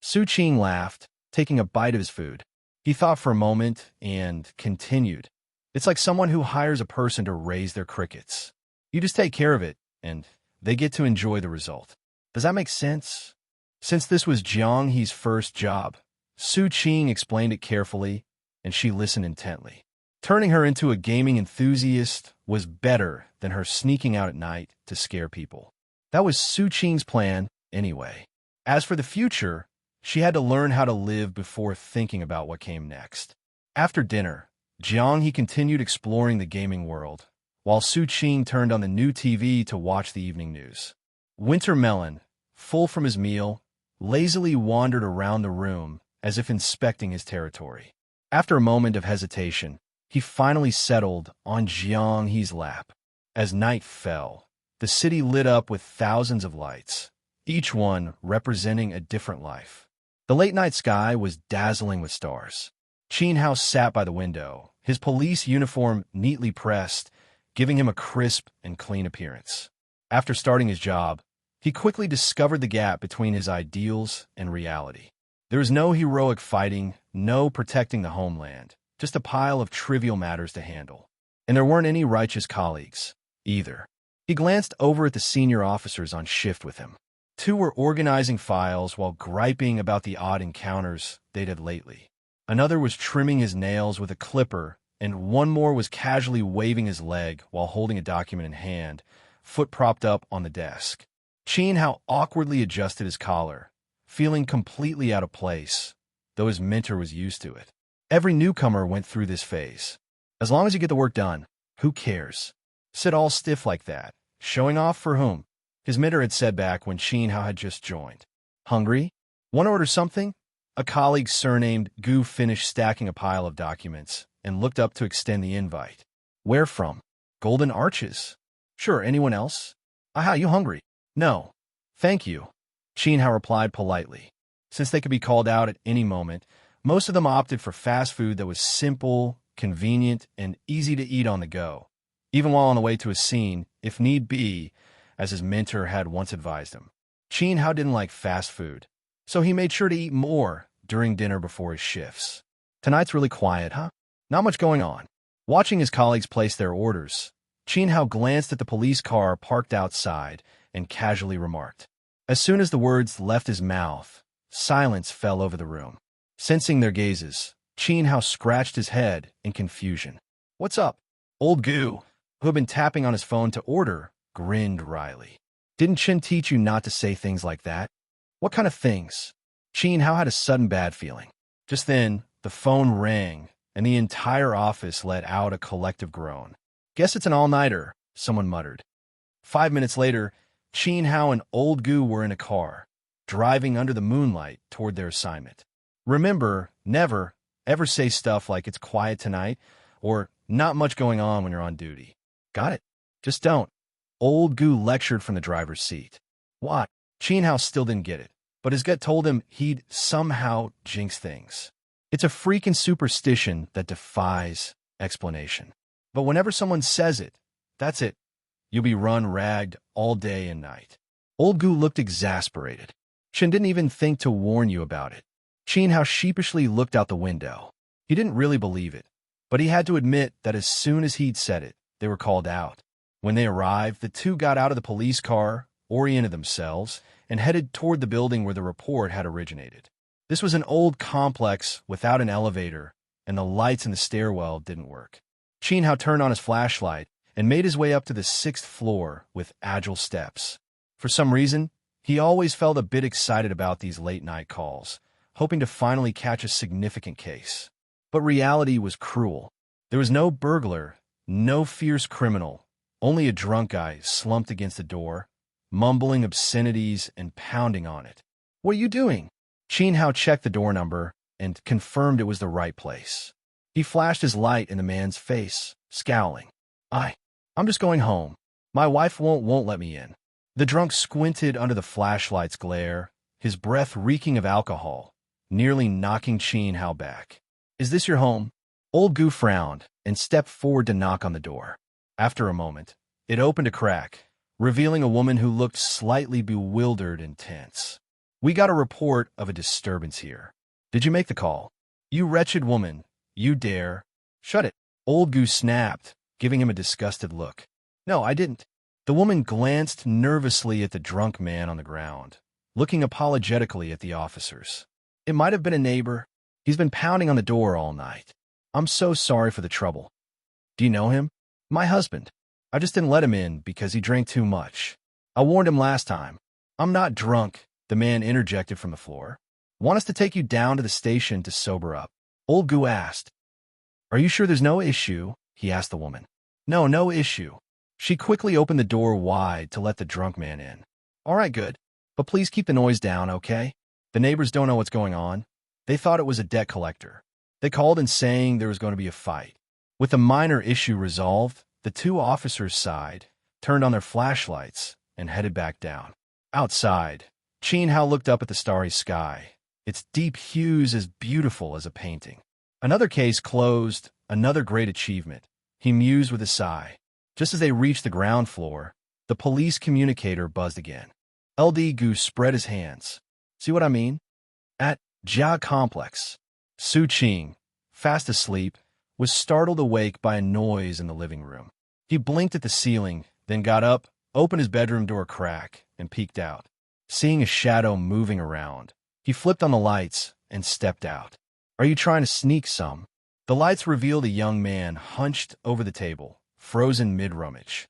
Su Qing laughed, taking a bite of his food. He thought for a moment and continued. It's like someone who hires a person to raise their crickets. You just take care of it, and they get to enjoy the result. Does that make sense? Since this was Jiang He's first job, Su Qing explained it carefully, and she listened intently. Turning her into a gaming enthusiast was better than her sneaking out at night to scare people. That was Su Qing's plan, anyway. As for the future, she had to learn how to live before thinking about what came next. After dinner, Jiang He continued exploring the gaming world, while Su Qing turned on the new TV to watch the evening news. Winter Melon, full from his meal, lazily wandered around the room as if inspecting his territory. After a moment of hesitation, he finally settled on Jiang He's lap. As night fell, the city lit up with thousands of lights, each one representing a different life. The late-night sky was dazzling with stars. Qin Hao sat by the window, his police uniform neatly pressed, giving him a crisp and clean appearance. After starting his job, he quickly discovered the gap between his ideals and reality. There was no heroic fighting, no protecting the homeland, just a pile of trivial matters to handle. And there weren't any righteous colleagues, either. He glanced over at the senior officers on shift with him. Two were organizing files while griping about the odd encounters they'd had lately. Another was trimming his nails with a clipper, and one more was casually waving his leg while holding a document in hand, foot propped up on the desk. Qin Hao awkwardly adjusted his collar, feeling completely out of place, though his mentor was used to it. Every newcomer went through this phase. As long as you get the work done, who cares? Sit all stiff like that. Showing off for whom? His mentor had said back when Qin Hao had just joined. Hungry? Want to order something? A colleague surnamed Gu finished stacking a pile of documents and looked up to extend the invite. Where from? Golden Arches. Sure, anyone else? Aha, you hungry? No. Thank you. Qin Hao replied politely. Since they could be called out at any moment, most of them opted for fast food that was simple, convenient, and easy to eat on the go, even while on the way to a scene, if need be, as his mentor had once advised him. Qin Hao didn't like fast food, so he made sure to eat more during dinner before his shifts. Tonight's really quiet, huh? Not much going on. Watching his colleagues place their orders, Qin Hao glanced at the police car parked outside and casually remarked. As soon as the words left his mouth, silence fell over the room. Sensing their gazes, Qing Hao scratched his head in confusion. "What's up?" Old Gu, who had been tapping on his phone to order, grinned wryly. "Didn't Chin teach you not to say things like that?" "What kind of things?" Qing Hao had a sudden bad feeling. Just then, the phone rang, and the entire office let out a collective groan. "Guess it's an all-nighter," someone muttered. 5 minutes later, Qing Hao and Old Gu were in a car, driving under the moonlight toward their assignment. Remember, never, ever say stuff like "it's quiet tonight" or "not much going on" when you're on duty. Got it? Just don't. Old Gu lectured from the driver's seat. What? Qing Hao still didn't get it, but his gut told him he'd somehow jinx things. It's a freaking superstition that defies explanation. But whenever someone says it, that's it. You'll be run ragged all day and night. Old Gu looked exasperated. Chen didn't even think to warn you about it. Qing Hao sheepishly looked out the window. He didn't really believe it, but he had to admit that as soon as he'd said it, they were called out. When they arrived, the two got out of the police car, oriented themselves, and headed toward the building where the report had originated. This was an old complex without an elevator, and the lights in the stairwell didn't work. Qing Hao turned on his flashlight and made his way up to the 6th floor with agile steps. For some reason, he always felt a bit excited about these late-night calls, hoping to finally catch a significant case. But reality was cruel. There was no burglar, no fierce criminal, only a drunk guy slumped against the door, mumbling obscenities and pounding on it. "What are you doing?" Qing Hao checked the door number and confirmed it was the right place. He flashed his light in the man's face, scowling. I'm just going home. My wife won't let me in." The drunk squinted under the flashlight's glare, his breath reeking of alcohol, nearly knocking Qing Hao back. "Is this your home?" Old Gu frowned and stepped forward to knock on the door. After a moment, it opened a crack, revealing a woman who looked slightly bewildered and tense. "We got a report of a disturbance here. Did you make the call?" "You wretched woman, you dare—" "Shut it," Old Gu snapped, giving him a disgusted look. "No, I didn't." The woman glanced nervously at the drunk man on the ground, looking apologetically at the officers. "It might have been a neighbor. He's been pounding on the door all night. I'm so sorry for the trouble." "Do you know him?" "My husband. I just didn't let him in because he drank too much. I warned him last time." "I'm not drunk," the man interjected from the floor. "Want us to take you down to the station to sober up?" Old Gu asked. "Are you sure there's no issue?" he asked the woman. No issue." She quickly opened the door wide to let the drunk man in. "All right, good. But please keep the noise down, okay? The neighbors don't know what's going on. They thought it was a debt collector. They called in saying there was going to be a fight." With the minor issue resolved, the two officers sighed, turned on their flashlights, and headed back down. Outside, Qing Hao looked up at the starry sky, its deep hues as beautiful as a painting. Another case closed, another great achievement, he mused with a sigh. Just as they reached the ground floor, the police communicator buzzed again. LD Gu spread his hands. "See what I mean?" At Jia Complex, Su Qing, fast asleep, was startled awake by a noise in the living room. He blinked at the ceiling, then got up, opened his bedroom door crack, and peeked out. Seeing a shadow moving around, he flipped on the lights and stepped out. "Are you trying to sneak some?" The lights revealed a young man hunched over the table, frozen mid-rummage.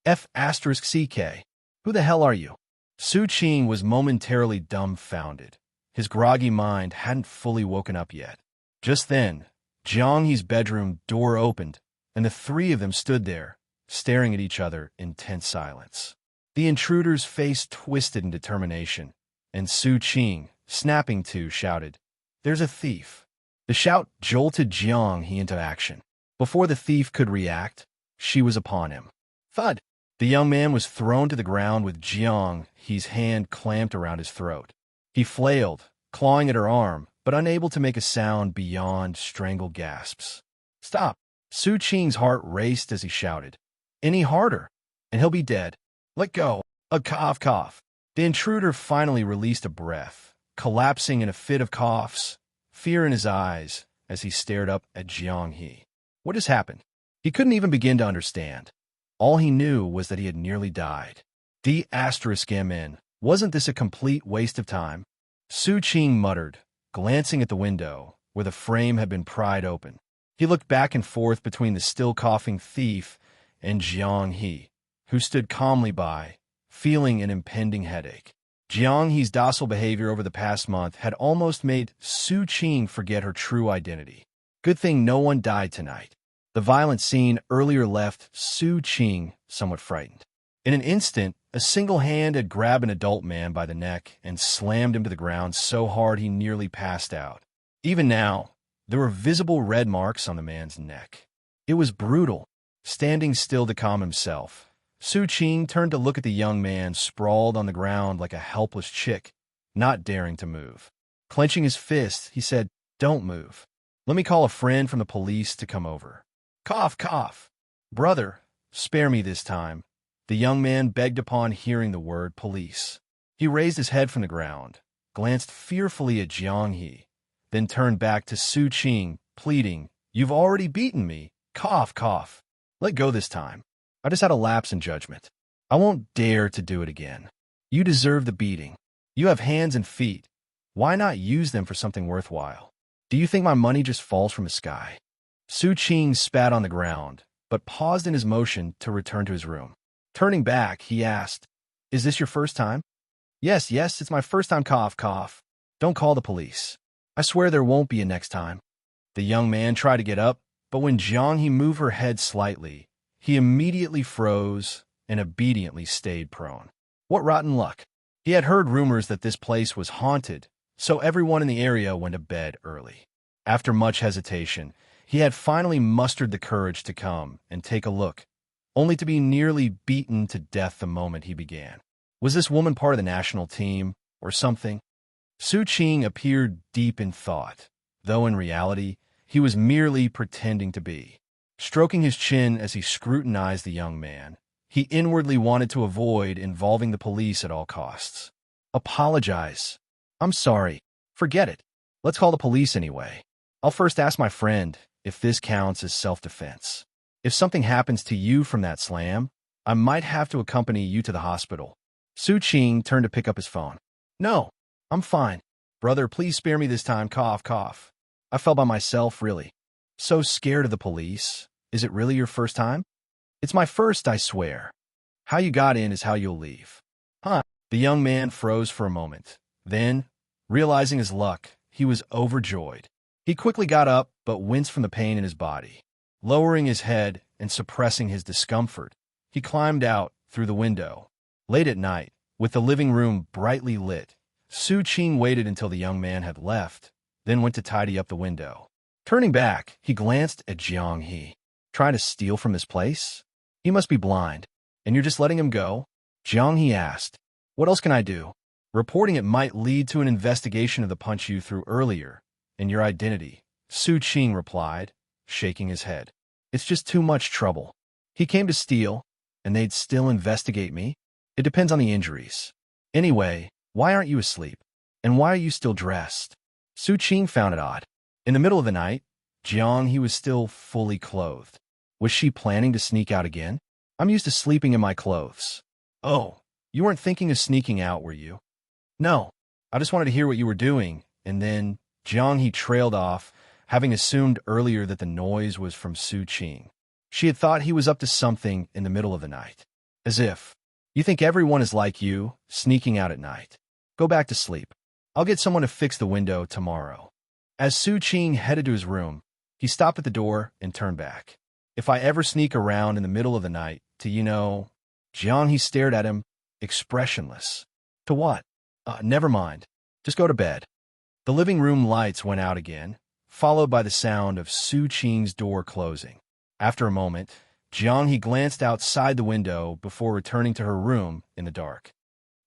F*CK. Who the hell are you?" Su Qing was momentarily dumbfounded. His groggy mind hadn't fully woken up yet. Just then, Jiang He's bedroom door opened, and the three of them stood there, staring at each other in tense silence. The intruder's face twisted in determination, and Su Qing, snapping to, shouted, "There's a thief." The shout jolted Jiang He into action. Before the thief could react, she was upon him. Thud! The young man was thrown to the ground with Jiang He's hand clamped around his throat. He flailed, clawing at her arm, but unable to make a sound beyond strangled gasps. "Stop!" Su Qing's heart raced as he shouted. "Any harder, and he'll be dead. Let go." A cough, cough. The intruder finally released a breath, collapsing in a fit of coughs, fear in his eyes as he stared up at Jiang He. What has happened? He couldn't even begin to understand. All he knew was that he had nearly died. Wasn't this a complete waste of time? Su Qing muttered, glancing at the window, where the frame had been pried open. He looked back and forth between the still coughing thief and Jiang He, who stood calmly by, feeling an impending headache. Jiang He's docile behavior over the past month had almost made Su Qing forget her true identity. Good thing no one died tonight. The violent scene earlier left Su Qing somewhat frightened. In an instant, a single hand had grabbed an adult man by the neck and slammed him to the ground so hard he nearly passed out. Even now, there were visible red marks on the man's neck. It was brutal. Standing still to calm himself, Su Qing turned to look at the young man sprawled on the ground like a helpless chick, not daring to move. Clenching his fist, he said, "Don't move. Let me call a friend from the police to come over." Cough, cough. "Brother, spare me this time," the young man begged upon hearing the word police. He raised his head from the ground, glanced fearfully at Jiang He, then turned back to Su Qing, pleading, "You've already beaten me. Cough, cough. Let go this time. I just had a lapse in judgment. I won't dare to do it again. You deserve the beating. You have hands and feet. Why not use them for something worthwhile? Do you think my money just falls from the sky?" Su Qing spat on the ground, but paused in his motion to return to his room. Turning back, he asked, "Is this your first time?" Yes, it's my first time. Cough, cough. Don't call the police. I swear there won't be a next time." The young man tried to get up, but when Jiang He moved her head slightly, he immediately froze and obediently stayed prone. What rotten luck. He had heard rumors that this place was haunted, so everyone in the area went to bed early. After much hesitation, he had finally mustered the courage to come and take a look, only to be nearly beaten to death the moment he began. Was this woman part of the national team, or something? Su Qing appeared deep in thought, though in reality, he was merely pretending to be. Stroking his chin as he scrutinized the young man, he inwardly wanted to avoid involving the police at all costs. "Apologize. I'm sorry. Forget it. Let's call the police anyway. I'll first ask my friend if this counts as self-defense. If something happens to you from that slam, I might have to accompany you to the hospital." Su Qing turned to pick up his phone. "No, I'm fine. Brother, please spare me this time. Cough, cough. I fell by myself, really. So scared of the police. Is it really your first time?" "It's my first, I swear. How you got in is how you'll leave." "Huh?" The young man froze for a moment. Then, realizing his luck, he was overjoyed. He quickly got up, but winced from the pain in his body. Lowering his head and suppressing his discomfort, he climbed out through the window. Late at night, with the living room brightly lit, Su Qing waited until the young man had left, then went to tidy up the window. Turning back, he glanced at Jiang He. "Trying to steal from this place? He must be blind. And you're just letting him go?" Jiang He asked. "What else can I do? Reporting it might lead to an investigation of the punch you threw earlier, and your identity," Su Qing replied, shaking his head. "It's just too much trouble. He came to steal, and they'd still investigate me? It depends on the injuries. Anyway, why aren't you asleep? And why are you still dressed?" Su Qing found it odd. In the middle of the night, Jiang He was still fully clothed. Was she planning to sneak out again? "I'm used to sleeping in my clothes." "Oh, you weren't thinking of sneaking out, were you?" "No, I just wanted to hear what you were doing." And then Jiang He trailed off, having assumed earlier that the noise was from Su Qing. She had thought he was up to something in the middle of the night. As if, "You think everyone is like you, sneaking out at night. Go back to sleep. I'll get someone to fix the window tomorrow." As Su Qing headed to his room, he stopped at the door and turned back. "If I ever sneak around in the middle of the night to, Jiang He stared at him, expressionless. "To what?" Never mind. Just go to bed." The living room lights went out again, followed by the sound of Su Qing's door closing. After a moment, Jiang He glanced outside the window before returning to her room in the dark.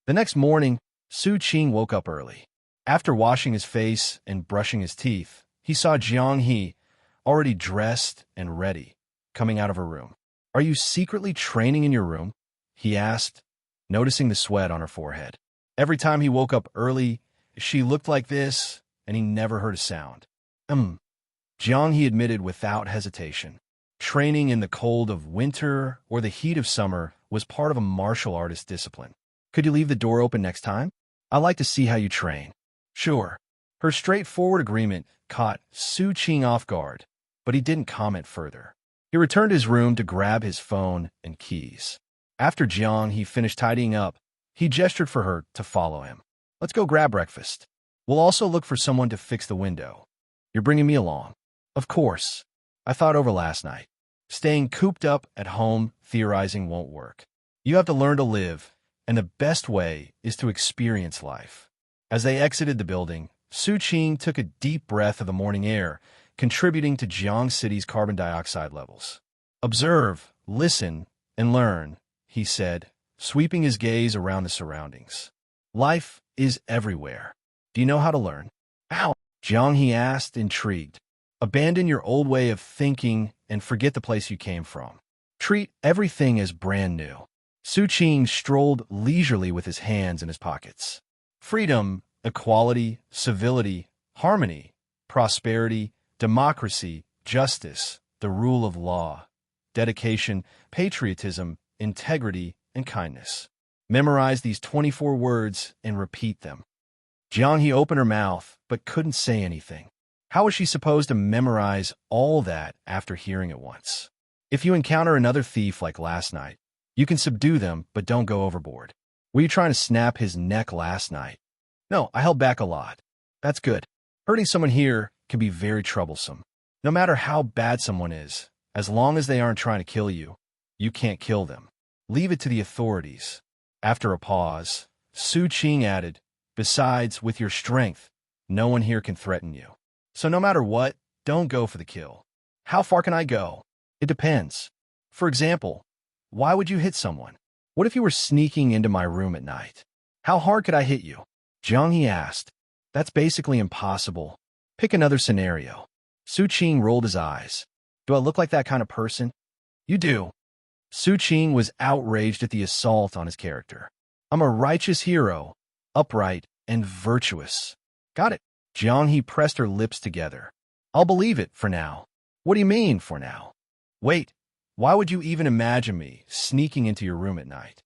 The next morning, Su Qing woke up early. After washing his face and brushing his teeth, he saw Jiang He, already dressed and ready, coming out of her room. "Are you secretly training in your room?" he asked, noticing the sweat on her forehead. Every time he woke up early, she looked like this, and he never heard a sound. Jiang He admitted without hesitation. Training in the cold of winter or the heat of summer was part of a martial artist discipline. "Could you leave the door open next time? I like to see how you train." "Sure." Her straightforward agreement caught Su Qing off guard, but he didn't comment further. He returned to his room to grab his phone and keys. After he finished tidying up, he gestured for her to follow him. Let's go grab breakfast. We'll also look for someone to fix the window. You're bringing me along. Of course. I thought over last night. Staying cooped up at home theorizing won't work. You have to learn to live, and the best way is to experience life. As they exited the building, Su Qing took a deep breath of the morning air, contributing to Jiang City's carbon dioxide levels. Observe, listen, and learn, he said, sweeping his gaze around the surroundings. Life is everywhere. Do you know how to learn? How? He asked, intrigued. Abandon your old way of thinking and forget the place you came from. Treat everything as brand new. Su Qing strolled leisurely with his hands in his pockets. Freedom, equality, civility, harmony, prosperity, democracy, justice, the rule of law, dedication, patriotism, integrity, and kindness. Memorize these 24 words and repeat them. He opened her mouth, but couldn't say anything. How was she supposed to memorize all that after hearing it once? If you encounter another thief like last night, you can subdue them, but don't go overboard. Were you trying to snap his neck last night? No, I held back a lot. That's good. Hurting someone here can be very troublesome. No matter how bad someone is, as long as they aren't trying to kill you, you can't kill them. Leave it to the authorities. After a pause, Su Qing added, besides, with your strength, no one here can threaten you. So no matter what, don't go for the kill. How far can I go? It depends. For example, why would you hit someone? What if you were sneaking into my room at night? How hard could I hit you? He asked. That's basically impossible. Pick another scenario. Su Qing rolled his eyes. Do I look like that kind of person? You do. Su Qing was outraged at the assault on his character. I'm a righteous hero, upright and virtuous. Got it. He pressed her lips together. I'll believe it for now. What do you mean, for now? Wait, why would you even imagine me sneaking into your room at night?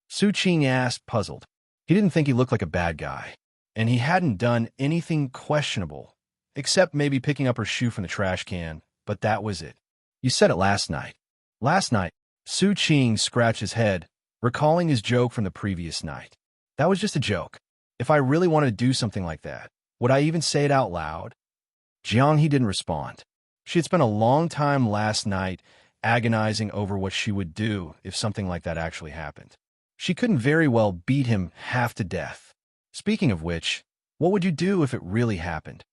Su Qing asked, puzzled. He didn't think he looked like a bad guy, and he hadn't done anything questionable, except maybe picking up her shoe from the trash can, but that was it. You said it last night. Last night, Su Qing scratched his head, recalling his joke from the previous night. That was just a joke. If I really wanted to do something like that, would I even say it out loud? He didn't respond. She had spent a long time last night agonizing over what she would do if something like that actually happened. She couldn't very well beat him half to death. Speaking of which, what would you do if it really happened?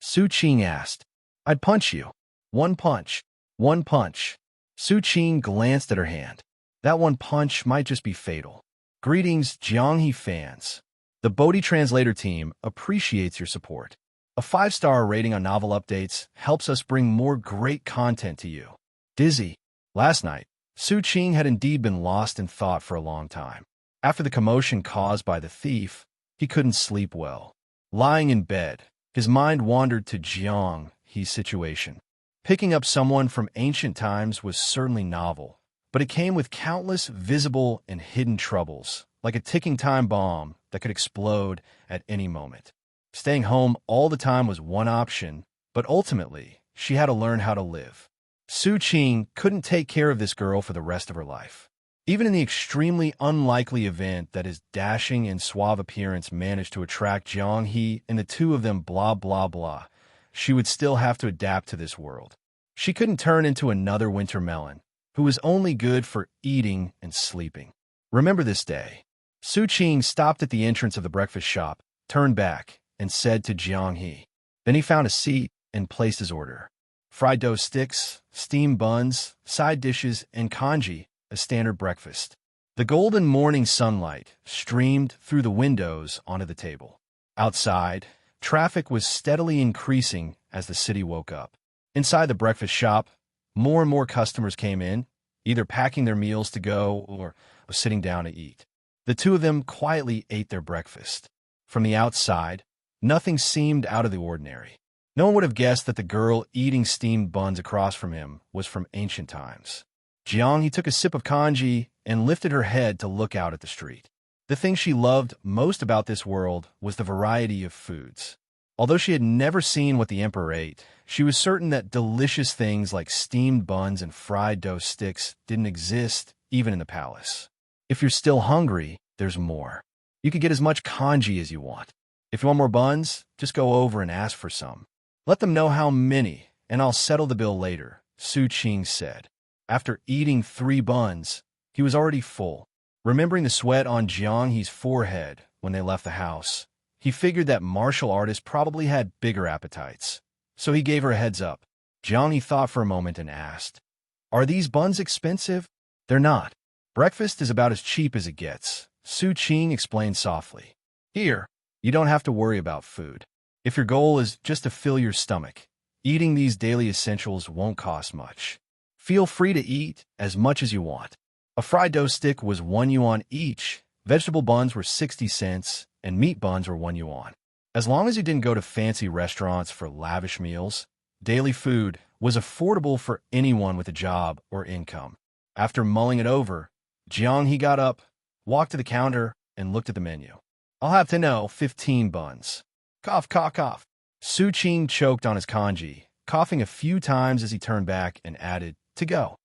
Su Qing asked. I'd punch you. One punch. One punch. Su Qing glanced at her hand. That one punch might just be fatal. Greetings, He fans. The Bodhi Translator team appreciates your support. A 5-star rating on novel updates helps us bring more great content to you. Dizzy. Last night, Su Qing had indeed been lost in thought for a long time. After the commotion caused by the thief, he couldn't sleep well. Lying in bed, his mind wandered to He's situation. Picking up someone from ancient times was certainly novel, but it came with countless visible and hidden troubles, like a ticking time bomb that could explode at any moment. Staying home all the time was one option, but ultimately, she had to learn how to live. Su Qing couldn't take care of this girl for the rest of her life. Even in the extremely unlikely event that his dashing and suave appearance managed to attract He and the two of them blah blah blah, she would still have to adapt to this world. She couldn't turn into another winter melon, who was only good for eating and sleeping. Remember this day. Su Qing stopped at the entrance of the breakfast shop, turned back, and said to He. Then he found a seat and placed his order. Fried dough sticks, steamed buns, side dishes, and congee, a standard breakfast. The golden morning sunlight streamed through the windows onto the table. Outside, traffic was steadily increasing as the city woke up. Inside the breakfast shop, more and more customers came in, either packing their meals to go or sitting down to eat. The two of them quietly ate their breakfast. From the outside, nothing seemed out of the ordinary. No one would have guessed that the girl eating steamed buns across from him was from ancient times. He took a sip of congee and lifted her head to look out at the street. The thing she loved most about this world was the variety of foods. Although she had never seen what the emperor ate, she was certain that delicious things like steamed buns and fried dough sticks didn't exist even in the palace. If you're still hungry, there's more. You could get as much kanji as you want. If you want more buns, just go over and ask for some. Let them know how many, and I'll settle the bill later, Su Qing said. After eating 3 buns, he was already full. Remembering the sweat on Jianghe's forehead when they left the house, he figured that martial artists probably had bigger appetites. So he gave her a heads up. Jianghe thought for a moment and asked, "Are these buns expensive?" "They're not. Breakfast is about as cheap as it gets," Su Qing explained softly. "Here, you don't have to worry about food. If your goal is just to fill your stomach, eating these daily essentials won't cost much. Feel free to eat as much as you want." A fried dough stick was 1 yuan each, vegetable buns were 60 cents, and meat buns were 1 yuan. As long as you didn't go to fancy restaurants for lavish meals, daily food was affordable for anyone with a job or income. After mulling it over, Jianghe got up, walked to the counter, and looked at the menu. "I'll have to know 15 buns. Cough, cough, cough." Su Qing choked on his kanji, coughing a few times as he turned back and added, "To go."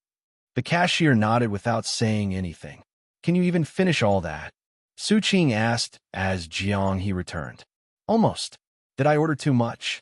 The cashier nodded without saying anything. "Can you even finish all that?" Su Qing asked as Jianghe returned. "Almost. Did I order too much?"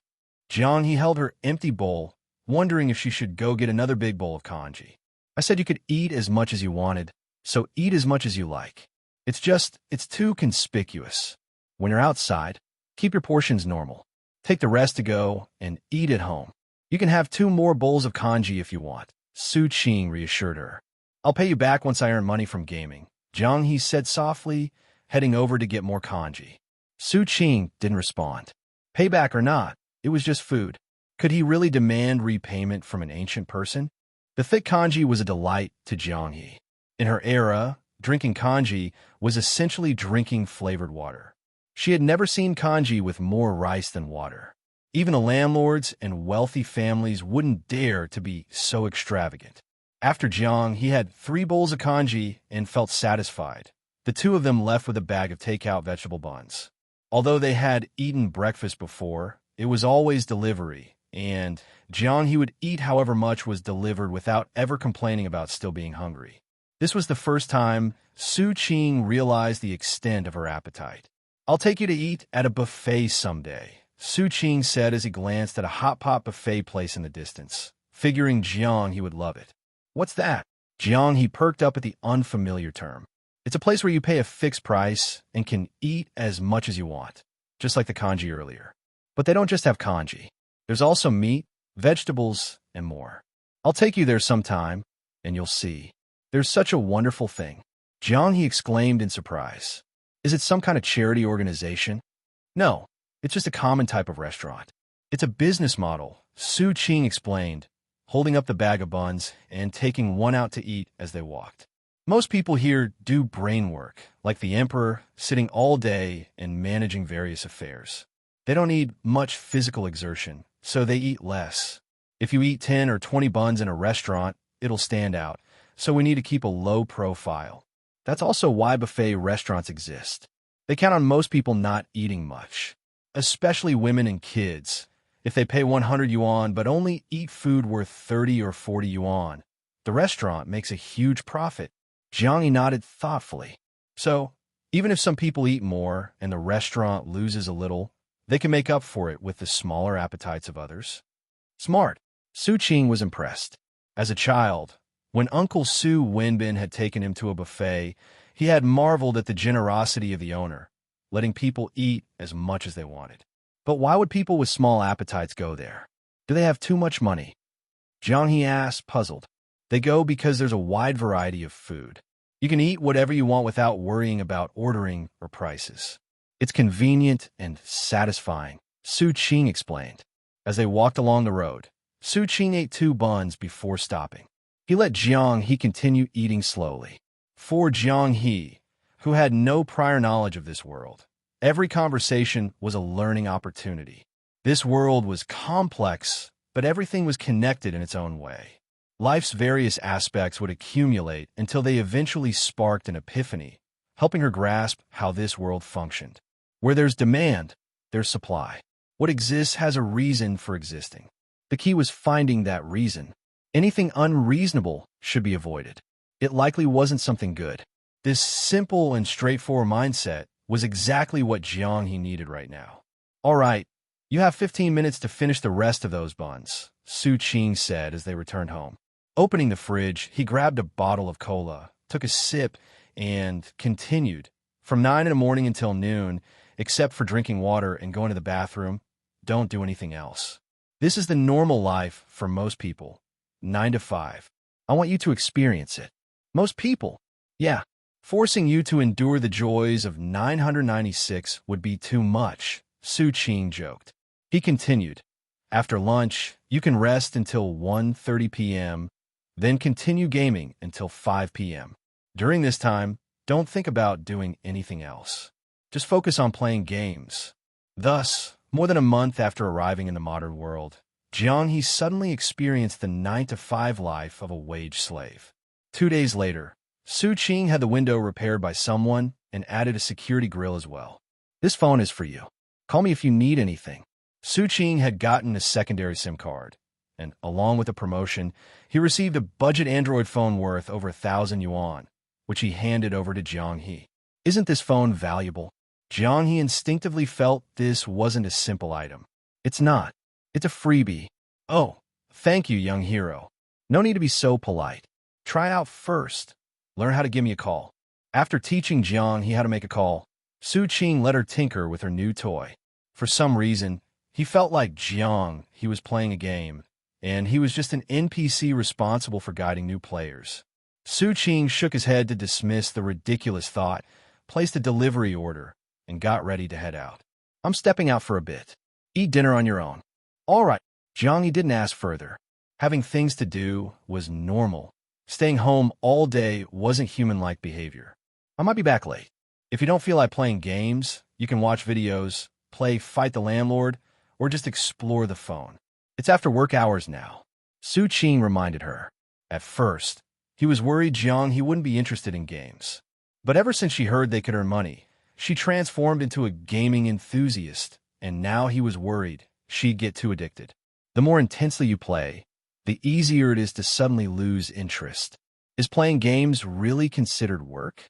Jianghe held her empty bowl, wondering if she should go get another big bowl of kanji. "I said you could eat as much as you wanted, so eat as much as you like. It's too conspicuous. When you're outside, keep your portions normal. Take the rest to go and eat at home. You can have 2 more bowls of kanji if you want," Su Qing reassured her. "I'll pay you back once I earn money from gaming," Jianghe said softly, heading over to get more kanji. Su Qing didn't respond. Payback or not, it was just food. Could he really demand repayment from an ancient person? The thick kanji was a delight to Jianghe. In her era, drinking kanji was essentially drinking flavored water. She had never seen kanji with more rice than water. Even the landlords and wealthy families wouldn't dare to be so extravagant. After Jiang, he had 3 bowls of kanji and felt satisfied. The 2 of them left with a bag of takeout vegetable buns. Although they had eaten breakfast before, it was always delivery, and Jiang he would eat however much was delivered without ever complaining about still being hungry. This was the first time Su Qing realized the extent of her appetite. "I'll take you to eat at a buffet someday," Su Qing said as he glanced at a hot pot buffet place in the distance, figuring Jiang he would love it. "What's that?" Jiang he perked up at the unfamiliar term. "It's a place where you pay a fixed price and can eat as much as you want, just like the kanji earlier. But they don't just have kanji. There's also meat, vegetables, and more. I'll take you there sometime, and you'll see. There's such a wonderful thing." Jiang he exclaimed in surprise. "Is it some kind of charity organization?" "No, it's just a common type of restaurant. It's a business model," Su Qing explained, holding up the bag of buns and taking one out to eat as they walked. "Most people here do brain work, like the emperor, sitting all day and managing various affairs. They don't need much physical exertion, so they eat less. If you eat 10 or 20 buns in a restaurant, it'll stand out, so we need to keep a low profile. That's also why buffet restaurants exist. They count on most people not eating much, especially women and kids. If they pay 100 yuan but only eat food worth 30 or 40 yuan, the restaurant makes a huge profit." Jiang nodded thoughtfully. "So, even if some people eat more and the restaurant loses a little, they can make up for it with the smaller appetites of others?" "Smart." Su Qing was impressed. As a child, when Uncle Su Wenbin had taken him to a buffet, he had marveled at the generosity of the owner, letting people eat as much as they wanted. But why would people with small appetites go there? Do they have too much money? Jiang he asked, puzzled. "They go because there's a wide variety of food. You can eat whatever you want without worrying about ordering or prices. It's convenient and satisfying," Su Qing explained. As they walked along the road, Su Qing ate 2 buns before stopping. He let Jiang he continue eating slowly. For Jiang he, who had no prior knowledge of this world, every conversation was a learning opportunity. This world was complex, but everything was connected in its own way. Life's various aspects would accumulate until they eventually sparked an epiphany, helping her grasp how this world functioned. Where there's demand, there's supply. What exists has a reason for existing. The key was finding that reason. Anything unreasonable should be avoided. It likely wasn't something good. This simple and straightforward mindset was exactly what Jiang needed right now. All right, you have 15 minutes to finish the rest of those buns, Su Qing said as they returned home. Opening the fridge, he grabbed a bottle of cola, took a sip, and continued. From 9 in the morning until noon, except for drinking water and going to the bathroom, don't do anything else. This is the normal life for most people. 9 to 5. I want you to experience it. Most people, yeah. Forcing you to endure the joys of 996 would be too much, Su Qing joked. He continued, after lunch, you can rest until 1:30 p.m., then continue gaming until 5 p.m. During this time, don't think about doing anything else. Just focus on playing games. Thus, more than a month after arriving in the modern world, Jiang suddenly experienced the 9-to-5 life of a wage slave. 2 days later, Su Qing had the window repaired by someone and added a security grill as well. This phone is for you. Call me if you need anything. Su Qing had gotten a secondary SIM card, and along with the promotion, he received a budget Android phone worth over 1,000 yuan, which he handed over to Jiang. Isn't this phone valuable? Jiang instinctively felt this wasn't a simple item. It's not. It's a freebie. Oh, thank you, young hero. No need to be so polite. Try out first. Learn how to give me a call. After teaching Jiang how to make a call, Su Qing let her tinker with her new toy. For some reason, he felt like Jiang was playing a game, and he was just an NPC responsible for guiding new players. Su Qing shook his head to dismiss the ridiculous thought, placed a delivery order, and got ready to head out. I'm stepping out for a bit. Eat dinner on your own. All right. Jiang didn't ask further. Having things to do was normal. Staying home all day wasn't human-like behavior. I might be back late. If you don't feel like playing games, you can watch videos, play Fight the Landlord, or just explore the phone. It's after work hours now. Su Qing reminded her. At first, he was worried Jiang wouldn't be interested in games. But ever since she heard they could earn money, she transformed into a gaming enthusiast, and now he was worried she'd get too addicted. The more intensely you play, the easier it is to suddenly lose interest. Is playing games really considered work?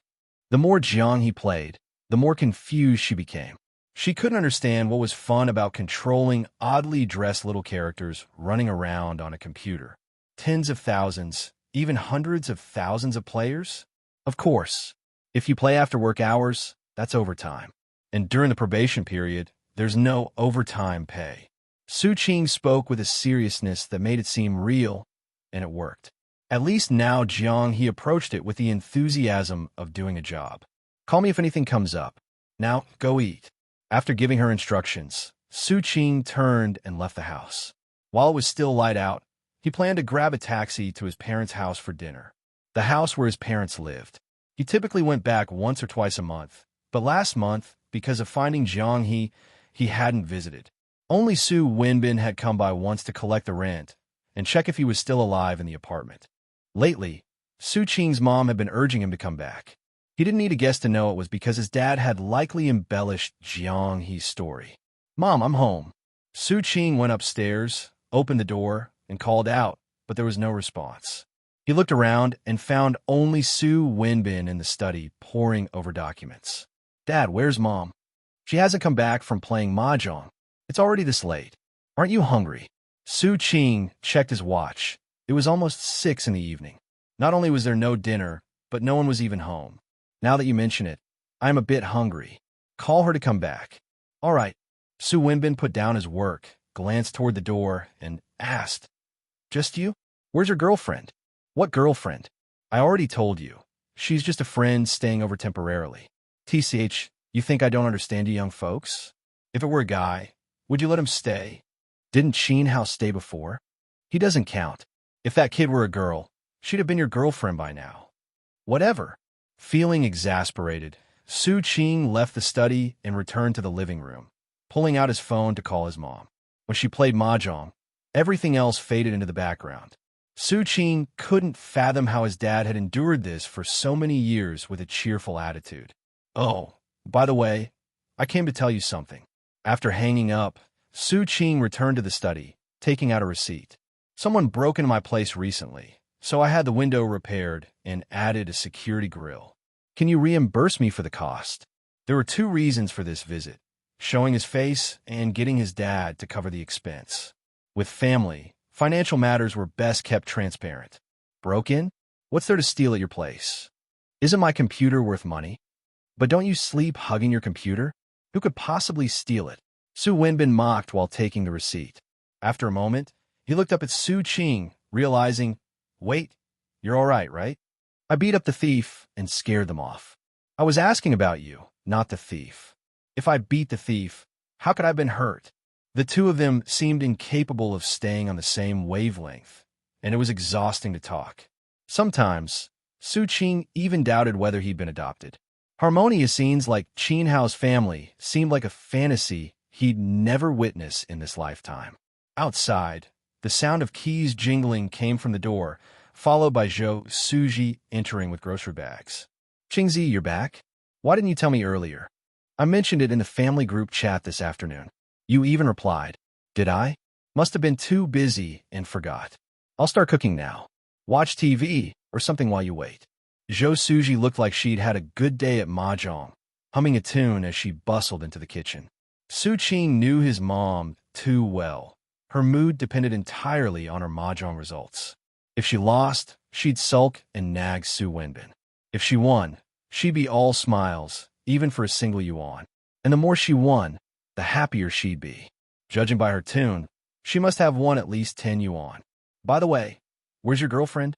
The more Jiang played, the more confused she became. She couldn't understand what was fun about controlling oddly dressed little characters running around on a computer. Tens of thousands, even hundreds of thousands of players? Of course, if you play after work hours, that's overtime. And during the probation period, there's no overtime pay. Su Qing spoke with a seriousness that made it seem real, and it worked. At least now Jiang approached it with the enthusiasm of doing a job. Call me if anything comes up. Now, go eat. After giving her instructions, Su Qing turned and left the house. While it was still light out, he planned to grab a taxi to his parents' house for dinner. The house where his parents lived. He typically went back once or twice a month, but last month, because of finding Jiang he hadn't visited. Only Su Wenbin had come by once to collect the rent and check if he was still alive in the apartment. Lately, Su Qing's mom had been urging him to come back. He didn't need a guess to know it was because his dad had likely embellished Jiang's story. Mom, I'm home. Su Qing went upstairs, opened the door, and called out, but there was no response. He looked around and found only Su Wenbin in the study, poring over documents. Dad, where's Mom? She hasn't come back from playing mahjong. It's already this late. Aren't you hungry? Su Qing checked his watch. It was almost 6 in the evening. Not only was there no dinner, but no one was even home. Now that you mention it, I am a bit hungry. Call her to come back. All right. Su Wenbin put down his work, glanced toward the door, and asked, Just you? Where's your girlfriend? What girlfriend? I already told you. She's just a friend staying over temporarily. TCH, you think I don't understand you young folks? If it were a guy, would you let him stay? Didn't Qin Hao stay before? He doesn't count. If that kid were a girl, she'd have been your girlfriend by now. Whatever. Feeling exasperated, Su Qing left the study and returned to the living room, pulling out his phone to call his mom. When she played mahjong, everything else faded into the background. Su Qing couldn't fathom how his dad had endured this for so many years with a cheerful attitude. Oh, by the way, I came to tell you something. After hanging up, Su Qing returned to the study, taking out a receipt. Someone broke into my place recently, so I had the window repaired and added a security grill. Can you reimburse me for the cost? There were two reasons for this visit: showing his face and getting his dad to cover the expense. With family, financial matters were best kept transparent. Broke in? What's there to steal at your place? Isn't my computer worth money? But don't you sleep hugging your computer? Who could possibly steal it? Su Wenbin mocked while taking the receipt. After a moment, he looked up at Su Qing, realizing, wait, you're all right? I beat up the thief and scared them off. I was asking about you, not the thief. If I beat the thief, how could I have been hurt? The two of them seemed incapable of staying on the same wavelength, and it was exhausting to talk. Sometimes, Su Qing even doubted whether he'd been adopted. Harmonious scenes like Qin Hao's family seemed like a fantasy he'd never witness in this lifetime. Outside, the sound of keys jingling came from the door, followed by Zhou Suji entering with grocery bags. Qingzi, you're back? Why didn't you tell me earlier? I mentioned it in the family group chat this afternoon. You even replied. Did I? Must have been too busy and forgot. I'll start cooking now. Watch TV or something while you wait. Zhou Suji looked like she'd had a good day at mahjong, humming a tune as she bustled into the kitchen. Su Qing knew his mom too well. Her mood depended entirely on her mahjong results. If she lost, she'd sulk and nag Su Wenbin. If she won, she'd be all smiles, even for a single yuan. And the more she won, the happier she'd be. Judging by her tune, she must have won at least 10 yuan. By the way, where's your girlfriend?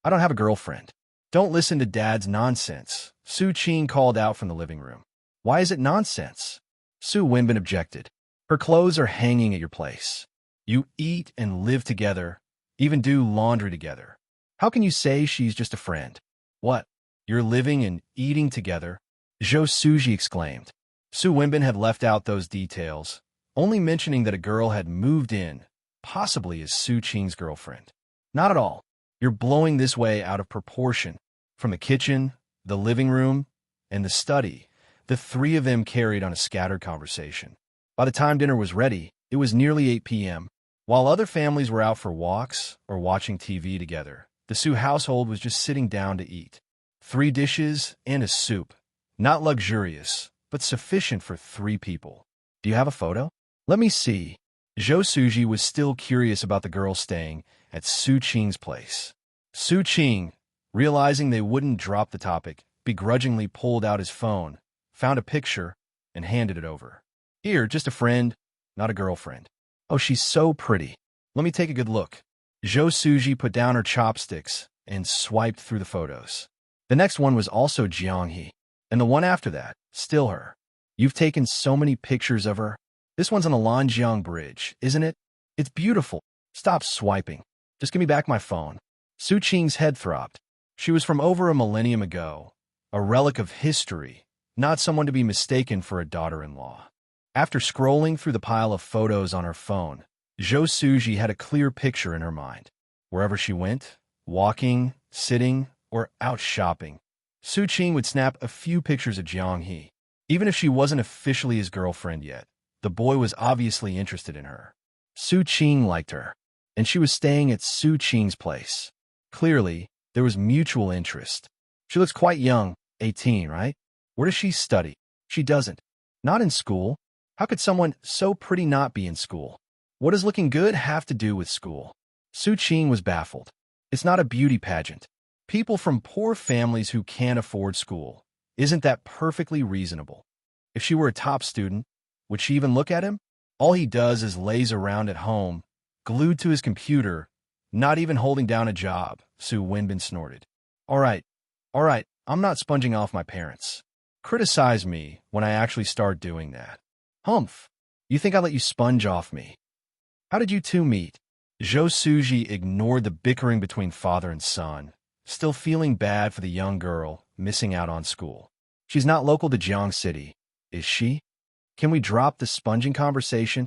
I don't have a girlfriend. Don't listen to Dad's nonsense, Su Qing called out from the living room. Why is it nonsense? Su Wenbin objected. Her clothes are hanging at your place. You eat and live together, even do laundry together. How can you say she's just a friend? What? You're living and eating together? Zhou Suji exclaimed. Su Wenbin had left out those details, only mentioning that a girl had moved in, possibly as Su Qing's girlfriend. Not at all. You're blowing this way out of proportion. From the kitchen, the living room, and the study, the three of them carried on a scattered conversation. By the time dinner was ready, it was nearly 8 p.m. While other families were out for walks or watching TV together, the Su household was just sitting down to eat. 3 dishes and a soup. Not luxurious, but sufficient for 3 people. Do you have a photo? Let me see. Zhou Suji was still curious about the girl staying at Su Qing's place. Su Qing, realizing they wouldn't drop the topic, begrudgingly pulled out his phone, found a picture, and handed it over. Here, just a friend, not a girlfriend. Oh, she's so pretty. Let me take a good look. Zhou Suji put down her chopsticks and swiped through the photos. The next one was also Jianghe, and the one after that, still her. You've taken so many pictures of her. This one's on the Lanjiang Bridge, isn't it? It's beautiful. Stop swiping. Just give me back my phone. Su Qing's head throbbed. She was from over a millennium ago, a relic of history, not someone to be mistaken for a daughter-in-law. After scrolling through the pile of photos on her phone, Zhou Suji had a clear picture in her mind. Wherever she went, walking, sitting, or out shopping, Su Qing would snap a few pictures of Jianghe. Even if she wasn't officially his girlfriend yet, the boy was obviously interested in her. Su Qing liked her, and she was staying at Su Qing's place. Clearly, there was mutual interest. She looks quite young, 18, right? Where does she study? She doesn't. Not in school. How could someone so pretty not be in school? What does looking good have to do with school? Su Qing was baffled. It's not a beauty pageant. People from poor families who can't afford school. Isn't that perfectly reasonable? If she were a top student, would she even look at him? All he does is laze around at home, glued to his computer, not even holding down a job, Su Wenbin snorted. All right, I'm not sponging off my parents. Criticize me when I actually start doing that. Humph, you think I'll let you sponge off me? How did you two meet? Zhou Suji ignored the bickering between father and son, still feeling bad for the young girl missing out on school. She's not local to Jiang City, is she? Can we drop the sponging conversation?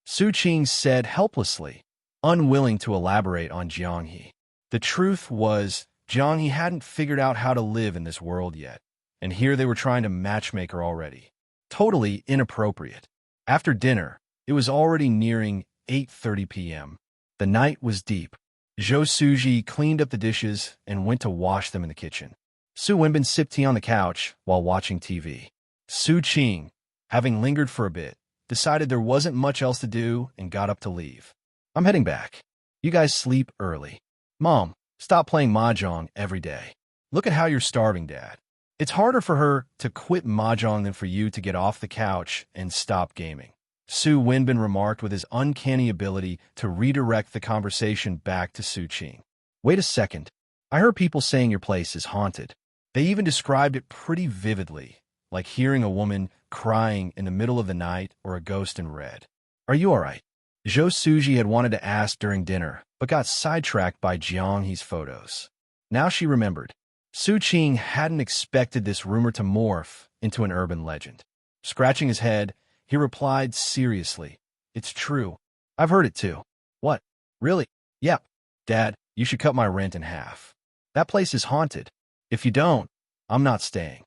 Su Qing said helplessly, unwilling to elaborate on Jianghe. The truth was, Jianghe hadn't figured out how to live in this world yet, and here they were trying to matchmake her already. Totally inappropriate. After dinner, It was already nearing 8:30 p.m. The night was deep. Zhou Suji cleaned up the dishes and went to wash them in the kitchen. Su Wenbin sipped tea on the couch while watching TV. Su Qing, having lingered for a bit, decided there wasn't much else to do and got up to leave. I'm heading back. You guys sleep early. Mom, stop playing mahjong every day. Look at how you're starving, Dad. It's harder for her to quit mahjong than for you to get off the couch and stop gaming. Su Wenbin remarked with his uncanny ability to redirect the conversation back to Su Qing. Wait a second. I heard people saying your place is haunted. They even described it pretty vividly, like hearing a woman crying in the middle of the night or a ghost in red. Are you all right? Zhou Suji had wanted to ask during dinner, but got sidetracked by Jiang He's photos. Now she remembered. Su Qing hadn't expected this rumor to morph into an urban legend. Scratching his head, he replied seriously, "It's true. I've heard it too." "What? Really?" "Yep. Dad, you should cut my rent in half. That place is haunted. If you don't, I'm not staying."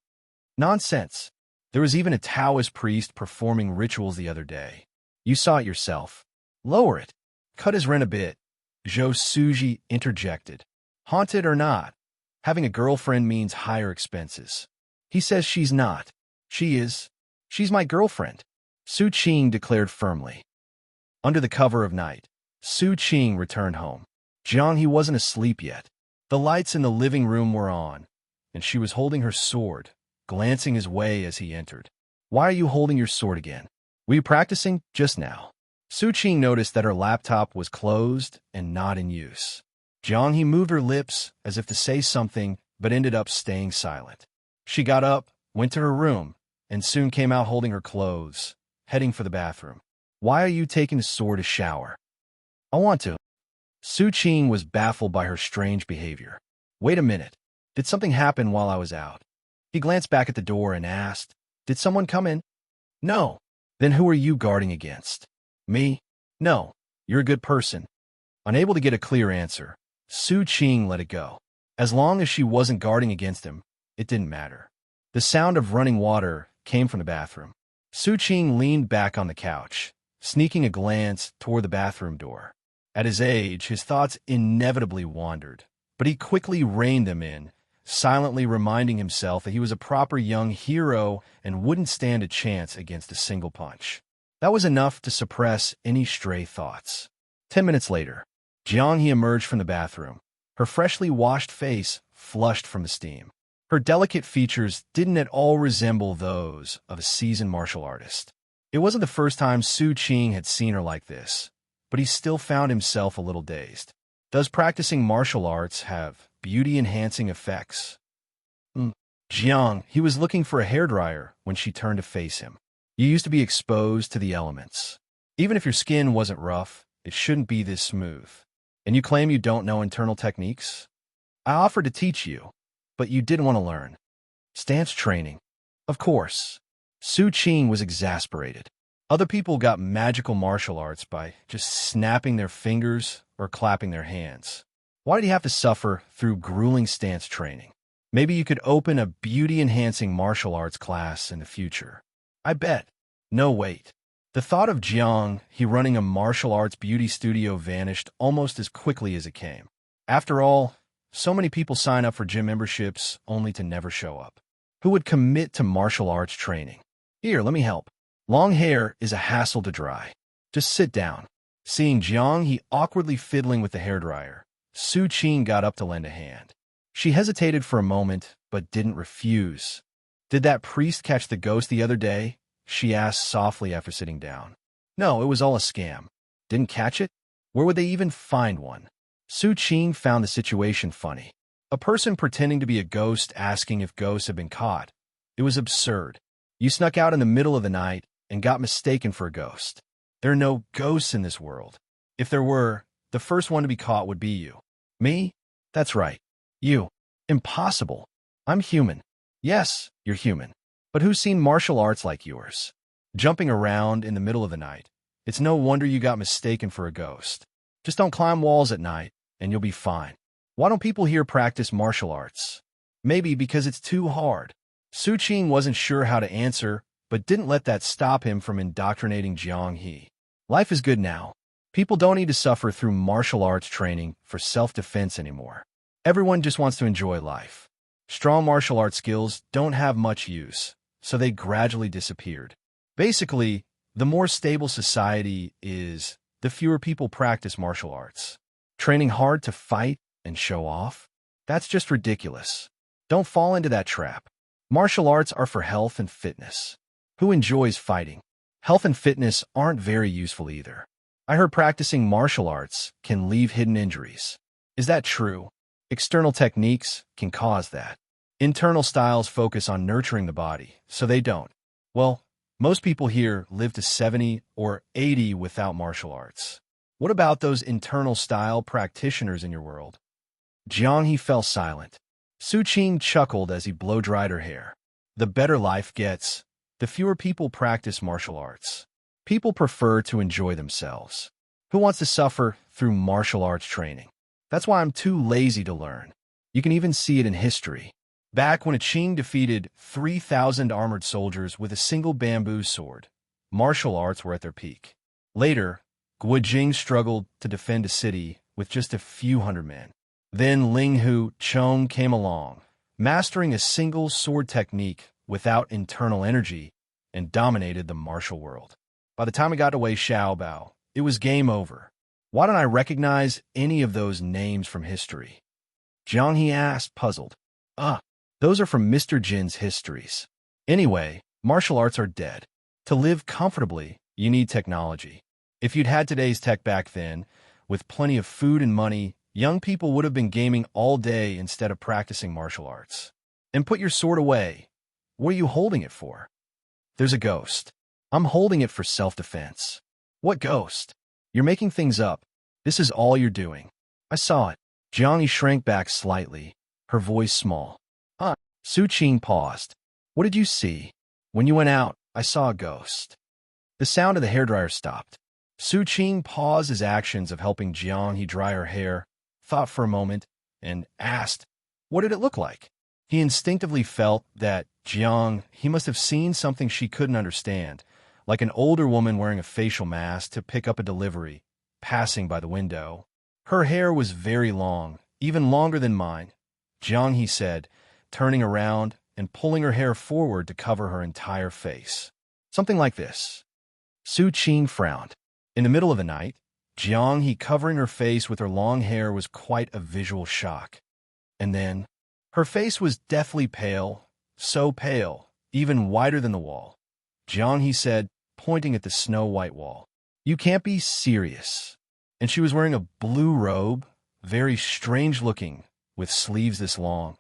"Nonsense. There was even a Taoist priest performing rituals the other day. You saw it yourself. Lower it. Cut his rent a bit." Zhou Suji interjected. "Haunted or not, having a girlfriend means higher expenses." He says she's not. She is. She's my girlfriend, Su Qing declared firmly. Under the cover of night, Su Qing returned home. Jiang He wasn't asleep yet. The lights in the living room were on, and she was holding her sword, glancing his way as he entered. "Why are you holding your sword again? Were you practicing just now?" Su Qing noticed that her laptop was closed and not in use. Jiang He moved her lips as if to say something, but ended up staying silent. She got up, went to her room, and soon came out holding her clothes, heading for the bathroom. "Why are you taking the sword to shower?" "I want to." Su Qing was baffled by her strange behavior. "Wait a minute. Did something happen while I was out?" He glanced back at the door and asked, "Did someone come in?" "No." "Then who are you guarding against?" "Me?" "No. You're a good person." Unable to get a clear answer, Su Qing let it go. As long as she wasn't guarding against him, it didn't matter. The sound of running water came from the bathroom. Su Qing leaned back on the couch, sneaking a glance toward the bathroom door. At his age, his thoughts inevitably wandered, but he quickly reined them in, silently reminding himself that he was a proper young hero and wouldn't stand a chance against a single punch. That was enough to suppress any stray thoughts. 10 minutes later, Jiang He emerged from the bathroom, her freshly washed face flushed from the steam. Her delicate features didn't at all resemble those of a seasoned martial artist. It wasn't the first time Su Qing had seen her like this, but he still found himself a little dazed. Does practicing martial arts have beauty-enhancing effects? Jiang, he was looking for a hairdryer when she turned to face him. You used to be exposed to the elements. Even if your skin wasn't rough, it shouldn't be this smooth. And you claim you don't know internal techniques? I offered to teach you, but you didn't want to learn. Stance training. Of course. Su Qing was exasperated. Other people got magical martial arts by just snapping their fingers or clapping their hands. Why did he have to suffer through grueling stance training? Maybe you could open a beauty-enhancing martial arts class in the future. I bet. No, wait. The thought of Jiang He running a martial arts beauty studio vanished almost as quickly as it came. After all, so many people sign up for gym memberships only to never show up. Who would commit to martial arts training? Here, let me help. Long hair is a hassle to dry. Just sit down. Seeing Jiang He awkwardly fiddling with the hairdryer, Su Qing got up to lend a hand. She hesitated for a moment, but didn't refuse. "Did that priest catch the ghost the other day?" she asked softly after sitting down. "No, it was all a scam." "Didn't catch it? Where would they even find one?" Su Qing found the situation funny. A person pretending to be a ghost asking if ghosts had been caught. It was absurd. You snuck out in the middle of the night and got mistaken for a ghost. There are no ghosts in this world. If there were, the first one to be caught would be you. Me? That's right. You. Impossible. I'm human. Yes, you're human. But who's seen martial arts like yours? Jumping around in the middle of the night. It's no wonder you got mistaken for a ghost. Just don't climb walls at night, and you'll be fine. Why don't people here practice martial arts? Maybe because it's too hard. Su Qing wasn't sure how to answer, but didn't let that stop him from indoctrinating Jiang He. Life is good now. People don't need to suffer through martial arts training for self-defense anymore. Everyone just wants to enjoy life. Strong martial arts skills don't have much use, so they gradually disappeared. Basically, the more stable society is, the fewer people practice martial arts. Training hard to fight and show off? That's just ridiculous. Don't fall into that trap. Martial arts are for health and fitness. Who enjoys fighting? Health and fitness aren't very useful either. I heard practicing martial arts can leave hidden injuries. Is that true? External techniques can cause that. Internal styles focus on nurturing the body, so they don't. Well, most people here live to 70 or 80 without martial arts. What about those internal style practitioners in your world? Jiang He fell silent. Su Qing chuckled as he blow-dried her hair. The better life gets, the fewer people practice martial arts. People prefer to enjoy themselves. Who wants to suffer through martial arts training? That's why I'm too lazy to learn. You can even see it in history. Back when a Qing defeated 3,000 armored soldiers with a single bamboo sword, martial arts were at their peak. Later, Guojing struggled to defend a city with just a few hundred men. Then Ling Hu Chong came along, mastering a single sword technique without internal energy, and dominated the martial world. By the time it got to Wei Xiaobao, it was game over. Why don't I recognize any of those names from history? Jiang He asked, puzzled. Those are from Mr. Jin's histories. Anyway, martial arts are dead. To live comfortably, you need technology. If you'd had today's tech back then, with plenty of food and money, young people would have been gaming all day instead of practicing martial arts. And put your sword away. What are you holding it for? There's a ghost. I'm holding it for self-defense. What ghost? You're making things up. This is all you're doing. I saw it. Jiang He shrank back slightly, her voice small. Su Qing paused. What did you see? When you went out, I saw a ghost. The sound of the hairdryer stopped. Su Qing paused his actions of helping Jiang He dry her hair, thought for a moment, and asked, what did it look like? He instinctively felt that Jiang He must have seen something she couldn't understand, like an older woman wearing a facial mask to pick up a delivery, passing by the window. Her hair was very long, even longer than mine, Jiang He said, turning around and pulling her hair forward to cover her entire face. Something like this. Su Qing frowned. In the middle of the night, Jiang He covering her face with her long hair was quite a visual shock. And then, her face was deathly pale, so pale, even whiter than the wall. Jiang He said, pointing at the snow-white wall. You can't be serious. And she was wearing a blue robe, very strange-looking, with sleeves this long.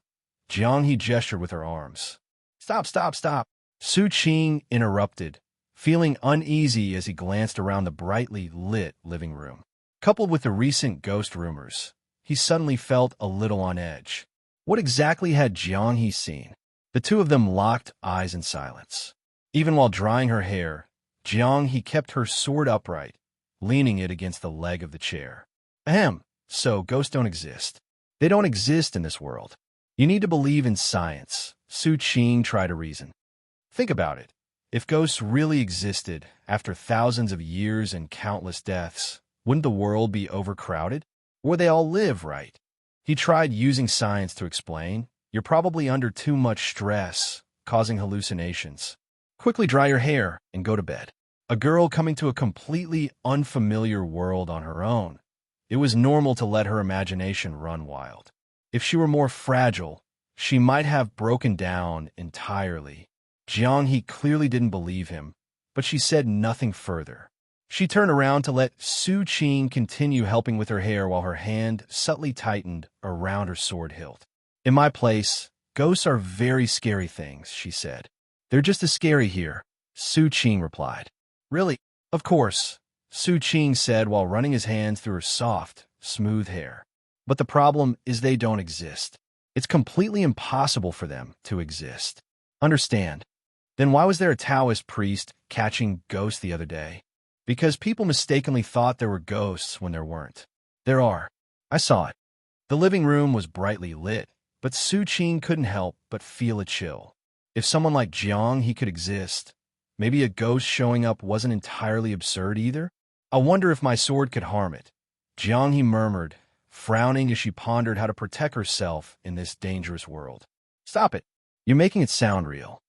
Jiang He gestured with her arms. Stop, stop, stop. Su Qing interrupted, feeling uneasy as he glanced around the brightly lit living room. Coupled with the recent ghost rumors, he suddenly felt a little on edge. What exactly had Jiang He seen? The two of them locked eyes in silence. Even while drying her hair, Jiang He kept her sword upright, leaning it against the leg of the chair. Ahem, so ghosts don't exist. They don't exist in this world. You need to believe in science, Su Qing tried to reason. Think about it. If ghosts really existed after thousands of years and countless deaths, wouldn't the world be overcrowded? Or they all live, right? He tried using science to explain. You're probably under too much stress, causing hallucinations. Quickly dry your hair and go to bed. A girl coming to a completely unfamiliar world on her own. It was normal to let her imagination run wild. If she were more fragile, she might have broken down entirely. Jiang He clearly didn't believe him, but she said nothing further. She turned around to let Su Qing continue helping with her hair while her hand subtly tightened around her sword hilt. In my place, ghosts are very scary things, she said. They're just as scary here, Su Qing replied. Really? Of course, Su Qing said while running his hands through her soft, smooth hair. But the problem is they don't exist. It's completely impossible for them to exist. Understand? Then why was there a Taoist priest catching ghosts the other day? Because people mistakenly thought there were ghosts when there weren't. There are. I saw it. The living room was brightly lit, but Su Qing couldn't help but feel a chill. If someone like Jiang He could exist, maybe a ghost showing up wasn't entirely absurd either? I wonder if my sword could harm it. Jiang He murmured, frowning as she pondered how to protect herself in this dangerous world. Stop it. You're making it sound real.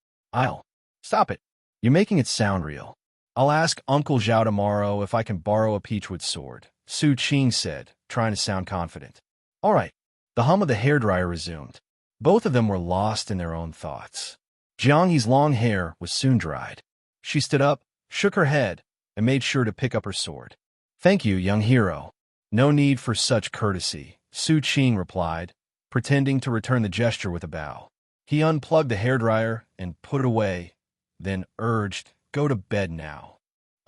Stop it. You're making it sound real. I'll ask Uncle Zhao tomorrow if I can borrow a peachwood sword, Su Qing said, trying to sound confident. All right. The hum of the hairdryer resumed. Both of them were lost in their own thoughts. Jiang He's long hair was soon dried. She stood up, shook her head, and made sure to pick up her sword. Thank you, young hero. No need for such courtesy, Su Qing replied, pretending to return the gesture with a bow. He unplugged the hairdryer and put it away, then urged, go to bed now.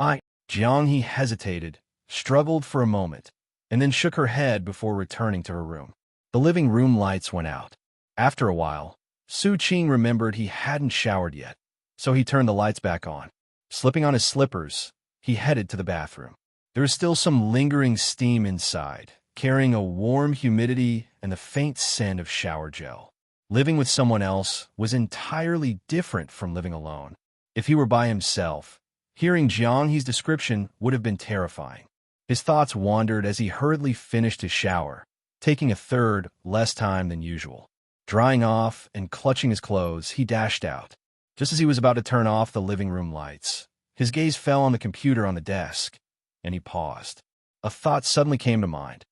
Jiang He hesitated, struggled for a moment, and then shook her head before returning to her room. The living room lights went out. After a while, Su Qing remembered he hadn't showered yet, so he turned the lights back on. Slipping on his slippers, he headed to the bathroom. There was still some lingering steam inside, carrying a warm humidity and the faint scent of shower gel. Living with someone else was entirely different from living alone. If he were by himself, hearing Jiang He's description would have been terrifying. His thoughts wandered as he hurriedly finished his shower, taking a third less time than usual. Drying off and clutching his clothes, he dashed out. Just as he was about to turn off the living room lights, his gaze fell on the computer on the desk, and he paused. A thought suddenly came to mind.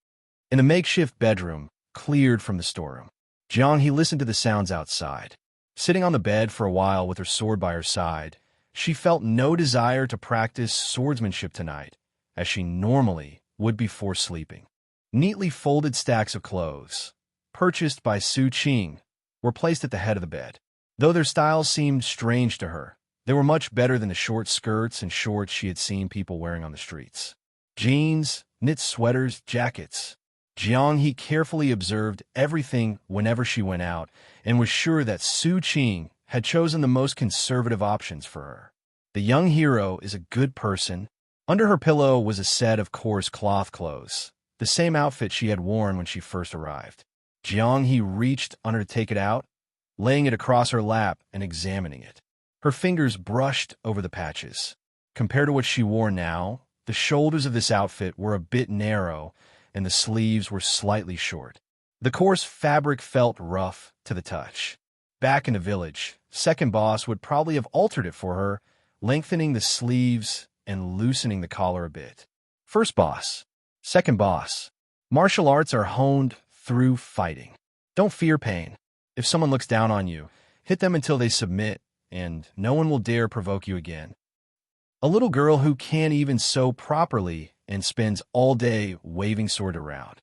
In the makeshift bedroom, cleared from the storeroom, Jiang He listened to the sounds outside. Sitting on the bed for a while with her sword by her side, she felt no desire to practice swordsmanship tonight, as she normally would before sleeping. Neatly folded stacks of clothes, purchased by Su Qing, were placed at the head of the bed. Though their styles seemed strange to her, they were much better than the short skirts and shorts she had seen people wearing on the streets. Jeans, knit sweaters, jackets. Jiang He carefully observed everything whenever she went out and was sure that Su Qing had chosen the most conservative options for her. The young hero is a good person. Under her pillow was a set of coarse cloth clothes, the same outfit she had worn when she first arrived. Jiang He reached under to take it out, laying it across her lap and examining it. Her fingers brushed over the patches. Compared to what she wore now, the shoulders of this outfit were a bit narrow and the sleeves were slightly short. The coarse fabric felt rough to the touch. Back in the village, second boss would probably have altered it for her, lengthening the sleeves and loosening the collar a bit. First boss, second boss. Martial arts are honed through fighting. Don't fear pain. If someone looks down on you, hit them until they submit, and no one will dare provoke you again. A little girl who can't even sew properly and spends all day waving sword around.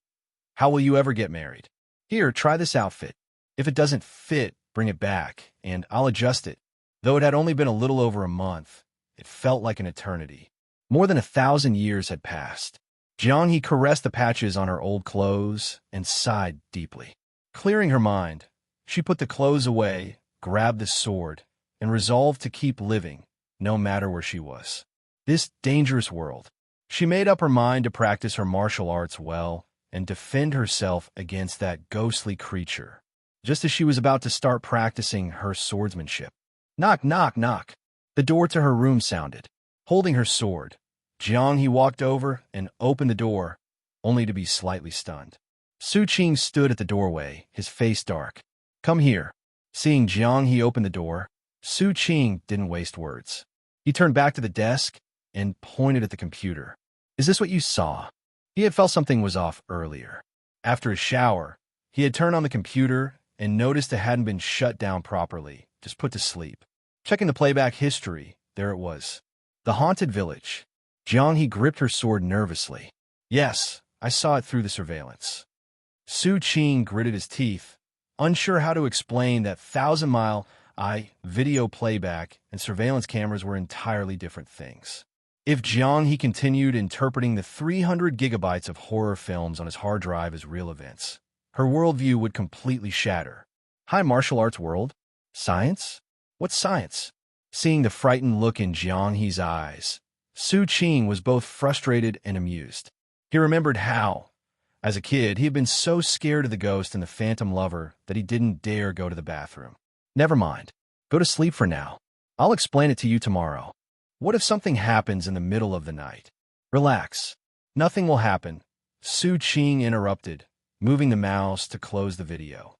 How will you ever get married? Here, try this outfit. If it doesn't fit, bring it back, and I'll adjust it. Though it had only been a little over a month, it felt like an eternity. More than 1,000 years had passed. Jiang He caressed the patches on her old clothes and sighed deeply. Clearing her mind, she put the clothes away, grabbed the sword, and resolved to keep living, no matter where she was. This dangerous world. She made up her mind to practice her martial arts well and defend herself against that ghostly creature, just as she was about to start practicing her swordsmanship. Knock, knock, knock. The door to her room sounded. Holding her sword, Jiang He walked over and opened the door, only to be slightly stunned. Su Qing stood at the doorway, his face dark. Come here. Seeing Jiang He open the door, Su Qing didn't waste words. He turned back to the desk and pointed at the computer. Is this what you saw? He had felt something was off earlier. After his shower, he had turned on the computer and noticed it hadn't been shut down properly, just put to sleep. Checking the playback history, there it was. The haunted village. Jiang He gripped her sword nervously. Yes, I saw it through the surveillance. Su Qing gritted his teeth, unsure how to explain that 1,000-mile video playback and surveillance cameras were entirely different things. If Jiang He continued interpreting the 300 gigabytes of horror films on his hard drive as real events, her worldview would completely shatter. Hi, martial arts world? Science? What's science? Seeing the frightened look in Jiang He's eyes, Su Qing was both frustrated and amused. He remembered how, as a kid, he had been so scared of the ghost and the phantom lover that he didn't dare go to the bathroom. Never mind. Go to sleep for now. I'll explain it to you tomorrow. What if something happens in the middle of the night? Relax. Nothing will happen. Su Qing interrupted, moving the mouse to close the video.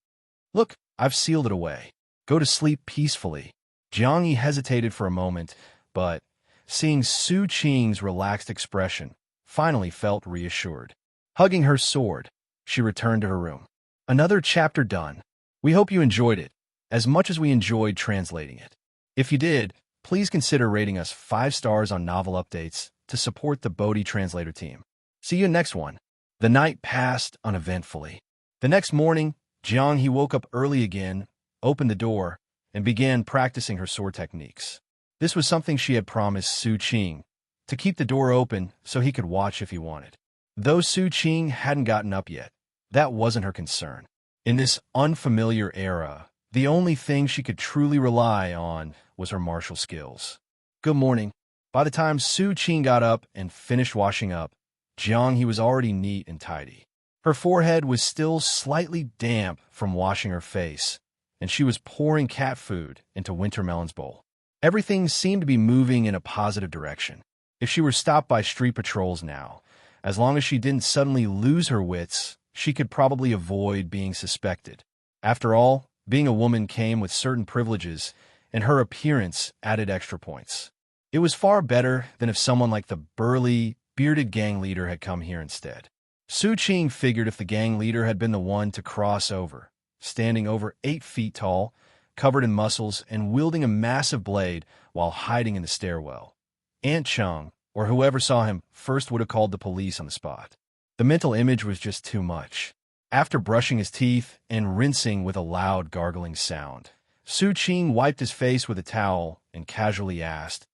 Look, I've sealed it away. Go to sleep peacefully. Jiang Yi hesitated for a moment, but, seeing Su Qing's relaxed expression, finally felt reassured. Hugging her sword, she returned to her room. Another chapter done. We hope you enjoyed it, as much as we enjoyed translating it. If you did, please consider rating us 5 stars on Novel Updates to support the Bodhi Translator team. See you in next one. The night passed uneventfully. The next morning, Jiang He woke up early again, opened the door, and began practicing her sword techniques. This was something she had promised Su Qing, to keep the door open so he could watch if he wanted. Though Su Qing hadn't gotten up yet, that wasn't her concern. In this unfamiliar era, the only thing she could truly rely on was her martial skills. Good morning. By the time Su Qing got up and finished washing up, Jiang He was already neat and tidy. Her forehead was still slightly damp from washing her face, and she was pouring cat food into Wintermelon's bowl. Everything seemed to be moving in a positive direction. If she were stopped by street patrols now, as long as she didn't suddenly lose her wits, she could probably avoid being suspected. After all, being a woman came with certain privileges, and her appearance added extra points. It was far better than if someone like the burly, bearded gang leader had come here instead. Su Qing figured if the gang leader had been the one to cross over, standing over 8 feet tall, covered in muscles, and wielding a massive blade while hiding in the stairwell, Aunt Chung, or whoever saw him first, would have called the police on the spot. The mental image was just too much. After brushing his teeth and rinsing with a loud gargling sound, Su Qing wiped his face with a towel and casually asked,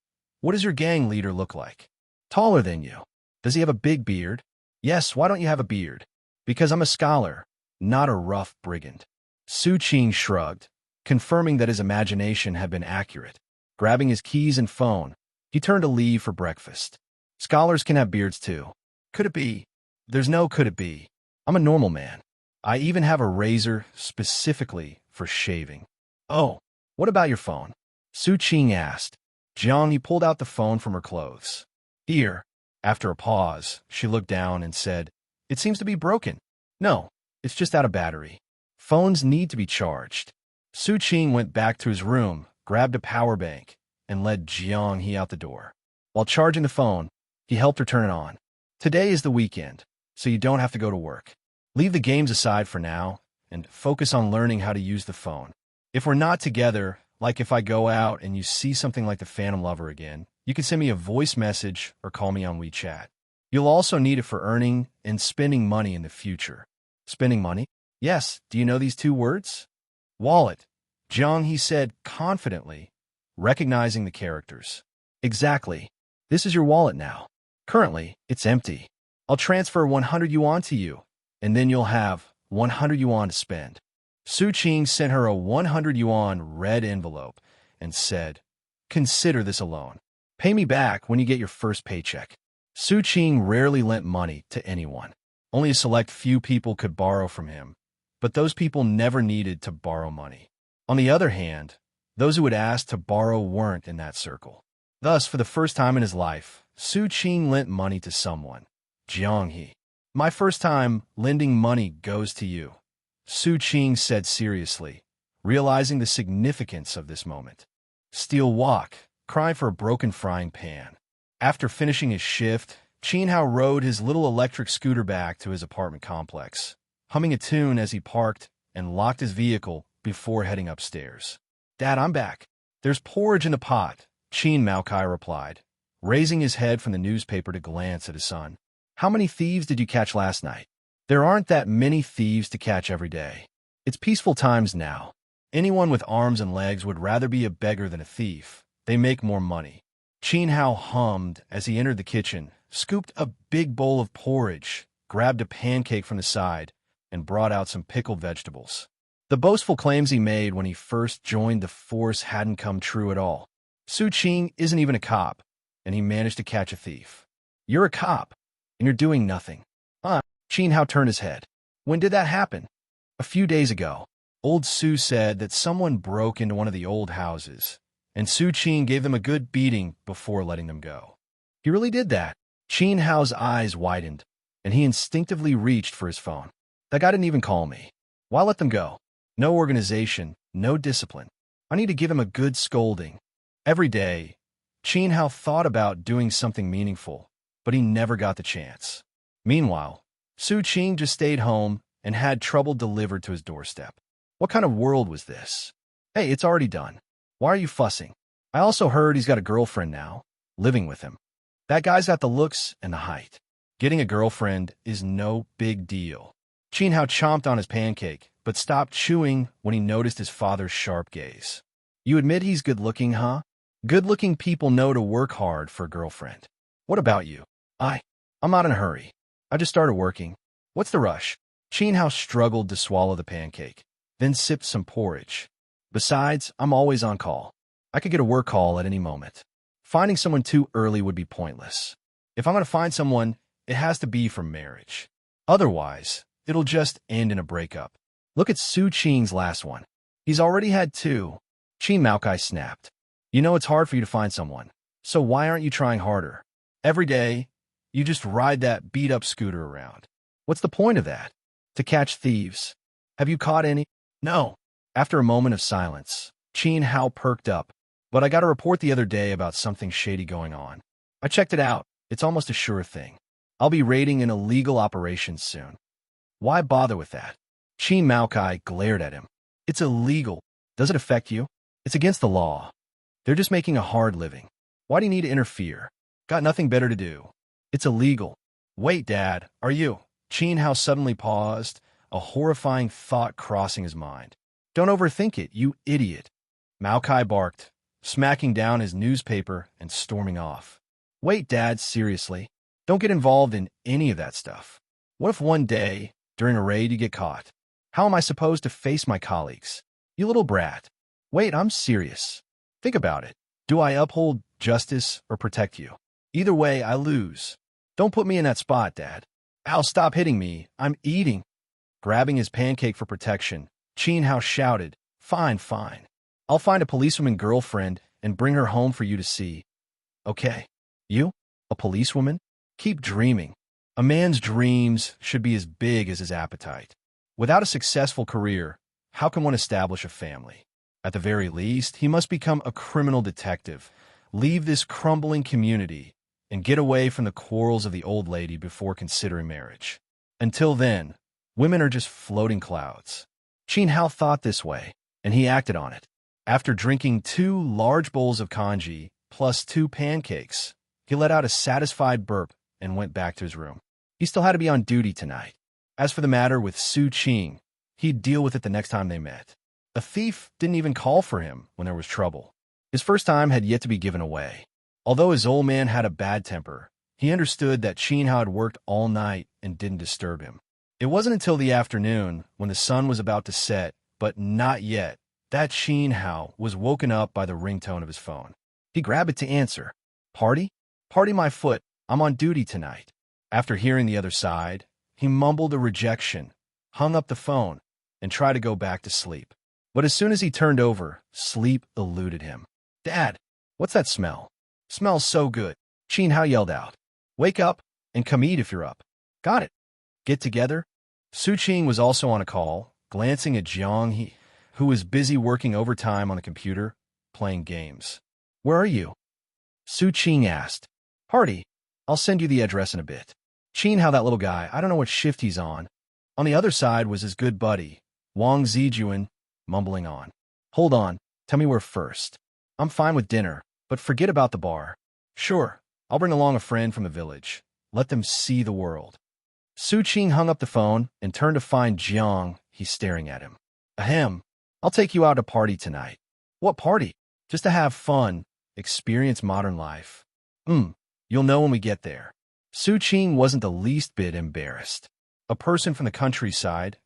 "What does your gang leader look like? Taller than you? Does he have a big beard?" "Yes, why don't you have a beard?" "Because I'm a scholar, not a rough brigand." Su Qing shrugged, confirming that his imagination had been accurate. Grabbing his keys and phone, he turned to leave for breakfast. "Scholars can have beards too." "Could it be?" "There's no could it be. I'm a normal man. I even have a razor specifically for shaving." "Oh, what about your phone?" Su Qing asked. Jiang He pulled out the phone from her clothes. "Here." After a pause, she looked down and said, "It seems to be broken." "No, it's just out of battery. Phones need to be charged." Su Qing went back to his room, grabbed a power bank, and led Jiang He out the door. While charging the phone, he helped her turn it on. "Today is the weekend, so you don't have to go to work. Leave the games aside for now, and focus on learning how to use the phone. If we're not together, like if I go out and you see something like the Phantom Lover again, you can send me a voice message or call me on WeChat. You'll also need it for earning and spending money in the future." "Spending money?" "Yes, do you know these 2 words?" "Wallet," Jiang He said confidently, recognizing the characters. "Exactly. This is your wallet now. Currently, it's empty. I'll transfer 100 yuan to you, and then you'll have 100 yuan to spend." Su Qing sent her a 100 yuan red envelope and said, "Consider this a loan. Pay me back when you get your first paycheck." Su Qing rarely lent money to anyone. Only a select few people could borrow from him, but those people never needed to borrow money. On the other hand, those who would ask to borrow weren't in that circle. Thus, for the first time in his life, Su Qing lent money to someone. Jiang He. "My first time lending money goes to you," Su Qing said seriously, realizing the significance of this moment. Steel Wok, crying for a broken frying pan. After finishing his shift, Qin Hao rode his little electric scooter back to his apartment complex, humming a tune as he parked and locked his vehicle before heading upstairs. "Dad, I'm back. There's porridge in the pot," Qin Maokai replied, raising his head from the newspaper to glance at his son. "How many thieves did you catch last night?" "There aren't that many thieves to catch every day. It's peaceful times now. Anyone with arms and legs would rather be a beggar than a thief. They make more money." Qin Hao hummed as he entered the kitchen, scooped a big bowl of porridge, grabbed a pancake from the side, and brought out some pickled vegetables. The boastful claims he made when he first joined the force hadn't come true at all. Su Qing isn't even a cop, and he managed to catch a thief. "You're a cop, and you're doing nothing." Qin Hao turned his head. "When did that happen?" "A few days ago. Old Su said that someone broke into one of the old houses, and Su Qing gave them a good beating before letting them go." "He really did that?" Qin Hao's eyes widened, and he instinctively reached for his phone. That guy didn't even call me. Why let them go? No organization, no discipline. I need to give him a good scolding. Every day, Qin Hao thought about doing something meaningful, but he never got the chance. Meanwhile, Su Qing just stayed home and had trouble delivered to his doorstep. What kind of world was this? Hey, it's already done. Why are you fussing? I also heard he's got a girlfriend now, living with him. That guy's got the looks and the height. Getting a girlfriend is no big deal. Qin Hao chomped on his pancake, but stopped chewing when he noticed his father's sharp gaze. You admit he's good-looking, huh? Good-looking people know to work hard for a girlfriend. What about you? I'm not in a hurry. I just started working. What's the rush? Qin Hao struggled to swallow the pancake, then sipped some porridge. Besides, I'm always on call. I could get a work call at any moment. Finding someone too early would be pointless. If I'm going to find someone, it has to be for marriage. Otherwise, it'll just end in a breakup. Look at Su Qing's last one. He's already had 2. Qin Maokai snapped. You know it's hard for you to find someone, so why aren't you trying harder? Every day, you just ride that beat-up scooter around. What's the point of that? To catch thieves. Have you caught any? No. After a moment of silence, Qin Hao perked up. But I got a report the other day about something shady going on. I checked it out. It's almost a sure thing. I'll be raiding an illegal operation soon. Why bother with that? Qin Maokai glared at him. It's illegal. Does it affect you? It's against the law. They're just making a hard living. Why do you need to interfere? Got nothing better to do. It's illegal. Wait, Dad, are you? Qin Hao suddenly paused, a horrifying thought crossing his mind. Don't overthink it, you idiot. Maokai barked, smacking down his newspaper and storming off. Wait, Dad, seriously. Don't get involved in any of that stuff. What if one day, during a raid, you get caught? How am I supposed to face my colleagues? You little brat. Wait, I'm serious. Think about it. Do I uphold justice or protect you? Either way, I lose. Don't put me in that spot, Dad. Al, stop hitting me. I'm eating. Grabbing his pancake for protection, Qin Hao shouted, Fine, fine. I'll find a policewoman girlfriend and bring her home for you to see. Okay. You? A policewoman? Keep dreaming. A man's dreams should be as big as his appetite. Without a successful career, how can one establish a family? At the very least, he must become a criminal detective, leave this crumbling community, and get away from the quarrels of the old lady before considering marriage. Until then, women are just floating clouds. Qin Hao thought this way, and he acted on it. After drinking 2 large bowls of congee plus 2 pancakes, he let out a satisfied burp and went back to his room. He still had to be on duty tonight. As for the matter with Su Qing, he'd deal with it the next time they met. A thief didn't even call for him when there was trouble. His first time had yet to be given away. Although his old man had a bad temper, he understood that Qin Hao had worked all night and didn't disturb him. It wasn't until the afternoon, when the sun was about to set, but not yet, that Qin Hao was woken up by the ringtone of his phone. He grabbed it to answer. Party? Party my foot. I'm on duty tonight. After hearing the other side, he mumbled a rejection, hung up the phone, and tried to go back to sleep. But as soon as he turned over, sleep eluded him. Dad, what's that smell? Smells so good. Qin Hao yelled out. Wake up and come eat if you're up. Got it. Get together? Su Qing was also on a call, glancing at Jiang, who was busy working overtime on the computer, playing games. Where are you? Su Qing asked. Party. I'll send you the address in a bit. Qin Hao, that little guy, I don't know what shift he's on. On the other side was his good buddy, Wang Zijuan, mumbling on. Hold on. Tell me where first. I'm fine with dinner, but forget about the bar. Sure. I'll bring along a friend from the village. Let them see the world. Su Qing hung up the phone and turned to find Jiang. He's staring at him. Ahem. I'll take you out to a party tonight. What party? Just to have fun, experience modern life. You'll know when we get there. Su Qing wasn't the least bit embarrassed. A person from the countryside,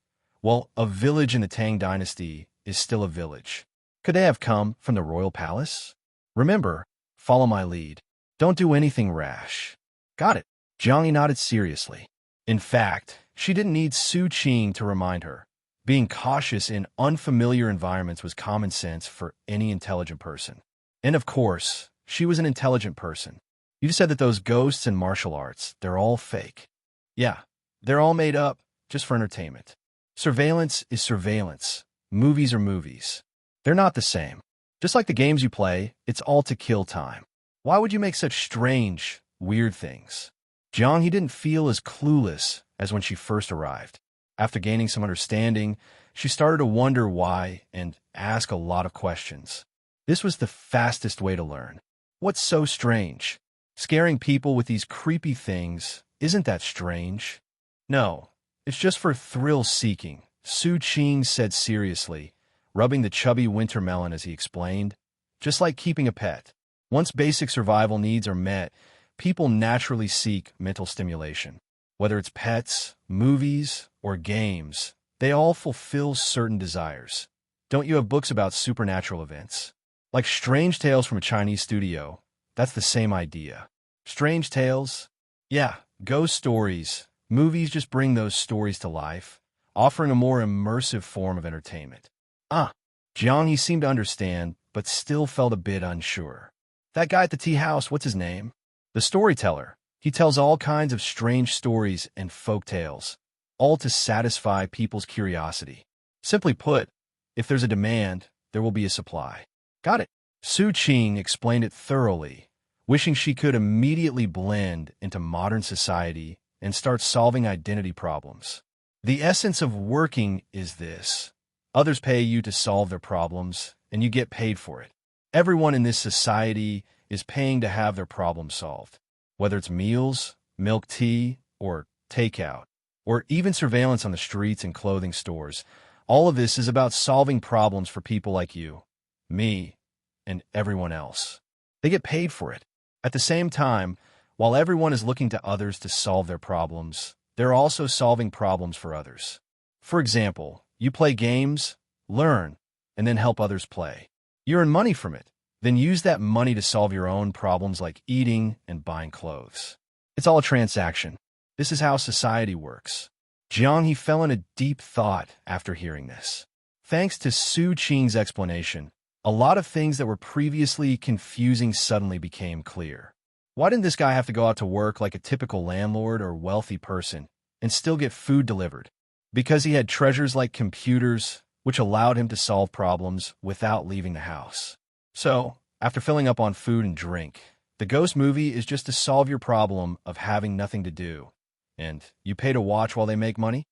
well, a village in the Tang Dynasty is still a village. Could they have come from the royal palace? Remember, follow my lead. Don't do anything rash. Got it. Jiang nodded seriously. In fact, she didn't need Su Qing to remind her. Being cautious in unfamiliar environments was common sense for any intelligent person. And of course, she was an intelligent person. You just said that those ghosts and martial arts, they're all fake. Yeah, they're all made up just for entertainment. Surveillance is surveillance. Movies are movies. They're not the same. Just like the games you play, it's all to kill time. Why would you make such strange, weird things? Jiang, he didn't feel as clueless as when she first arrived. After gaining some understanding, she started to wonder why and ask a lot of questions. This was the fastest way to learn. What's so strange? Scaring people with these creepy things, isn't that strange? No, it's just for thrill-seeking, Su Qing said seriously, rubbing the chubby winter melon as he explained. Just like keeping a pet. Once basic survival needs are met, people naturally seek mental stimulation. Whether it's pets, movies, or games, they all fulfill certain desires. Don't you have books about supernatural events? Like Strange Tales from a Chinese studio, that's the same idea. Strange Tales? Yeah, ghost stories. Movies just bring those stories to life, offering a more immersive form of entertainment. Jiang, he seemed to understand, but still felt a bit unsure. That guy at the tea house, what's his name? The storyteller. He tells all kinds of strange stories and folk tales, all to satisfy people's curiosity. Simply put, if there's a demand, there will be a supply. Got it. Su Qing explained it thoroughly, wishing she could immediately blend into modern society and start solving identity problems. The essence of working is this. Others pay you to solve their problems, and you get paid for it. Everyone in this society is paying to have their problems solved. Whether it's meals, milk tea, or takeout, or even surveillance on the streets and clothing stores, all of this is about solving problems for people like you, me, and everyone else. They get paid for it. At the same time, while everyone is looking to others to solve their problems, they're also solving problems for others. For example, you play games, learn, and then help others play. You earn money from it. Then use that money to solve your own problems like eating and buying clothes. It's all a transaction. This is how society works. Jiang, he fell into deep thought after hearing this. Thanks to Su Qing's explanation, a lot of things that were previously confusing suddenly became clear. Why didn't this guy have to go out to work like a typical landlord or wealthy person and still get food delivered? Because he had treasures like computers, which allowed him to solve problems without leaving the house. So, after filling up on food and drink, the ghost movie is just to solve your problem of having nothing to do. And you pay to watch while they make money?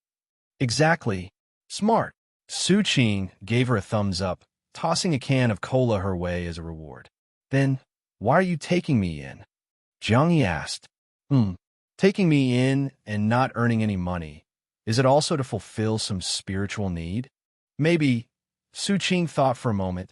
Exactly. Smart. Su Qing gave her a thumbs up, tossing a can of cola her way as a reward. Then, why are you taking me in? Jiang asked. Taking me in and not earning any money. Is it also to fulfill some spiritual need? Maybe. Su Qing thought for a moment.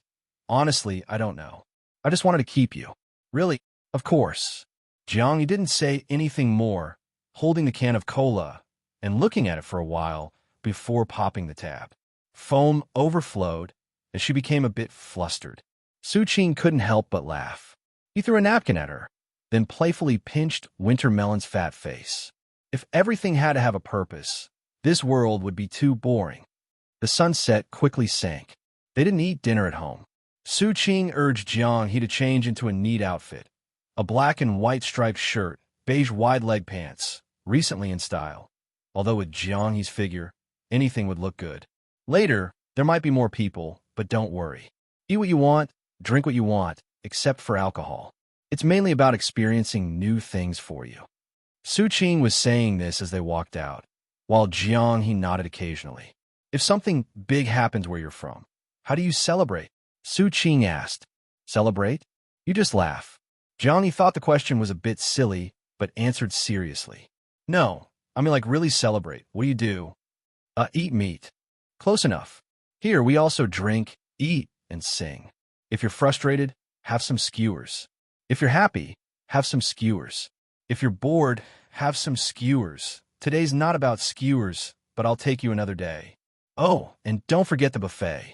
Honestly, I don't know. I just wanted to keep you. Really? Of course. Jiang, he didn't say anything more, holding the can of cola and looking at it for a while before popping the tab. Foam overflowed as she became a bit flustered. Su Qing couldn't help but laugh. He threw a napkin at her, then playfully pinched Winter Melon's fat face. If everything had to have a purpose, this world would be too boring. The sunset quickly sank. They didn't eat dinner at home. Su Qing urged Jiang he to change into a neat outfit. A black and white striped shirt, beige wide-leg pants, recently in style. Although with Jiang He's figure, anything would look good. Later, there might be more people, but don't worry. Eat what you want, drink what you want, except for alcohol. It's mainly about experiencing new things for you. Su Qing was saying this as they walked out, while Jiang he nodded occasionally. If something big happens where you're from, how do you celebrate? Su Qing asked. Celebrate? You just laugh. Jiang he thought the question was a bit silly, but answered seriously. No, I mean like really celebrate. What do you do? Eat meat. Close enough. Here we also drink, eat, and sing. If you're frustrated, have some skewers. If you're happy, have some skewers. If you're bored, have some skewers. Today's not about skewers, but I'll take you another day. Oh, and don't forget the buffet.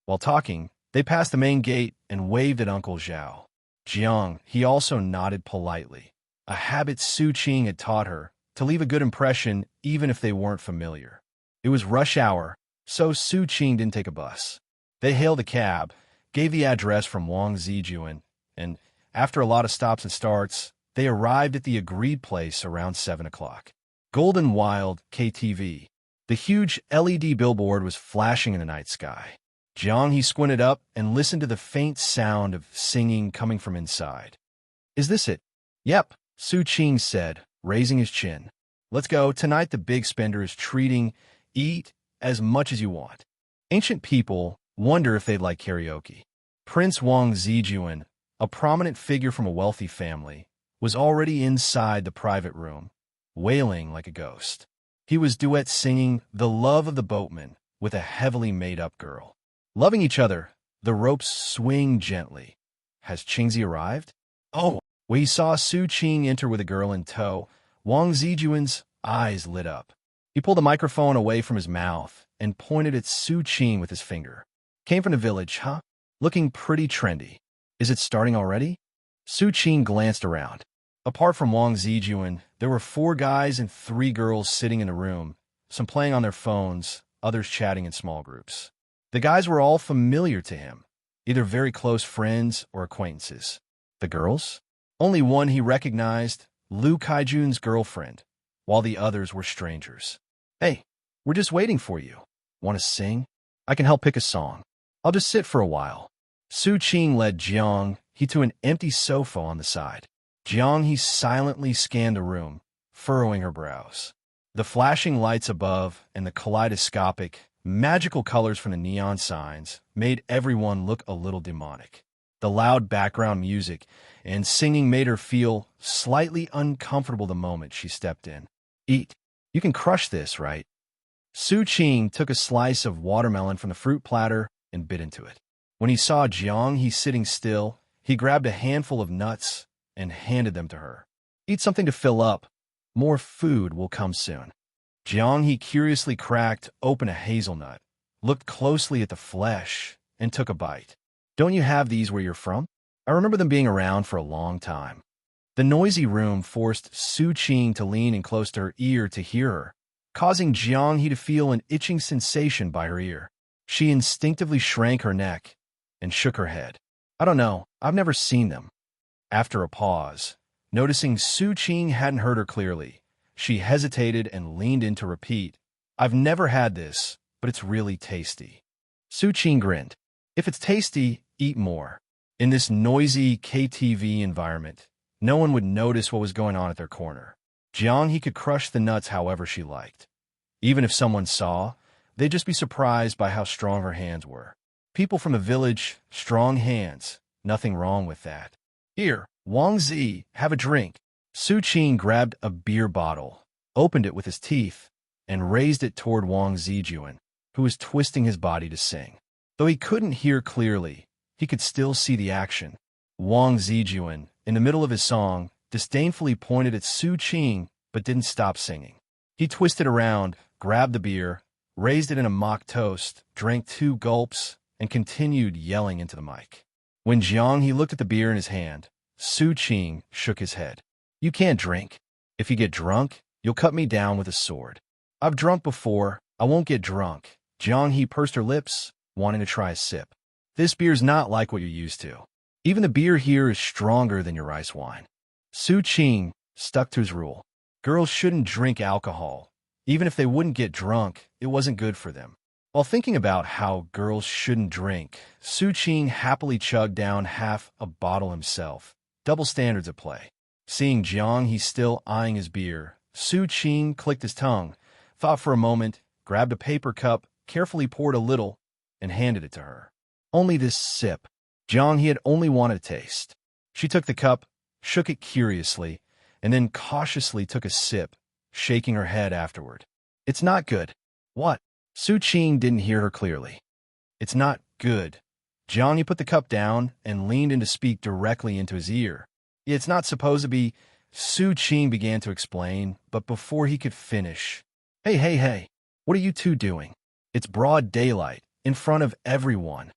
While talking, they passed the main gate and waved at Uncle Zhao. Jiang, he also nodded politely, a habit Su Qing had taught her to leave a good impression even if they weren't familiar. It was rush hour, so Su Qing didn't take a bus. They hailed a cab, gave the address from Wang Zijuan, and after a lot of stops and starts, They arrived at the agreed place around 7 o'clock. Golden Wild KTV. The huge LED billboard was flashing in the night sky. Jiang he squinted up and listened to the faint sound of singing coming from inside. Is this it? Yep, Su Qing said, raising his chin. Let's go. Tonight the big spender is treating. Eat as much as you want. Ancient people wonder if they'd like karaoke. Prince Wang Zijuan, a prominent figure from a wealthy family, was already inside the private room, wailing like a ghost. He was duet singing The Love of the Boatman with a heavily made-up girl. Loving each other, the ropes swing gently. Has Qingzi arrived? Oh, when he saw Su Qing enter with a girl in tow, Wang Zijuan's eyes lit up. He pulled the microphone away from his mouth and pointed at Su Qing with his finger. Came from the village, huh? Looking pretty trendy. Is it starting already? Su Qing glanced around. Apart from Wang Zijuan, there were 4 guys and 3 girls sitting in a room, some playing on their phones, others chatting in small groups. The guys were all familiar to him, either very close friends or acquaintances. The girls? Only one he recognized, Lu Kaijun's girlfriend, while the others were strangers. Hey, we're just waiting for you. Want to sing? I can help pick a song. I'll just sit for a while. Su Qing led Jiang he to an empty sofa on the side. Jiang he silently scanned the room, furrowing her brows. The flashing lights above and the kaleidoscopic, magical colors from the neon signs made everyone look a little demonic. The loud background music and singing made her feel slightly uncomfortable the moment she stepped in. Eat. You can crush this, right? Su Qing took a slice of watermelon from the fruit platter and bit into it. When he saw Jiang he sitting still, he grabbed a handful of nuts and handed them to her. Eat something to fill up. More food will come soon. Jiang he curiously cracked open a hazelnut, looked closely at the flesh, and took a bite. Don't you have these where you're from? I remember them being around for a long time. The noisy room forced Su Qing to lean in close to her ear to hear her, causing Jiang he to feel an itching sensation by her ear. She instinctively shrank her neck and shook her head. I don't know. I've never seen them. After a pause, noticing Su Qing hadn't heard her clearly, she hesitated and leaned in to repeat. I've never had this, but it's really tasty. Su Qing grinned. If it's tasty, eat more. In this noisy KTV environment, no one would notice what was going on at their corner. Jiang he could crush the nuts however she liked. Even if someone saw, they'd just be surprised by how strong her hands were. People from the village, strong hands, nothing wrong with that. Here, Wang Zi, have a drink. Su Qing grabbed a beer bottle, opened it with his teeth, and raised it toward Wang Zijuan, who was twisting his body to sing. Though he couldn't hear clearly, he could still see the action. Wang Zijuan, in the middle of his song, disdainfully pointed at Su Qing, but didn't stop singing. He twisted around, grabbed the beer, raised it in a mock toast, drank 2 gulps, and continued yelling into the mic. When Jiang he looked at the beer in his hand, Su Qing shook his head. You can't drink. If you get drunk, you'll cut me down with a sword. I've drunk before. I won't get drunk. Jiang he pursed her lips, wanting to try a sip. This beer's not like what you're used to. Even the beer here is stronger than your rice wine. Su Qing stuck to his rule. Girls shouldn't drink alcohol. Even if they wouldn't get drunk, it wasn't good for them. While thinking about how girls shouldn't drink, Su Qing happily chugged down half a bottle himself. Double standards at play. Seeing Jiang he still eyeing his beer, Su Qing clicked his tongue, thought for a moment, grabbed a paper cup, carefully poured a little, and handed it to her. Only this sip. Jiang he had only wanted a taste. She took the cup, shook it curiously, and then cautiously took a sip, shaking her head afterward. It's not good. What? Su Qing didn't hear her clearly. It's not good. Jiang he put the cup down and leaned in to speak directly into his ear. It's not supposed to be. Su Qing began to explain, but before he could finish. Hey, what are you two doing? It's broad daylight, in front of everyone.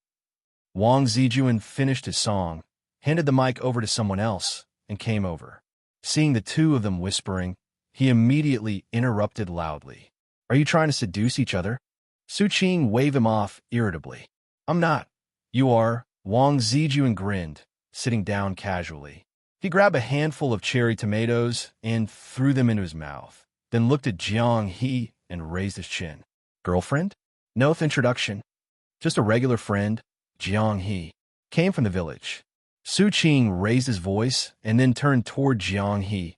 Wang Zijuan finished his song, handed the mic over to someone else, and came over. Seeing the two of them whispering, he immediately interrupted loudly. Are you trying to seduce each other? Su Qing waved him off irritably. I'm not. You are. Wang Zijuan grinned, sitting down casually. He grabbed a handful of cherry tomatoes and threw them into his mouth, then looked at Jiang He and raised his chin. Girlfriend? No introduction. Just a regular friend, Jiang He. Came from the village. Su Qing raised his voice and then turned toward Jiang He,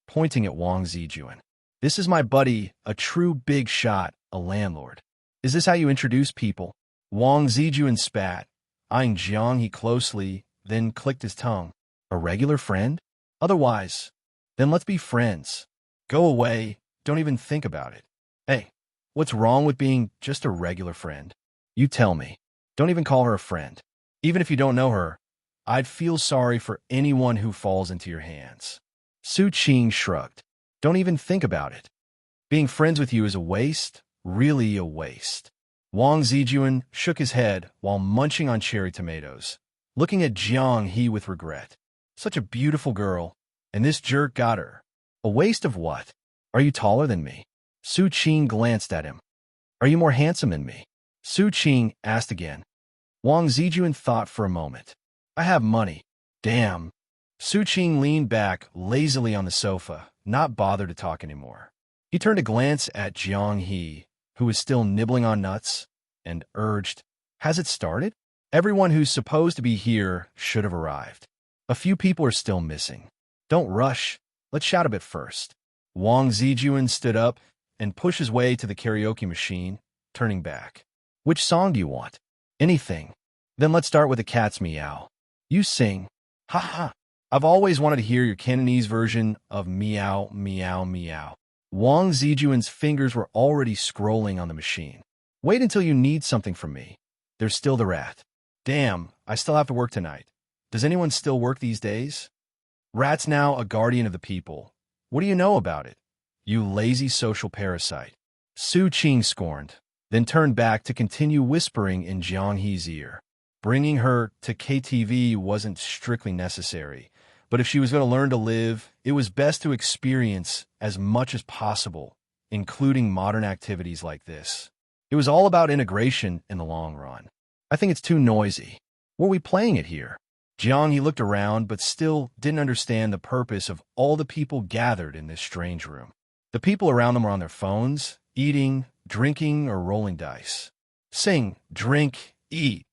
pointing at Wang Zijuan. This is my buddy, a true big shot, a landlord. Is this how you introduce people? Wang Zijuan spat, eyeing Jiang He closely, then clicked his tongue. A regular friend? Otherwise, then let's be friends. Go away, don't even think about it. Hey, what's wrong with being just a regular friend? You tell me. Don't even call her a friend. Even if you don't know her, I'd feel sorry for anyone who falls into your hands. Su Qing shrugged. Don't even think about it. Being friends with you is a waste, really a waste. Wang Zijuan shook his head while munching on cherry tomatoes, looking at Jiang He with regret. Such a beautiful girl, and this jerk got her. A waste of what? Are you taller than me? Su Qing glanced at him. Are you more handsome than me? Su Qing asked again. Wang Zijuan thought for a moment. I have money. Damn. Su Qing leaned back lazily on the sofa, not bothered to talk anymore. He turned a glance at Jiang He, who was still nibbling on nuts, and urged, Has it started? Everyone who's supposed to be here should have arrived. A few people are still missing. Don't rush. Let's shout a bit first. Wang Zijuan stood up and pushed his way to the karaoke machine, turning back. Which song do you want? Anything. Then let's start with the cat's meow. You sing. Ha ha. I've always wanted to hear your Cantonese version of meow, meow, meow. Wang Zijuan's fingers were already scrolling on the machine. Wait until you need something from me. There's still the rat. Damn, I still have to work tonight. Does anyone still work these days? Rat's now a guardian of the people. What do you know about it? You lazy social parasite. Su Qing scorned, then turned back to continue whispering in Jiang He's ear. Bringing her to KTV wasn't strictly necessary, but if she was going to learn to live, it was best to experience as much as possible, including modern activities like this. It was all about integration in the long run. I think it's too noisy. Were we playing it here? Jiang He looked around, but still didn't understand the purpose of all the people gathered in this strange room. The people around them were on their phones, eating, drinking, or rolling dice. Sing, drink, eat,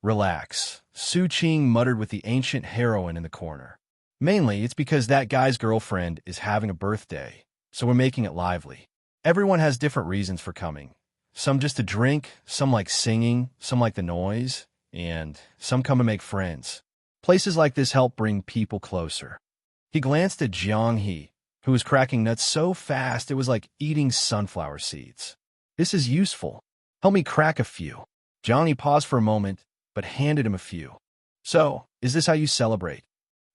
relax, Su Qing muttered with the ancient heroine in the corner. Mainly, it's because that guy's girlfriend is having a birthday, so we're making it lively. Everyone has different reasons for coming. Some just to drink, some like singing, some like the noise, and some come to make friends. Places like this help bring people closer. He glanced at Jiang He, who was cracking nuts so fast it was like eating sunflower seeds. This is useful. Help me crack a few. Jiang He paused for a moment, but handed him a few. So, is this how you celebrate?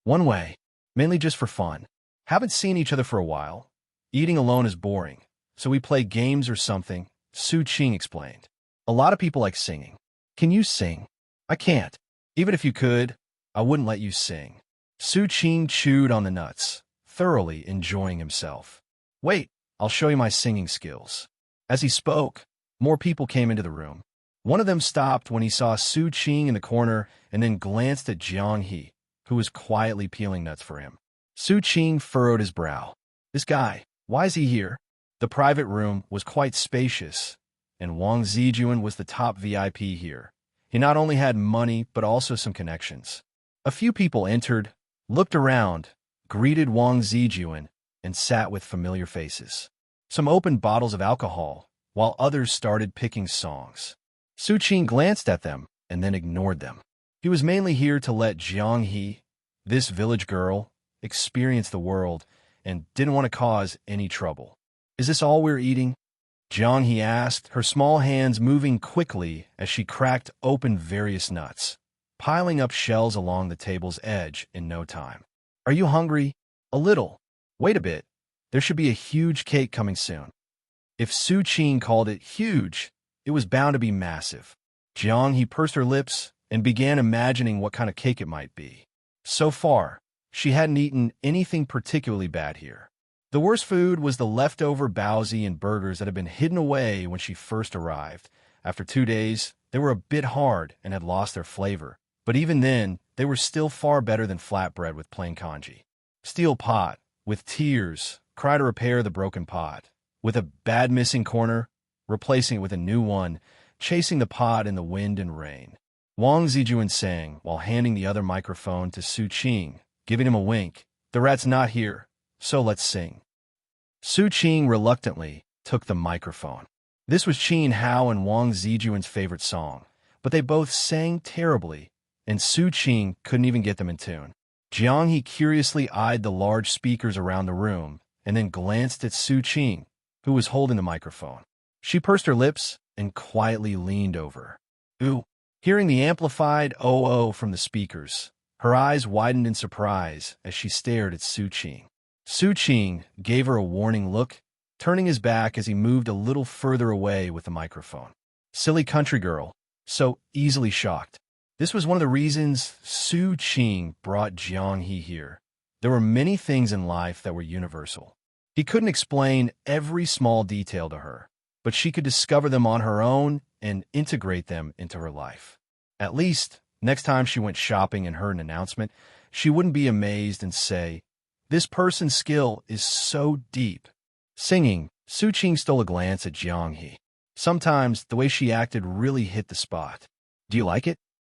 One way, mainly just for fun. Haven't seen each other for a while. Eating alone is boring, so we play games or something, Su Qing explained. A lot of people like singing. Can you sing? I can't. Even if you could, I wouldn't let you sing. Su Qing chewed on the nuts, thoroughly enjoying himself. Wait, I'll show you my singing skills. As he spoke, more people came into the room. One of them stopped when he saw Su Qing in the corner and then glanced at Jiang He, who was quietly peeling nuts for him. Su Qing furrowed his brow. This guy, why is he here? The private room was quite spacious, and Wang Zijuan was the top VIP here. He not only had money, but also some connections. A few people entered, looked around, greeted Wang Zijuan, and sat with familiar faces. Some opened bottles of alcohol, while others started picking songs. Su Qing glanced at them and then ignored them. He was mainly here to let Jiang He, this village girl, experience the world and didn't want to cause any trouble. Is this all we're eating? Jiang He asked, her small hands moving quickly as she cracked open various nuts, piling up shells along the table's edge in no time. Are you hungry? A little. Wait a bit. There should be a huge cake coming soon. If Su Qing called it huge, it was bound to be massive. Jiang He pursed her lips and began imagining what kind of cake it might be. So far, she hadn't eaten anything particularly bad here. The worst food was the leftover baozi and burgers that had been hidden away when she first arrived. After 2 days, they were a bit hard and had lost their flavor, But even then, they were still far better than flatbread with plain congee. Steel pot, with tears, cry to repair the broken pot. With a bad missing corner, replacing it with a new one, chasing the pot in the wind and rain. Wang Zijuan sang while handing the other microphone to Su Qing, giving him a wink. The rat's not here, so let's sing. Su Qing reluctantly took the microphone. This was Qin Hao and Wang Zijuan's favorite song, but they both sang terribly, and Su Qing couldn't even get them in tune. Jiang He curiously eyed the large speakers around the room and then glanced at Su Qing, who was holding the microphone. She pursed her lips and quietly leaned over. Ooh! Hearing the amplified "oh-oh" from the speakers, her eyes widened in surprise as she stared at Su Qing. Su Qing gave her a warning look, turning his back as he moved a little further away with the microphone. Silly country girl, so easily shocked. This was one of the reasons Su Qing brought Jiang He here. There were many things in life that were universal. He couldn't explain every small detail to her, but she could discover them on her own and integrate them into her life. At least, next time she went shopping and heard an announcement, she wouldn't be amazed and say, "This person's skill is so deep." Singing, Su Qing stole a glance at Jiang He. Sometimes, the way she acted really hit the spot. "Do you like it?"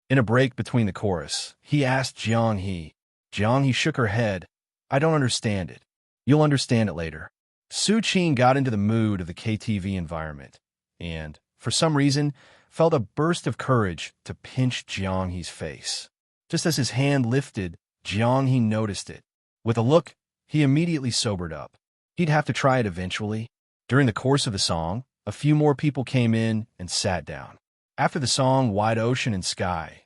In a break between the chorus, he asked Jiang He. Jiang He shook her head. "I don't understand it." "You'll understand it later." Su Qing got into the mood of the KTV environment, and, for some reason, felt a burst of courage to pinch Jiang He's face. Just as his hand lifted, Jiang He noticed it. With a look, he immediately sobered up. He'd have to try it eventually. During the course of the song, a few more people came in and sat down. After the song "Wide Ocean and Sky"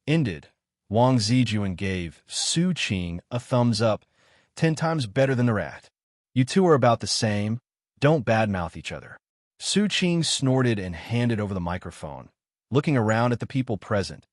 ended, Wang Zijuan gave Su Qing a thumbs up, 10 times better than the rat. "You two are about the same. Don't badmouth each other." Su Qing snorted and handed over the microphone, looking around at the people present.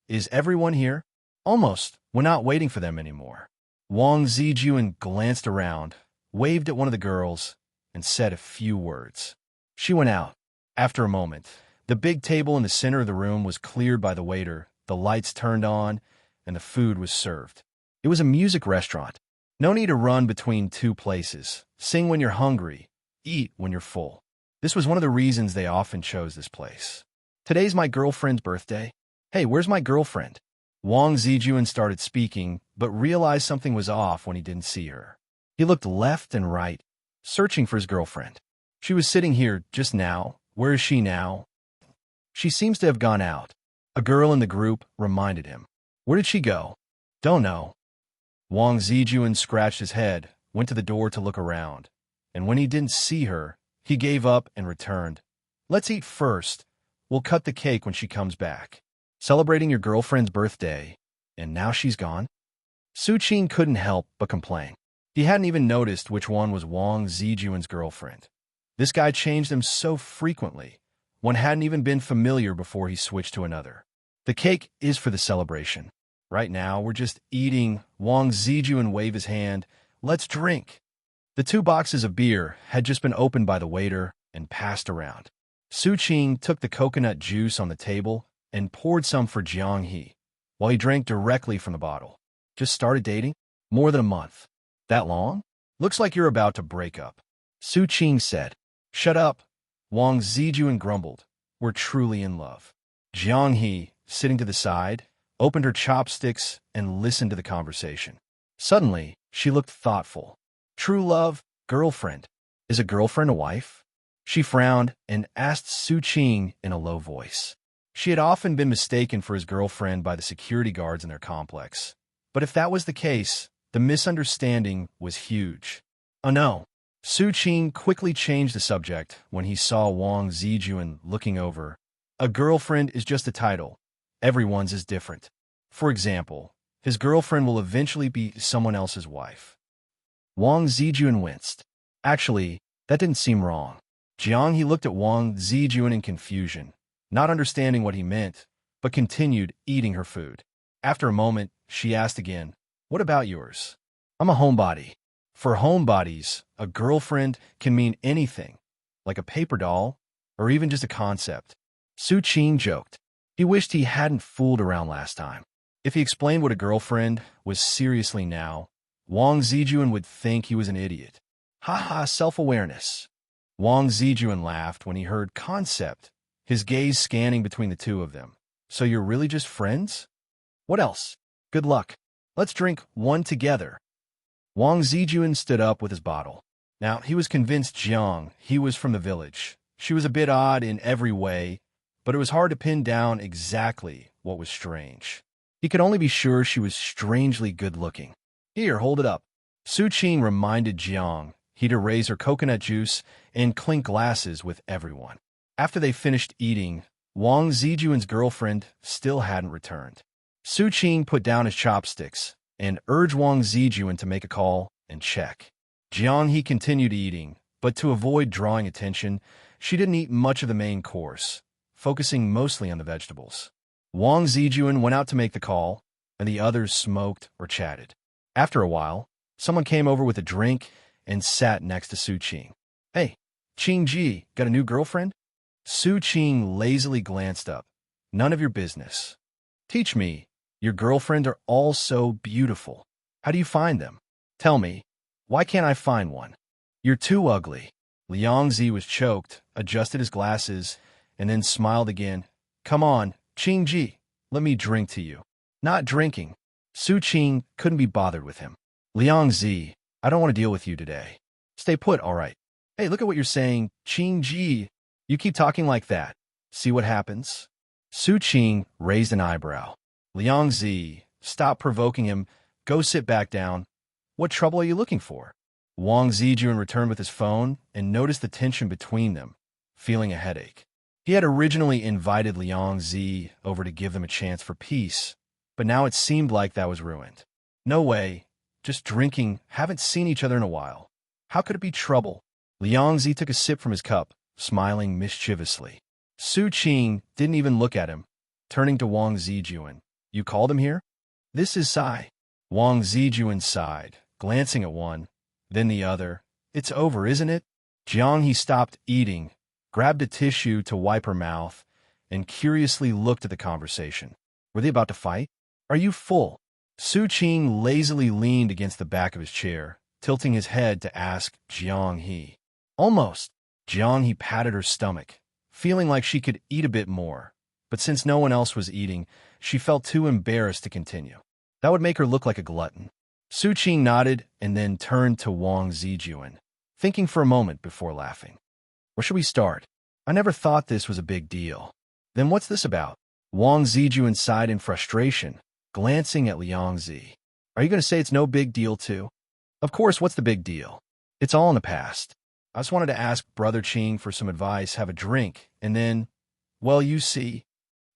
"Is everyone here?" "Almost. We're not waiting for them anymore." Wang Zijuan glanced around, waved at one of the girls, and said a few words. She went out. After a moment, the big table in the center of the room was cleared by the waiter, the lights turned on, and the food was served. It was a music restaurant. No need to run between two places. Sing when you're hungry, eat when you're full. This was one of the reasons they often chose this place. "Today's my girlfriend's birthday. Hey, where's my girlfriend?" Wang Zijuan started speaking, but realized something was off when he didn't see her. He looked left and right, searching for his girlfriend. "She was sitting here just now. Where is she now?" "She seems to have gone out." A girl in the group reminded him. "Where did she go?" "Don't know." Wang Zijuan scratched his head, went to the door to look around, and when he didn't see her, he gave up and returned. "Let's eat first. We'll cut the cake when she comes back." Celebrating your girlfriend's birthday, and now she's gone? Su Qing couldn't help but complain. He hadn't even noticed which one was Wang Zijuan's girlfriend. This guy changed them so frequently, one hadn't even been familiar before he switched to another. "The cake is for the celebration. Right now, we're just eating." Wang Zijuan waved his hand. "Let's drink." The 2 boxes of beer had just been opened by the waiter and passed around. Su Qing took the coconut juice on the table and poured some for Jiang He, while he drank directly from the bottle. "Just started dating? More than a month. That long? Looks like you're about to break up." Su Qing said. "Shut up." Wang Zijuan grumbled. "We're truly in love." Jiang He, sitting to the side, opened her chopsticks and listened to the conversation. Suddenly, she looked thoughtful. "True love, girlfriend. Is a girlfriend a wife?" She frowned and asked Su Qing in a low voice. She had often been mistaken for his girlfriend by the security guards in their complex. But if that was the case, the misunderstanding was huge. "Oh no." Su Qing quickly changed the subject when he saw Wang Zijuan looking over. "A girlfriend is just a title. Everyone's is different. For example, his girlfriend will eventually be someone else's wife." Wang Zijuan winced. Actually, that didn't seem wrong. Jiang He looked at Wang Zijuan in confusion, not understanding what he meant, but continued eating her food. After a moment, she asked again, "What about yours?" "I'm a homebody." For homebodies, a girlfriend can mean anything, like a paper doll, or even just a concept. Su Qing joked. He wished he hadn't fooled around last time. If he explained what a girlfriend was seriously now, Wang Zijuan would think he was an idiot. Ha ha, self-awareness. Wang Zijuan laughed when he heard concept, his gaze scanning between the two of them. So you're really just friends? What else? Good luck. Let's drink one together. Wang Zijuan stood up with his bottle. Now, he was convinced Jiang, he was from the village. She was a bit odd in every way, but it was hard to pin down exactly what was strange. He could only be sure she was strangely good-looking. Here, hold it up. Su Qing reminded Jiang he'd raise her coconut juice and clink glasses with everyone. After they finished eating, Wang Zijuan's girlfriend still hadn't returned. Su Qing put down his chopsticks and urged Wang Zijuan to make a call and check. Jiang he continued eating, but to avoid drawing attention, she didn't eat much of the main course, focusing mostly on the vegetables. Wang Zijuan went out to make the call, and the others smoked or chatted. After a while, someone came over with a drink and sat next to Su Qing. Hey, Qing Ji, got a new girlfriend? Su Qing lazily glanced up. None of your business. Teach me. Your girlfriend are all so beautiful. How do you find them? Tell me. Why can't I find one? You're too ugly. Liang Zi was choked, adjusted his glasses, and then smiled again. Come on, Qing Ji, let me drink to you. Not drinking. Su Qing couldn't be bothered with him. Liang Zi, I don't want to deal with you today. Stay put, all right. Hey, look at what you're saying, Qing Ji. You keep talking like that. See what happens? Su Qing raised an eyebrow. Liang Zi, stop provoking him. Go sit back down. What trouble are you looking for? Wang Zijuan returned with his phone and noticed the tension between them, feeling a headache. He had originally invited Liang Zi over to give them a chance for peace, but now it seemed like that was ruined. No way. Just drinking, haven't seen each other in a while. How could it be trouble? Liang Zi took a sip from his cup, smiling mischievously. Su Qing didn't even look at him, turning to Wang Zijuan. You called him here? This is sighed. Wang Zijuan sighed, glancing at one, then the other. It's over, isn't it? Jiang he stopped eating, grabbed a tissue to wipe her mouth, and curiously looked at the conversation. Were they about to fight? Are you full? Su Qing lazily leaned against the back of his chair, tilting his head to ask Jiang he. Almost. Jiang he patted her stomach, feeling like she could eat a bit more, but since no one else was eating, she felt too embarrassed to continue. That would make her look like a glutton. Su Qing nodded and then turned to Wang Zijuan, thinking for a moment before laughing. Where should we start? I never thought this was a big deal. Then what's this about? Wang Zijuan sighed in frustration, glancing at Liang Zi. Are you going to say it's no big deal too? Of course, what's the big deal? It's all in the past. I just wanted to ask Brother Qing for some advice, have a drink, and then, well, you see.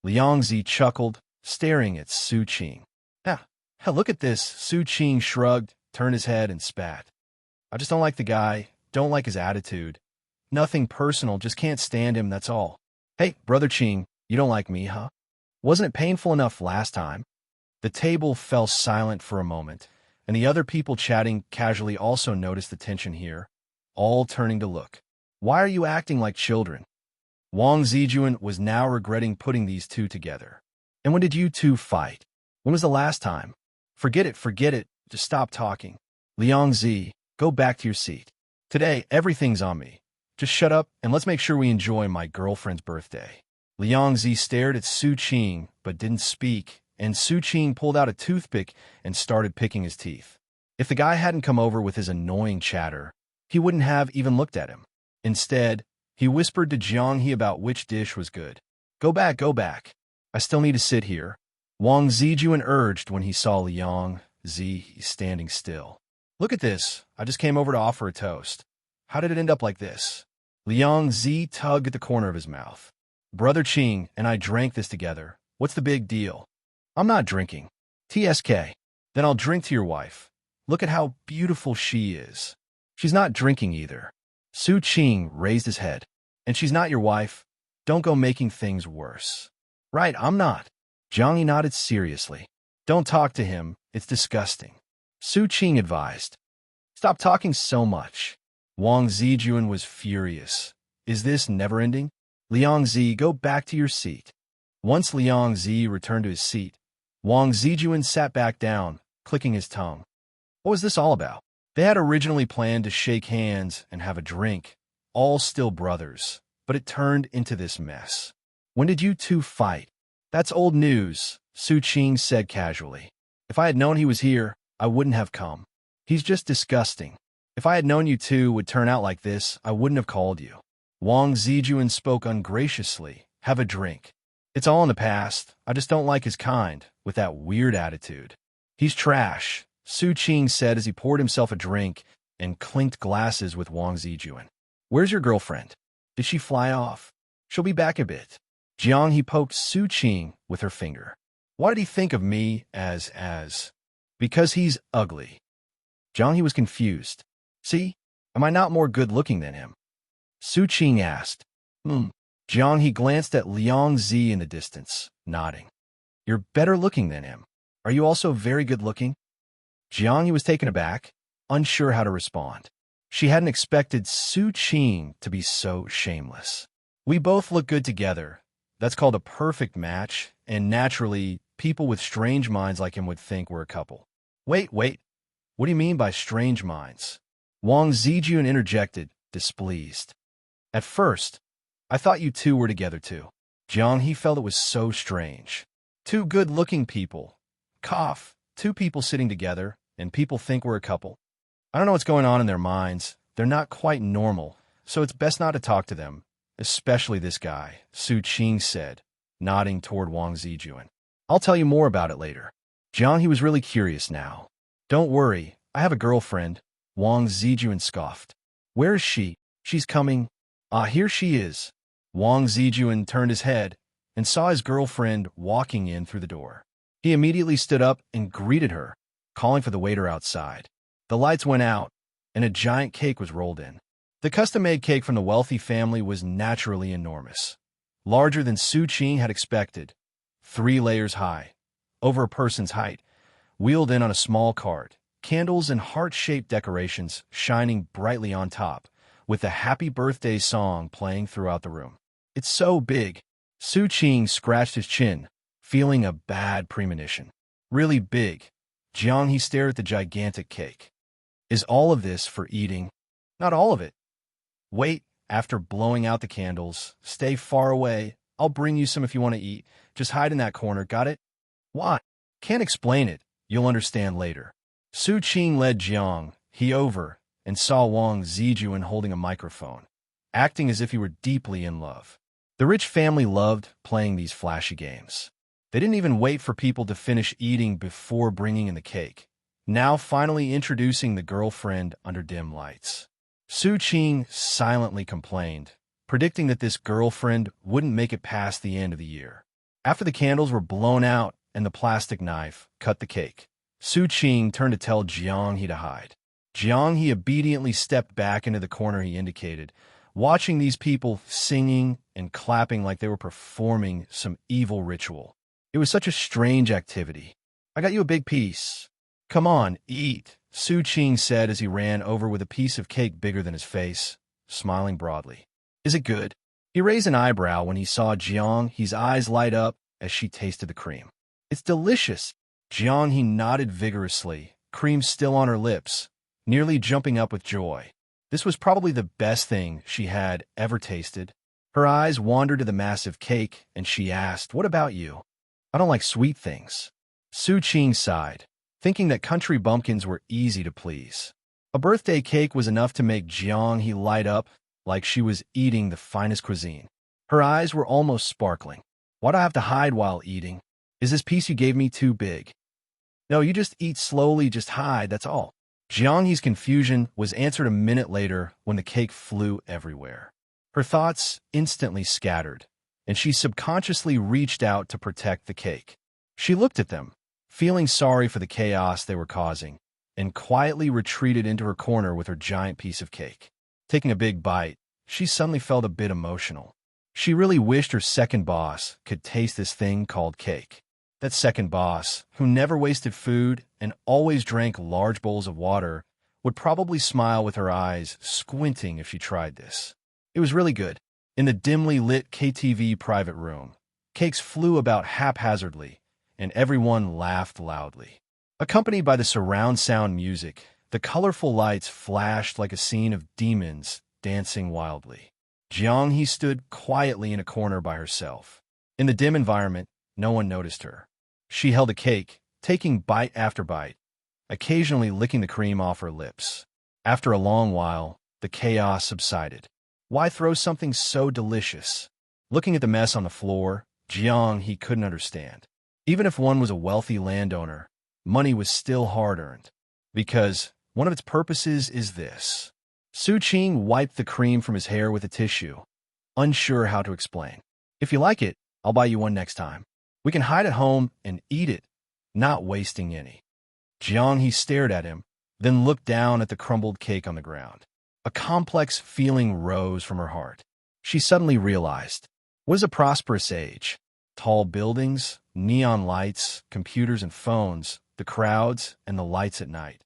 Liang Zi chuckled, staring at Su Qing. Look at this. Su Qing shrugged, turned his head, and spat. I just don't like the guy, don't like his attitude. Nothing personal, just can't stand him, that's all. Hey, Brother Qing, you don't like me, huh? Wasn't it painful enough last time? The table fell silent for a moment, and the other people chatting casually also noticed the tension here, all turning to look. Why are you acting like children? Wang Zijuan was now regretting putting these two together. And when did you two fight? When was the last time? Forget it, just stop talking. Liang Zi, go back to your seat. Today, everything's on me. Just shut up and let's make sure we enjoy my girlfriend's birthday. Liang Zi stared at Su Qing but didn't speak, and Su Qing pulled out a toothpick and started picking his teeth. If the guy hadn't come over with his annoying chatter, he wouldn't have even looked at him. Instead, he whispered to Jiang He about which dish was good. Go back. I still need to sit here. Wang Zijuan urged when he saw Liang Zi standing still. Look at this. I just came over to offer a toast. How did it end up like this? Liang Zi tugged at the corner of his mouth. Brother Qing and I drank this together. What's the big deal? I'm not drinking. TSK. Then I'll drink to your wife. Look at how beautiful she is. She's not drinking either. Su Qing raised his head. And she's not your wife. Don't go making things worse. Right, I'm not. Jiang Yi nodded seriously. Don't talk to him. It's disgusting. Su Qing advised. Stop talking so much. Wang Zijuan was furious. Is this never-ending? Liang Zi, go back to your seat. Once Liang Zi returned to his seat, Wang Zijuan sat back down, clicking his tongue. What was this all about? They had originally planned to shake hands and have a drink, all still brothers, but it turned into this mess. When did you two fight? That's old news, Su Qing said casually. If I had known he was here, I wouldn't have come. He's just disgusting. If I had known you two would turn out like this, I wouldn't have called you. Wang Zijuan spoke ungraciously. Have a drink. It's all in the past. I just don't like his kind, with that weird attitude. He's trash, Su Qing said as he poured himself a drink and clinked glasses with Wang Zijuan. Where's your girlfriend? Did she fly off? She'll be back a bit. Jiang he poked Su Qing with her finger. Why did he think of me as? Because he's ugly. Jiang he was confused. See, am I not more good-looking than him? Su Qing asked. Jiang he glanced at Liang Zi in the distance, nodding. You're better looking than him. Are you also very good-looking? Jiang he was taken aback, unsure how to respond. She hadn't expected Su Qing to be so shameless. We both look good together. That's called a perfect match, and naturally, people with strange minds like him would think we're a couple. Wait. What do you mean by strange minds? Wang Zijuan interjected, displeased. At first, I thought you two were together too. Jiang he felt it was so strange. Two good-looking people. Cough. Two people sitting together, and people think we're a couple. I don't know what's going on in their minds. They're not quite normal, so it's best not to talk to them, especially this guy, Su Qing said, nodding toward Wang Zijuan. I'll tell you more about it later. Jiang he was really curious now. Don't worry, I have a girlfriend, Wang Zijuan scoffed. Where is she? She's coming. Ah, here she is. Wang Zijuan turned his head and saw his girlfriend walking in through the door. He immediately stood up and greeted her, calling for the waiter outside. The lights went out, and a giant cake was rolled in. The custom-made cake from the wealthy family was naturally enormous, larger than Su Qing had expected, 3 layers high, over a person's height, wheeled in on a small cart, candles and heart-shaped decorations shining brightly on top, with a happy birthday song playing throughout the room. It's so big. Su Qing scratched his chin, feeling a bad premonition. Really big. Jiang he stared at the gigantic cake. Is all of this for eating? Not all of it. Wait, after blowing out the candles, stay far away. I'll bring you some if you want to eat. Just hide in that corner, got it? Why? Can't explain it. You'll understand later. Su Qing led Jiang he over and saw Wang Zijuan holding a microphone, acting as if he were deeply in love. The rich family loved playing these flashy games. They didn't even wait for people to finish eating before bringing in the cake, now finally introducing the girlfriend under dim lights. Su Qing silently complained, predicting that this girlfriend wouldn't make it past the end of the year. After the candles were blown out and the plastic knife cut the cake, Su Qing turned to tell Jiang he to hide. Jiang he obediently stepped back into the corner he indicated, watching these people singing and clapping like they were performing some evil ritual. It was such a strange activity. I got you a big piece. Come on, eat, Su Qing said as he ran over with a piece of cake bigger than his face, smiling broadly. Is it good? He raised an eyebrow when he saw Jiang he's eyes light up as she tasted the cream. It's delicious. Jiang he nodded vigorously, cream still on her lips, nearly jumping up with joy. This was probably the best thing she had ever tasted. Her eyes wandered to the massive cake, and she asked, What about you? I don't like sweet things. Su Qing sighed, thinking that country bumpkins were easy to please. A birthday cake was enough to make Jiang he light up like she was eating the finest cuisine. Her eyes were almost sparkling. Why do I have to hide while eating? Is this piece you gave me too big? No, you just eat slowly, just hide, that's all. Jiang he's confusion was answered a minute later when the cake flew everywhere. Her thoughts instantly scattered, and she subconsciously reached out to protect the cake. She looked at them, feeling sorry for the chaos they were causing, and quietly retreated into her corner with her giant piece of cake. Taking a big bite, she suddenly felt a bit emotional. She really wished her second boss could taste this thing called cake. That second boss, who never wasted food and always drank large bowls of water, would probably smile with her eyes squinting if she tried this. It was really good. In the dimly lit KTV private room, cakes flew about haphazardly, and everyone laughed loudly. Accompanied by the surround sound music, the colorful lights flashed like a scene of demons dancing wildly. Jiang He stood quietly in a corner by herself. In the dim environment, no one noticed her. She held a cake, taking bite after bite, occasionally licking the cream off her lips. After a long while, the chaos subsided. Why throw something so delicious? Looking at the mess on the floor, Jiang He couldn't understand. Even if one was a wealthy landowner, money was still hard-earned. Because one of its purposes is this. Su Qing wiped the cream from his hair with a tissue, unsure how to explain. If you like it, I'll buy you one next time. We can hide at home and eat it, not wasting any. Jiang He stared at him, then looked down at the crumbled cake on the ground. A complex feeling rose from her heart. She suddenly realized, what is a prosperous age? Tall buildings, neon lights, computers and phones, the crowds, and the lights at night.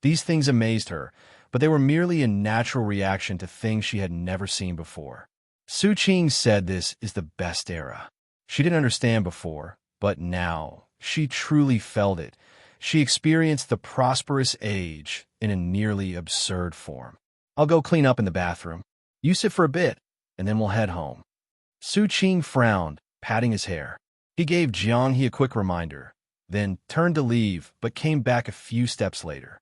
These things amazed her, but they were merely a natural reaction to things she had never seen before. Su Qing said this is the best era. She didn't understand before, but now she truly felt it. She experienced the prosperous age in a nearly absurd form. I'll go clean up in the bathroom. You sit for a bit, and then we'll head home. Su Qing frowned, patting his hair. He gave Jiang He a quick reminder, then turned to leave, but came back a few steps later.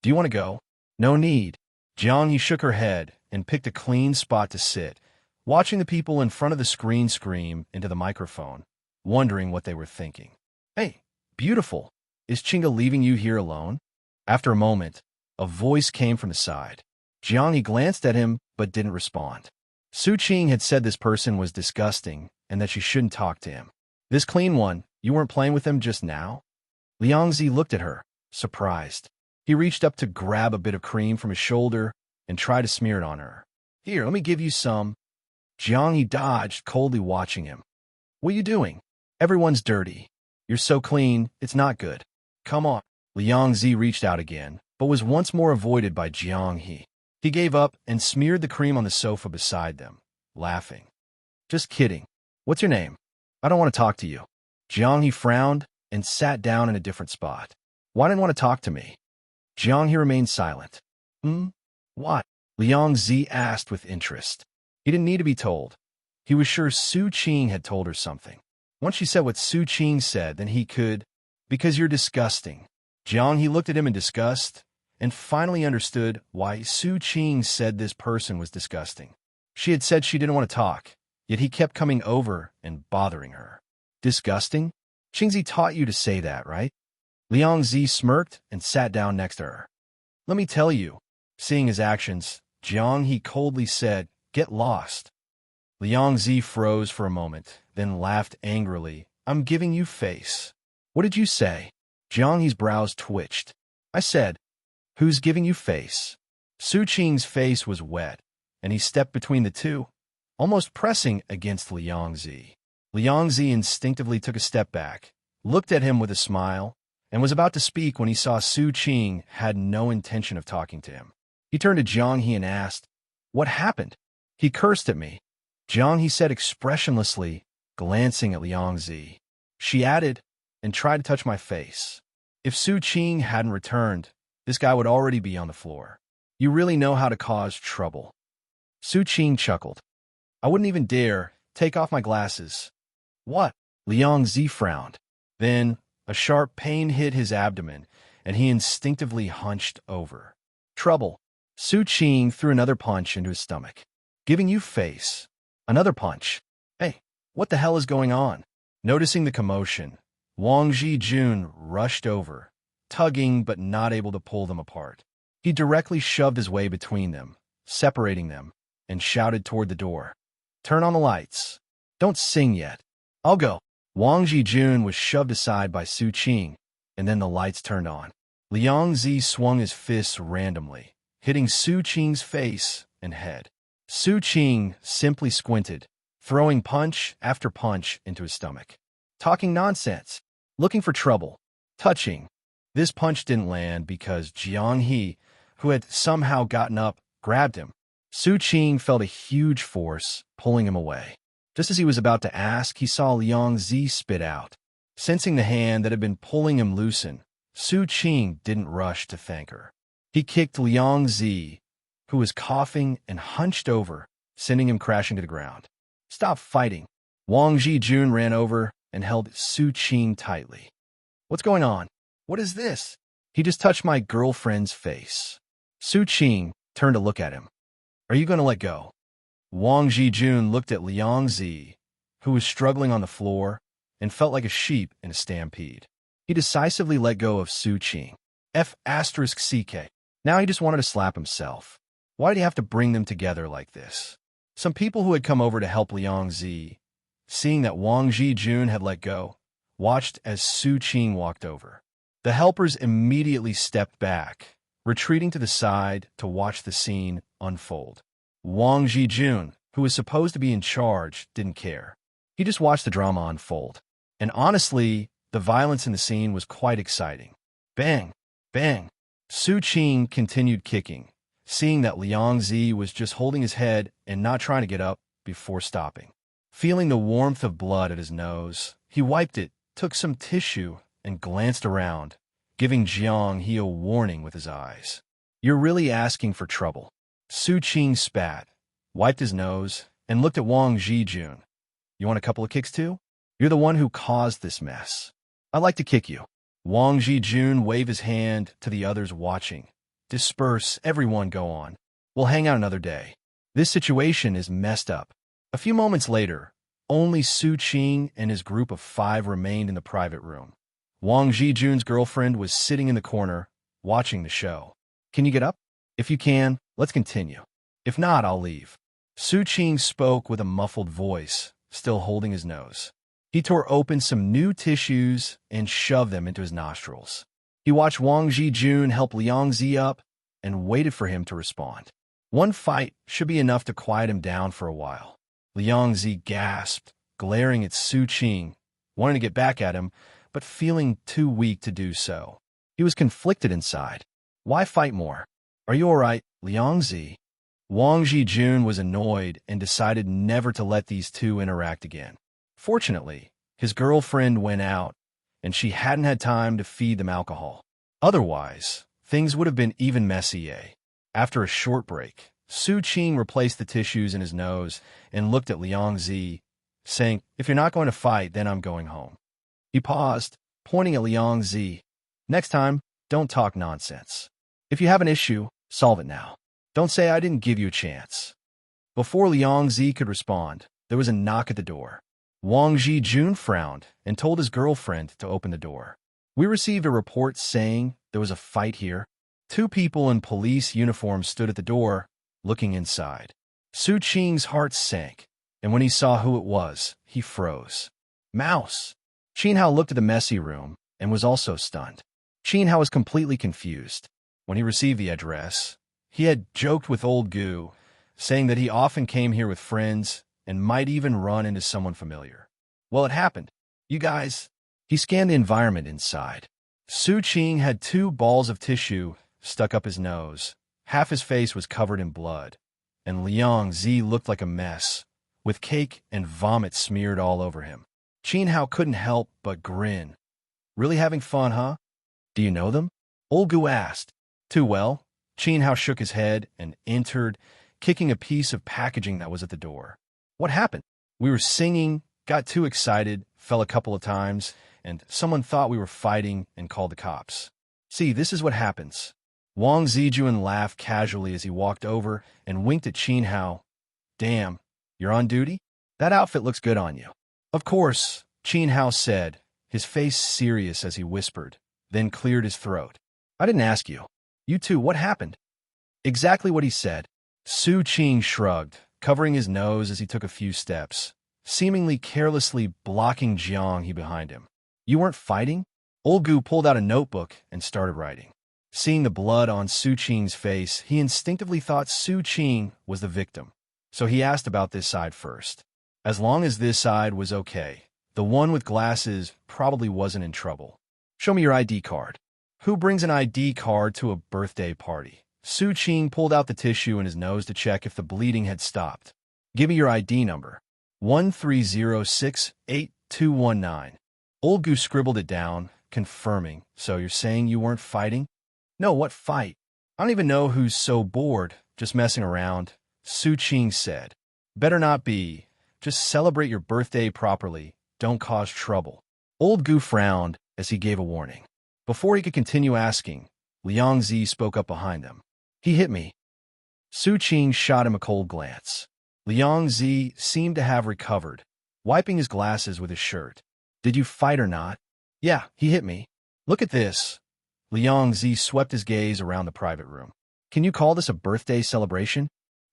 Do you want to go? No need. Jiang He shook her head and picked a clean spot to sit, watching the people in front of the screen scream into the microphone, wondering what they were thinking. Hey, beautiful. Is Qingga leaving you here alone? After a moment, a voice came from the side. Jiang He glanced at him but didn't respond. Su Qing had said this person was disgusting and that she shouldn't talk to him. This clean one, you weren't playing with him just now? Liangzi looked at her, surprised. He reached up to grab a bit of cream from his shoulder and tried to smear it on her. Here, let me give you some. Jiang He dodged, coldly watching him. What are you doing? Everyone's dirty. You're so clean, it's not good. Come on. Liangzi reached out again, but was once more avoided by Jiang He. He gave up and smeared the cream on the sofa beside them, laughing. Just kidding. What's your name? I don't want to talk to you. Jiang He frowned and sat down in a different spot. Why didn't want to talk to me? Jiang He remained silent. What? Liang Zi asked with interest. He didn't need to be told. He was sure Su Qing had told her something. Once she said what Su Qing said, then he could, because you're disgusting. Jiang He looked at him in disgust and finally understood why Su Qing said this person was disgusting. She had said she didn't want to talk, yet he kept coming over and bothering her. Disgusting? Qingzi taught you to say that, right? Liang Zi smirked and sat down next to her. Let me tell you. Seeing his actions, Jiang He coldly said, get lost. Liang Zi froze for a moment, then laughed angrily. I'm giving you face. What did you say? Jiang He's brows twitched. I said, who's giving you face? Su Qing's face was wet, and he stepped between the two, almost pressing against Liang Zi. Liang Zi instinctively took a step back, looked at him with a smile, and was about to speak when he saw Su Qing had no intention of talking to him. He turned to Jiang He and asked, what happened? He cursed at me. Jiang He said expressionlessly, glancing at Liang Zi. She added, and tried to touch my face. If Su Qing hadn't returned, this guy would already be on the floor. You really know how to cause trouble. Su Qing chuckled. I wouldn't even dare take off my glasses. What? Liang Zi frowned. Then, a sharp pain hit his abdomen, and he instinctively hunched over. Trouble. Su Qing threw another punch into his stomach. Giving you face. Another punch. Hey, what the hell is going on? Noticing the commotion, Wang Zhijun rushed over, tugging but not able to pull them apart. He directly shoved his way between them, separating them, and shouted toward the door. Turn on the lights. Don't sing yet. I'll go. Wang Zhijun was shoved aside by Su Qing, and then the lights turned on. Liang Zi swung his fists randomly, hitting Su Qing's face and head. Su Qing simply squinted, throwing punch after punch into his stomach. Talking nonsense. Looking for trouble. Touching. This punch didn't land because Jiang He, who had somehow gotten up, grabbed him. Su Qing felt a huge force pulling him away. Just as he was about to ask, he saw Liang Zi spit out. Sensing the hand that had been pulling him loosen, Su Qing didn't rush to thank her. He kicked Liang Zi, who was coughing and hunched over, sending him crashing to the ground. "Stop fighting." Wang Jijun ran over and held Su Qing tightly. "What's going on? What is this?" "He just touched my girlfriend's face." Su Qing turned to look at him. "Are you going to let go?" Wang Jijun looked at Liang Zi, who was struggling on the floor and felt like a sheep in a stampede. He decisively let go of Su Qing. F***CK. Now he just wanted to slap himself. Why did he have to bring them together like this? Some people who had come over to help Liang Zi, seeing that Wang Jijun had let go, watched as Su Qing walked over. The helpers immediately stepped back, retreating to the side to watch the scene unfold. Wang Jijun, who was supposed to be in charge, didn't care. He just watched the drama unfold. And honestly, the violence in the scene was quite exciting. Bang! Bang! Su Qing continued kicking, seeing that Liang Zi was just holding his head and not trying to get up before stopping. Feeling the warmth of blood at his nose, he wiped it, took some tissue, and glanced around, giving Jiang He a warning with his eyes. "You're really asking for trouble." Su Qing spat, wiped his nose, and looked at Wang Jijun. "You want a couple of kicks too? You're the one who caused this mess. I'd like to kick you." Wang Jijun waved his hand to the others watching. "Disperse, everyone go on. We'll hang out another day. This situation is messed up." A few moments later, only Su Qing and his group of 5 remained in the private room. Wang Jijun's girlfriend was sitting in the corner, watching the show. "Can you get up? If you can, let's continue. If not, I'll leave." Su Qing spoke with a muffled voice, still holding his nose. He tore open some new tissues and shoved them into his nostrils. He watched Wang Jijun help Liang Zi up and waited for him to respond. One fight should be enough to quiet him down for a while. Liang Zi gasped, glaring at Su Qing, wanting to get back at him, but feeling too weak to do so. He was conflicted inside. Why fight more? "Are you all right, Liang Zi?" Wang Jijun was annoyed and decided never to let these two interact again. Fortunately, his girlfriend went out, and she hadn't had time to feed them alcohol. Otherwise, things would have been even messier. After a short break, Su Qing replaced the tissues in his nose and looked at Liang Zi, saying, "If you're not going to fight, then I'm going home." He paused, pointing at Liang Zi. "Next time, don't talk nonsense. If you have an issue, solve it now. Don't say I didn't give you a chance." Before Liang Zi could respond, there was a knock at the door. Wang Jijun frowned and told his girlfriend to open the door. "We received a report saying there was a fight here." 2 people in police uniforms stood at the door, looking inside. Su Qing's heart sank, and when he saw who it was, he froze. "Mouse!" Qin Hao looked at the messy room and was also stunned. Qin Hao was completely confused. When he received the address, he had joked with old Gu, saying that he often came here with friends and might even run into someone familiar. Well, it happened. "You guys..." He scanned the environment inside. Su Qing had 2 balls of tissue stuck up his nose. Half his face was covered in blood, and Liang Zi looked like a mess, with cake and vomit smeared all over him. Qin Hao couldn't help but grin. "Really having fun, huh? Do you know them?" Old Gu asked. "Too well." Qin Hao shook his head and entered, kicking a piece of packaging that was at the door. "What happened?" "We were singing, got too excited, fell a couple of times, and someone thought we were fighting and called the cops. See, this is what happens." Wang Zijun laughed casually as he walked over and winked at Qin Hao. "Damn, you're on duty? That outfit looks good on you." "Of course," Qin Hao said, his face serious as he whispered, then cleared his throat. "I didn't ask you. You two, what happened?" "Exactly what he said." Su Qing shrugged, covering his nose as he took a few steps, seemingly carelessly blocking Jiang He behind him. "You weren't fighting?" Old Gu pulled out a notebook and started writing. Seeing the blood on Su Qing's face, he instinctively thought Su Qing was the victim, so he asked about this side first. As long as this side was okay, the one with glasses probably wasn't in trouble. "Show me your ID card." Who brings an ID card to a birthday party? Su Qing pulled out the tissue in his nose to check if the bleeding had stopped. "Give me your ID number." 130688219. Old Goose scribbled it down, confirming. So you're saying you weren't fighting? No, what fight? I don't even know who's so bored, just messing around, Su Qing said. Better not be. Just celebrate your birthday properly. Don't cause trouble. Old Gu frowned as he gave a warning. Before he could continue asking, Liang Zi spoke up behind them. He hit me. Su Qing shot him a cold glance. Liang Zi seemed to have recovered, wiping his glasses with his shirt. Did you fight or not? Yeah, he hit me. Look at this. Liang Zi swept his gaze around the private room. Can you call this a birthday celebration?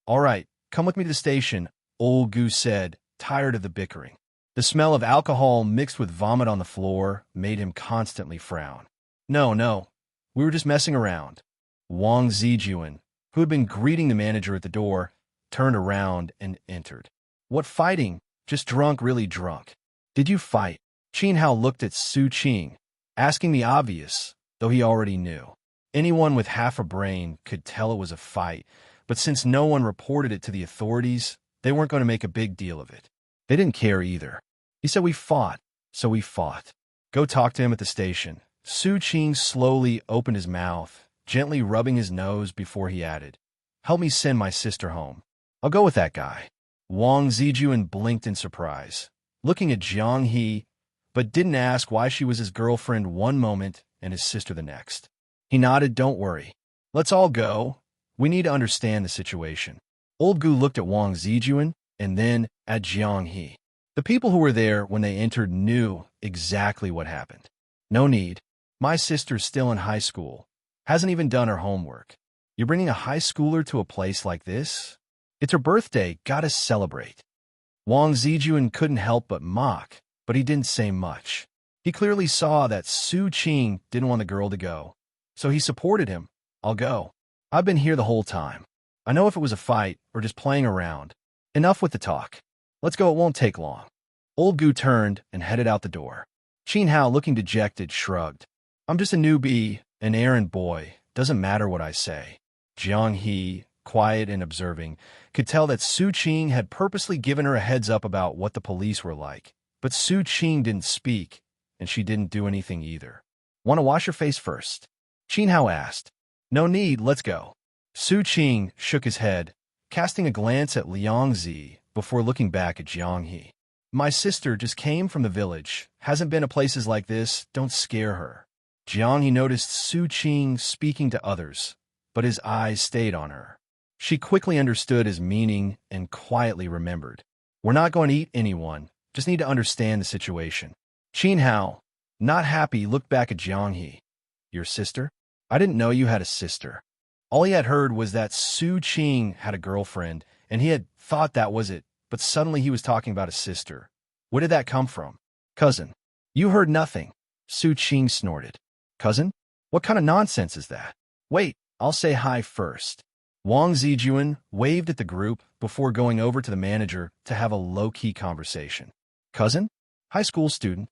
All right, come with me to the station, Old Gu said, tired of the bickering. The smell of alcohol mixed with vomit on the floor made him constantly frown. No, we were just messing around. Wang Zijuan, who had been greeting the manager at the door, turned around and entered. What fighting? Just drunk, really drunk. Did you fight? Qin Hao looked at Su Qing, asking the obvious, though he already knew. Anyone with half a brain could tell it was a fight, but since no one reported it to the authorities, they weren't going to make a big deal of it. They didn't care either. He said we fought, so we fought. Go talk to him at the station. Su Qing slowly opened his mouth, gently rubbing his nose before he added, help me send my sister home. I'll go with that guy. Wang Zijuan blinked in surprise, looking at Jiang He, but didn't ask why she was his girlfriend one moment and his sister the next. He nodded, don't worry. Let's all go. We need to understand the situation. Old Gu looked at Wang Zijuan and then at Jiang He. The people who were there when they entered knew exactly what happened. No need. My sister's still in high school. Hasn't even done her homework. You're bringing a high schooler to a place like this? It's her birthday. Gotta celebrate. Wang Zijuan couldn't help but mock, but he didn't say much. He clearly saw that Su Qing didn't want the girl to go, so he supported him. I'll go. I've been here the whole time. I know if it was a fight or just playing around. Enough with the talk. Let's go, it won't take long. Old Gu turned and headed out the door. Qin Hao, looking dejected, shrugged. I'm just a newbie, an errand boy. Doesn't matter what I say. Jiang He, quiet and observing, could tell that Su Qing had purposely given her a heads up about what the police were like. But Su Qing didn't speak, and she didn't do anything either. Want to wash your face first? Qin Hao asked. No need, let's go. Su Qing shook his head, casting a glance at Liang Zi before looking back at Jiang He. My sister just came from the village, hasn't been to places like this, don't scare her. Jiang He noticed Su Qing speaking to others, but his eyes stayed on her. She quickly understood his meaning and quietly remembered. We're not going to eat anyone, just need to understand the situation. Qin Hao, not happy, looked back at Jiang He. Your sister? I didn't know you had a sister. All he had heard was that Su Qing had a girlfriend, and he had thought that was it, but suddenly he was talking about a sister. Where did that come from? Cousin. You heard nothing. Su Qing snorted. Cousin? What kind of nonsense is that? Wait, I'll say hi first. Wang Zijuan waved at the group before going over to the manager to have a low-key conversation. Cousin? High school student.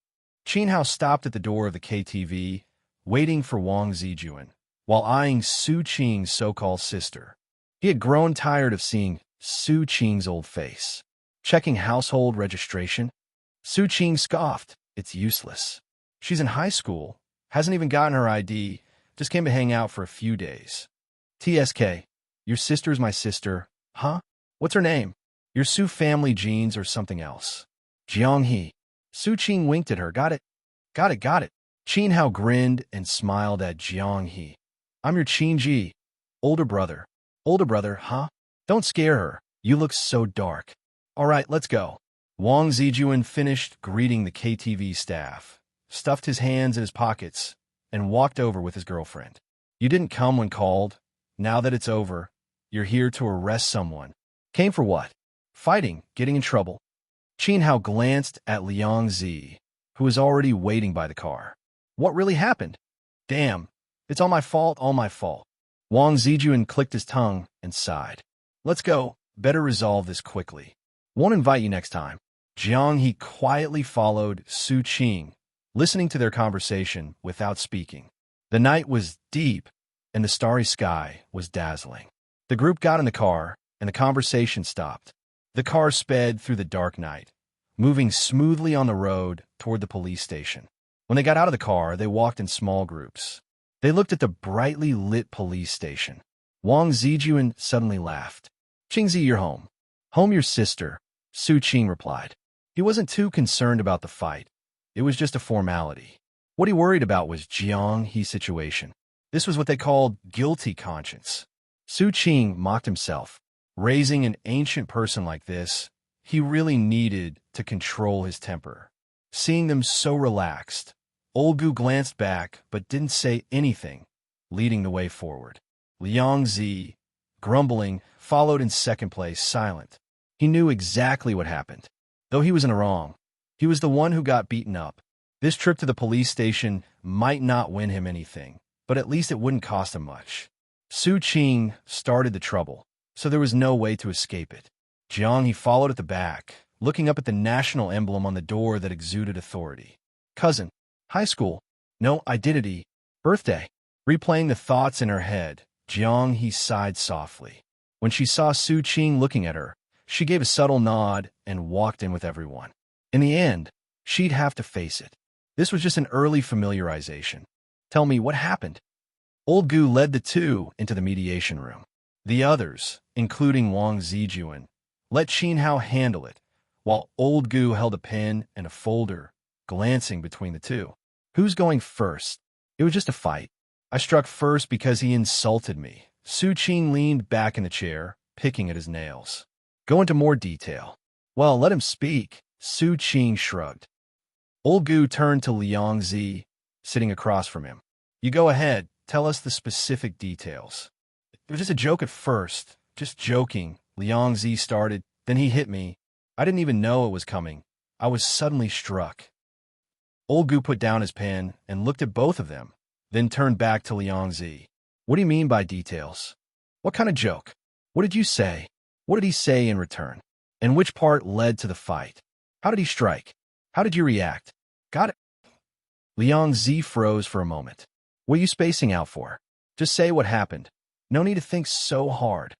Qin Hao stopped at the door of the KTV, waiting for Wang Zijuan, while eyeing Su Qing's so-called sister. He had grown tired of seeing Su Qing's old face. Checking household registration? Su Qing scoffed. It's useless. She's in high school, hasn't even gotten her ID, just came to hang out for a few days. TSK, your sister's my sister, huh? What's her name? Your Su family genes or something else? Jiang He. Su Qing winked at her. Got it. Qin Hao grinned and smiled at Jiang He. I'm your Qin Ji. Older brother. Older brother, huh? Don't scare her. You look so dark. All right, let's go. Wang Zijuan finished greeting the KTV staff, stuffed his hands in his pockets, and walked over with his girlfriend. You didn't come when called. Now that it's over, you're here to arrest someone. Came for what? Fighting, getting in trouble. Qin Hao glanced at Liang Zi, who was already waiting by the car. What really happened? Damn, it's all my fault, all my fault. Wang Zijuan clicked his tongue and sighed. Let's go, better resolve this quickly. Won't invite you next time. Jiang He quietly followed Su Qing, listening to their conversation without speaking. The night was deep, and the starry sky was dazzling. The group got in the car, and the conversation stopped. The car sped through the dark night, moving smoothly on the road toward the police station. When they got out of the car, they walked in small groups. They looked at the brightly lit police station. Wang Zijuan suddenly laughed. "Qingzi, you're home. Home your sister," Su Qing replied. He wasn't too concerned about the fight. It was just a formality. What he worried about was Jiang He's situation. This was what they called guilty conscience. Su Qing mocked himself. Raising an ancient person like this, he really needed to control his temper. Seeing them so relaxed, Old Gu glanced back but didn't say anything, leading the way forward. Liang Zi, grumbling, followed in second place, silent. He knew exactly what happened. Though he was in the wrong, he was the one who got beaten up. This trip to the police station might not win him anything, but at least it wouldn't cost him much. Su Qing started the trouble, so there was no way to escape it. Jiang he followed at the back, looking up at the national emblem on the door that exuded authority. Cousin, high school, no identity, birthday. Replaying the thoughts in her head, Jiang he sighed softly. When she saw Su Qing looking at her, she gave a subtle nod and walked in with everyone. In the end, she'd have to face it. This was just an early familiarization. Tell me, what happened? Old Gu led the two into the mediation room. The others, including Wang Zijuan, let Qin Hao handle it, while Old Gu held a pen and a folder, glancing between the two. Who's going first? It was just a fight. I struck first because he insulted me. Su Qing leaned back in the chair, picking at his nails. Go into more detail. Well, let him speak. Su Qing shrugged. Old Gu turned to Liang Zi, sitting across from him. You go ahead, tell us the specific details. It was just a joke at first, just joking, Liang Zi started. Then he hit me. I didn't even know it was coming. I was suddenly struck. Old Gu put down his pen and looked at both of them, then turned back to Liang Zi. What do you mean by details? What kind of joke? What did you say? What did he say in return? And which part led to the fight? How did he strike? How did you react? Got it. Liang Zi froze for a moment. What are you spacing out for? Just say what happened. No need to think so hard.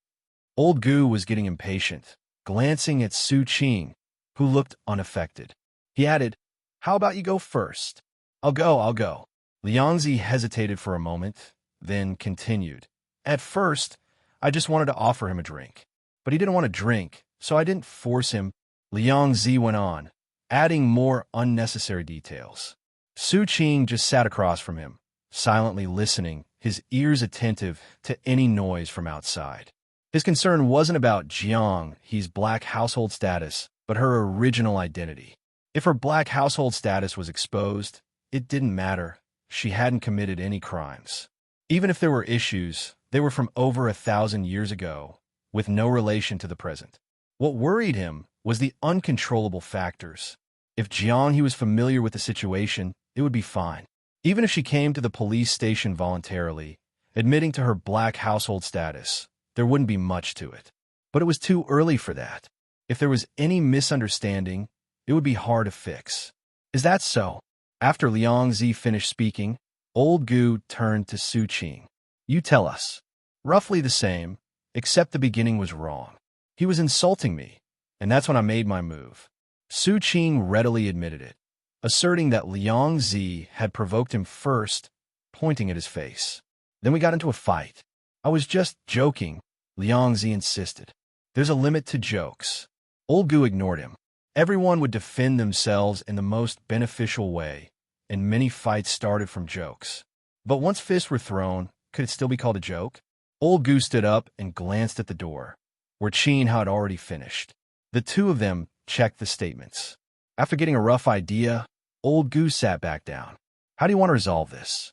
Old Gu was getting impatient, glancing at Su Qing, who looked unaffected. He added, How about you go first? I'll go. Liang Zi hesitated for a moment, then continued. At first, I just wanted to offer him a drink. But he didn't want to drink, so I didn't force him. Liang Zi went on, adding more unnecessary details. Su Qing just sat across from him, silently listening, his ears attentive to any noise from outside. His concern wasn't about Jiang He's black household status, but her original identity. If her black household status was exposed, it didn't matter. She hadn't committed any crimes. Even if there were issues, they were from over 1,000 years ago, with no relation to the present. What worried him was the uncontrollable factors. If Jiang he was familiar with the situation, it would be fine. Even if she came to the police station voluntarily, admitting to her black household status, there wouldn't be much to it. But it was too early for that. If there was any misunderstanding, it would be hard to fix. Is that so? After Liang Zi finished speaking, Old Gu turned to Su Qing. You tell us. Roughly the same, except the beginning was wrong. He was insulting me, and that's when I made my move. Su Qing readily admitted it, asserting that Liang Zi had provoked him first, pointing at his face. Then we got into a fight. I was just joking, Liang Zi insisted. There's a limit to jokes. Old Gu ignored him. Everyone would defend themselves in the most beneficial way, and many fights started from jokes. But once fists were thrown, could it still be called a joke? Old Gu stood up and glanced at the door, where Qin had already finished. The two of them checked the statements. After getting a rough idea, Old Gu sat back down. How do you want to resolve this?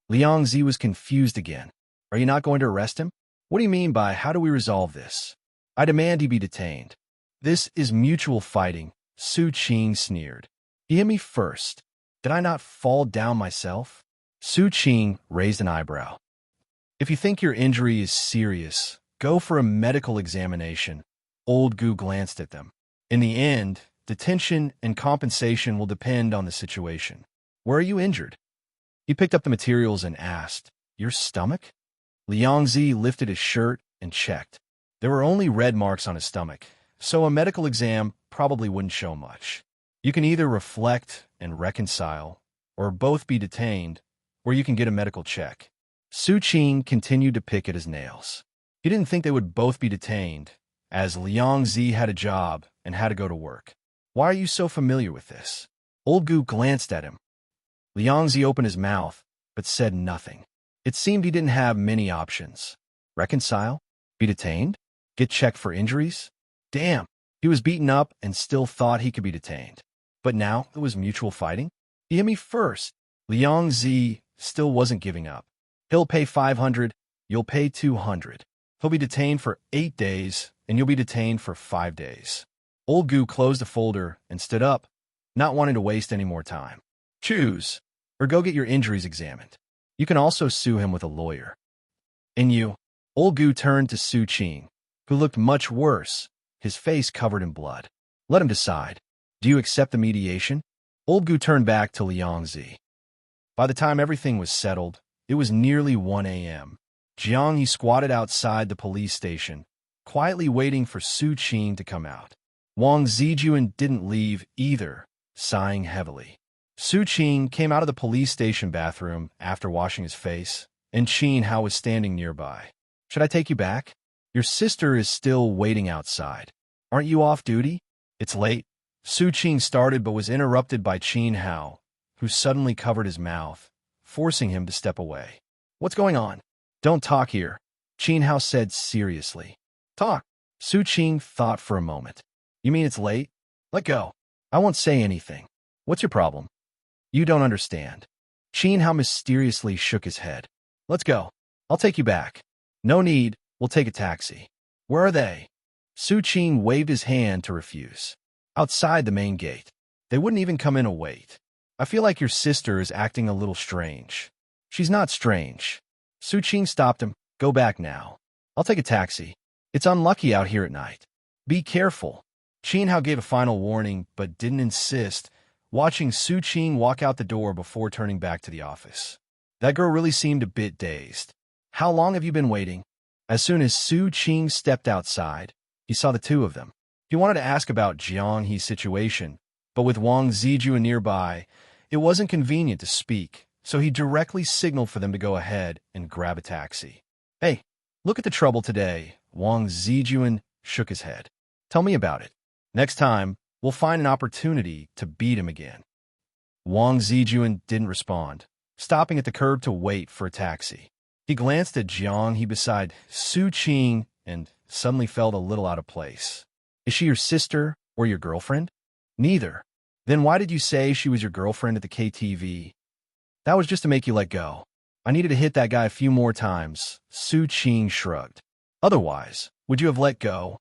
Liang Zi was confused again. Are you not going to arrest him? What do you mean by how do we resolve this? I demand he be detained. This is mutual fighting, Su Qing sneered. He hit me first. Did I not fall down myself? Su Qing raised an eyebrow. If you think your injury is serious, go for a medical examination. Old Gu glanced at them. In the end, detention and compensation will depend on the situation. Where are you injured? He picked up the materials and asked, Your stomach? Liang Zi lifted his shirt and checked. There were only red marks on his stomach, so a medical exam probably wouldn't show much. You can either reflect and reconcile, or both be detained, where you can get a medical check. Su Qing continued to pick at his nails. He didn't think they would both be detained, as Liang Zi had a job and had to go to work. Why are you so familiar with this? Old Gu glanced at him. Liang Zi opened his mouth, but said nothing. It seemed he didn't have many options. Reconcile? Be detained? Get checked for injuries? Damn, he was beaten up and still thought he could be detained. But now it was mutual fighting? He hit me first. Liang Zi still wasn't giving up. He'll pay 500, you'll pay 200. He'll be detained for 8 days, and you'll be detained for 5 days. Old Gu closed the folder and stood up, not wanting to waste any more time. Choose, or go get your injuries examined. You can also sue him with a lawyer. And you? Old Gu turned to Su Qing, who looked much worse, his face covered in blood. Let him decide. Do you accept the mediation? Old Gu turned back to Liang Zi. By the time everything was settled, it was nearly 1 a.m. Jiang squatted outside the police station, quietly waiting for Su Qing to come out. Wang Zijuan didn't leave either, sighing heavily. Su Qing came out of the police station bathroom after washing his face, and Qin Hao was standing nearby. Should I take you back? Your sister is still waiting outside. Aren't you off duty? It's late. Su Qing started but was interrupted by Qin Hao, who suddenly covered his mouth, forcing him to step away. What's going on? Don't talk here, Qin Hao said seriously. Talk. Su Qing thought for a moment. You mean it's late? Let go. I won't say anything. What's your problem? You don't understand. Qin Hao mysteriously shook his head. Let's go. I'll take you back. No need, we'll take a taxi. Where are they? Su Qing waved his hand to refuse. Outside the main gate. They wouldn't even come in a wait. I feel like your sister is acting a little strange. She's not strange. Su Qing stopped him. Go back now. I'll take a taxi. It's unlucky out here at night. Be careful. Qin Hao gave a final warning, but didn't insist, watching Su Qing walk out the door before turning back to the office. That girl really seemed a bit dazed. How long have you been waiting? As soon as Su Qing stepped outside, he saw the two of them. He wanted to ask about Jiang He's situation, but with Wang Zijuan nearby, it wasn't convenient to speak, so he directly signaled for them to go ahead and grab a taxi. Hey, look at the trouble today. Wang Zijuan shook his head. Tell me about it. Next time, we'll find an opportunity to beat him again. Wang Zijuan didn't respond, stopping at the curb to wait for a taxi. He glanced at Jiang He beside Su Qing and suddenly felt a little out of place. Is she your sister or your girlfriend? Neither. Then why did you say she was your girlfriend at the KTV? That was just to make you let go. I needed to hit that guy a few more times. Su Qing shrugged. Otherwise, would you have let go?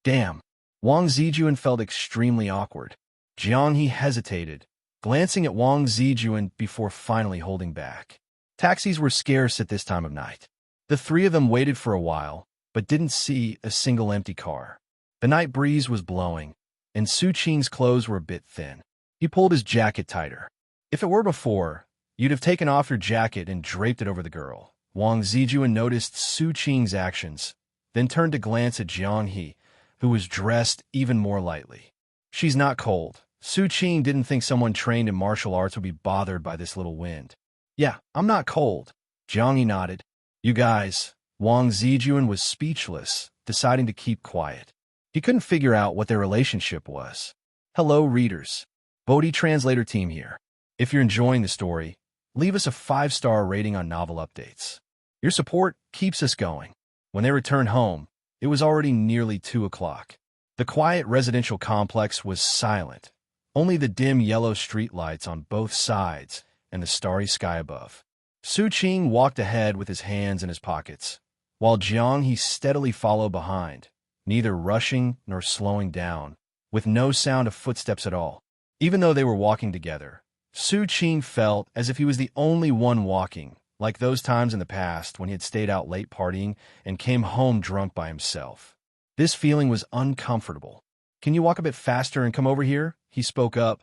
Damn. Wang Zijuan felt extremely awkward. Jiang He hesitated, glancing at Wang Zijuan before finally holding back. Taxis were scarce at this time of night. The three of them waited for a while, but didn't see a single empty car. The night breeze was blowing, and Su Qing's clothes were a bit thin. He pulled his jacket tighter. If it were before, you'd have taken off your jacket and draped it over the girl. Wang Zijuan noticed Su Qing's actions, then turned to glance at Jiang He, who was dressed even more lightly. She's not cold. Su Qing didn't think someone trained in martial arts would be bothered by this little wind. Yeah, I'm not cold. Jiang He nodded. You guys. Wang Zijuan was speechless, deciding to keep quiet. He couldn't figure out what their relationship was. Hello, readers. Bodhi Translator Team here. If you're enjoying the story, leave us a 5-star rating on Novel Updates. Your support keeps us going. When they returned home, it was already nearly 2 o'clock. The quiet residential complex was silent, only the dim yellow streetlights on both sides and the starry sky above. Su Qing walked ahead with his hands in his pockets, while Jiang He steadily followed behind, neither rushing nor slowing down, with no sound of footsteps at all. Even though they were walking together, Su Qing felt as if he was the only one walking, like those times in the past when he had stayed out late partying and came home drunk by himself. This feeling was uncomfortable. Can you walk a bit faster and come over here? He spoke up.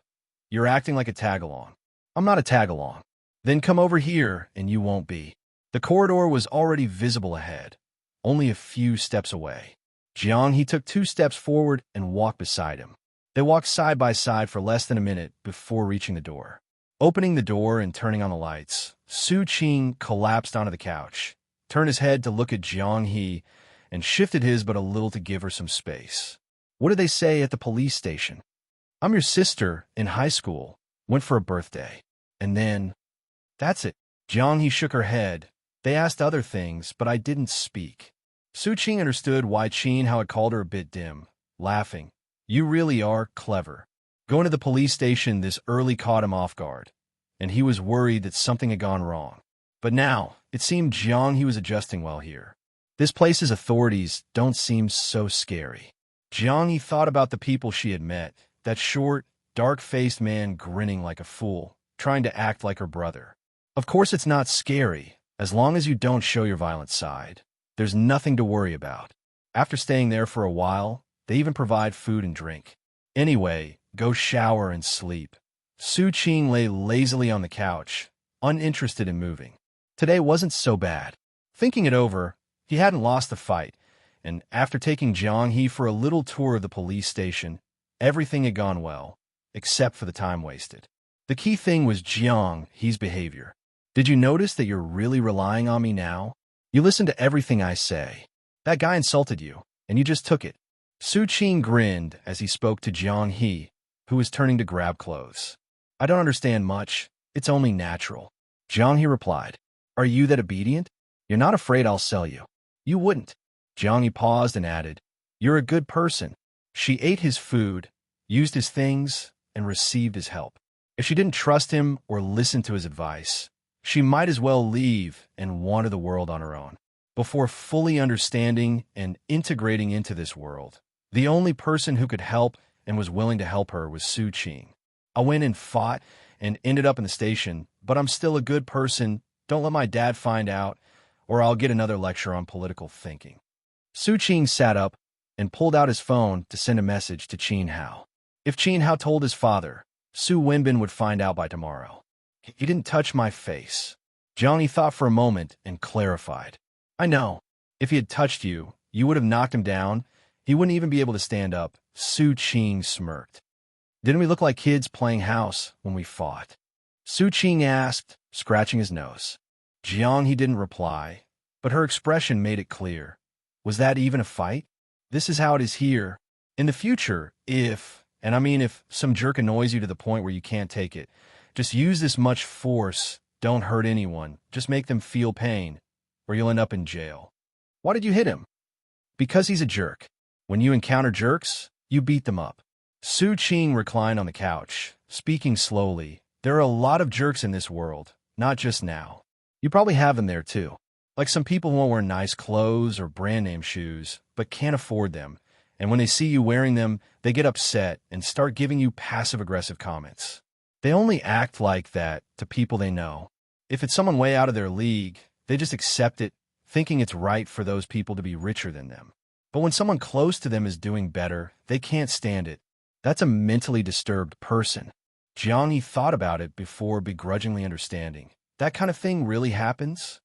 You're acting like a tag-along. I'm not a tag-along. Then come over here and you won't be. The corridor was already visible ahead, only a few steps away. Jiang He took 2 steps forward and walked beside him. They walked side by side for less than a minute before reaching the door. Opening the door and turning on the lights, Su Qing collapsed onto the couch, turned his head to look at Jiang He, and shifted his but a little to give her some space. What did they say at the police station? I'm your sister in high school, went for a birthday. And then, that's it. Jiang He shook her head. They asked other things, but I didn't speak. Su Qing understood why Qin Hao had called her a bit dim, laughing. You really are clever. Going to the police station this early caught him off guard, and he was worried that something had gone wrong. But now, it seemed Jiang He was adjusting well here. This place's authorities don't seem so scary. Jiang He thought about the people she had met, that short, dark-faced man grinning like a fool, trying to act like her brother. Of course it's not scary, as long as you don't show your violent side. There's nothing to worry about. After staying there for a while, they even provide food and drink. Anyway, go shower and sleep. Su Qing lay lazily on the couch, uninterested in moving. Today wasn't so bad. Thinking it over, he hadn't lost the fight, and after taking Jiang He for a little tour of the police station, everything had gone well, except for the time wasted. The key thing was Jiang He's behavior. Did you notice that you're really relying on me now? You listen to everything I say. That guy insulted you, and you just took it. Su Qing grinned as he spoke to Jiang He, who was turning to grab clothes. I don't understand much. It's only natural. Jiang He replied. Are you that obedient? You're not afraid I'll sell you. You wouldn't. Jiang He paused and added, You're a good person. She ate his food, used his things, and received his help. If she didn't trust him or listen to his advice, she might as well leave and wander the world on her own. Before fully understanding and integrating into this world, the only person who could help and was willing to help her was Su Qing. I went and fought and ended up in the station, but I'm still a good person. Don't let my dad find out, or I'll get another lecture on political thinking. Su Qing sat up and pulled out his phone to send a message to Qin Hao. If Qin Hao told his father, Su Wenbin would find out by tomorrow. He didn't touch my face. Jiang He thought for a moment and clarified. I know. If he had touched you, you would have knocked him down. He wouldn't even be able to stand up. Su Qing smirked. Didn't we look like kids playing house when we fought? Su Qing asked, scratching his nose. Jiang He didn't reply, but her expression made it clear. Was that even a fight? This is how it is here. In the future, if some jerk annoys you to the point where you can't take it, just use this much force, don't hurt anyone, just make them feel pain, or you'll end up in jail. Why did you hit him? Because he's a jerk. When you encounter jerks, you beat them up. Su Qing reclined on the couch, speaking slowly. There are a lot of jerks in this world, not just now. You probably have them there too. Like some people who won't wear nice clothes or brand name shoes, but can't afford them. And when they see you wearing them, they get upset and start giving you passive-aggressive comments. They only act like that to people they know. If it's someone way out of their league, they just accept it, thinking it's right for those people to be richer than them. But when someone close to them is doing better, they can't stand it. That's a mentally disturbed person. Jiang He thought about it before begrudgingly understanding. That kind of thing really happens?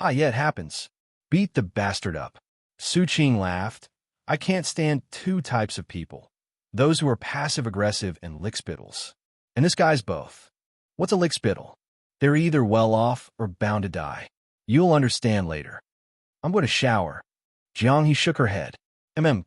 Yeah, it happens. Beat the bastard up. Su Qing laughed. I can't stand 2 types of people. Those who are passive-aggressive and lickspittles. And this guy's both. What's a lickspittle? They're either well off or bound to die. You'll understand later. I'm going to shower. Jiang He shook her head.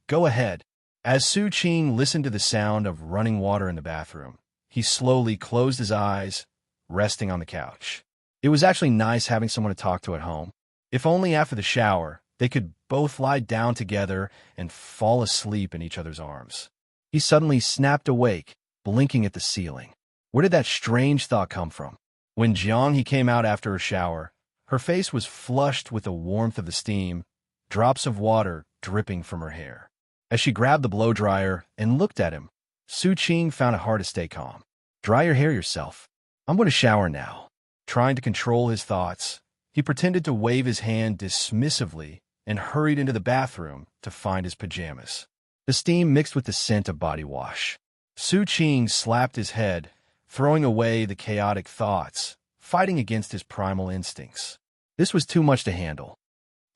Go ahead. As Su Qing listened to the sound of running water in the bathroom, he slowly closed his eyes, resting on the couch. It was actually nice having someone to talk to at home. If only after the shower, they could both lie down together and fall asleep in each other's arms. He suddenly snapped awake, blinking at the ceiling. Where did that strange thought come from? When Jiang He came out after her shower, her face was flushed with the warmth of the steam, drops of water dripping from her hair. As she grabbed the blow-dryer and looked at him, Su Qing found it hard to stay calm. Dry your hair yourself. I'm going to shower now. Trying to control his thoughts, he pretended to wave his hand dismissively and hurried into the bathroom to find his pajamas. The steam mixed with the scent of body wash. Su Qing slapped his head, throwing away the chaotic thoughts, fighting against his primal instincts. This was too much to handle.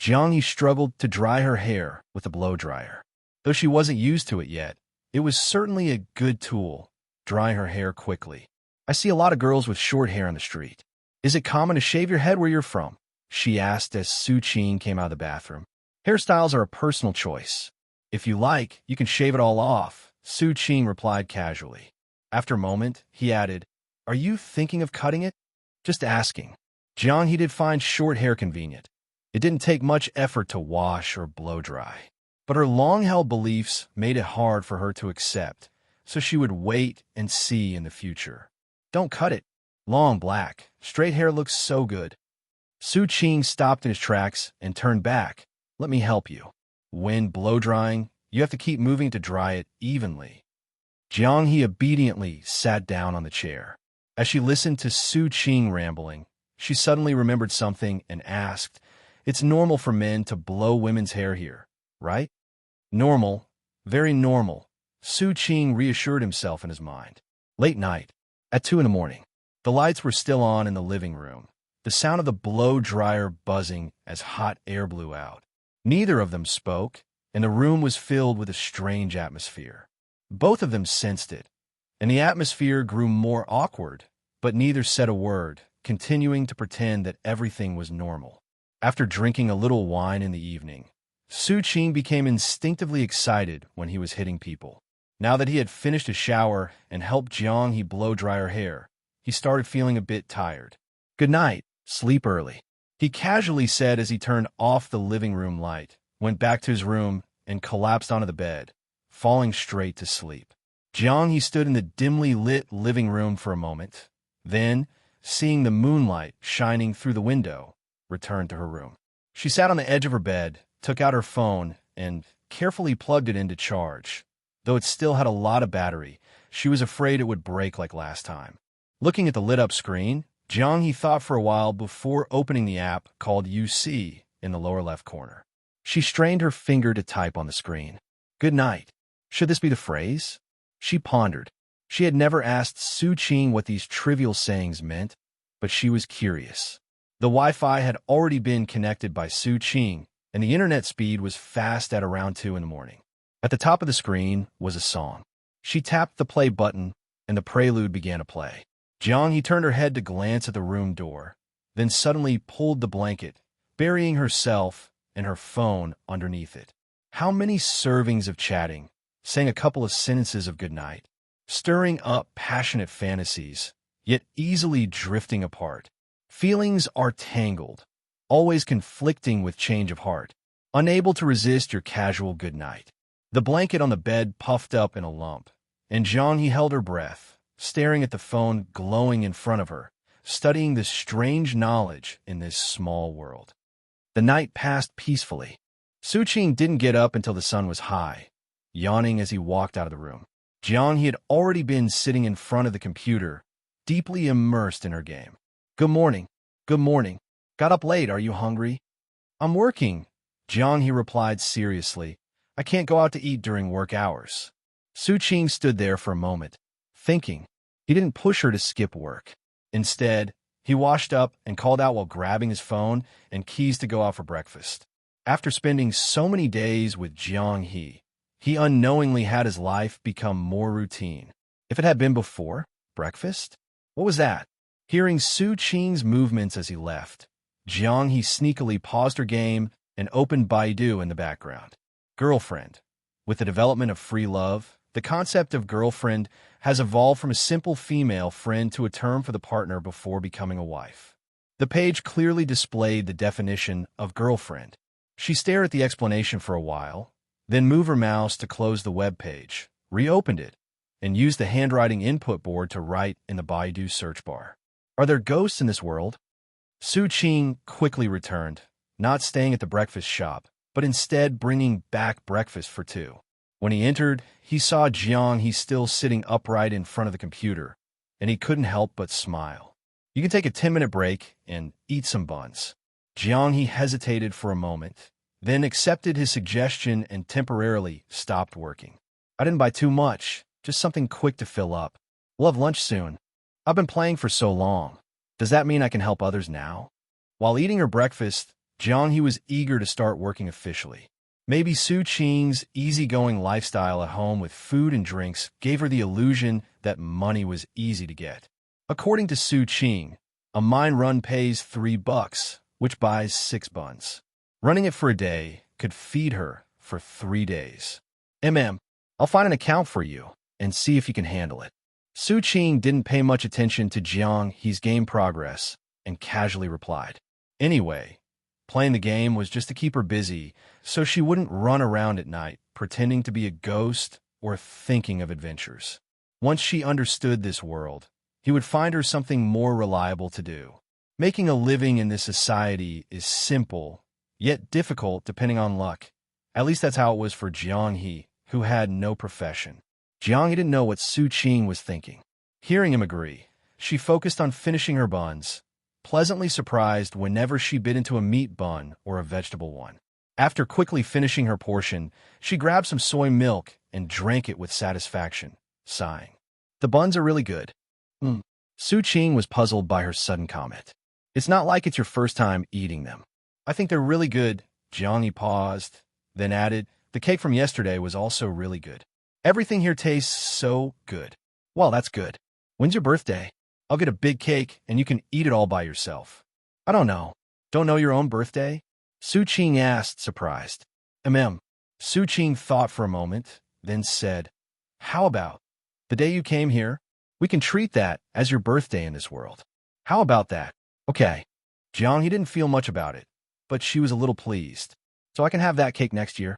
Jiang struggled to dry her hair with a blow-dryer. Though she wasn't used to it yet, it was certainly a good tool, drying her hair quickly. I see a lot of girls with short hair on the street. Is it common to shave your head where you're from? She asked as Su Qing came out of the bathroom. Hairstyles are a personal choice. If you like, you can shave it all off, Su Qing replied casually. After a moment, he added, Are you thinking of cutting it? Just asking. Jiang did find short hair convenient. It didn't take much effort to wash or blow dry. But her long-held beliefs made it hard for her to accept, so she would wait and see in the future. Don't cut it. Long black, straight hair looks so good. Su Qing stopped in his tracks and turned back. Let me help you. When blow-drying, you have to keep moving to dry it evenly. Jiang obediently sat down on the chair. As she listened to Su Qing rambling, she suddenly remembered something and asked, It's normal for men to blow women's hair here, right? Normal, very normal, Su Qing reassured himself in his mind. Late night, at 2 a.m, the lights were still on in the living room, the sound of the blow-dryer buzzing as hot air blew out. Neither of them spoke, and the room was filled with a strange atmosphere. Both of them sensed it, and the atmosphere grew more awkward, but neither said a word, continuing to pretend that everything was normal. After drinking a little wine in the evening, Su Qing became instinctively excited when he was hitting people. Now that he had finished his shower and helped Jiang blow dry her hair, he started feeling a bit tired. Good night, sleep early, he casually said as he turned off the living room light, went back to his room, and collapsed onto the bed, falling straight to sleep. Jiang stood in the dimly lit living room for a moment, then, seeing the moonlight shining through the window, returned to her room. She sat on the edge of her bed, took out her phone, and carefully plugged it into charge. Though it still had a lot of battery, she was afraid it would break like last time. Looking at the lit-up screen, Jiang thought for a while before opening the app called UC in the lower left corner. She strained her finger to type on the screen. Good night. Should this be the phrase? She pondered. She had never asked Su Qing what these trivial sayings meant, but she was curious. The Wi-Fi had already been connected by Su Qing, and the internet speed was fast at around 2 a.m. At the top of the screen was a song. She tapped the play button, and the prelude began to play. Jiang turned her head to glance at the room door, then suddenly pulled the blanket, burying herself and her phone underneath it. How many servings of chatting, saying a couple of sentences of goodnight, stirring up passionate fantasies, yet easily drifting apart. Feelings are tangled, always conflicting with change of heart, unable to resist your casual goodnight. The blanket on the bed puffed up in a lump, and Jiang held her breath, staring at the phone glowing in front of her, studying this strange knowledge in this small world. The night passed peacefully. Su Qing didn't get up until the sun was high, yawning as he walked out of the room. Jiang had already been sitting in front of the computer, deeply immersed in her game. Good morning. Good morning. Got up late, are you hungry? I'm working, Jiang replied seriously. I can't go out to eat during work hours. Su Qing stood there for a moment, thinking. He didn't push her to skip work. Instead, he washed up and called out while grabbing his phone and keys to go out for breakfast. After spending so many days with Jiang he unknowingly had his life become more routine. If it had been before breakfast? What was that? Hearing Su Qing's movements as he left, Jiang sneakily paused her game and opened Baidu in the background. Girlfriend. With the development of free love, the concept of girlfriend has evolved from a simple female friend to a term for the partner before becoming a wife. The page clearly displayed the definition of girlfriend. She stared at the explanation for a while, then moved her mouse to close the web page, reopened it, and used the handwriting input board to write in the Baidu search bar. Are there ghosts in this world? Su Qing quickly returned, not staying at the breakfast shop, but instead bringing back breakfast for two. When he entered, he saw Jiang still sitting upright in front of the computer, and he couldn't help but smile. You can take a 10-minute break and eat some buns. Jiang hesitated for a moment, then accepted his suggestion and temporarily stopped working. I didn't buy too much, just something quick to fill up. We'll have lunch soon. I've been playing for so long. Does that mean I can help others now? While eating her breakfast, Jiang He was eager to start working officially. Maybe Su Qing's easygoing lifestyle at home with food and drinks gave her the illusion that money was easy to get. According to Su Qing, a mine run pays $3, which buys 6 buns. Running it for a day could feed her for 3 days. I'll find an account for you and see if you can handle it. Su Qing didn't pay much attention to Jiang He's game progress and casually replied. Anyway, playing the game was just to keep her busy so she wouldn't run around at night pretending to be a ghost or thinking of adventures. Once she understood this world, he would find her something more reliable to do. Making a living in this society is simple, yet difficult depending on luck. At least that's how it was for Jiang He, who had no profession. Jiang He didn't know what Su Qing was thinking. Hearing him agree, she focused on finishing her buns, pleasantly surprised whenever she bit into a meat bun or a vegetable one. After quickly finishing her portion, she grabbed some soy milk and drank it with satisfaction, sighing. The buns are really good. Su Qing was puzzled by her sudden comment. It's not like it's your first time eating them. I think they're really good. Jiang He paused, then added, the cake from yesterday was also really good. Everything here tastes so good. Well, that's good. When's your birthday? I'll get a big cake and you can eat it all by yourself. I don't know. Don't know your own birthday? Su Qing asked, surprised. Su Qing thought for a moment, then said, how about the day you came here? We can treat that as your birthday in this world. How about that? Okay. Jiang He didn't feel much about it, but she was a little pleased. So I can have that cake next year?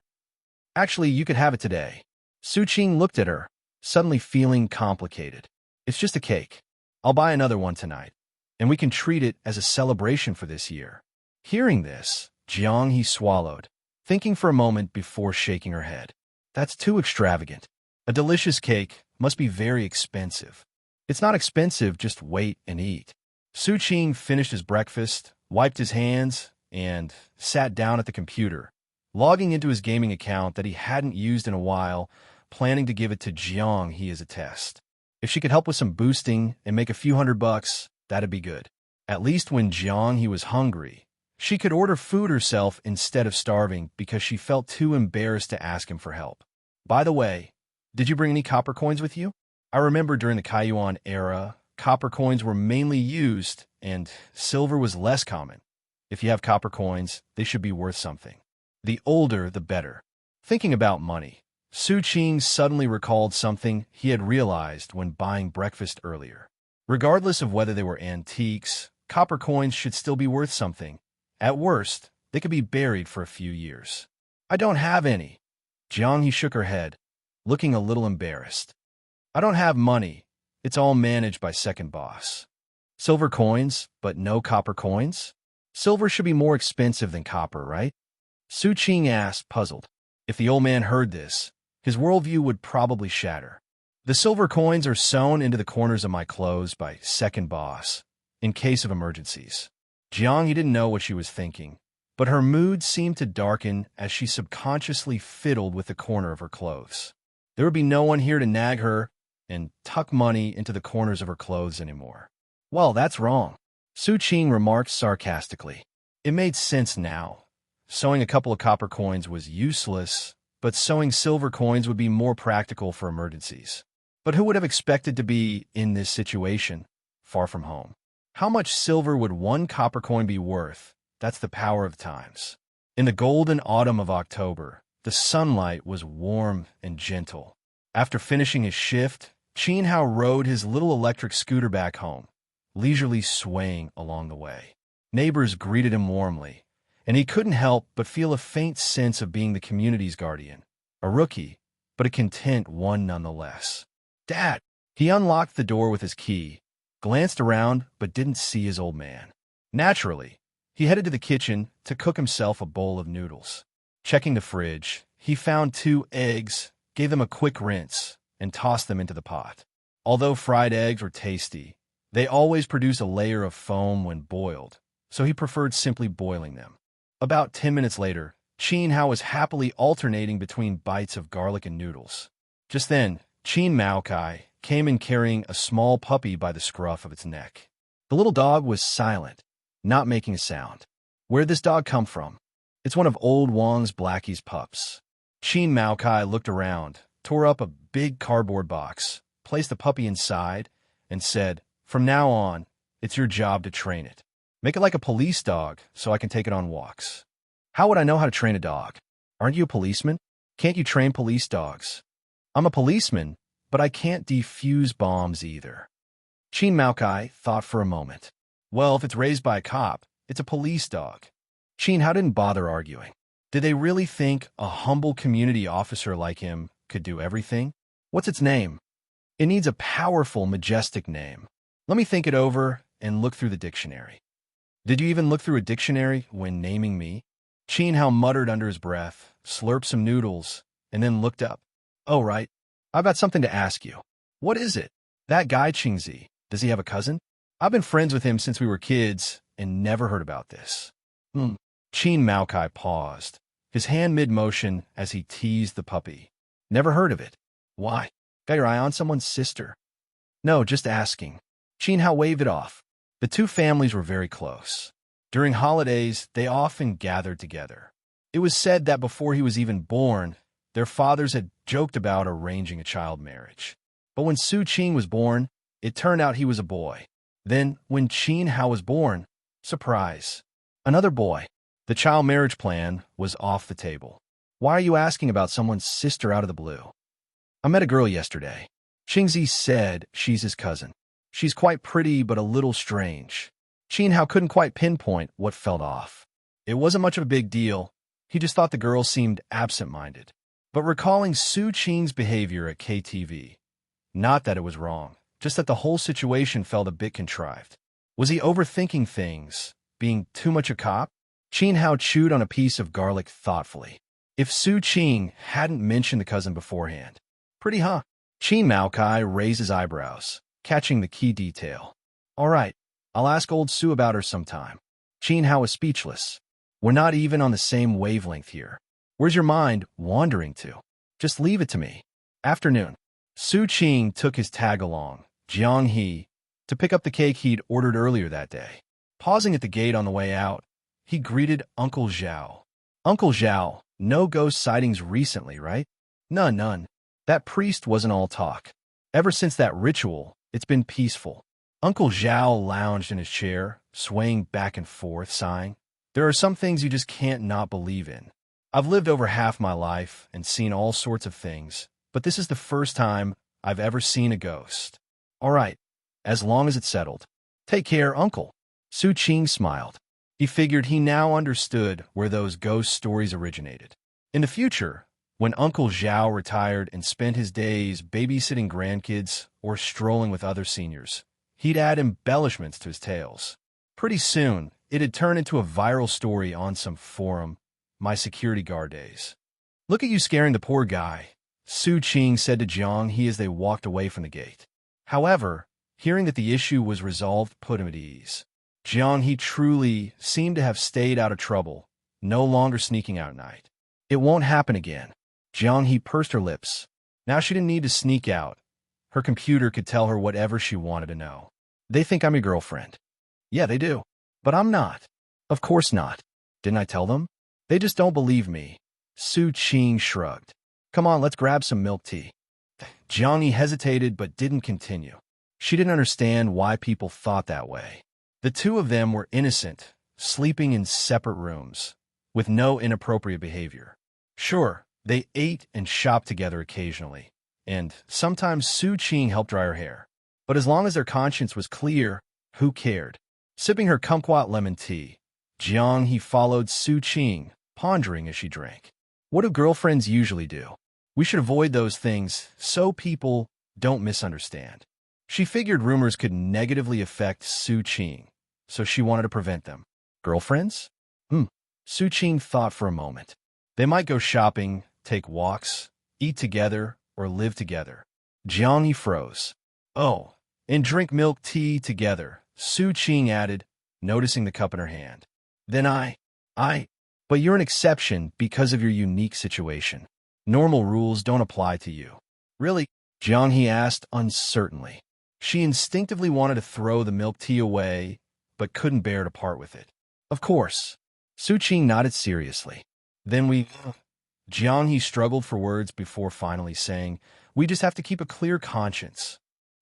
Actually, you could have it today. Su Qing looked at her, suddenly feeling complicated. It's just a cake. I'll buy another one tonight, and we can treat it as a celebration for this year. Hearing this, Jiang He swallowed, thinking for a moment before shaking her head. That's too extravagant. A delicious cake must be very expensive. It's not expensive, just wait and eat. Su Qing finished his breakfast, wiped his hands, and sat down at the computer, logging into his gaming account that he hadn't used in a while, planning to give it to Jiang He as a test. If she could help with some boosting and make a few $100, that'd be good. At least when Jiang He was hungry, she could order food herself instead of starving because she felt too embarrassed to ask him for help. By the way, did you bring any copper coins with you? I remember during the Kaiyuan era, copper coins were mainly used and silver was less common. If you have copper coins, they should be worth something. The older, the better. Thinking about money, Su Qing suddenly recalled something he had realized when buying breakfast earlier. Regardless of whether they were antiques, copper coins should still be worth something. At worst, they could be buried for a few years. I don't have any. Jiang He shook her head, looking a little embarrassed. I don't have money. It's all managed by second boss. Silver coins, but no copper coins? Silver should be more expensive than copper, right? Su Qing asked, puzzled. If the old man heard this, his worldview would probably shatter. The silver coins are sewn into the corners of my clothes by second boss, in case of emergencies. Jiang He didn't know what she was thinking, but her mood seemed to darken as she subconsciously fiddled with the corner of her clothes. There would be no one here to nag her and tuck money into the corners of her clothes anymore. Well, that's wrong, Su Qing remarked sarcastically. It made sense now. Sewing a couple of copper coins was useless, but sewing silver coins would be more practical for emergencies. But who would have expected to be in this situation, far from home? How much silver would one copper coin be worth? That's the power of times. In the golden autumn of October, the sunlight was warm and gentle. After finishing his shift, Qin Hao rode his little electric scooter back home, leisurely swaying along the way. Neighbors greeted him warmly, and he couldn't help but feel a faint sense of being the community's guardian. A rookie, but a content one nonetheless. Dad! He unlocked the door with his key, glanced around, but didn't see his old man. Naturally, he headed to the kitchen to cook himself a bowl of noodles. Checking the fridge, he found 2 eggs, gave them a quick rinse, and tossed them into the pot. Although fried eggs were tasty, they always produce a layer of foam when boiled, so he preferred simply boiling them. About 10 minutes later, Qin Hao was happily alternating between bites of garlic and noodles. Just then, Qin Maokai came in carrying a small puppy by the scruff of its neck. The little dog was silent, not making a sound. Where'd this dog come from? It's one of old Wang's Blackie's pups. Qing Maokai looked around, tore up a big cardboard box, placed the puppy inside, and said, "From now on, it's your job to train it. Make it like a police dog so I can take it on walks." How would I know how to train a dog? Aren't you a policeman? Can't you train police dogs? I'm a policeman, but I can't defuse bombs either. Qing Maokai thought for a moment. Well, if it's raised by a cop, it's a police dog. Qing Hao didn't bother arguing. Did they really think a humble community officer like him could do everything? What's its name? It needs a powerful, majestic name. Let me think it over and look through the dictionary. Did you even look through a dictionary when naming me? Qing Hao muttered under his breath, slurped some noodles, and then looked up. Oh, right. I've got something to ask you. What is it? That guy Qingzi, does he have a cousin? I've been friends with him since we were kids and never heard about this. Qing Maokai paused, his hand mid-motion as he teased the puppy. Never heard of it. Why? Got your eye on someone's sister? No, just asking. Qing Hao waved it off. The two families were very close. During holidays, they often gathered together. It was said that before he was even born, their fathers had joked about arranging a child marriage. But when Su Qing was born, it turned out he was a boy. Then, when Qing Hao was born, surprise, another boy. The child marriage plan was off the table. Why are you asking about someone's sister out of the blue? I met a girl yesterday. Qingzi said she's his cousin. She's quite pretty, but a little strange. Qing Hao couldn't quite pinpoint what felt off. It wasn't much of a big deal. He just thought the girl seemed absent-minded. But recalling Su Qing's behavior at KTV, not that it was wrong, just that the whole situation felt a bit contrived. Was he overthinking things, being too much a cop? Qing Hao chewed on a piece of garlic thoughtfully. If Su Qing hadn't mentioned the cousin beforehand. Pretty, huh? Qing Maokai raised his eyebrows, catching the key detail. All right, I'll ask old Su about her sometime. Qing Hao was speechless. We're not even on the same wavelength here. Where's your mind wandering to? Just leave it to me. Afternoon. Su Qing took his tag-along, Jiang He, to pick up the cake he'd ordered earlier that day. Pausing at the gate on the way out, he greeted Uncle Zhao. Uncle Zhao, no ghost sightings recently, right? None. That priest wasn't all talk. Ever since that ritual, it's been peaceful. Uncle Zhao lounged in his chair, swaying back and forth, sighing. There are some things you just can't not believe in. I've lived over half my life and seen all sorts of things, but this is the first time I've ever seen a ghost. All right, as long as it's settled. Take care, Uncle. Su Qing smiled. He figured he now understood where those ghost stories originated. In the future, when Uncle Zhao retired and spent his days babysitting grandkids or strolling with other seniors, he'd add embellishments to his tales. Pretty soon, it had turned into a viral story on some forum, my security guard days. Look at you scaring the poor guy, Su Qing said to Jiang He as they walked away from the gate. However, hearing that the issue was resolved put him at ease. Jiang He truly seemed to have stayed out of trouble, no longer sneaking out at night. It won't happen again. Jiang He pursed her lips. Now she didn't need to sneak out. Her computer could tell her whatever she wanted to know. They think I'm your girlfriend. Yeah, they do. But I'm not. Of course not. Didn't I tell them? They just don't believe me. Su Qing shrugged. Come on, let's grab some milk tea. Jiang He hesitated but didn't continue. She didn't understand why people thought that way. The two of them were innocent, sleeping in separate rooms, with no inappropriate behavior. Sure, they ate and shopped together occasionally, and sometimes Su Qing helped dry her hair. But as long as their conscience was clear, who cared? Sipping her kumquat lemon tea, Jiang He followed Su Qing, pondering as she drank. What do girlfriends usually do? We should avoid those things so people don't misunderstand. She figured rumors could negatively affect Su Qing, so she wanted to prevent them. Girlfriends? Su Qing thought for a moment. They might go shopping, take walks, eat together, or live together. Jiang He froze. Oh, and drink milk tea together, Su Qing added, noticing the cup in her hand. Then but you're an exception because of your unique situation. Normal rules don't apply to you. Really? Jiang He asked uncertainly. She instinctively wanted to throw the milk tea away, but couldn't bear to part with it. Of course. Su Qing nodded seriously. Then Jiang He struggled for words before finally saying, we just have to keep a clear conscience.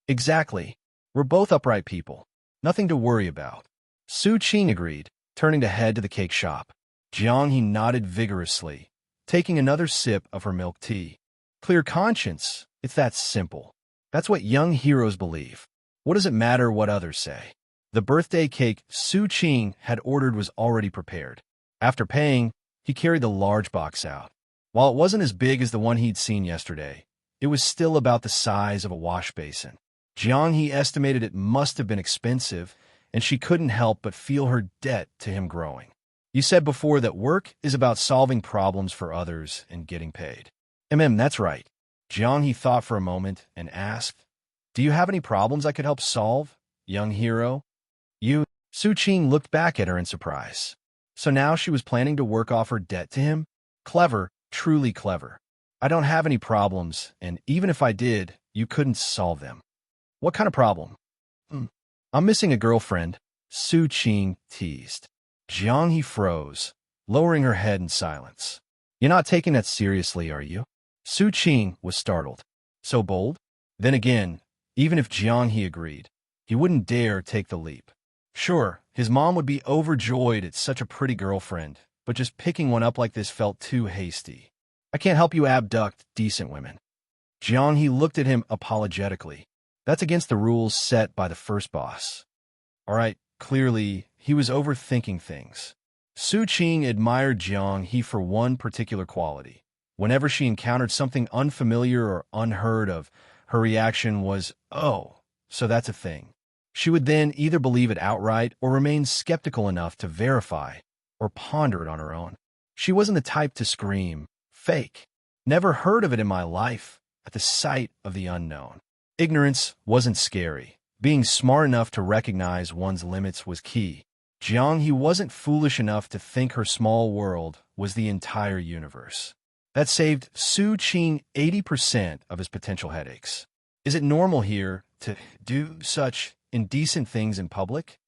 Exactly. We're both upright people. Nothing to worry about. Su Qing agreed, turning to head to the cake shop. Jiang He nodded vigorously, taking another sip of her milk tea. Clear conscience, it's that simple. That's what young heroes believe. What does it matter what others say? The birthday cake Su Qing had ordered was already prepared. After paying, he carried the large box out. While it wasn't as big as the one he'd seen yesterday, it was still about the size of a wash basin. Jiang He estimated it must have been expensive, and she couldn't help but feel her debt to him growing. You said before that work is about solving problems for others and getting paid. That's right. Jiang He thought for a moment and asked, do you have any problems I could help solve, young hero? Su Qing looked back at her in surprise. So now she was planning to work off her debt to him? Clever, truly clever. I don't have any problems, and even if I did, you couldn't solve them. What kind of problem? I'm missing a girlfriend, Su Qing teased. Jiang He froze, lowering her head in silence. You're not taking that seriously, are you? Su Qing was startled. So bold? Then again, even if Jiang He agreed, he wouldn't dare take the leap. Sure, his mom would be overjoyed at such a pretty girlfriend, but just picking one up like this felt too hasty. I can't help you abduct decent women. Jiang He looked at him apologetically. That's against the rules set by the first boss. All right, clearly, he was overthinking things. Su Qing admired Jiang He for one particular quality. Whenever she encountered something unfamiliar or unheard of, her reaction was, oh, so that's a thing. She would then either believe it outright or remain skeptical enough to verify or ponder it on her own. She wasn't the type to scream, fake. Never heard of it in my life, at the sight of the unknown. Ignorance wasn't scary. Being smart enough to recognize one's limits was key. Jiang He wasn't foolish enough to think her small world was the entire universe. That saved Su Qing 80% of his potential headaches. Is it normal here to do such indecent things in public?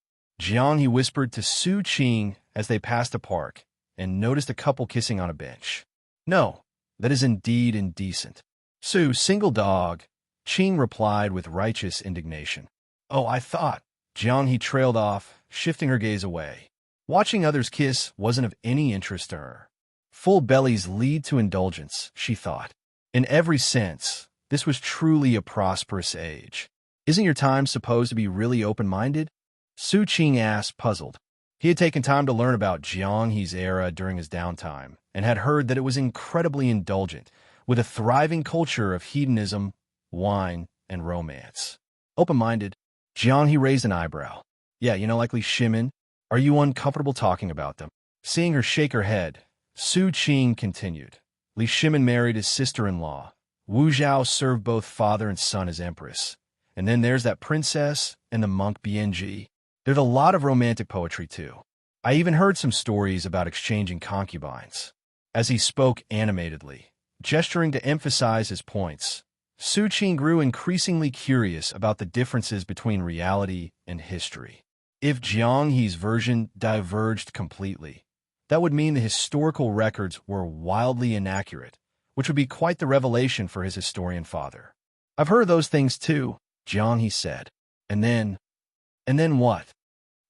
Jiang He whispered to Su Qing as they passed a park and noticed a couple kissing on a bench. No, that is indeed indecent. Su, single dog, Qing replied with righteous indignation. Oh, I thought. Jiang He trailed off, shifting her gaze away. Watching others kiss wasn't of any interest to her. Full bellies lead to indulgence, she thought. In every sense, this was truly a prosperous age. Isn't your time supposed to be really open-minded? Su Qing asked, puzzled. He had taken time to learn about Jiang He's era during his downtime, and had heard that it was incredibly indulgent, with a thriving culture of hedonism, wine, and romance. Open-minded, Jiang He raised an eyebrow. Yeah, like Li Shimin. Are you uncomfortable talking about them? Seeing her shake her head, Su Qing continued. Li Shimin married his sister-in-law. Wu Zhao served both father and son as empress. And then there's that princess and the monk BNG. There's a lot of romantic poetry, too. I even heard some stories about exchanging concubines. As he spoke animatedly, gesturing to emphasize his points, Su Qing grew increasingly curious about the differences between reality and history. If Jiang He's version diverged completely, that would mean the historical records were wildly inaccurate, which would be quite the revelation for his historian father. I've heard those things too, Jiang He said. And then what?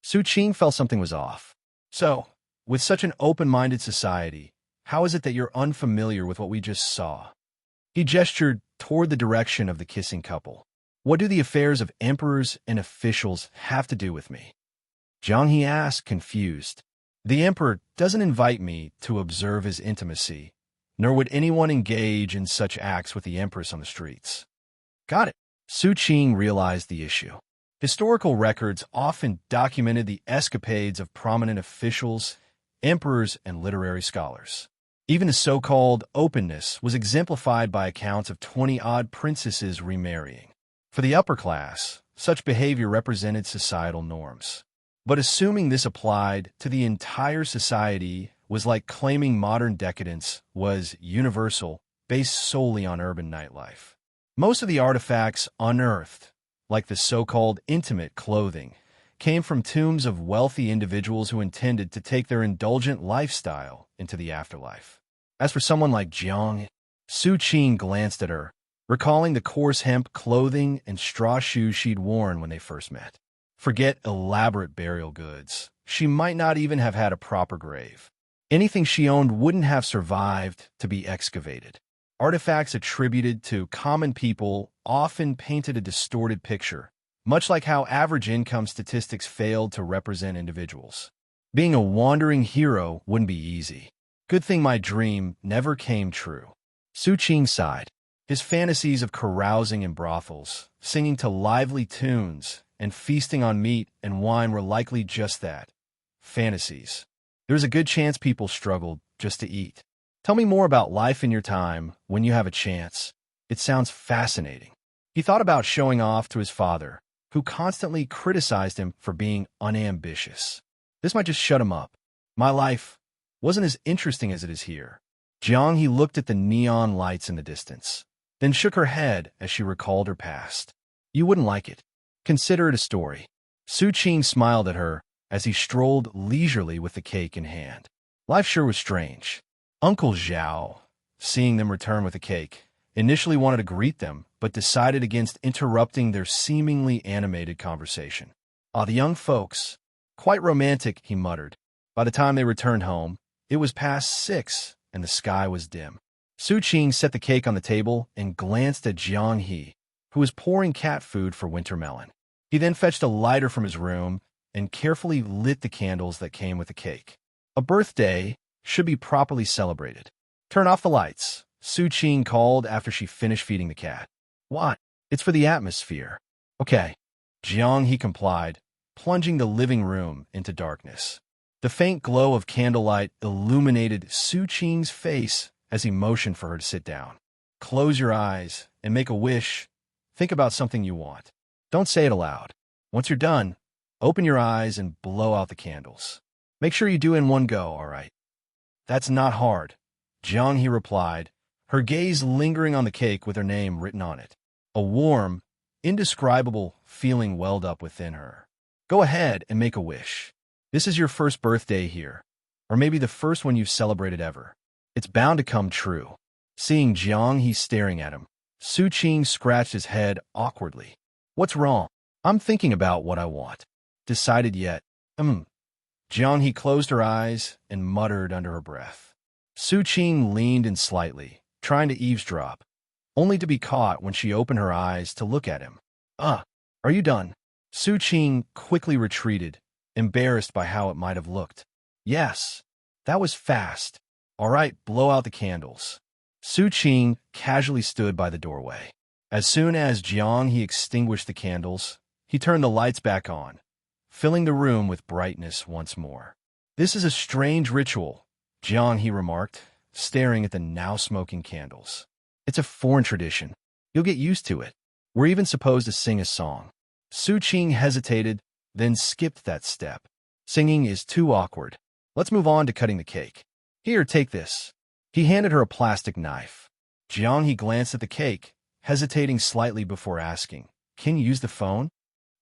Su Qing felt something was off. So, with such an open-minded society, how is it that you're unfamiliar with what we just saw? He gestured toward the direction of the kissing couple. What do the affairs of emperors and officials have to do with me? Jiang He asked, confused. The emperor doesn't invite me to observe his intimacy, nor would anyone engage in such acts with the empress on the streets. Got it. Su Qing realized the issue. Historical records often documented the escapades of prominent officials, emperors, and literary scholars. Even the so-called openness was exemplified by accounts of 20-odd princesses remarrying. For the upper class, such behavior represented societal norms. But assuming this applied to the entire society was like claiming modern decadence was universal, based solely on urban nightlife. Most of the artifacts unearthed, like the so-called intimate clothing, came from tombs of wealthy individuals who intended to take their indulgent lifestyle into the afterlife. As for someone like Jiang, Su Qing glanced at her, recalling the coarse hemp clothing and straw shoes she'd worn when they first met. Forget elaborate burial goods. She might not even have had a proper grave. Anything she owned wouldn't have survived to be excavated. Artifacts attributed to common people often painted a distorted picture, much like how average income statistics failed to represent individuals. Being a wandering hero wouldn't be easy. Good thing my dream never came true. Su Qing sighed. His fantasies of carousing in brothels, singing to lively tunes, and feasting on meat and wine were likely just that. Fantasies. There's a good chance people struggled just to eat. Tell me more about life in your time when you have a chance. It sounds fascinating. He thought about showing off to his father, who constantly criticized him for being unambitious. This might just shut him up. My life wasn't as interesting as it is here. Jiang, he looked at the neon lights in the distance, then shook her head as she recalled her past. You wouldn't like it. Consider it a story. Su Qing smiled at her as he strolled leisurely with the cake in hand. Life sure was strange. Uncle Zhao, seeing them return with the cake, initially wanted to greet them, but decided against interrupting their seemingly animated conversation. The young folks. Quite romantic, he muttered. By the time they returned home, it was past 6, and the sky was dim. Su Qing set the cake on the table and glanced at Jiang He, who was pouring cat food for Wintermelon. He then fetched a lighter from his room and carefully lit the candles that came with the cake. A birthday should be properly celebrated. Turn off the lights, Su Qing called after she finished feeding the cat. What? It's for the atmosphere. Okay. Jiang He complied, plunging the living room into darkness. The faint glow of candlelight illuminated Su Qing's face as he motioned for her to sit down. Close your eyes and make a wish. Think about something you want. Don't say it aloud. Once you're done, open your eyes and blow out the candles. Make sure you do it in one go, all right? That's not hard, Jiang He replied, her gaze lingering on the cake with her name written on it. A warm, indescribable feeling welled up within her. Go ahead and make a wish. This is your first birthday here, or maybe the first one you've celebrated ever. It's bound to come true. Seeing Jiang He staring at him, Su Qing scratched his head awkwardly. What's wrong? I'm thinking about what I want. Decided yet? Jiang He closed her eyes and muttered under her breath. Su Qing leaned in slightly, trying to eavesdrop, only to be caught when she opened her eyes to look at him. Are you done? Su Qing quickly retreated, embarrassed by how it might have looked. Yes, that was fast. All right, blow out the candles. Su Qing casually stood by the doorway. As soon as Jiang He extinguished the candles, he turned the lights back on, filling the room with brightness once more. This is a strange ritual, Jiang He remarked, staring at the now smoking candles. It's a foreign tradition. You'll get used to it. We're even supposed to sing a song. Su Qing hesitated, then skipped that step. Singing is too awkward. Let's move on to cutting the cake. Here, take this. He handed her a plastic knife. Jiang He glanced at the cake, hesitating slightly before asking, Can you use the phone?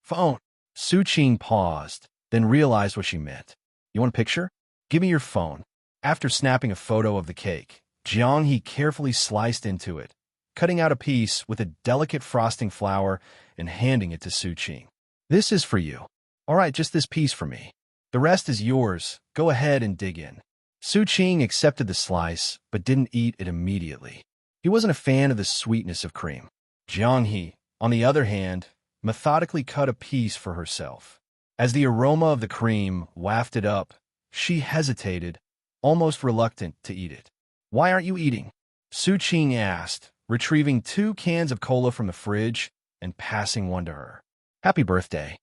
Phone. Su Qing paused, then realized what she meant. You want a picture? Give me your phone. After snapping a photo of the cake, Jiang He carefully sliced into it, cutting out a piece with a delicate frosting flower and handing it to Su Qing. This is for you. All right, just this piece for me. The rest is yours. Go ahead and dig in. Su Qing accepted the slice, but didn't eat it immediately. He wasn't a fan of the sweetness of cream. Jiang He, on the other hand, methodically cut a piece for herself. As the aroma of the cream wafted up, she hesitated, almost reluctant to eat it. Why aren't you eating? Su Qing asked, retrieving 2 cans of cola from the fridge and passing one to her. Happy birthday.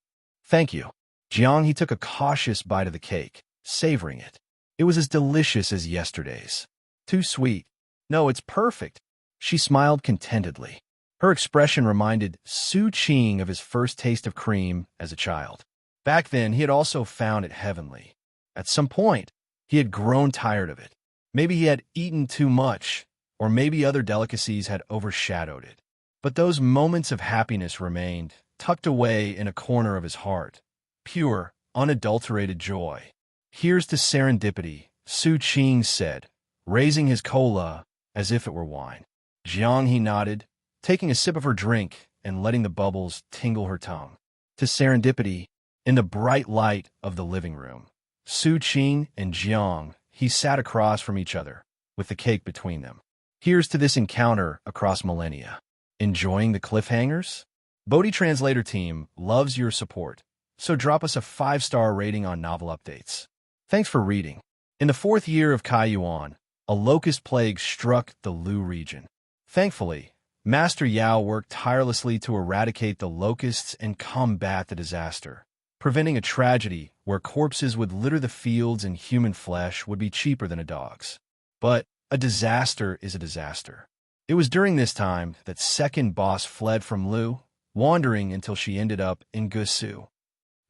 Thank you. Jiang He took a cautious bite of the cake, savoring it. It was as delicious as yesterday's. Too sweet. No, it's perfect. She smiled contentedly. Her expression reminded Su Qing of his first taste of cream as a child. Back then, he had also found it heavenly. At some point, he had grown tired of it. Maybe he had eaten too much, or maybe other delicacies had overshadowed it. But those moments of happiness remained, tucked away in a corner of his heart, pure, unadulterated joy. Here's to serendipity, Su Qing said, raising his cola as if it were wine. Jiang He nodded, taking a sip of her drink and letting the bubbles tingle her tongue. To serendipity, in the bright light of the living room, Su Qing and Jiang He sat across from each other, with the cake between them. Here's to this encounter across millennia. Enjoying the cliffhangers? Bodhi Translator Team loves your support, so drop us a 5-star rating on Novel Updates. Thanks for reading. In the 4th year of Kai Yuan, a locust plague struck the Lu region. Thankfully, Master Yao worked tirelessly to eradicate the locusts and combat the disaster, preventing a tragedy where corpses would litter the fields and human flesh would be cheaper than a dog's. But a disaster is a disaster. It was during this time that second boss fled from Lu, wandering until she ended up in Gusu.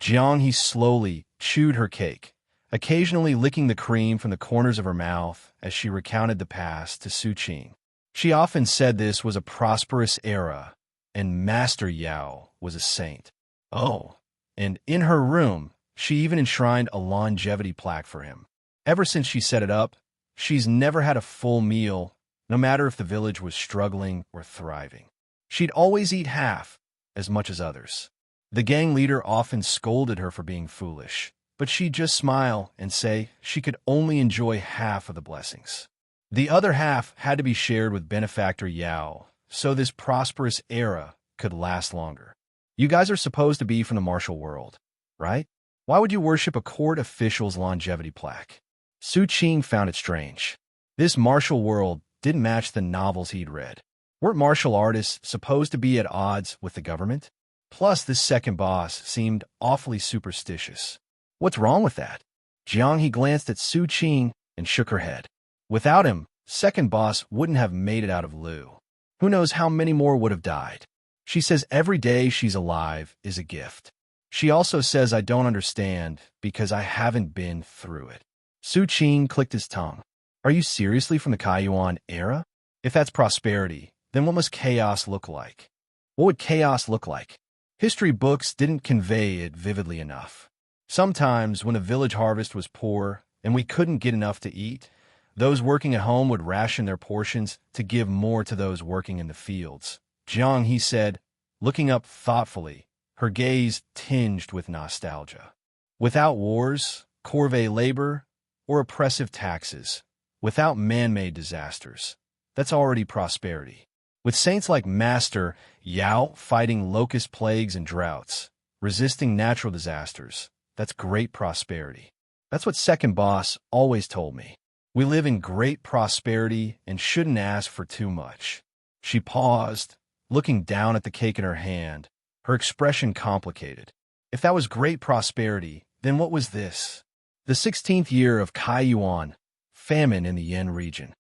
Jiang He slowly chewed her cake, occasionally licking the cream from the corners of her mouth as she recounted the past to Su Qing. She often said this was a prosperous era, and Master Yao was a saint. Oh, and in her room, she even enshrined a longevity plaque for him. Ever since she set it up, she's never had a full meal, no matter if the village was struggling or thriving. She'd always eat half, as much as others. The gang leader often scolded her for being foolish, but she'd just smile and say she could only enjoy half of the blessings. The other half had to be shared with benefactor Yao, so this prosperous era could last longer. You guys are supposed to be from the martial world, right? Why would you worship a court official's longevity plaque? Su Qing found it strange. This martial world didn't match the novels he'd read. Weren't martial artists supposed to be at odds with the government? Plus, this second boss seemed awfully superstitious. What's wrong with that? Jiang He glanced at Su Qing and shook her head. Without him, second boss wouldn't have made it out of Lu. Who knows how many more would have died? She says every day she's alive is a gift. She also says I don't understand because I haven't been through it. Su Qing clicked his tongue. Are you seriously from the Kai Yuan era? If that's prosperity, then what must chaos look like? What would chaos look like? History books didn't convey it vividly enough. Sometimes when the village harvest was poor and we couldn't get enough to eat, those working at home would ration their portions to give more to those working in the fields. Jiang He said, looking up thoughtfully, her gaze tinged with nostalgia. Without wars, corvée labor, or oppressive taxes, without man-made disasters, that's already prosperity. With saints like Master Yao fighting locust plagues and droughts, resisting natural disasters, that's great prosperity. That's what second boss always told me. We live in great prosperity and shouldn't ask for too much. She paused, looking down at the cake in her hand, her expression complicated. If that was great prosperity, then what was this? The 16th year of Kai Yuan, famine in the Yen region.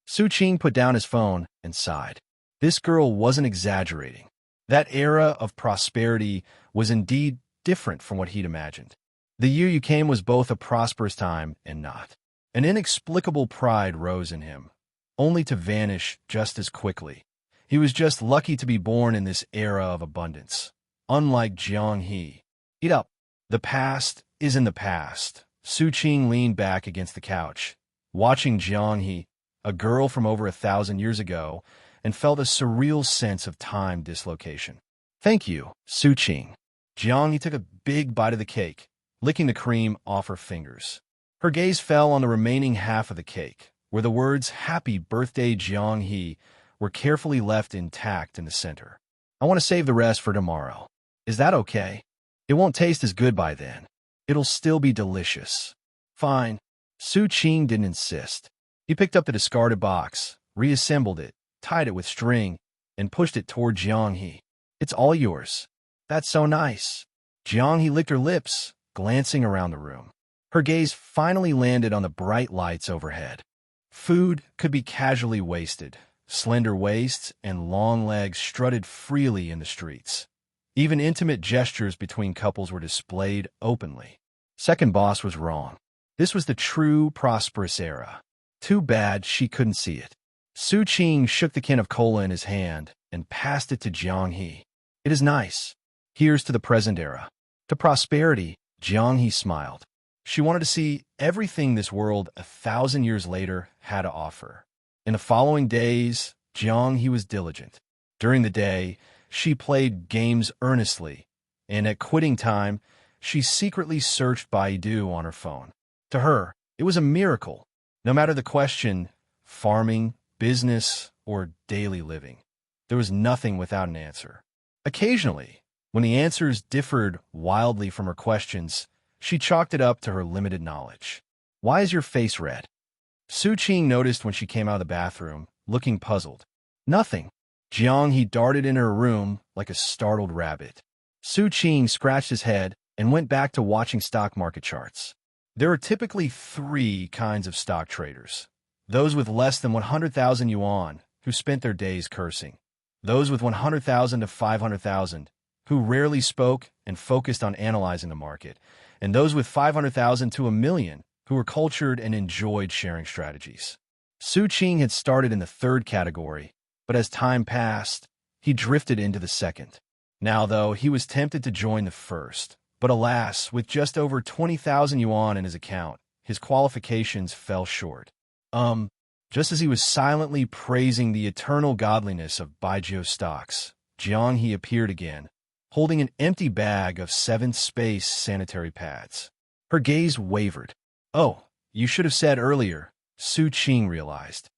Su Qing put down his phone and sighed. This girl wasn't exaggerating. That era of prosperity was indeed different from what he'd imagined. The year you came was both a prosperous time and not. An inexplicable pride rose in him, only to vanish just as quickly. He was just lucky to be born in this era of abundance. Unlike Jiang He. Eat up. The past is in the past. Su Qing leaned back against the couch, watching Jiang He, a girl from over 1,000 years ago, and felt a surreal sense of time dislocation. Thank you, Su Qing. Jiang He took a big bite of the cake, licking the cream off her fingers. Her gaze fell on the remaining half of the cake, where the words Happy Birthday Jiang He were carefully left intact in the center. I want to save the rest for tomorrow. Is that okay? It won't taste as good by then. It'll still be delicious. Fine. Su Qing didn't insist. He picked up the discarded box, reassembled it, tied it with string, and pushed it toward Jiang He. It's all yours. That's so nice. Jiang He licked her lips, glancing around the room. Her gaze finally landed on the bright lights overhead. Food could be casually wasted. Slender waists and long legs strutted freely in the streets. Even intimate gestures between couples were displayed openly. Second boss was wrong. This was the true prosperous era. Too bad she couldn't see it. Su Qing shook the can of cola in his hand and passed it to Jiang He. It is nice. Here's to the present era. To prosperity, Jiang He smiled. She wanted to see everything this world 1,000 years later had to offer. In the following days, Jiang He was diligent. During the day, she played games earnestly, and at quitting time, she secretly searched Baidu on her phone. To her, it was a miracle. No matter the question, farming, business, or daily living, there was nothing without an answer. Occasionally, when the answers differed wildly from her questions, she chalked it up to her limited knowledge. "Why is your face red?" Su Qing noticed when she came out of the bathroom, looking puzzled. "Nothing." Jiang He darted into her room like a startled rabbit. Su Qing scratched his head and went back to watching stock market charts. There are typically three kinds of stock traders. Those with less than 100,000 yuan, who spent their days cursing. Those with 100,000 to 500,000, who rarely spoke and focused on analyzing the market. And those with 500,000 to a million, who were cultured and enjoyed sharing strategies. Su Qing had started in the third category, but as time passed, he drifted into the second. Now, though, he was tempted to join the first. But alas, with just over 20,000 yuan in his account, his qualifications fell short. Just as he was silently praising the eternal godliness of Baijiu stocks, Jiang He appeared again, holding an empty bag of seventh space sanitary pads. Her gaze wavered. "Oh, you should have said earlier," Su Qing realized.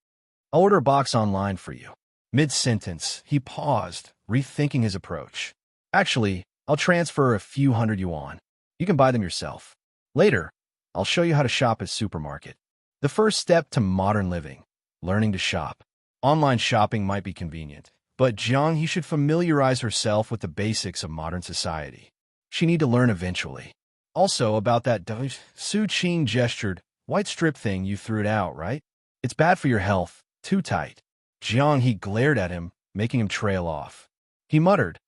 "I'll order a box online for you." Mid-sentence, he paused, rethinking his approach. "Actually, I'll transfer a few hundred yuan. You can buy them yourself. Later, I'll show you how to shop at supermarket." The first step to modern living, learning to shop. Online shopping might be convenient, but Jiang He should familiarize herself with the basics of modern society. She need to learn eventually. Also, about that Su Qing gestured, "white strip thing you threw it out, right? It's bad for your health, too tight." Jiang He glared at him, making him trail off. He muttered,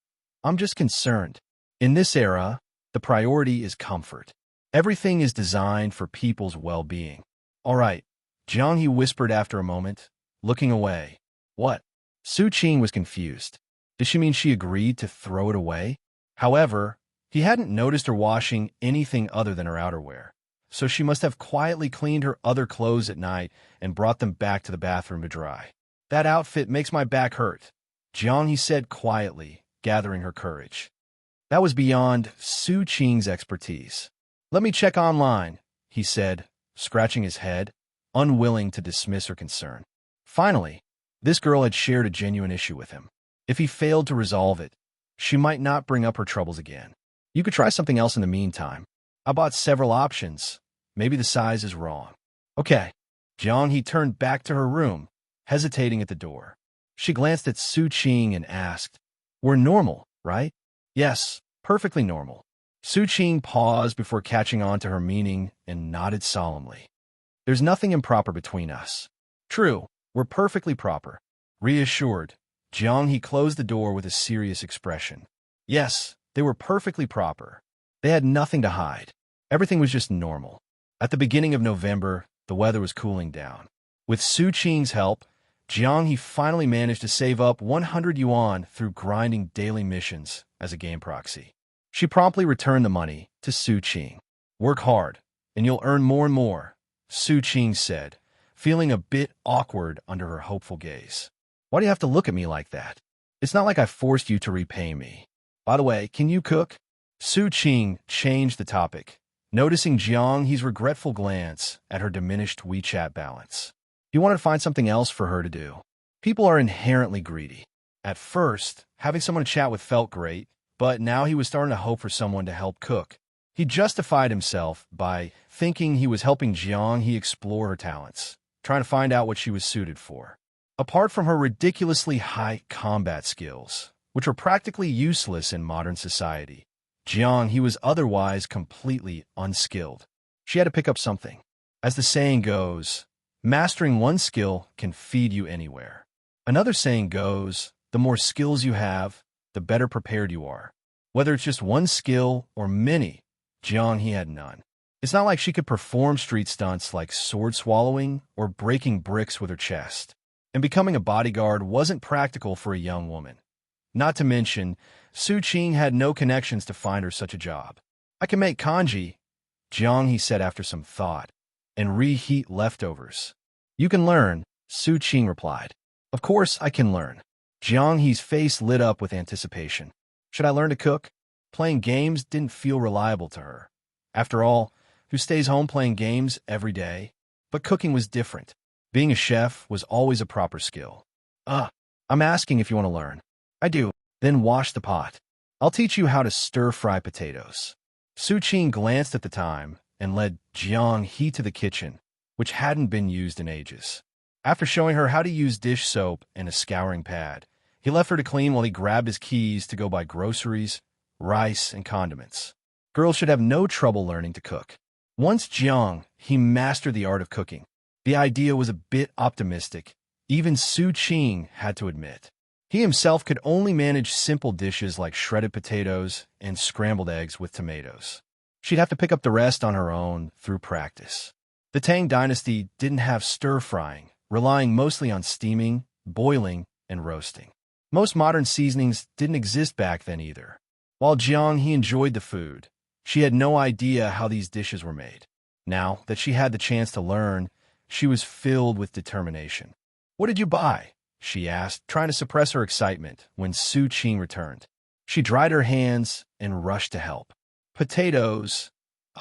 "I'm just concerned. In this era, the priority is comfort. Everything is designed for people's well-being." "All right," Jiang He whispered after a moment, looking away. "What?" Su Qing was confused. Did she mean she agreed to throw it away? However, he hadn't noticed her washing anything other than her outerwear, so she must have quietly cleaned her other clothes at night and brought them back to the bathroom to dry. "That outfit makes my back hurt," Jiang He said quietly, gathering her courage. That was beyond Su Qing's expertise. "Let me check online," he said, scratching his head, unwilling to dismiss her concern. Finally, this girl had shared a genuine issue with him. If he failed to resolve it, she might not bring up her troubles again. "You could try something else in the meantime. I bought several options. Maybe the size is wrong." "Okay." Jiang He turned back to her room, hesitating at the door. She glanced at Su Qing and asked, "We're normal, right?" "Yes, perfectly normal." Su Qing paused before catching on to her meaning and nodded solemnly. "There's nothing improper between us." "True, we're perfectly proper." Reassured, Jiang He closed the door with a serious expression. Yes, they were perfectly proper. They had nothing to hide. Everything was just normal. At the beginning of November, the weather was cooling down. With Su Qing's help, Jiang He finally managed to save up 100 yuan through grinding daily missions as a game proxy. She promptly returned the money to Su Qing. "Work hard, and you'll earn more and more," Su Qing said, feeling a bit awkward under her hopeful gaze. "Why do you have to look at me like that? It's not like I forced you to repay me. By the way, can you cook?" Su Qing changed the topic, noticing Jiang He's regretful glance at her diminished WeChat balance. He wanted to find something else for her to do. People are inherently greedy. At first, having someone to chat with felt great, but now he was starting to hope for someone to help cook. He justified himself by thinking he was helping Jiang He explore her talents, trying to find out what she was suited for. Apart from her ridiculously high combat skills, which were practically useless in modern society, Jiang He was otherwise completely unskilled. She had to pick up something. As the saying goes, mastering one skill can feed you anywhere. Another saying goes, the more skills you have, the better prepared you are. Whether it's just one skill or many, Jiang He had none. It's not like she could perform street stunts like sword swallowing or breaking bricks with her chest. And becoming a bodyguard wasn't practical for a young woman. Not to mention, Su Qing had no connections to find her such a job. I can make congee, Jiang he said after some thought, and reheat leftovers. You can learn, Su Qing replied. Of course I can learn. Jiang He's face lit up with anticipation. Should I learn to cook? Playing games didn't feel reliable to her. After all, who stays home playing games every day? But cooking was different. Being a chef was always a proper skill. I'm asking if you want to learn. I do. Then wash the pot. I'll teach you how to stir-fry potatoes. Su Qing glanced at the time and led Jiang He to the kitchen, which hadn't been used in ages. After showing her how to use dish soap and a scouring pad, he left her to clean while he grabbed his keys to go buy groceries, rice, and condiments. Girls should have no trouble learning to cook. Once Jiang He mastered the art of cooking, the idea was a bit optimistic, even Su Qing had to admit. He himself could only manage simple dishes like shredded potatoes and scrambled eggs with tomatoes. She'd have to pick up the rest on her own through practice. The Tang Dynasty didn't have stir-frying, relying mostly on steaming, boiling, and roasting. Most modern seasonings didn't exist back then either. While Jiang He enjoyed the food, she had no idea how these dishes were made. Now that she had the chance to learn, she was filled with determination. What did you buy? She asked, trying to suppress her excitement when Su Qing returned. She dried her hands and rushed to help. Potatoes.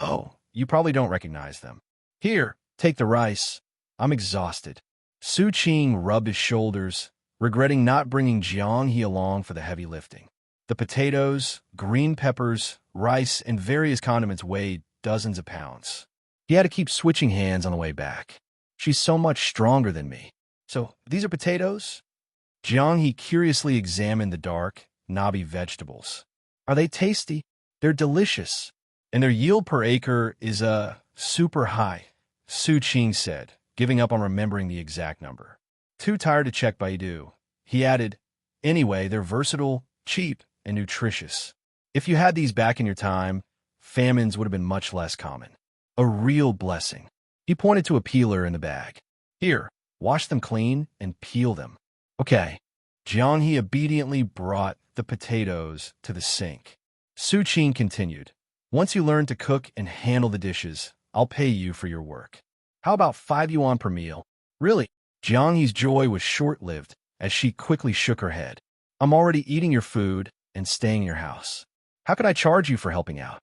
Oh, you probably don't recognize them. Here, take the rice. I'm exhausted. Su Qing rubbed his shoulders, regretting not bringing Jiang He along for the heavy lifting. The potatoes, green peppers, rice, and various condiments weighed dozens of pounds. He had to keep switching hands on the way back. She's so much stronger than me. So, these are potatoes? Jiang He curiously examined the dark, knobby vegetables. Are they tasty? They're delicious. And their yield per acre is, super high, Su Qing said, giving up on remembering the exact number. Too tired to check Baidu, he added, anyway, they're versatile, cheap, and nutritious. If you had these back in your time, famines would have been much less common. A real blessing. He pointed to a peeler in the bag. Here, wash them clean and peel them. Okay. Jiang He obediently brought the potatoes to the sink. Su Qing continued. Once you learn to cook and handle the dishes, I'll pay you for your work. How about 5 yuan per meal? Really? Jiang He's joy was short-lived as she quickly shook her head. I'm already eating your food and staying in your house. How could I charge you for helping out?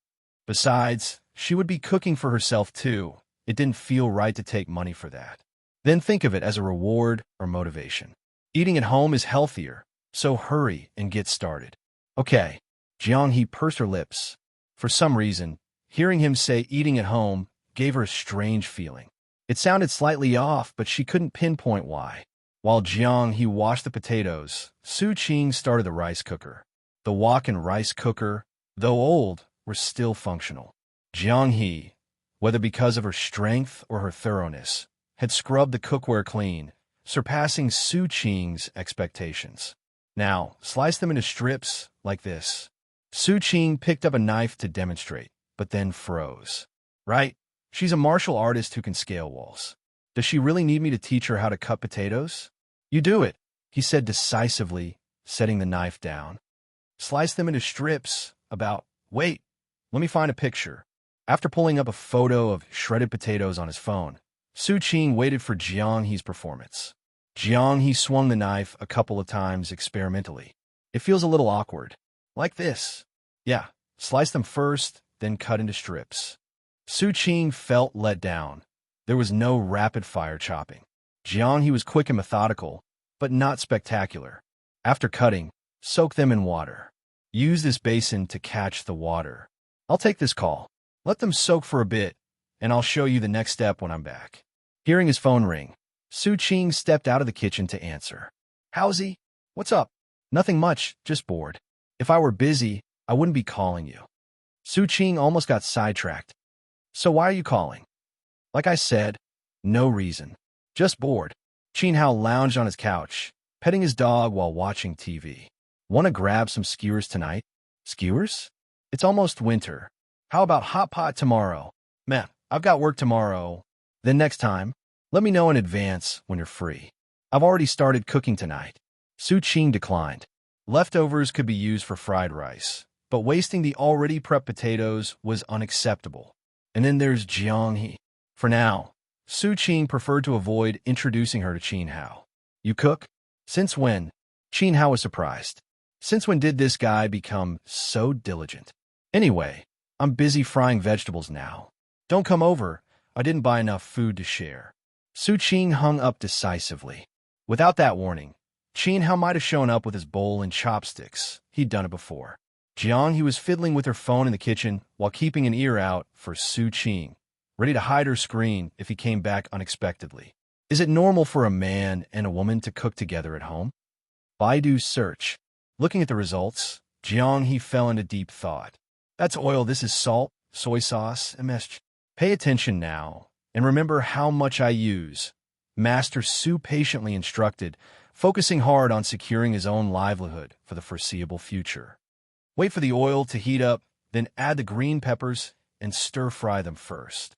Besides, she would be cooking for herself too. It didn't feel right to take money for that. Then think of it as a reward or motivation. Eating at home is healthier, so hurry and get started. Okay. Jiang He pursed her lips. For some reason, hearing him say eating at home gave her a strange feeling. It sounded slightly off, but she couldn't pinpoint why. While Jiang He washed the potatoes, Su Qing started the rice cooker. The wok and rice cooker, though old, were still functional. Jiang He, whether because of her strength or her thoroughness, had scrubbed the cookware clean, surpassing Su Qing's expectations. Now, slice them into strips like this. Su Qing picked up a knife to demonstrate, but then froze. Right? She's a martial artist who can scale walls. Does she really need me to teach her how to cut potatoes? You do it, he said decisively, setting the knife down. Slice them into strips wait, let me find a picture. After pulling up a photo of shredded potatoes on his phone, Su Qing waited for Jiang He's performance. Jiang He swung the knife a couple of times experimentally. It feels a little awkward. Like this. Yeah, slice them first, then cut into strips. Su Qing felt let down. There was no rapid-fire chopping. Jiang He was quick and methodical, but not spectacular. After cutting, soak them in water. Use this basin to catch the water. I'll take this call. Let them soak for a bit, and I'll show you the next step when I'm back. Hearing his phone ring, Su Qing stepped out of the kitchen to answer. How's he? What's up? Nothing much, just bored. If I were busy, I wouldn't be calling you. Su Qing almost got sidetracked. So why are you calling? Like I said, no reason. Just bored. Qin Hao lounged on his couch, petting his dog while watching TV. Want to grab some skewers tonight? Skewers? It's almost winter. How about hot pot tomorrow? Man, I've got work tomorrow. Then next time, let me know in advance when you're free. I've already started cooking tonight. Su Qing declined. Leftovers could be used for fried rice, but wasting the already prepped potatoes was unacceptable. And then there's Jiang He. For now, Su Qing preferred to avoid introducing her to Qin Hao. You cook? Since when? Qin Hao was surprised. Since when did this guy become so diligent? Anyway, I'm busy frying vegetables now. Don't come over. I didn't buy enough food to share. Su Qing hung up decisively. Without that warning, Qin Hao might have shown up with his bowl and chopsticks. He'd done it before. Jiang He was fiddling with her phone in the kitchen while keeping an ear out for Su Qing, ready to hide her screen if he came back unexpectedly. Is it normal for a man and a woman to cook together at home? Baidu search. Looking at the results, Jiang He fell into deep thought. That's oil, this is salt, soy sauce, MSG. Pay attention now, and remember how much I use. Master Su patiently instructed, focusing hard on securing his own livelihood for the foreseeable future. Wait for the oil to heat up, then add the green peppers and stir-fry them first.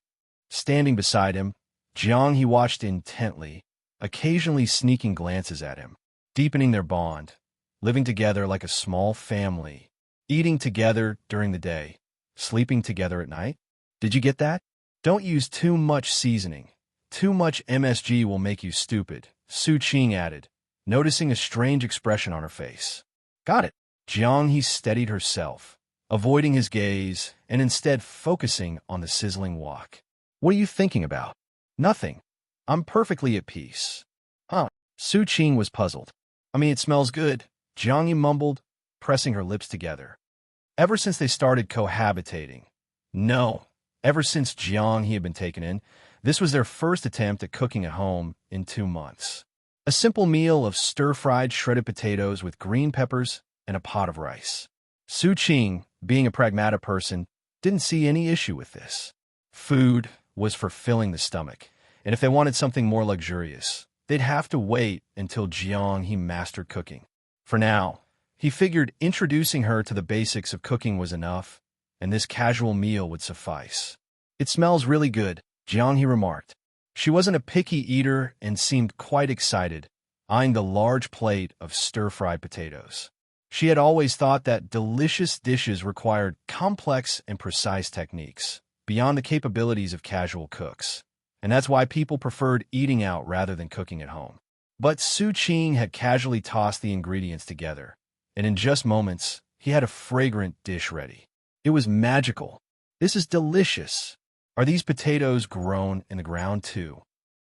Standing beside him, Jiang He watched intently, occasionally sneaking glances at him, deepening their bond, living together like a small family, eating together during the day, sleeping together at night. Did you get that? Don't use too much seasoning. Too much MSG will make you stupid, Su Qing added, noticing a strange expression on her face. Got it. Jiang He steadied herself, avoiding his gaze and instead focusing on the sizzling wok. What are you thinking about? Nothing. I'm perfectly at peace. Huh. Su Qing was puzzled. I mean, it smells good, Jiang He mumbled, pressing her lips together. Ever since they started cohabitating. No. Ever since Jiang He had been taken in, this was their first attempt at cooking at home in 2 months. A simple meal of stir-fried shredded potatoes with green peppers and a pot of rice. Su Qing, being a pragmatic person, didn't see any issue with this. Food was for filling the stomach, and if they wanted something more luxurious, they'd have to wait until Jiang He mastered cooking. For now, he figured introducing her to the basics of cooking was enough, and this casual meal would suffice. It smells really good, Jiang He remarked. She wasn't a picky eater and seemed quite excited, eyeing the large plate of stir-fried potatoes. She had always thought that delicious dishes required complex and precise techniques, beyond the capabilities of casual cooks, and that's why people preferred eating out rather than cooking at home. But Su Qing had casually tossed the ingredients together, and in just moments, he had a fragrant dish ready. It was magical. This is delicious. Are these potatoes grown in the ground too?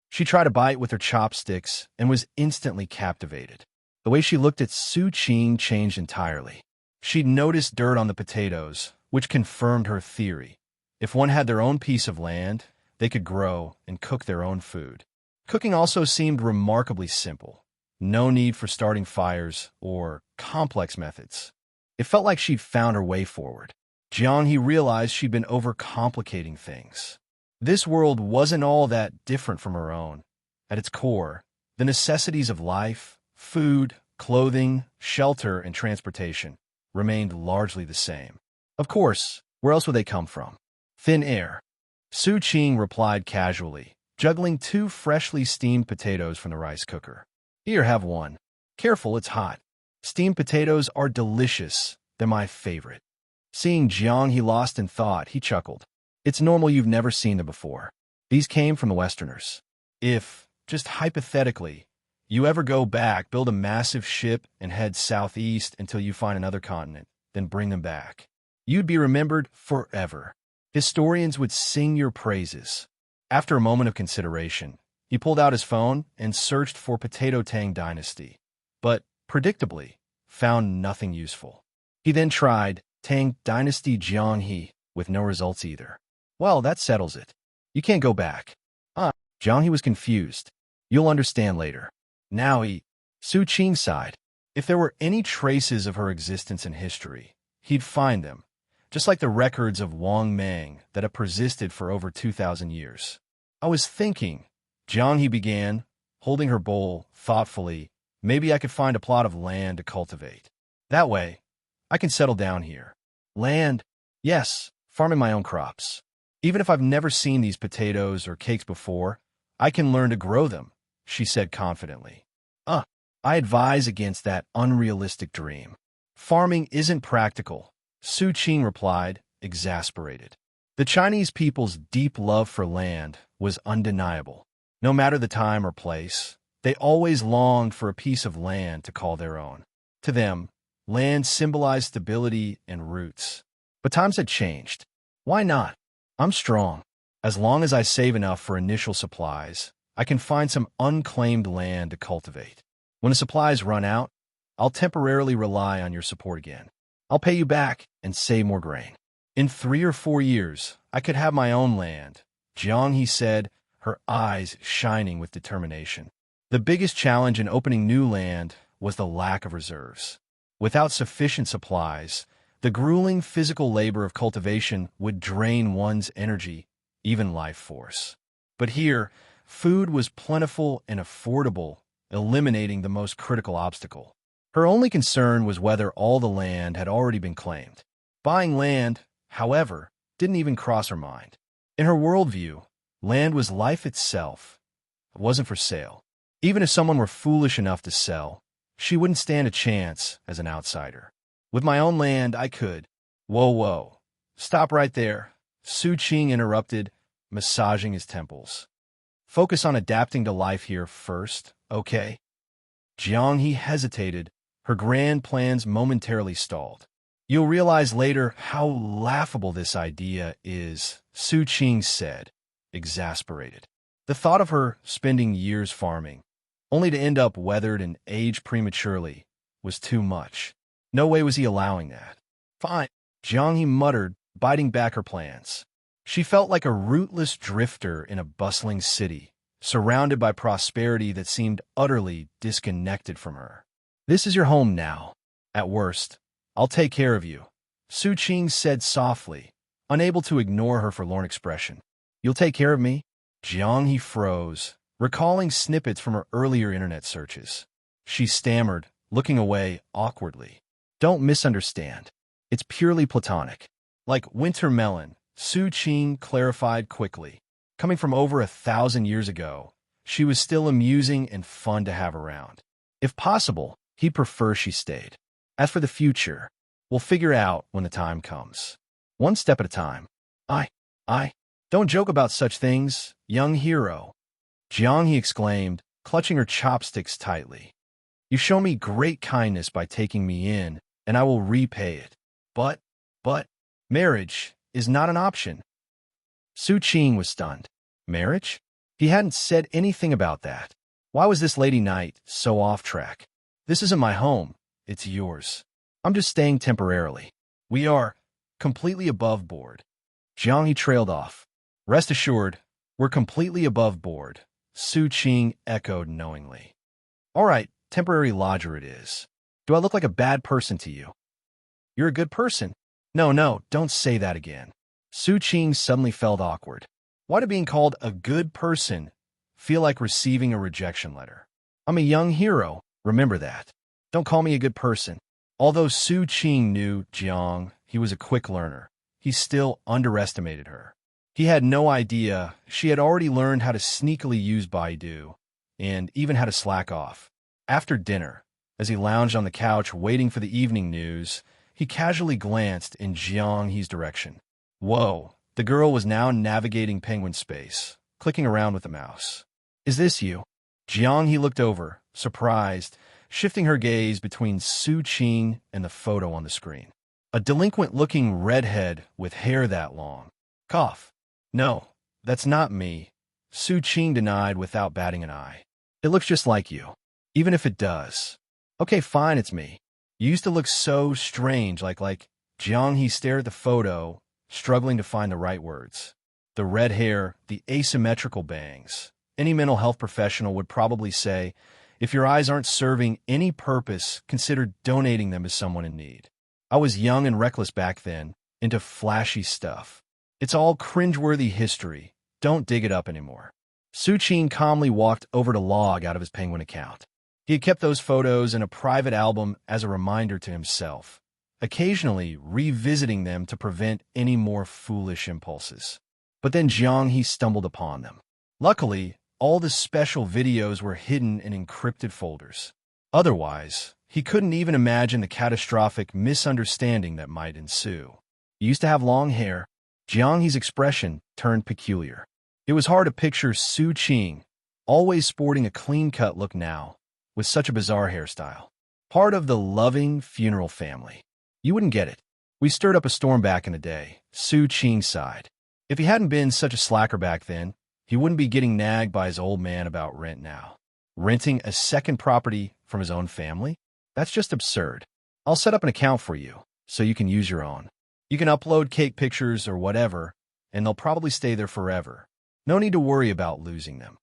She tried a bite with her chopsticks and was instantly captivated. The way she looked at Su Qing changed entirely. She'd noticed dirt on the potatoes, which confirmed her theory. If one had their own piece of land, they could grow and cook their own food. Cooking also seemed remarkably simple. No need for starting fires or complex methods. It felt like she'd found her way forward. Jiang He realized she'd been overcomplicating things. This world wasn't all that different from her own. At its core, the necessities of life, food, clothing, shelter, and transportation remained largely the same. Of course, where else would they come from? Thin air. Su Qing replied casually, juggling 2 freshly steamed potatoes from the rice cooker. Here, have one. Careful, it's hot. Steamed potatoes are delicious. They're my favorite. Seeing Jiang He lost in thought, he chuckled. It's normal you've never seen them before. These came from the Westerners. If, just hypothetically, you ever go back, build a massive ship, and head southeast until you find another continent, then bring them back, you'd be remembered forever. Historians would sing your praises. After a moment of consideration, he pulled out his phone and searched for potato Tang Dynasty, but, predictably, found nothing useful. He then tried Tang Dynasty Jiang He with no results either. Well, that settles it. You can't go back. Jiang He was confused. You'll understand later. Now Su Qing sighed. If there were any traces of her existence in history, he'd find them, just like the records of Wang Mang that have persisted for over 2,000 years. I was thinking, Jiang He began, holding her bowl thoughtfully, maybe I could find a plot of land to cultivate. That way, I can settle down here. Land? Yes, farming my own crops. Even if I've never seen these potatoes or cakes before, I can learn to grow them, she said confidently. I advise against that unrealistic dream. Farming isn't practical, Su Qing replied, exasperated. The Chinese people's deep love for land was undeniable. No matter the time or place, they always longed for a piece of land to call their own. To them, land symbolized stability and roots. But times had changed. Why not? I'm strong. As long as I save enough for initial supplies, I can find some unclaimed land to cultivate. When the supplies run out, I'll temporarily rely on your support again. I'll pay you back and save more grain. In 3 or 4 years, I could have my own land, Jiang, he said, her eyes shining with determination. The biggest challenge in opening new land was the lack of reserves. Without sufficient supplies, the grueling physical labor of cultivation would drain one's energy, even life force. But here, food was plentiful and affordable, eliminating the most critical obstacle. Her only concern was whether all the land had already been claimed. Buying land, however, didn't even cross her mind. In her worldview, land was life itself. It wasn't for sale. Even if someone were foolish enough to sell, she wouldn't stand a chance as an outsider. With my own land, I could. Whoa. Stop right there, Su Qing interrupted, massaging his temples. Focus on adapting to life here first, okay? Jiang, he hesitated. Her grand plans momentarily stalled. You'll realize later how laughable this idea is, Su Qing said, exasperated. The thought of her spending years farming, only to end up weathered and age prematurely, was too much. No way was he allowing that. Fine, Jiang, he muttered, biting back her plans. She felt like a rootless drifter in a bustling city, surrounded by prosperity that seemed utterly disconnected from her. This is your home now. At worst, I'll take care of you, Su Qing said softly, unable to ignore her forlorn expression. You'll take care of me? Jiang, he froze, recalling snippets from her earlier internet searches. She stammered, looking away awkwardly. Don't misunderstand. It's purely platonic. Like winter melon, Su Qing clarified quickly. Coming from over 1,000 years ago, she was still amusing and fun to have around. If possible, he'd prefer she stayed. As for the future, we'll figure out when the time comes. One step at a time. Don't joke about such things, young hero. Jiang, he exclaimed, clutching her chopsticks tightly. You show me great kindness by taking me in, and I will repay it. But, marriage is not an option. Su Qing was stunned. Marriage? He hadn't said anything about that. Why was this lady knight so off track? This isn't my home. It's yours. I'm just staying temporarily. We are completely above board. Jiang, he trailed off. Rest assured, we're completely above board, Su Qing echoed knowingly. All right, temporary lodger it is. Do I look like a bad person to you? You're a good person. No, don't say that again. Su Qing suddenly felt awkward. Why did being called a good person feel like receiving a rejection letter? I'm a young hero, remember that. Don't call me a good person. Although Su Qing knew Jiang, he was a quick learner. He still underestimated her. He had no idea she had already learned how to sneakily use Baidu, and even how to slack off. After dinner, as he lounged on the couch waiting for the evening news, he casually glanced in Jiang He's direction. Whoa, the girl was now navigating penguin space, clicking around with the mouse. Is this you? Jiang He looked over, surprised, shifting her gaze between Su Qing and the photo on the screen. A delinquent-looking redhead with hair that long. Cough. No, that's not me, Su Qing denied without batting an eye. It looks just like you, even if it does. Okay, fine, it's me. You used to look so strange, like Jiang He stared at the photo, struggling to find the right words. The red hair, the asymmetrical bangs. Any mental health professional would probably say, if your eyes aren't serving any purpose, consider donating them to someone in need. I was young and reckless back then, into flashy stuff. It's all cringeworthy history. Don't dig it up anymore. Su Qing calmly walked over to log out of his Penguin account. He had kept those photos in a private album as a reminder to himself, occasionally revisiting them to prevent any more foolish impulses. But then Jiang He stumbled upon them. Luckily, all the special videos were hidden in encrypted folders. Otherwise, He couldn't even imagine the catastrophic misunderstanding that might ensue. He used to have long hair. Jianghe's expression turned peculiar. It was hard to picture Su Qing, always sporting a clean-cut look now, with such a bizarre hairstyle. Part of the loving funeral family. You wouldn't get it. We stirred up a storm back in the day, Su Qing sighed. If he hadn't been such a slacker back then, he wouldn't be getting nagged by his old man about rent now. Renting a second property from his own family? That's just absurd. I'll set up an account for you, so you can use your own. You can upload cake pictures or whatever, and they'll probably stay there forever. No need to worry about losing them.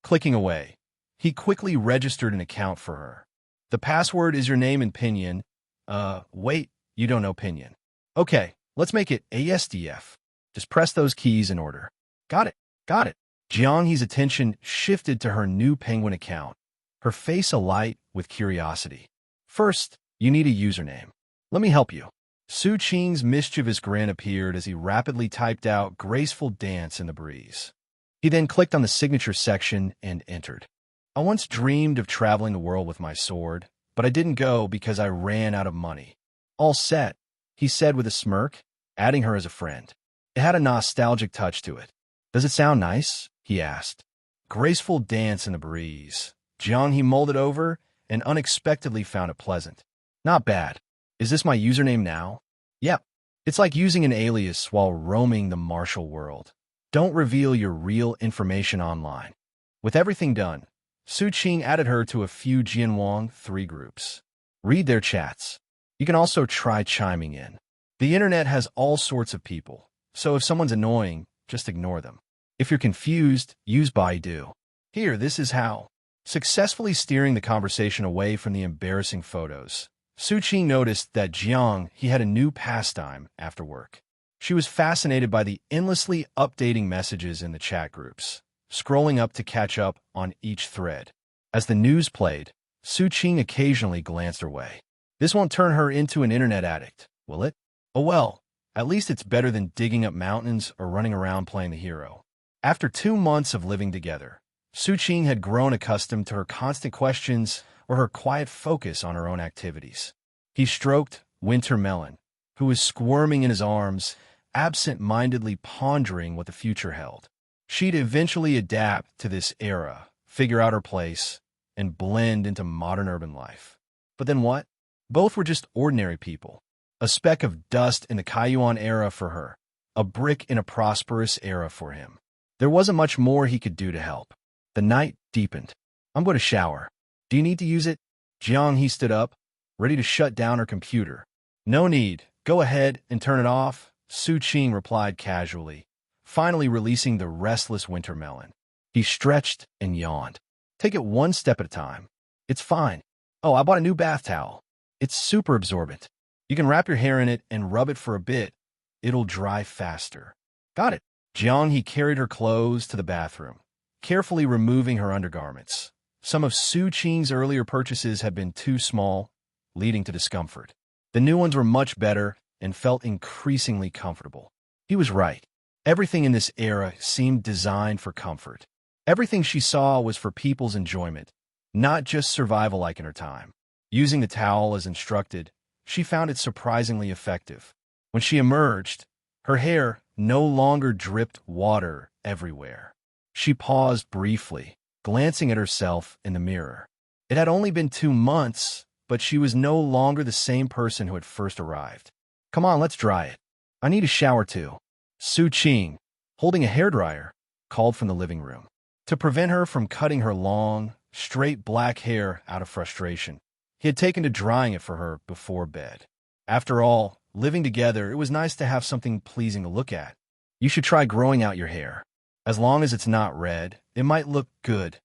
Clicking away, he quickly registered an account for her. The password is your name and Pinyin. Wait, you don't know Pinyin. Okay, let's make it ASDF. Just press those keys in order. Got it, got it. Jianghe's attention shifted to her new Penguin account, her face alight with curiosity. First, you need a username. Let me help you. Su Qing's mischievous grin appeared as he rapidly typed out graceful dance in the breeze. He then clicked on the signature section and entered. I once dreamed of traveling the world with my sword, but I didn't go because I ran out of money. All set, he said with a smirk, adding her as a friend. It had a nostalgic touch to it. Does it sound nice? He asked. Graceful dance in the breeze. Jianghe mulled it over and unexpectedly found it pleasant. Not bad. Is this my username now? Yep. It's like using an alias while roaming the martial world. Don't reveal your real information online. With everything done, Su Qing added her to a few Jianwang 3 groups. Read their chats. You can also try chiming in. The internet has all sorts of people, so if someone's annoying, just ignore them. If you're confused, use Baidu. Here, this is how. Successfully steering the conversation away from the embarrassing photos, Su Qing noticed that he had a new pastime after work. She was fascinated by the endlessly updating messages in the chat groups, scrolling up to catch up on each thread. As the news played, Su Qing occasionally glanced her way. This won't turn her into an internet addict, will it? Oh well, at least it's better than digging up mountains or running around playing the hero. After 2 months of living together, Su Qing had grown accustomed to her constant questions or her quiet focus on her own activities. He stroked Winter Melon, who was squirming in his arms, absent-mindedly pondering what the future held. She'd eventually adapt to this era, figure out her place, and blend into modern urban life. But then what? Both were just ordinary people. A speck of dust in the Kaiyuan era for her, a brick in a prosperous era for him. There wasn't much more he could do to help. The night deepened. I'm going to shower. Do you need to use it? Jianghe stood up, ready to shut down her computer. No need. Go ahead and turn it off, Su Qing replied casually, finally releasing the restless Winter Melon. He stretched and yawned. Take it one step at a time. It's fine. Oh, I bought a new bath towel. It's super absorbent. You can wrap your hair in it and rub it for a bit. It'll dry faster. Got it. Jianghe carried her clothes to the bathroom, carefully removing her undergarments. Some of Su Qing's earlier purchases had been too small, leading to discomfort. The new ones were much better and felt increasingly comfortable. He was right. Everything in this era seemed designed for comfort. Everything she saw was for people's enjoyment, not just survival like in her time. Using the towel as instructed, she found it surprisingly effective. When she emerged, her hair no longer dripped water everywhere. She paused briefly, glancing at herself in the mirror. It had only been 2 months, but she was no longer the same person who had first arrived. Come on, let's dry it. I need a shower too. Su Qing, holding a hairdryer, called from the living room. To prevent her from cutting her long, straight black hair out of frustration, he had taken to drying it for her before bed. After all, living together, it was nice to have something pleasing to look at. You should try growing out your hair. As long as it's not red, it might look good.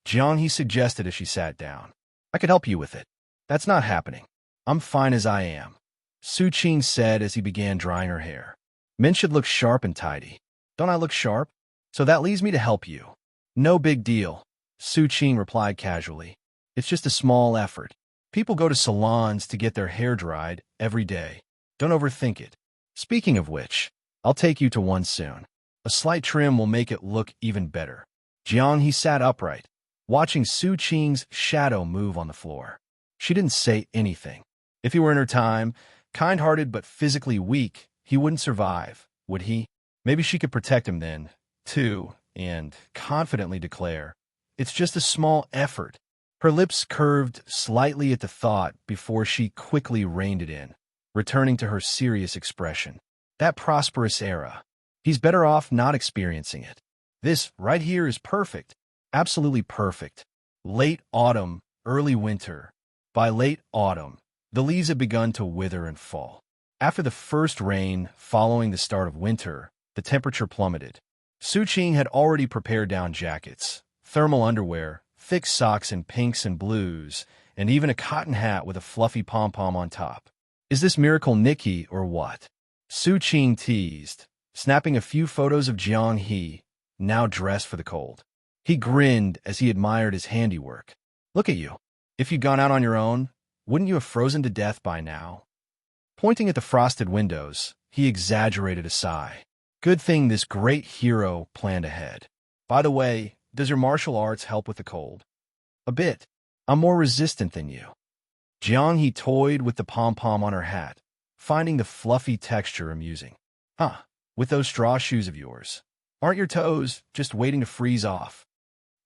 Jianghe suggested as she sat down. I could help you with it. That's not happening. I'm fine as I am, Su Qing said as he began drying her hair. Men should look sharp and tidy. Don't I look sharp? So that leaves me to help you. No big deal, Su Qing replied casually. It's just a small effort. People go to salons to get their hair dried every day. Don't overthink it. Speaking of which, I'll take you to one soon. A slight trim will make it look even better. Jianghe sat upright, watching Su Qing's shadow move on the floor. She didn't say anything. If he were in her time, kind-hearted but physically weak, he wouldn't survive, would he? Maybe she could protect him then, too, and confidently declare, "It's just a small effort." Her lips curved slightly at the thought before she quickly reined it in, returning to her serious expression. That prosperous era. He's better off not experiencing it. This right here is perfect. Absolutely perfect. Late autumn, early winter. By late autumn, the leaves had begun to wither and fall. After the first rain following the start of winter, the temperature plummeted. Su Qing had already prepared down jackets, thermal underwear, thick socks in pinks and blues, and even a cotton hat with a fluffy pom-pom on top. Is this Miracle Nikki or what? Su Qing teased, snapping a few photos of Jiang He, now dressed for the cold. He grinned as he admired his handiwork. Look at you. If you'd gone out on your own, wouldn't you have frozen to death by now? Pointing at the frosted windows, he exaggerated a sigh. Good thing this great hero planned ahead. By the way, does your martial arts help with the cold? A bit. I'm more resistant than you. Jiang He toyed with the pom-pom on her hat, finding the fluffy texture amusing. Huh, with those straw shoes of yours. Aren't your toes just waiting to freeze off?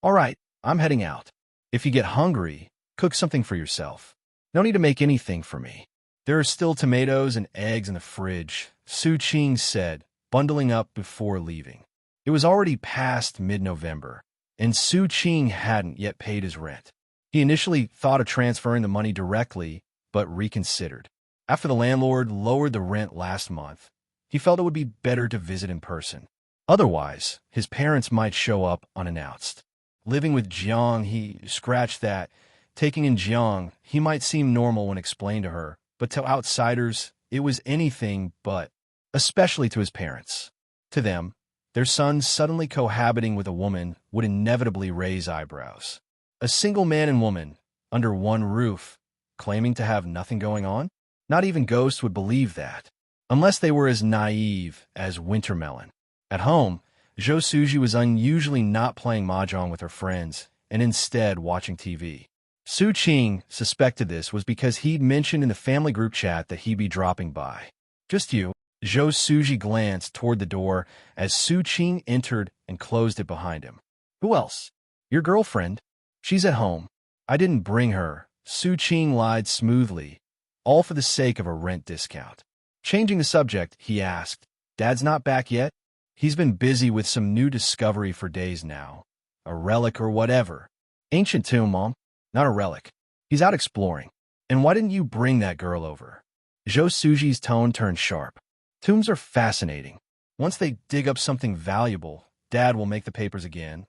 All right, I'm heading out. If you get hungry, cook something for yourself. No need to make anything for me. There are still tomatoes and eggs in the fridge, Su Qing said, bundling up before leaving. It was already past mid-November, and Su Qing hadn't yet paid his rent. He initially thought of transferring the money directly, but reconsidered. After the landlord lowered the rent last month, he felt it would be better to visit in person. Otherwise, his parents might show up unannounced. Living with Jiang, he scratched that. Taking in Jiang, he might seem normal when explained to her, but to outsiders, it was anything but, especially to his parents. To them, their son suddenly cohabiting with a woman would inevitably raise eyebrows. A single man and woman, under one roof, claiming to have nothing going on? Not even ghosts would believe that, unless they were as naive as Wintermelon. At home, Zhou Suji was unusually not playing mahjong with her friends, and instead watching TV. Su Qing suspected this was because he'd mentioned in the family group chat that he'd be dropping by. Just you. Zhou Suji glanced toward the door as Su Qing entered and closed it behind him. Who else? Your girlfriend. She's at home. I didn't bring her. Su Qing lied smoothly, all for the sake of a rent discount. Changing the subject, he asked, Dad's not back yet? He's been busy with some new discovery for days now. A relic or whatever. Ancient tomb, Mom. Not a relic. He's out exploring. And why didn't you bring that girl over? Zhou Suji's tone turned sharp. Tombs are fascinating. Once they dig up something valuable, Dad will make the papers again.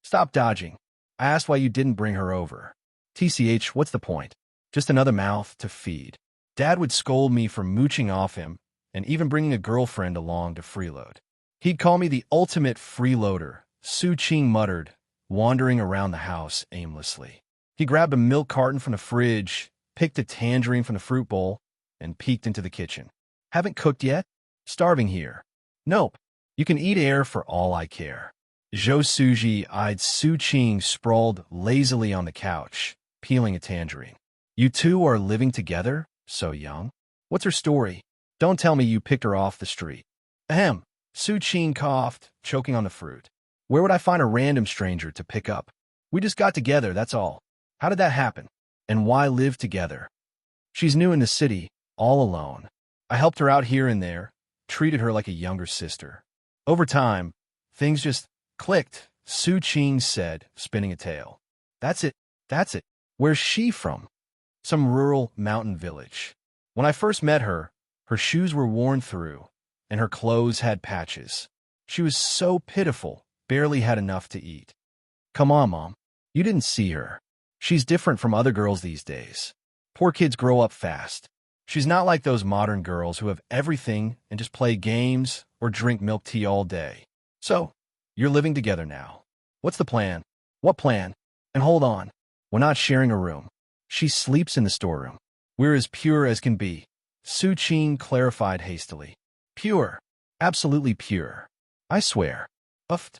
Stop dodging. I asked why you didn't bring her over. TCH, what's the point? Just another mouth to feed. Dad would scold me for mooching off him and even bringing a girlfriend along to freeload. He'd call me the ultimate freeloader, Su Qing muttered, wandering around the house aimlessly. He grabbed a milk carton from the fridge, picked a tangerine from the fruit bowl, and peeked into the kitchen. Haven't cooked yet? Starving here. Nope. You can eat air for all I care. Zhou Suji eyed Su Qing sprawled lazily on the couch, peeling a tangerine. You two are living together? So young? What's her story? Don't tell me you picked her off the street. Ahem. Su Qing coughed, choking on the fruit. Where would I find a random stranger to pick up? We just got together, that's all. How did that happen? And why live together? She's new in the city, all alone. I helped her out here and there, treated her like a younger sister. Over time, things just clicked, Su Qing said, spinning a tale. That's it. Where's she from? Some rural mountain village. When I first met her, her shoes were worn through, and her clothes had patches. She was so pitiful, barely had enough to eat. Come on, Mom. You didn't see her. She's different from other girls these days. Poor kids grow up fast. She's not like those modern girls who have everything and just play games or drink milk tea all day. So, you're living together now. What's the plan? What plan? And hold on. We're not sharing a room. She sleeps in the storeroom. We're as pure as can be. Su Qing clarified hastily. Pure. Absolutely pure. I swear. Uffed.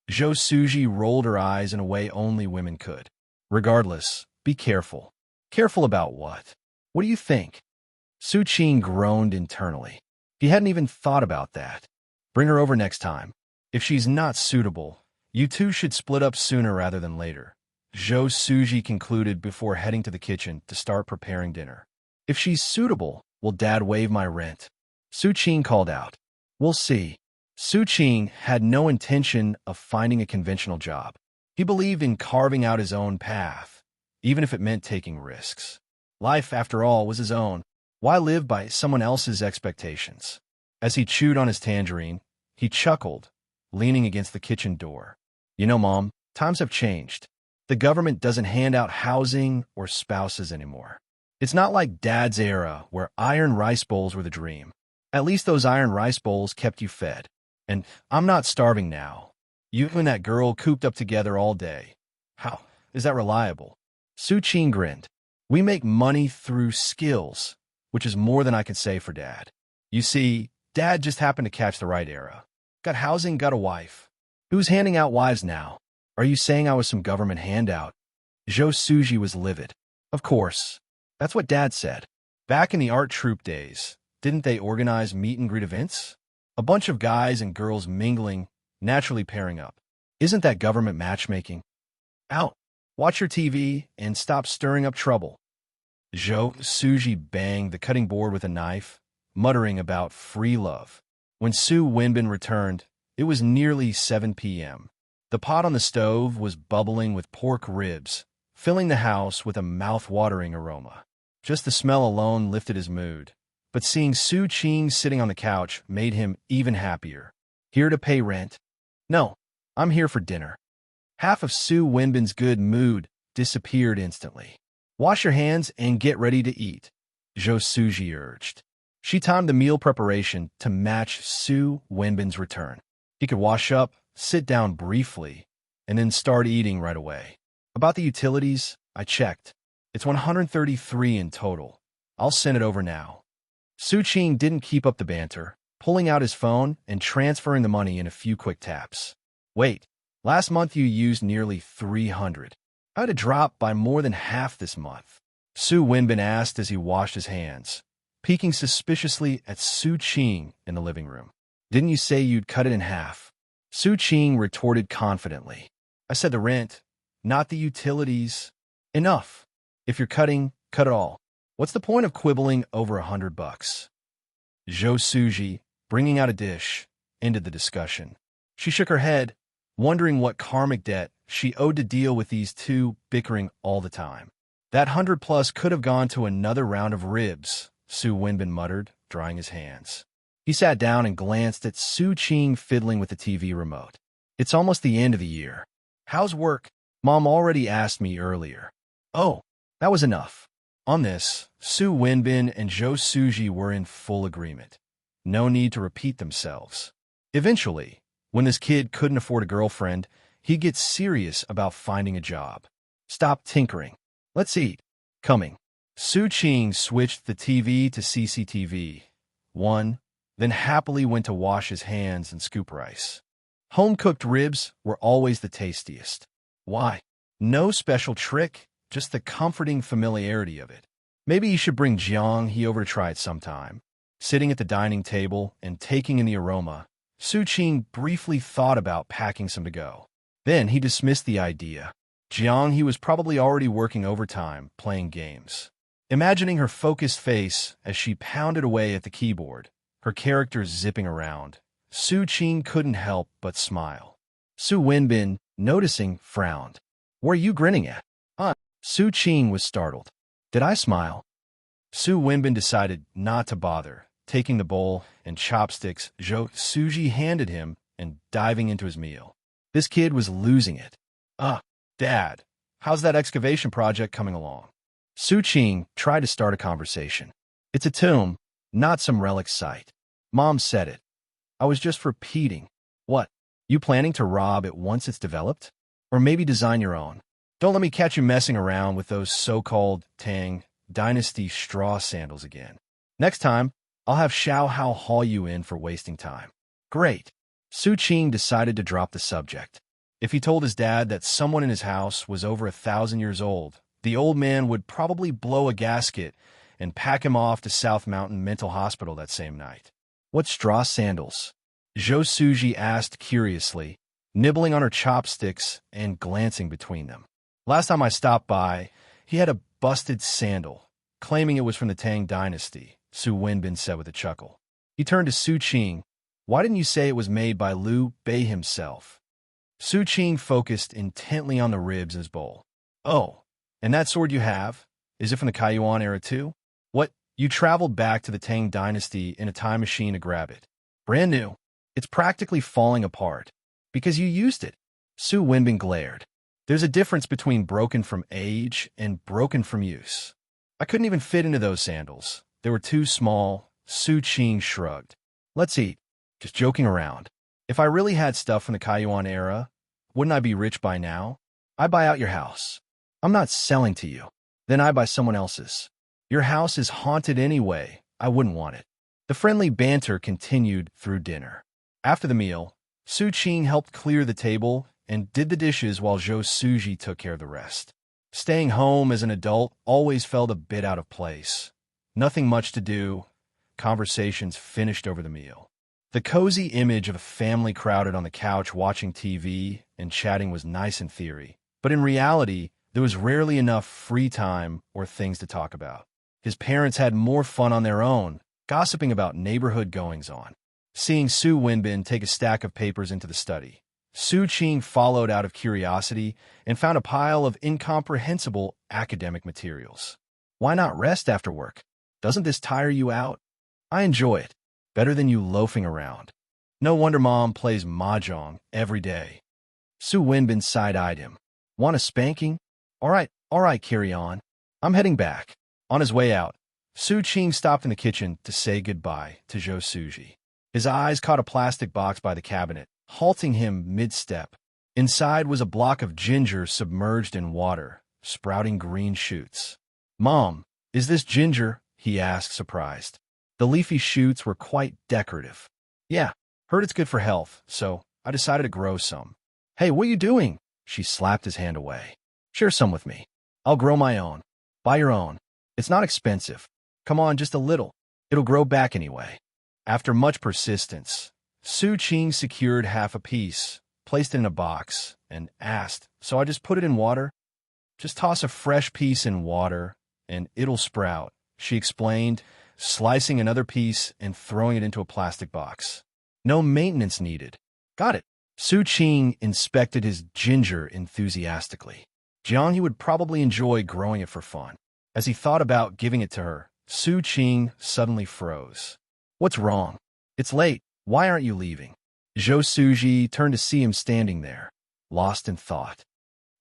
Zhou Suji rolled her eyes in a way only women could. Regardless, be careful. Careful about what? What do you think? Su Qing groaned internally. He hadn't even thought about that. Bring her over next time. If she's not suitable, you two should split up sooner rather than later. Zhou Suji concluded before heading to the kitchen to start preparing dinner. If she's suitable, will Dad waive my rent? Su Qing called out. We'll see. Su Qing had no intention of finding a conventional job. He believed in carving out his own path, even if it meant taking risks. Life, after all, was his own. Why live by someone else's expectations? As he chewed on his tangerine, he chuckled, leaning against the kitchen door. You know, Mom, times have changed. The government doesn't hand out housing or spouses anymore. It's not like Dad's era where iron rice bowls were the dream. At least those iron rice bowls kept you fed. And I'm not starving now. You and that girl cooped up together all day. How is that reliable? Su Qing grinned. We make money through skills, which is more than I can say for Dad. You see, Dad just happened to catch the right era. Got housing, got a wife. Who's handing out wives now? Are you saying I was some government handout? Zhou Suji was livid. Of course. That's what Dad said. Back in the art troupe days, didn't they organize meet-and-greet events? A bunch of guys and girls mingling, naturally pairing up. Isn't that government matchmaking? Out. Watch your TV and stop stirring up trouble. Zhou Suji banged the cutting board with a knife, muttering about free love. When Su Wenbin returned, it was nearly 7 p.m. The pot on the stove was bubbling with pork ribs, filling the house with a mouth-watering aroma. Just the smell alone lifted his mood, but seeing Su Qing sitting on the couch made him even happier. Here to pay rent? No, I'm here for dinner. Half of Su Wenbin's good mood disappeared instantly. Wash your hands and get ready to eat, Zhou Suji urged. She timed the meal preparation to match Su Wenbin's return. He could wash up, sit down briefly, and then start eating right away. About the utilities, I checked. It's 133 in total. I'll send it over now. Su Qing didn't keep up the banter, pulling out his phone and transferring the money in a few quick taps. Wait, last month you used nearly 300. I had a drop by more than half this month. Su Wenbin asked as he washed his hands, peeking suspiciously at Su Qing in the living room. Didn't you say you'd cut it in half? Su Qing retorted confidently. I said the rent, not the utilities. Enough. If you're cutting, cut it all. What's the point of quibbling over $100? Zhou Suji, bringing out a dish, ended the discussion. She shook her head, wondering what karmic debt she owed to deal with these two bickering all the time. That 100+ could have gone to another round of ribs, Su Wenbin muttered, drying his hands. He sat down and glanced at Su Qing fiddling with the TV remote. It's almost the end of the year. How's work? Mom already asked me earlier. Oh, that was enough. On this, Su Wenbin and Zhou Suji were in full agreement. No need to repeat themselves. Eventually, when this kid couldn't afford a girlfriend, he'd get serious about finding a job. Stop tinkering. Let's eat. Coming. Su Qing switched the TV to CCTV. Then happily went to wash his hands and scoop rice. Home-cooked ribs were always the tastiest. Why? No special trick, just the comforting familiarity of it. Maybe you should bring Jiang He over to try it sometime. Sitting at the dining table and taking in the aroma, Su Qing briefly thought about packing some to go. Then he dismissed the idea. Jiang He was probably already working overtime, playing games. Imagining her focused face as she pounded away at the keyboard, her character zipping around, Su Qing couldn't help but smile. Su Wenbin, noticing, frowned. What are you grinning at? Su Qing was startled. Did I smile? Su Wenbin decided not to bother, taking the bowl and chopsticks Zhou Suji handed him and diving into his meal. This kid was losing it. Dad, how's that excavation project coming along? Su Qing tried to start a conversation. It's a tomb, not some relic site. Mom said it. I was just repeating. What? You planning to rob it once it's developed? Or maybe design your own? Don't let me catch you messing around with those so-called Tang Dynasty straw sandals again. Next time, I'll have Xiao Hao haul you in for wasting time. Great. Su Qing decided to drop the subject. If he told his dad that someone in his house was over 1,000 years old, the old man would probably blow a gasket and pack him off to South Mountain Mental Hospital that same night. What straw sandals? Zhou Suji asked curiously, nibbling on her chopsticks and glancing between them. Last time I stopped by, he had a busted sandal, claiming it was from the Tang Dynasty, Su Wenbin said with a chuckle. He turned to Su Qing. Why didn't you say it was made by Liu Bei himself? Su Qing focused intently on the ribs in his bowl. Oh, and that sword you have? Is it from the Kaiyuan era too? What, you traveled back to the Tang Dynasty in a time machine to grab it? Brand new. It's practically falling apart. Because you used it. Su Wenbin glared. There's a difference between broken from age and broken from use. I couldn't even fit into those sandals. They were too small. Su Qing shrugged. Let's eat. Just joking around. If I really had stuff from the Kaiyuan era, wouldn't I be rich by now? I buy out your house. I'm not selling to you. Then I buy someone else's. Your house is haunted anyway. I wouldn't want it. The friendly banter continued through dinner. After the meal, Su Qing helped clear the table and did the dishes while Zhou Suji took care of the rest. Staying home as an adult always felt a bit out of place. Nothing much to do. Conversations finished over the meal. The cozy image of a family crowded on the couch watching TV and chatting was nice in theory, but in reality, there was rarely enough free time or things to talk about. His parents had more fun on their own, gossiping about neighborhood goings-on. Seeing Su Wenbin take a stack of papers into the study, Su Qing followed out of curiosity and found a pile of incomprehensible academic materials. Why not rest after work? Doesn't this tire you out? I enjoy it. Better than you loafing around. No wonder Mom plays mahjong every day. Su Wenbin side-eyed him. Want a spanking? All right, carry on. I'm heading back. On his way out, Su Qing stopped in the kitchen to say goodbye to Zhou Suji. His eyes caught a plastic box by the cabinet, halting him mid-step. Inside was a block of ginger submerged in water, sprouting green shoots. Mom, is this ginger? He asked, surprised. The leafy shoots were quite decorative. Yeah, heard it's good for health, so I decided to grow some. Hey, what are you doing? She slapped his hand away. Share some with me. I'll grow my own. Buy your own. It's not expensive. Come on, just a little. It'll grow back anyway. After much persistence, Su Qing secured half a piece, placed it in a box, and asked, so I just put it in water? Just toss a fresh piece in water, and it'll sprout, she explained, slicing another piece and throwing it into a plastic box. No maintenance needed. Got it. Su Qing inspected his ginger enthusiastically. Jiang would probably enjoy growing it for fun. As he thought about giving it to her, Su Qing suddenly froze. What's wrong? It's late. Why aren't you leaving? Zhou Suji turned to see him standing there, lost in thought.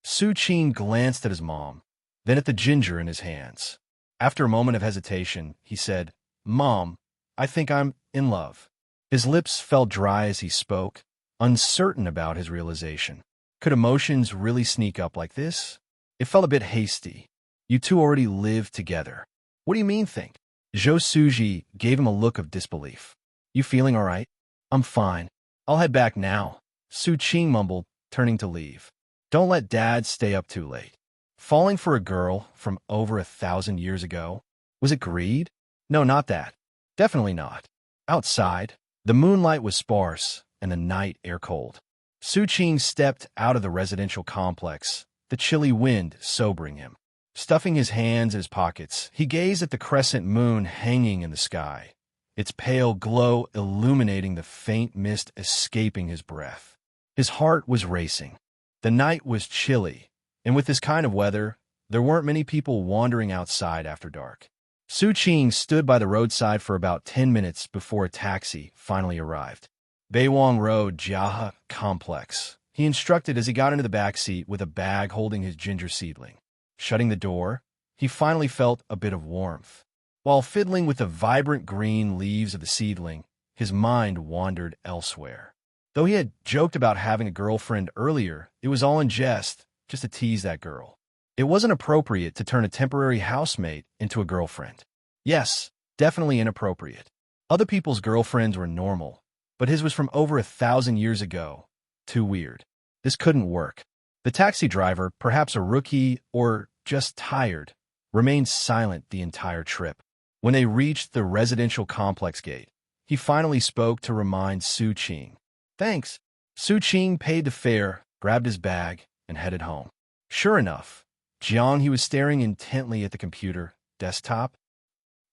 Su Qing glanced at his mom, then at the ginger in his hands. After a moment of hesitation, he said, Mom, I think I'm in love. His lips felt dry as he spoke, uncertain about his realization. Could emotions really sneak up like this? It felt a bit hasty. You two already live together. What do you mean think? Zhou Suji gave him a look of disbelief. You feeling all right? I'm fine. I'll head back now, Su Qing mumbled, turning to leave. Don't let Dad stay up too late. Falling for a girl from over 1,000 years ago? Was it greed? No, not that. Definitely not. Outside, the moonlight was sparse and the night air cold. Su Qing stepped out of the residential complex, the chilly wind sobering him. Stuffing his hands in his pockets, he gazed at the crescent moon hanging in the sky, its pale glow illuminating the faint mist escaping his breath. His heart was racing. The night was chilly, and with this kind of weather, there weren't many people wandering outside after dark. Su Qing stood by the roadside for about 10 minutes before a taxi finally arrived. Beiwang Road, Jiahe Complex, he instructed as he got into the back seat with a bag holding his ginger seedling. Shutting the door, he finally felt a bit of warmth. While fiddling with the vibrant green leaves of the seedling, his mind wandered elsewhere. Though he had joked about having a girlfriend earlier, it was all in jest, just to tease that girl. It wasn't appropriate to turn a temporary housemate into a girlfriend. Yes, definitely inappropriate. Other people's girlfriends were normal, but his was from over 1,000 years ago. Too weird. This couldn't work. The taxi driver, perhaps a rookie or just tired, remained silent the entire trip. When they reached the residential complex gate, he finally spoke to remind Su Qing. Thanks. Su Qing paid the fare, grabbed his bag, and headed home. Sure enough, Jiang was staring intently at the computer desktop.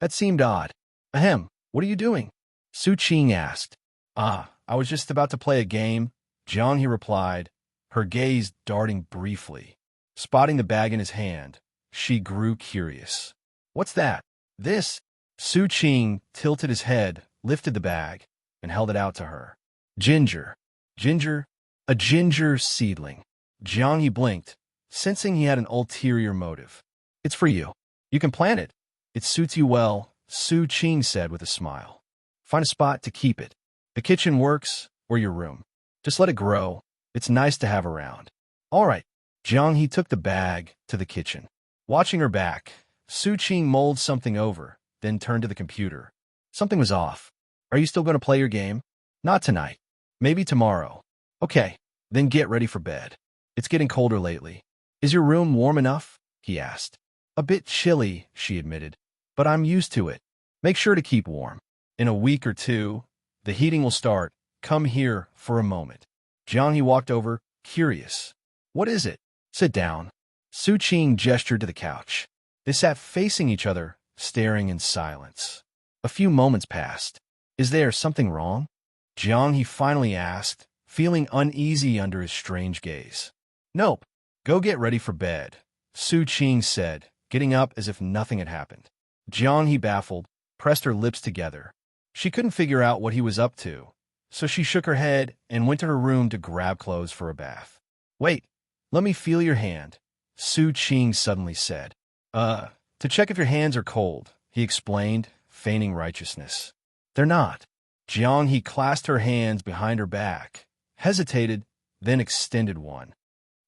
That seemed odd. Ahem, what are you doing? Su Qing asked. I was just about to play a game, Jiang replied, her gaze darting briefly. Spotting the bag in his hand, she grew curious. What's that? This? Su Qing tilted his head, lifted the bag, and held it out to her. Ginger. Ginger? A ginger seedling. Jiang blinked, sensing he had an ulterior motive. It's for you. You can plant it. It suits you well, Su Qing said with a smile. Find a spot to keep it. The kitchen works, or your room. Just let it grow. It's nice to have around. All right. Jiang took the bag to the kitchen. Watching her back, Su Qing mulled something over, then turned to the computer. Something was off. Are you still going to play your game? Not tonight. Maybe tomorrow. Okay, then get ready for bed. It's getting colder lately. Is your room warm enough? He asked. A bit chilly, she admitted, but I'm used to it. Make sure to keep warm. In a week or two, the heating will start. Come here for a moment. Jiang walked over, curious. What is it? Sit down. Su Qing gestured to the couch. They sat facing each other, staring in silence. A few moments passed. Is there something wrong? Jiang finally asked, feeling uneasy under his strange gaze. Nope. Go get ready for bed, Su Qing said, getting up as if nothing had happened. Jiang baffled, pressed her lips together. She couldn't figure out what he was up to, so she shook her head and went to her room to grab clothes for a bath. Wait, let me feel your hand, Su Qing suddenly said. To check if your hands are cold, he explained, feigning righteousness. They're not. Jiang clasped her hands behind her back, hesitated, then extended one.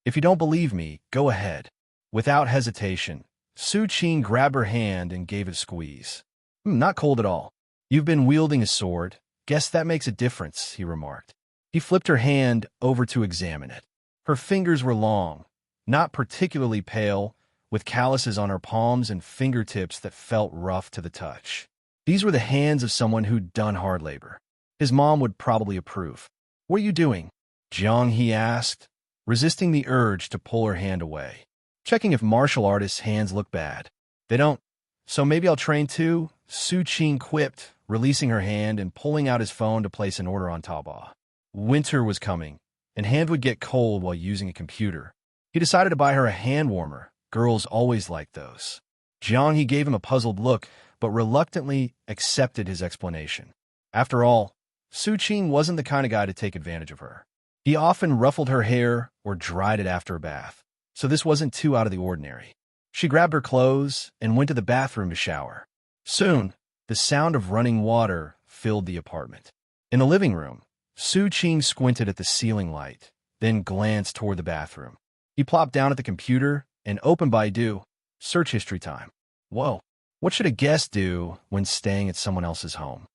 If you don't believe me, go ahead. Without hesitation, Su Qing grabbed her hand and gave it a squeeze. Not cold at all. You've been wielding a sword. Guess that makes a difference, he remarked. He flipped her hand over to examine it. Her fingers were long, not particularly pale, with calluses on her palms and fingertips that felt rough to the touch. These were the hands of someone who'd done hard labor. His mom would probably approve. What are you doing? Jiang asked, resisting the urge to pull her hand away. Checking if martial artists' hands look bad. They don't. So maybe I'll train too, Su Qing quipped, releasing her hand and pulling out his phone to place an order on Taobao. Winter was coming, and hand would get cold while using a computer. He decided to buy her a hand warmer. Girls always liked those. Jiang gave him a puzzled look, but reluctantly accepted his explanation. After all, Su Qing wasn't the kind of guy to take advantage of her. He often ruffled her hair or dried it after a bath, so this wasn't too out of the ordinary. She grabbed her clothes and went to the bathroom to shower. Soon, the sound of running water filled the apartment. In the living room, Su Qing squinted at the ceiling light, then glanced toward the bathroom. He plopped down at the computer and opened Baidu. Search history time. Whoa, what should a guest do when staying at someone else's home?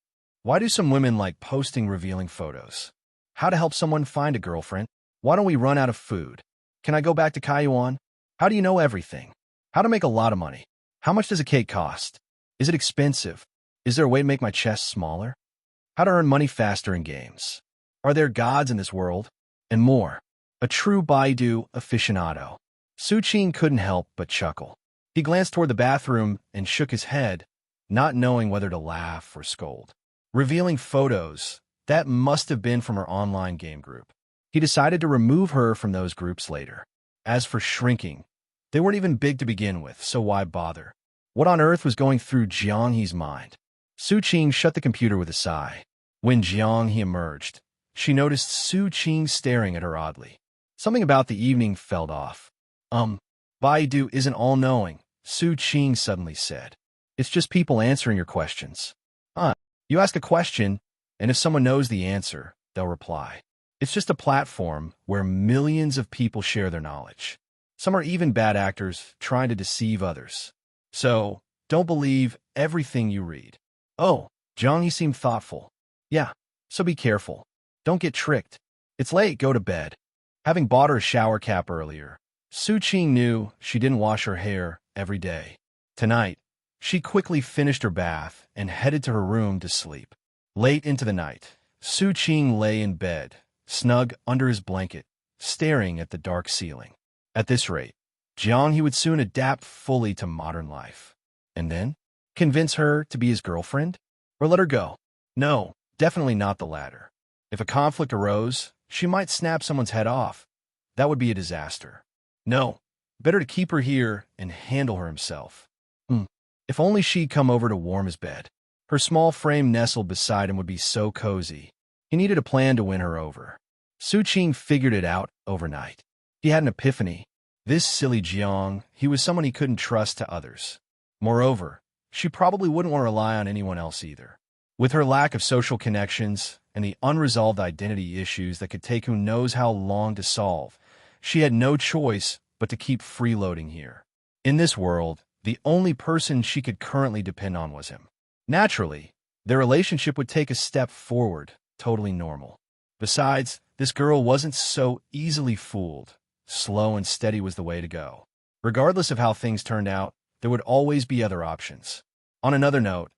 Why do some women like posting revealing photos? How to help someone find a girlfriend? Why don't we run out of food? Can I go back to Kaiyuan? How do you know everything? How to make a lot of money? How much does a cake cost? Is it expensive? Is there a way to make my chest smaller? How to earn money faster in games? Are there gods in this world? And more. A true Baidu aficionado. Su Qing couldn't help but chuckle. He glanced toward the bathroom and shook his head, not knowing whether to laugh or scold. Revealing photos, that must have been from her online game group. He decided to remove her from those groups later. As for shrinking, they weren't even big to begin with, so why bother? What on earth was going through Jiang's mind? Su Qing shut the computer with a sigh. When Jiang emerged, she noticed Su Qing staring at her oddly. Something about the evening felt off. Baidu isn't all-knowing, Su Qing suddenly said. It's just people answering your questions. You ask a question, and if someone knows the answer, they'll reply. It's just a platform where millions of people share their knowledge. Some are even bad actors trying to deceive others. So, don't believe everything you read. Oh, Jiang seemed thoughtful. Yeah, so be careful. Don't get tricked. It's late, go to bed. Having bought her a shower cap earlier, Su Qing knew she didn't wash her hair every day. Tonight, she quickly finished her bath and headed to her room to sleep. Late into the night, Su Qing lay in bed, snug under his blanket, staring at the dark ceiling. At this rate, Jiang would soon adapt fully to modern life. And then? Convince her to be his girlfriend? Or let her go? No, definitely not the latter. If a conflict arose, she might snap someone's head off. That would be a disaster. No, better to keep her here and handle her himself. If only she'd come over to warm his bed. Her small frame nestled beside him would be so cozy. He needed a plan to win her over. Su Qing figured it out overnight. He had an epiphany. This silly Jiang, he was someone he couldn't trust to others. Moreover, she probably wouldn't want to rely on anyone else either. With her lack of social connections and the unresolved identity issues that could take who knows how long to solve, she had no choice but to keep freeloading here. In this world, the only person she could currently depend on was him. Naturally, their relationship would take a step forward, totally normal. Besides, this girl wasn't so easily fooled. Slow and steady was the way to go. Regardless of how things turned out, there would always be other options. On another note,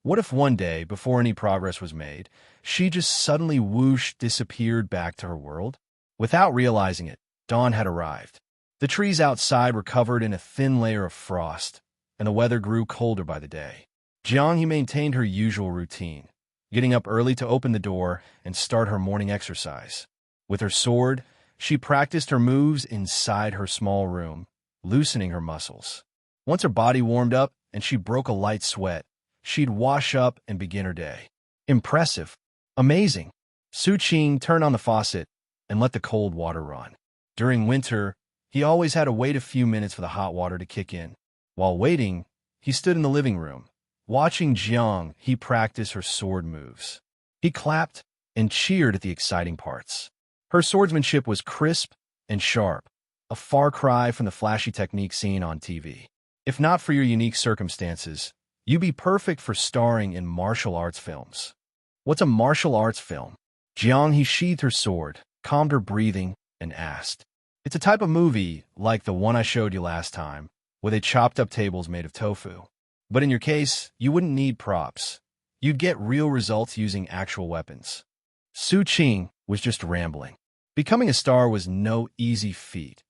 what if one day, before any progress was made, she just suddenly whoosh disappeared back to her world? Without realizing it, dawn had arrived. The trees outside were covered in a thin layer of frost, and the weather grew colder by the day. Jiang maintained her usual routine, getting up early to open the door and start her morning exercise. With her sword, she practiced her moves inside her small room, loosening her muscles. Once her body warmed up and she broke a light sweat, she'd wash up and begin her day. Impressive. Amazing. Su Qing turned on the faucet and let the cold water run. During winter, he always had to wait a few minutes for the hot water to kick in. While waiting, he stood in the living room, watching Jiang practice her sword moves. He clapped and cheered at the exciting parts. Her swordsmanship was crisp and sharp, a far cry from the flashy technique seen on TV. If not for your unique circumstances, you'd be perfect for starring in martial arts films. What's a martial arts film? Jiang sheathed her sword, calmed her breathing, and asked. It's a type of movie like the one I showed you last time, where they chopped up tables made of tofu. But in your case, you wouldn't need props. You'd get real results using actual weapons. Su Qing was just rambling. Becoming a star was no easy feat.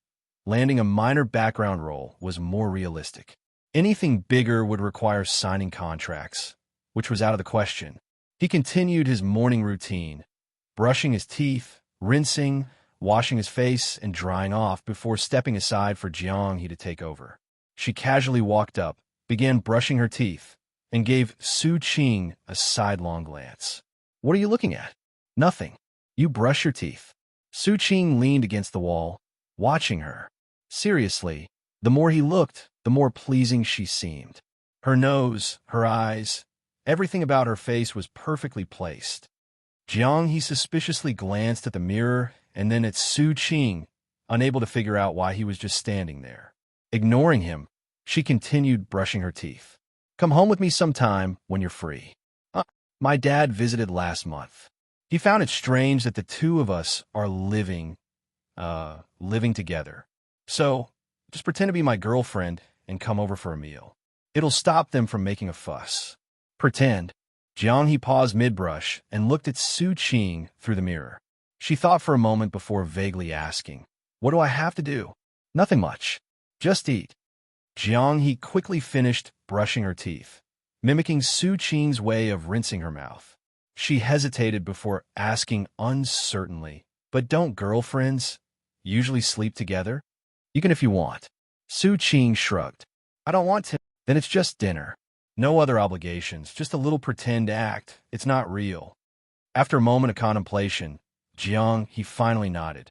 Landing a minor background role was more realistic. Anything bigger would require signing contracts, which was out of the question. He continued his morning routine, brushing his teeth, rinsing, washing his face, and drying off before stepping aside for Jiang to take over. She casually walked up, began brushing her teeth, and gave Su Qing a sidelong glance. What are you looking at? Nothing. You brush your teeth. Su Qing leaned against the wall, watching her. Seriously, the more he looked, the more pleasing she seemed. Her nose, her eyes, everything about her face was perfectly placed. Jiang suspiciously glanced at the mirror and then at Su Qing, unable to figure out why he was just standing there. Ignoring him, she continued brushing her teeth. Come home with me sometime when you're free. My dad visited last month. He found it strange that the two of us are living together. So, just pretend to be my girlfriend and come over for a meal. It'll stop them from making a fuss. Pretend. Jiang paused mid-brush and looked at Su Qing through the mirror. She thought for a moment before vaguely asking, What do I have to do? Nothing much. Just eat. Jiang quickly finished brushing her teeth, mimicking Su Qing's way of rinsing her mouth. She hesitated before asking uncertainly, But don't girlfriends usually sleep together? You can if you want. Su Qing shrugged. I don't want to. Then it's just dinner. No other obligations, just a little pretend act. It's not real. After a moment of contemplation, Jiang finally nodded.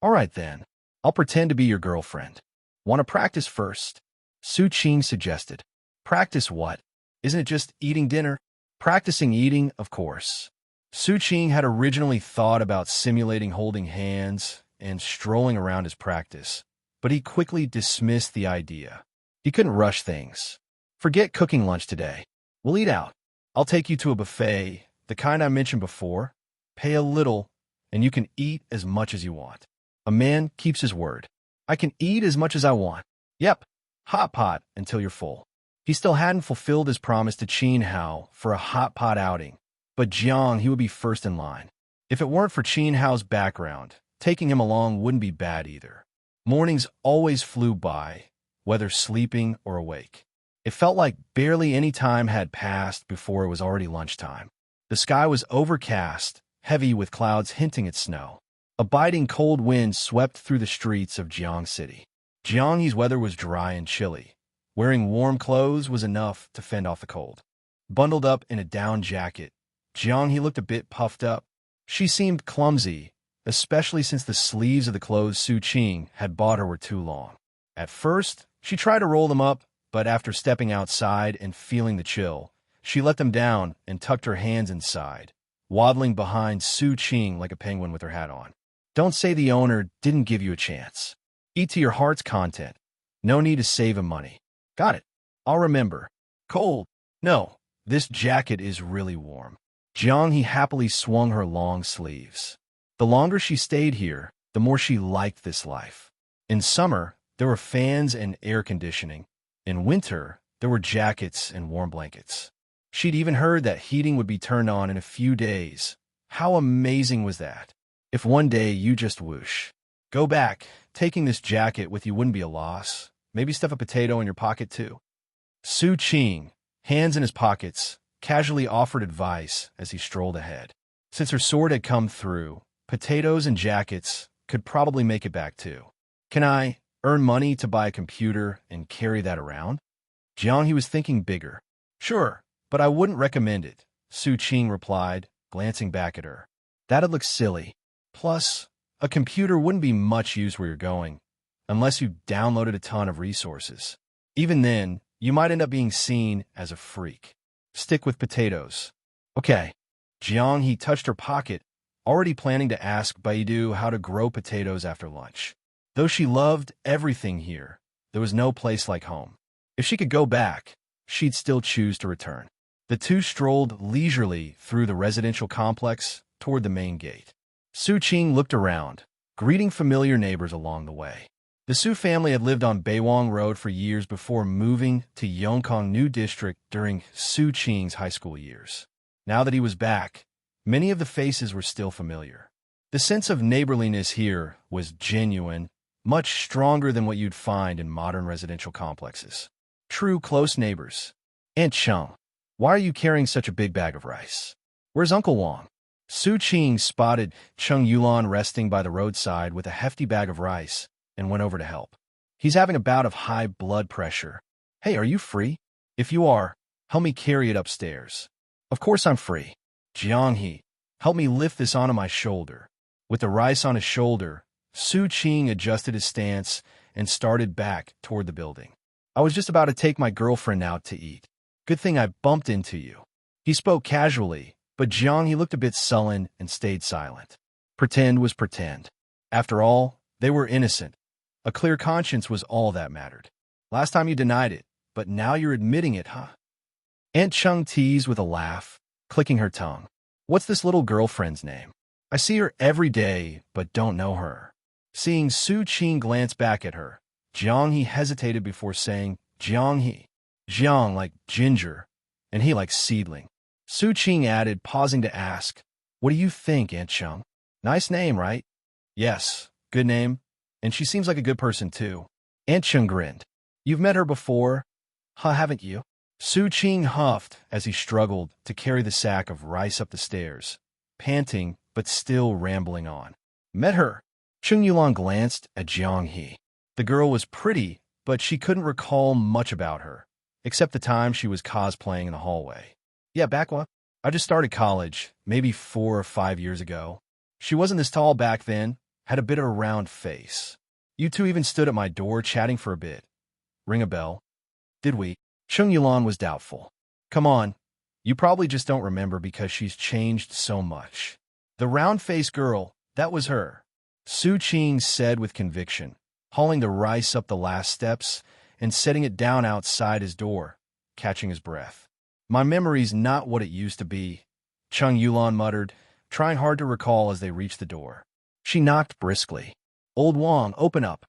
All right then, I'll pretend to be your girlfriend. Want to practice first? Su Qing suggested. Practice what? Isn't it just eating dinner? Practicing eating, of course. Su Qing had originally thought about simulating holding hands and strolling around his practice, but he quickly dismissed the idea. He couldn't rush things. Forget cooking lunch today. We'll eat out. I'll take you to a buffet, the kind I mentioned before. Pay a little, and you can eat as much as you want. A man keeps his word. I can eat as much as I want. Yep, hot pot until you're full. He still hadn't fulfilled his promise to Qin Hao for a hot pot outing, but Jiang, he would be first in line. If it weren't for Qin Hao's background, taking him along wouldn't be bad either. Mornings always flew by, whether sleeping or awake. It felt like barely any time had passed before it was already lunchtime. The sky was overcast, heavy with clouds hinting at snow. A biting cold wind swept through the streets of Jiang City. Jianghe's weather was dry and chilly. Wearing warm clothes was enough to fend off the cold. Bundled up in a down jacket, Jianghe looked a bit puffed up. She seemed clumsy, especially since the sleeves of the clothes Su Qing had bought her were too long. At first, she tried to roll them up, but after stepping outside and feeling the chill, she let them down and tucked her hands inside, waddling behind Su Qing like a penguin with her hat on. Don't say the owner didn't give you a chance. Eat to your heart's content. No need to save him money. Got it. I'll remember. Cold. No, this jacket is really warm. Jianghe happily swung her long sleeves. The longer she stayed here, the more she liked this life. In summer, there were fans and air conditioning. In winter, there were jackets and warm blankets. She'd even heard that heating would be turned on in a few days. How amazing was that? If one day you just whoosh. Go back. Taking this jacket with you wouldn't be a loss. Maybe stuff a potato in your pocket too. Su Qing, hands in his pockets, casually offered advice as he strolled ahead. Since her sword had come through, potatoes and jackets could probably make it back too. Can I earn money to buy a computer and carry that around? Jianghe was thinking bigger. Sure, but I wouldn't recommend it, Su Qing replied, glancing back at her. That'd look silly. Plus, a computer wouldn't be much use where you're going, unless you downloaded a ton of resources. Even then, you might end up being seen as a freak. Stick with potatoes. Okay. Jianghe touched her pocket, already planning to ask Baidu how to grow potatoes after lunch. Though she loved everything here, there was no place like home. If she could go back, she'd still choose to return. The two strolled leisurely through the residential complex toward the main gate. Su Qing looked around, greeting familiar neighbors along the way. The Su family had lived on Beiwang Road for years before moving to Yongkang New District during Su Qing's high school years. Now that he was back, many of the faces were still familiar. The sense of neighborliness here was genuine, much stronger than what you'd find in modern residential complexes. True close neighbors. Aunt Cheng, why are you carrying such a big bag of rice? Where's Uncle Wang? Su Qing spotted Cheng Yulan resting by the roadside with a hefty bag of rice and went over to help. He's having a bout of high blood pressure. Hey, are you free? If you are, help me carry it upstairs. Of course I'm free. Jianghe, help me lift this onto my shoulder. With the rice on his shoulder, Su Qing adjusted his stance and started back toward the building. I was just about to take my girlfriend out to eat. Good thing I bumped into you. He spoke casually, but Jianghe looked a bit sullen and stayed silent. Pretend was pretend. After all, they were innocent. A clear conscience was all that mattered. Last time you denied it, but now you're admitting it, huh? Aunt Cheng teased with a laugh, clicking her tongue. What's this little girlfriend's name? I see her every day, but don't know her. Seeing Su Qing glance back at her, Jianghe hesitated before saying, Jianghe. Jiang like ginger, and he like seedling. Su Qing added, pausing to ask, what do you think, Aunt Cheng? Nice name, right? Yes, good name. And she seems like a good person, too. Aunt Cheng grinned. You've met her before, huh, haven't you? Su Qing huffed as he struggled to carry the sack of rice up the stairs, panting but still rambling on. Met her. Cheng Yulan glanced at Jianghe. The girl was pretty, but she couldn't recall much about her, except the time she was cosplaying in the hallway. Yeah, back when I just started college, maybe 4 or 5 years ago. She wasn't this tall back then, had a bit of a round face. You two even stood at my door chatting for a bit. Ring a bell? Did we? Cheng Yulan was doubtful. Come on, you probably just don't remember because she's changed so much. The round-faced girl, that was her. Su Qing said with conviction, hauling the rice up the last steps and setting it down outside his door, catching his breath. My memory's not what it used to be, Cheng Yulan muttered, trying hard to recall as they reached the door. She knocked briskly. Old Wang, open up.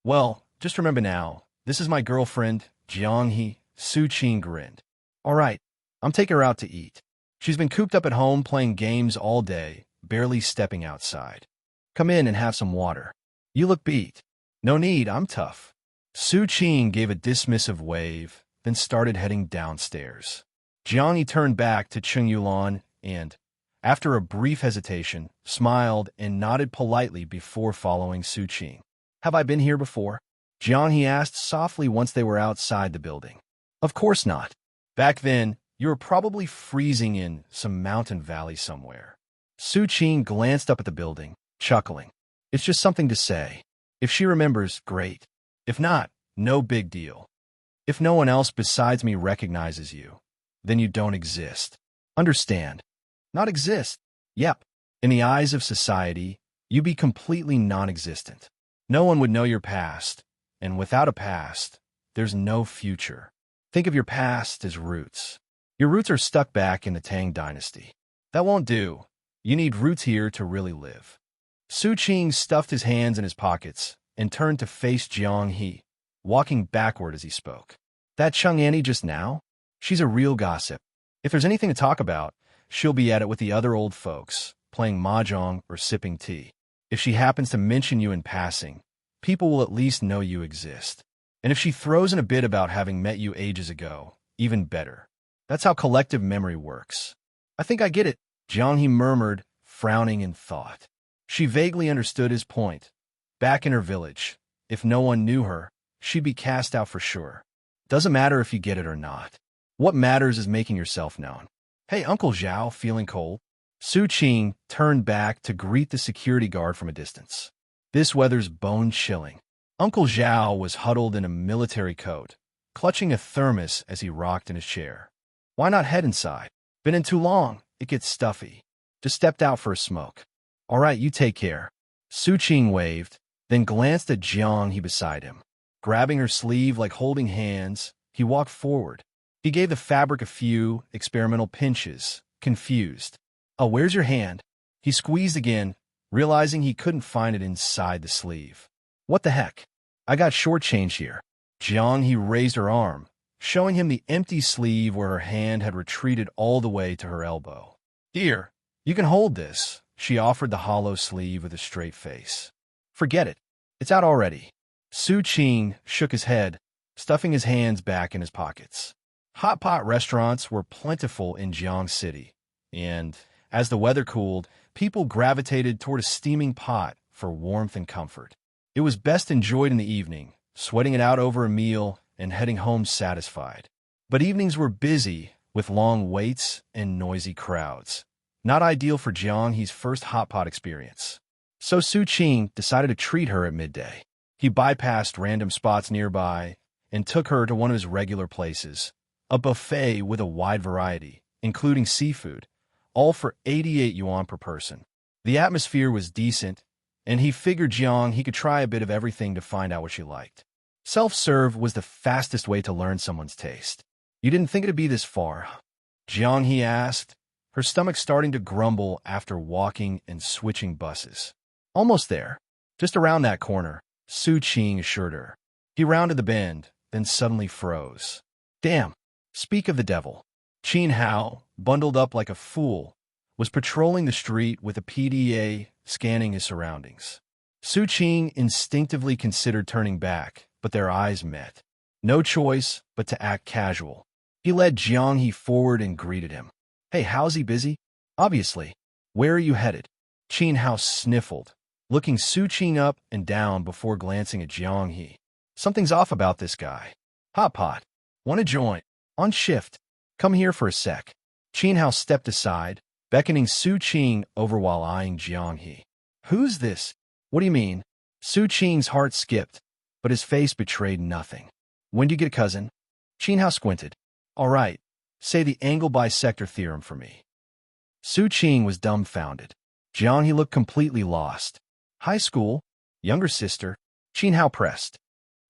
Well, just remember now, this is my girlfriend, Jiang He. Su Qing grinned. All right, I'm taking her out to eat. She's been cooped up at home playing games all day, barely stepping outside. Come in and have some water. You look beat. No need, I'm tough. Su Qing gave a dismissive wave, then started heading downstairs. Jiang He turned back to Cheng Yulan and, after a brief hesitation, smiled and nodded politely before following Su Qing. Have I been here before? Jiang He asked softly once they were outside the building. Of course not. Back then, you were probably freezing in some mountain valley somewhere. Su Qing glanced up at the building, chuckling. It's just something to say. If she remembers, great. If not, no big deal. If no one else besides me recognizes you, then you don't exist. Understand? Not exist. Yep. In the eyes of society, you'd be completely non-existent. No one would know your past, and without a past, there's no future. Think of your past as roots. Your roots are stuck back in the Tang Dynasty. That won't do. You need roots here to really live. Su Qing stuffed his hands in his pockets and turned to face Jiang He, walking backward as he spoke. That Cheng Annie just now? She's a real gossip. If there's anything to talk about, she'll be at it with the other old folks, playing mahjong or sipping tea. If she happens to mention you in passing, people will at least know you exist. And if she throws in a bit about having met you ages ago, even better. That's how collective memory works. I think I get it, Jiang He murmured, frowning in thought. She vaguely understood his point. Back in her village, if no one knew her, she'd be cast out for sure. Doesn't matter if you get it or not. What matters is making yourself known. Hey, Uncle Zhao, feeling cold? Su Qing turned back to greet the security guard from a distance. This weather's bone-chilling. Uncle Zhao was huddled in a military coat, clutching a thermos as he rocked in his chair. Why not head inside? Been in too long. It gets stuffy. Just stepped out for a smoke. All right, you take care. Su Qing waved, then glanced at Jiang He beside him. Grabbing her sleeve like holding hands, he walked forward. He gave the fabric a few experimental pinches, confused. Oh, where's your hand? He squeezed again, realizing he couldn't find it inside the sleeve. What the heck? I got short change here. Jiang He raised her arm, showing him the empty sleeve where her hand had retreated all the way to her elbow. Dear, you can hold this, she offered the hollow sleeve with a straight face. Forget it. It's out already. Su Qing shook his head, stuffing his hands back in his pockets. Hot pot restaurants were plentiful in Jiang City, and, as the weather cooled, people gravitated toward a steaming pot for warmth and comfort. It was best enjoyed in the evening, sweating it out over a meal and heading home satisfied. But evenings were busy, with long waits and noisy crowds. Not ideal for Jiang He's first hot pot experience. So Su Qing decided to treat her at midday. He bypassed random spots nearby and took her to one of his regular places, a buffet with a wide variety, including seafood, all for 88 yuan per person. The atmosphere was decent, and he figured Jiang He could try a bit of everything to find out what she liked. Self-serve was the fastest way to learn someone's taste. You didn't think it'd be this far? Jiang He asked, her stomach starting to grumble after walking and switching buses. Almost there. Just around that corner, Su Qing assured her. He rounded the bend, then suddenly froze. Damn. Speak of the devil. Qin Hao, bundled up like a fool, was patrolling the street with a PDA scanning his surroundings. Su Qing instinctively considered turning back, but their eyes met. No choice but to act casual. He led Jiang He forward and greeted him. Hey, how's he busy? Obviously. Where are you headed? Qin Hao sniffled, looking Su Qing up and down before glancing at Jiang He. Something's off about this guy. Hot pot. Want to join? On shift. Come here for a sec. Qin Hao stepped aside, beckoning Su Qing over while eyeing Jiang He. Who's this? What do you mean? Su Qing's heart skipped, but his face betrayed nothing. When do you get a cousin? Qin Hao squinted. All right. Say the angle bisector theorem for me. Su Qing was dumbfounded. Jiang He looked completely lost. High school? Younger sister? Qin Hao pressed.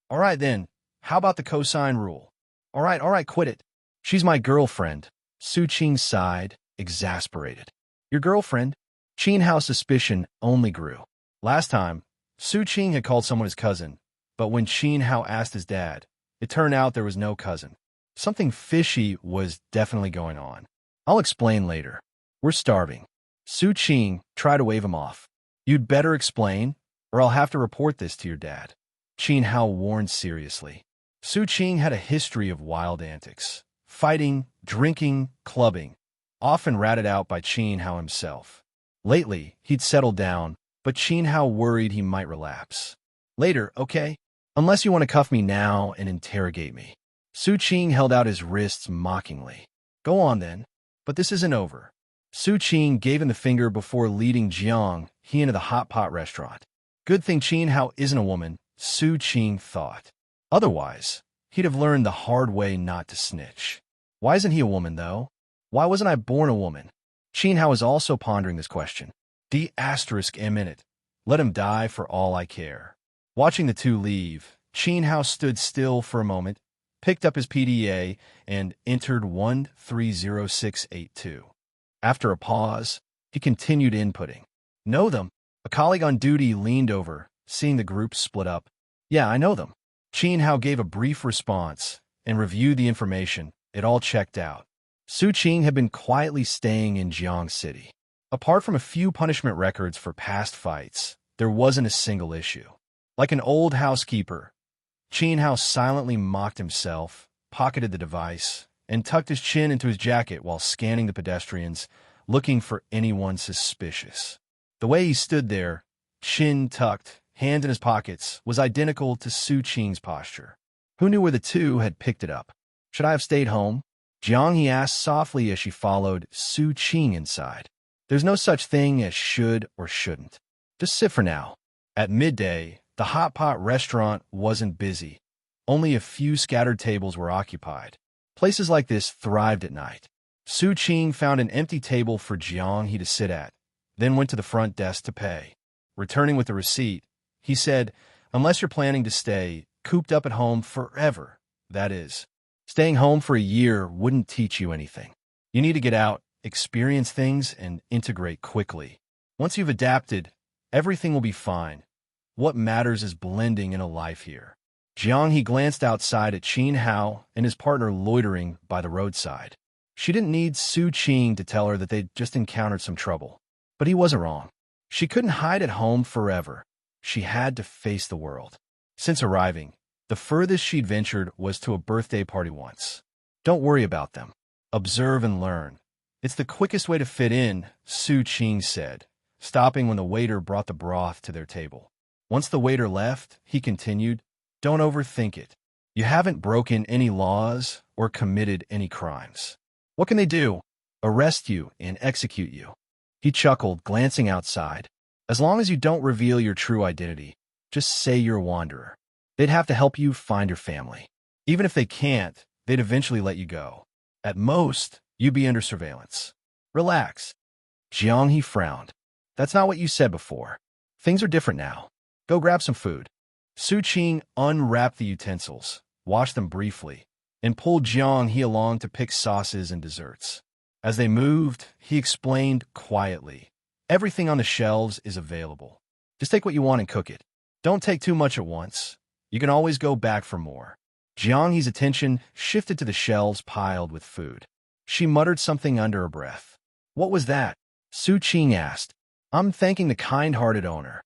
All right then, how about the cosine rule? All right, quit it. She's my girlfriend. Su Qing sighed, exasperated. Your girlfriend? Qin Hao's suspicion only grew. Last time, Su Qing had called someone his cousin, But when Qin Hao asked his dad, it turned out there was no cousin. Something fishy was definitely going on. I'll explain later. We're starving. Su Qing tried to wave him off. You'd better explain, or I'll have to report this to your dad. Qin Hao warned seriously. Su Qing had a history of wild antics. Fighting, drinking, clubbing, often ratted out by Qin Hao himself. Lately, he'd settled down, but Qin Hao worried he might relapse. Later, okay? Unless you want to cuff me now and interrogate me. Su Qing held out his wrists mockingly. Go on then. But this isn't over. Su Qing gave him the finger before leading Jiang He into the hot pot restaurant. Good thing Qin Hao isn't a woman, Su Qing thought. Otherwise, he'd have learned the hard way not to snitch. Why isn't he a woman, though? Why wasn't I born a woman? Qin Hao is also pondering this question. D***. Let him die for all I care. Watching the two leave, Qin Hao stood still for a moment, picked up his PDA, and entered 130682. After a pause, he continued inputting. Know them? A colleague on duty leaned over, seeing the group split up. Yeah, I know them. Qin Hao gave a brief response and reviewed the information. It all checked out. Su Qing had been quietly staying in Jiang City. Apart from a few punishment records for past fights, there wasn't a single issue. Like an old housekeeper, Qin Hao silently mocked himself, pocketed the device, and tucked his chin into his jacket while scanning the pedestrians, looking for anyone suspicious. The way he stood there, chin tucked, hands in his pockets, was identical to Su Qing's posture. Who knew where the two had picked it up? Should I have stayed home? Jiang He asked softly as she followed Su Qing inside. There's no such thing as should or shouldn't. Just sit for now. At midday, the hot pot restaurant wasn't busy. Only a few scattered tables were occupied. Places like this thrived at night. Su Qing found an empty table for Jiang He to sit at, then went to the front desk to pay. Returning with the receipt, he said, unless you're planning to stay cooped up at home forever, that is. Staying home for a year wouldn't teach you anything. You need to get out, experience things, and integrate quickly. Once you've adapted, everything will be fine. What matters is blending in a life here. Jiang He glanced outside at Qin Hao and his partner loitering by the roadside. She didn't need Su Qing to tell her that they'd just encountered some trouble. But he wasn't wrong. She couldn't hide at home forever. She had to face the world. Since arriving, the furthest she'd ventured was to a birthday party once. Don't worry about them. Observe and learn. It's the quickest way to fit in, Su Qing said, stopping when the waiter brought the broth to their table. Once the waiter left, he continued, don't overthink it. You haven't broken any laws or committed any crimes. What can they do? Arrest you and execute you. He chuckled, glancing outside. As long as you don't reveal your true identity, just say you're a wanderer. They'd have to help you find your family. Even if they can't, they'd eventually let you go. At most, you'd be under surveillance. Relax. Jiang He frowned. That's not what you said before. Things are different now. Go grab some food. Su Qing unwrapped the utensils, washed them briefly, and pulled Jiang He along to pick sauces and desserts. As they moved, he explained quietly, everything on the shelves is available. Just take what you want and cook it. Don't take too much at once. You can always go back for more. Jiang He's attention shifted to the shelves piled with food. She muttered something under her breath. What was that? Su Qing asked. I'm thanking the kind-hearted owner.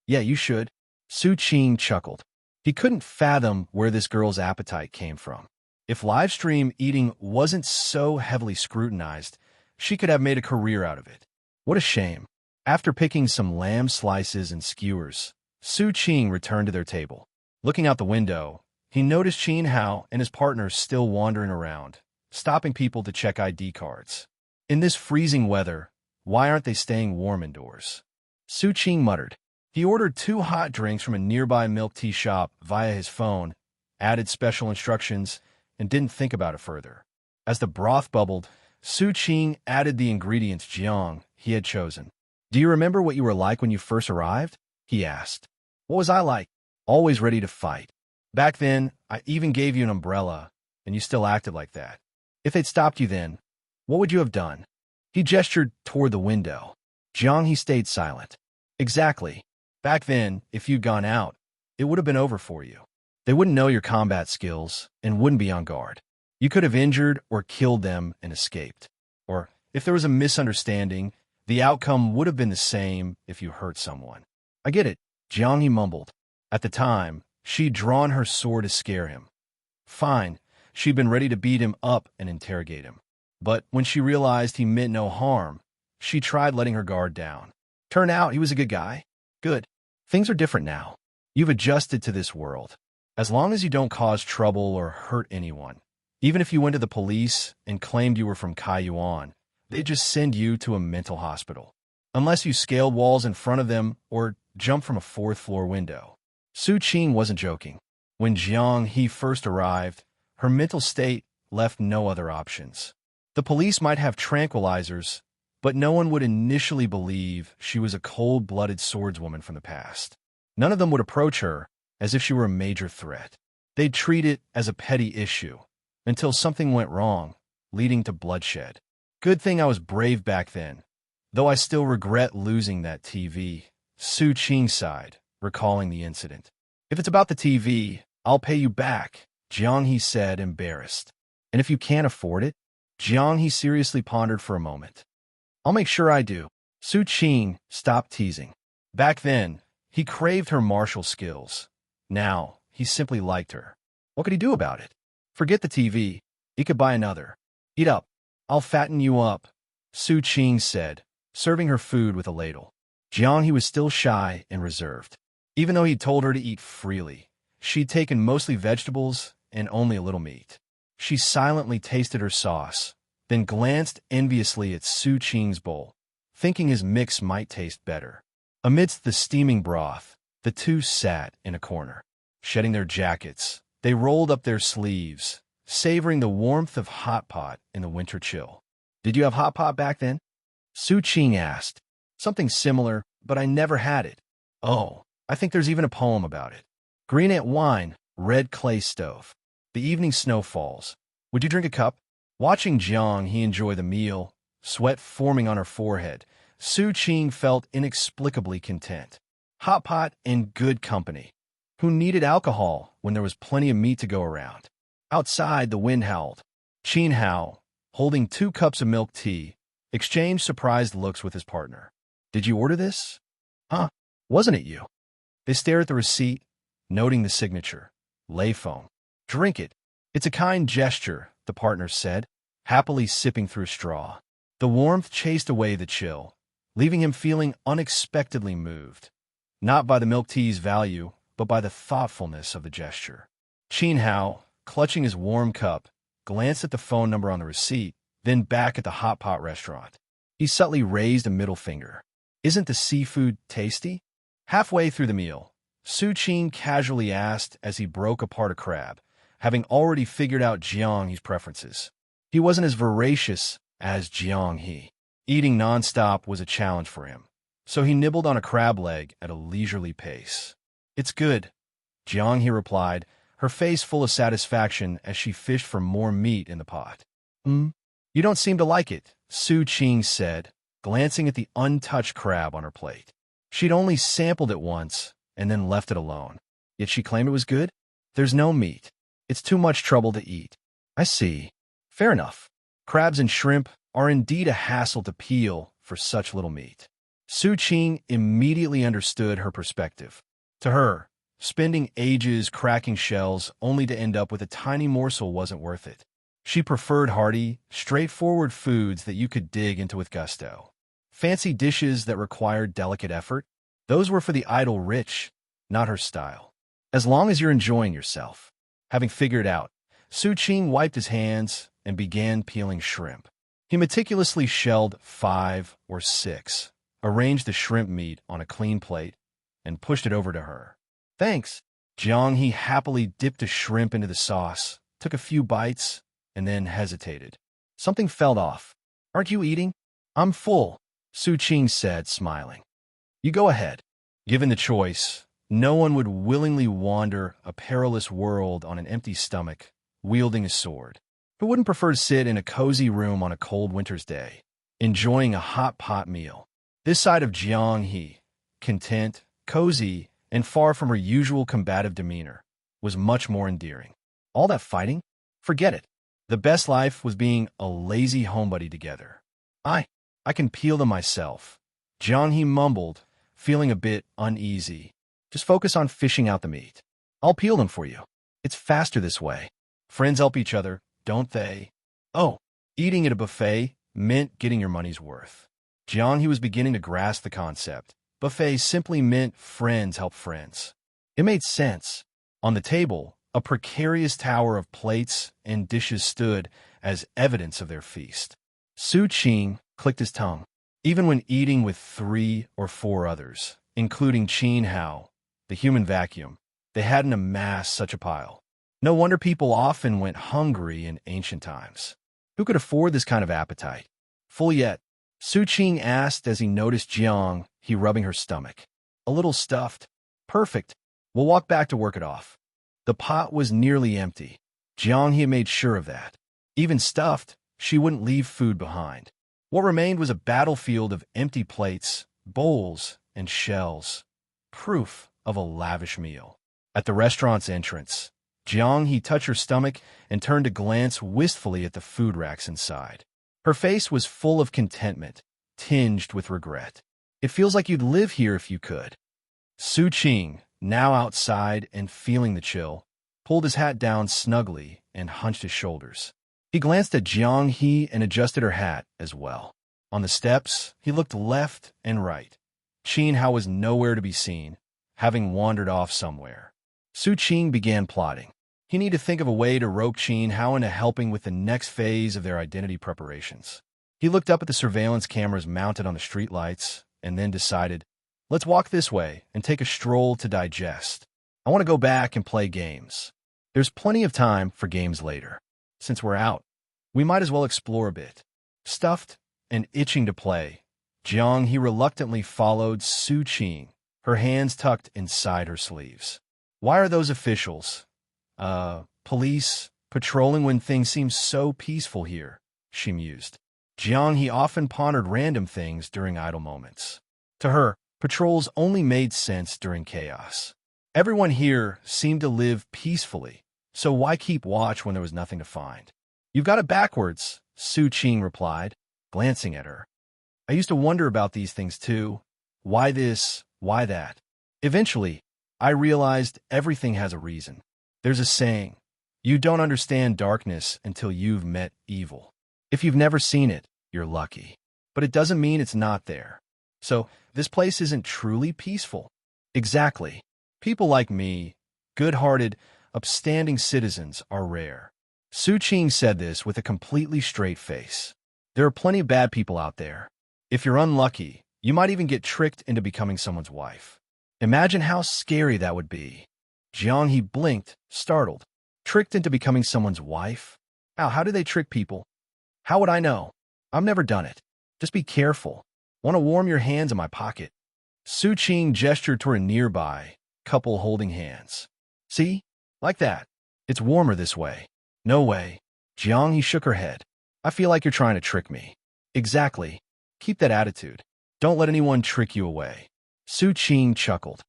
Yeah, you should. Su Qing chuckled. He couldn't fathom where this girl's appetite came from. If live stream eating wasn't so heavily scrutinized, she could have made a career out of it. What a shame. After picking some lamb slices and skewers, Su Qing returned to their table. Looking out the window, he noticed Qin Hao and his partner still wandering around, stopping people to check ID cards. In this freezing weather, why aren't they staying warm indoors? Su Qing muttered. He ordered 2 hot drinks from a nearby milk tea shop via his phone, added special instructions, and didn't think about it further. As the broth bubbled, Su Qing added the ingredients Jiang he had chosen. Do you remember what you were like when you first arrived? He asked. What was I like? Always ready to fight. Back then, I even gave you an umbrella, and you still acted like that. If they'd stopped you then, what would you have done? He gestured toward the window. Jiang he stayed silent. Exactly. Back then, if you'd gone out, it would have been over for you. They wouldn't know your combat skills and wouldn't be on guard. You could have injured or killed them and escaped. Or, if there was a misunderstanding, the outcome would have been the same if you hurt someone. I get it, Jiang He mumbled. At the time, she'd drawn her sword to scare him. Fine, she'd been ready to beat him up and interrogate him. But when she realized he meant no harm, she tried letting her guard down. Turned out he was a good guy. Good. Things are different now. You've adjusted to this world. As long as you don't cause trouble or hurt anyone, even if you went to the police and claimed you were from Kaiyuan, they'd just send you to a mental hospital. Unless you scaled walls in front of them or jumped from a fourth-floor window. Su Qing wasn't joking. When Jiang He first arrived, her mental state left no other options. The police might have tranquilizers, but no one would initially believe she was a cold-blooded swordswoman from the past. None of them would approach her as if she were a major threat. They'd treat it as a petty issue, until something went wrong, leading to bloodshed. Good thing I was brave back then, though I still regret losing that TV. Su Qing sighed, recalling the incident. If it's about the TV, I'll pay you back, Jiang He said, embarrassed. And if you can't afford it? Jiang He seriously pondered for a moment. I'll make sure I do. Su Qing stopped teasing. Back then, he craved her martial skills. Now, he simply liked her. What could he do about it? Forget the TV. He could buy another. Eat up. I'll fatten you up, Su Qing said, serving her food with a ladle. Jiang He was still shy and reserved. Even though he'd told her to eat freely, she'd taken mostly vegetables and only a little meat. She silently tasted her sauce, then glanced enviously at Su Qing's bowl, thinking his mix might taste better. Amidst the steaming broth, the two sat in a corner. Shedding their jackets, they rolled up their sleeves, savoring the warmth of hot pot in the winter chill. Did you have hot pot back then? Su Qing asked. Something similar, but I never had it. Oh, I think there's even a poem about it. Green ant wine, red clay stove. The evening snow falls. Would you drink a cup? Watching Jiang He enjoy the meal, sweat forming on her forehead, Su Qing felt inexplicably content. Hot pot and good company. Who needed alcohol when there was plenty of meat to go around? Outside, the wind howled. Qin Hao, holding 2 cups of milk tea, exchanged surprised looks with his partner. Did you order this? Huh? Wasn't it you? They stared at the receipt, noting the signature. Lei foam. Drink it. It's a kind gesture, the partner said, happily sipping through a straw. The warmth chased away the chill, leaving him feeling unexpectedly moved. Not by the milk tea's value, but by the thoughtfulness of the gesture. Qin Hao, clutching his warm cup, glanced at the phone number on the receipt, then back at the hot pot restaurant. He subtly raised a middle finger. Isn't the seafood tasty? Halfway through the meal, Su Qing casually asked as he broke apart a crab, having already figured out Jiang He's preferences. He wasn't as voracious as Jiang He. Eating nonstop was a challenge for him, so he nibbled on a crab leg at a leisurely pace. It's good, Jiang He replied, her face full of satisfaction as she fished for more meat in the pot. You don't seem to like it, Su Qing said, glancing at the untouched crab on her plate. She'd only sampled it once and then left it alone. Yet she claimed it was good? There's no meat. It's too much trouble to eat. I see. Fair enough. Crabs and shrimp are indeed a hassle to peel for such little meat. Su Qing immediately understood her perspective. To her, spending ages cracking shells only to end up with a tiny morsel wasn't worth it. She preferred hearty, straightforward foods that you could dig into with gusto. Fancy dishes that required delicate effort, those were for the idle rich, not her style. As long as you're enjoying yourself. Having figured out, Su Qing wiped his hands and began peeling shrimp. He meticulously shelled 5 or 6, arranged the shrimp meat on a clean plate, and pushed it over to her. Thanks. Jiang He happily dipped a shrimp into the sauce, took a few bites, and then hesitated. Something felt off. Aren't you eating? I'm full, Su Qing said, smiling. You go ahead. Given the choice, no one would willingly wander a perilous world on an empty stomach, wielding a sword. Who wouldn't prefer to sit in a cozy room on a cold winter's day, enjoying a hot pot meal? This side of Jiang He, content, cozy, and far from her usual combative demeanor, was much more endearing. All that fighting? Forget it. The best life was being a lazy homebody together. I can peel them myself. Jiang He mumbled, feeling a bit uneasy. Just focus on fishing out the meat. I'll peel them for you. It's faster this way. Friends help each other, don't they? Oh, eating at a buffet meant getting your money's worth. Jiang He was beginning to grasp the concept. Buffet simply meant friends help friends. It made sense. On the table, a precarious tower of plates and dishes stood as evidence of their feast. Su Qing clicked his tongue. Even when eating with 3 or 4 others, including Qin Hao, the human vacuum, they hadn't amassed such a pile. No wonder people often went hungry in ancient times. Who could afford this kind of appetite? Full yet, Su Qing asked as he noticed Jiang He rubbing her stomach. A little stuffed. Perfect. We'll walk back to work it off. The pot was nearly empty. Jiang He had made sure of that. Even stuffed, she wouldn't leave food behind. What remained was a battlefield of empty plates, bowls, and shells. Proof of a lavish meal. At the restaurant's entrance, Jiang He touched her stomach and turned to glance wistfully at the food racks inside. Her face was full of contentment, tinged with regret. It feels like you'd live here if you could. Su Qing, now outside and feeling the chill, pulled his hat down snugly and hunched his shoulders. He glanced at Jiang He and adjusted her hat as well. On the steps, he looked left and right. Qin Hao was nowhere to be seen, having wandered off somewhere. Su Qing began plotting. He needed to think of a way to rope Qin Hao into helping with the next phase of their identity preparations. He looked up at the surveillance cameras mounted on the streetlights and then decided, let's walk this way and take a stroll to digest. I want to go back and play games. There's plenty of time for games later. Since we're out, we might as well explore a bit. Stuffed and itching to play, Jiang He reluctantly followed Su Qing, her hands tucked inside her sleeves. Why are those officials, police, patrolling when things seem so peaceful here? She mused. Jiang He often pondered random things during idle moments. To her, patrols only made sense during chaos. Everyone here seemed to live peacefully, so why keep watch when there was nothing to find? You've got it backwards, Su Qing replied, glancing at her. I used to wonder about these things too. Why this? Why that? Eventually, I realized everything has a reason. There's a saying, you don't understand darkness until you've met evil. If you've never seen it, you're lucky. But it doesn't mean it's not there. So, this place isn't truly peaceful. Exactly. People like me, good-hearted, upstanding citizens, are rare. Su Qing said this with a completely straight face. There are plenty of bad people out there. If you're unlucky, you might even get tricked into becoming someone's wife. Imagine how scary that would be. Jiang He blinked, startled. Tricked into becoming someone's wife? How do they trick people? How would I know? I've never done it. Just be careful. Want to warm your hands in my pocket? Su Qing gestured toward a nearby couple holding hands. See? Like that. It's warmer this way. No way. Jiang He shook her head. I feel like you're trying to trick me. Exactly. Keep that attitude. Don't let anyone trick you away. Su Qing chuckled.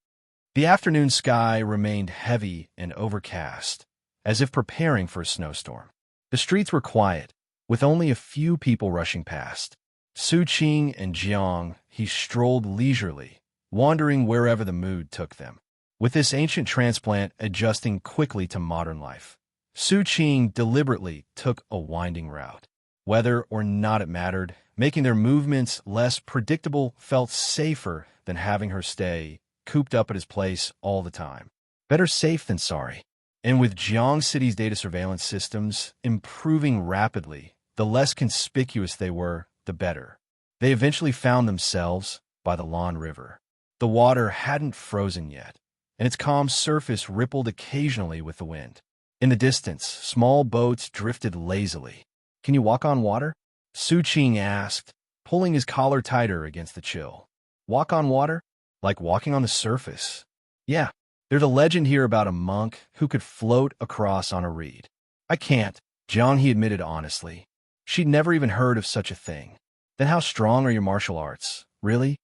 The afternoon sky remained heavy and overcast, as if preparing for a snowstorm. The streets were quiet, with only a few people rushing past. Su Qing and Jiang He strolled leisurely, wandering wherever the mood took them. With this ancient transplant adjusting quickly to modern life, Su Qing deliberately took a winding route. Whether or not it mattered, making their movements less predictable felt safer than having her stay cooped up at his place all the time. Better safe than sorry. And with Jiang City's data surveillance systems improving rapidly, the less conspicuous they were, the better. They eventually found themselves by the Lan River. The water hadn't frozen yet, and its calm surface rippled occasionally with the wind. In the distance, small boats drifted lazily. Can you walk on water? Su Qing asked, pulling his collar tighter against the chill. Walk on water? Like walking on the surface. Yeah, there's a legend here about a monk who could float across on a reed. I can't, Jiang He admitted honestly. She'd never even heard of such a thing. Then how strong are your martial arts? Really?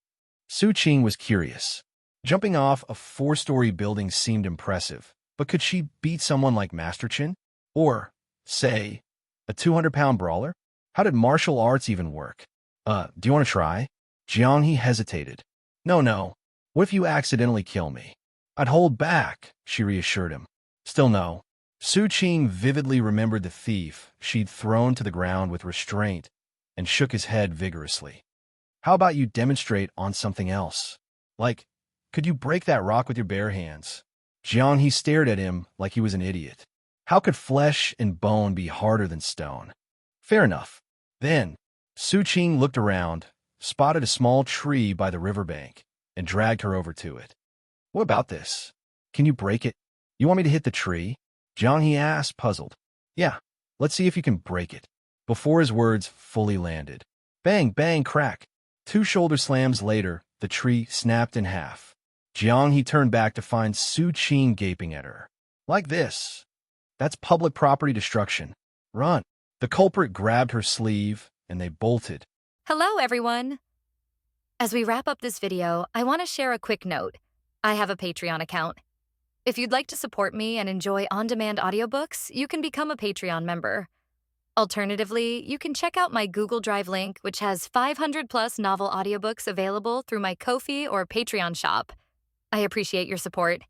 Su Qing was curious. Jumping off a four-story building seemed impressive, but could she beat someone like Master Chin? Or, say, a 200-pound brawler? How did martial arts even work? Do you want to try? Jiang hesitated. No. What if you accidentally kill me? I'd hold back, she reassured him. Still no. Su Qing vividly remembered the thief she'd thrown to the ground with restraint and shook his head vigorously. How about you demonstrate on something else? Like, could you break that rock with your bare hands? Jiang stared at him like he was an idiot. How could flesh and bone be harder than stone? Fair enough. Then, Su Qing looked around, spotted a small tree by the riverbank, and dragged her over to it. What about this? Can you break it? You want me to hit the tree? Jiang asked, puzzled. Yeah, let's see if you can break it. Before his words fully landed. Bang, bang, crack. 2 shoulder slams later, the tree snapped in half. Jiang turned back to find Su Qing gaping at her. Like this. That's public property destruction. Run. The culprit grabbed her sleeve, and they bolted. Hello, everyone. As we wrap up this video, I want to share a quick note. I have a Patreon account. If you'd like to support me and enjoy on-demand audiobooks, you can become a Patreon member. Alternatively, you can check out my Google Drive link, which has 500+ novel audiobooks available through my Ko-fi or Patreon shop. I appreciate your support.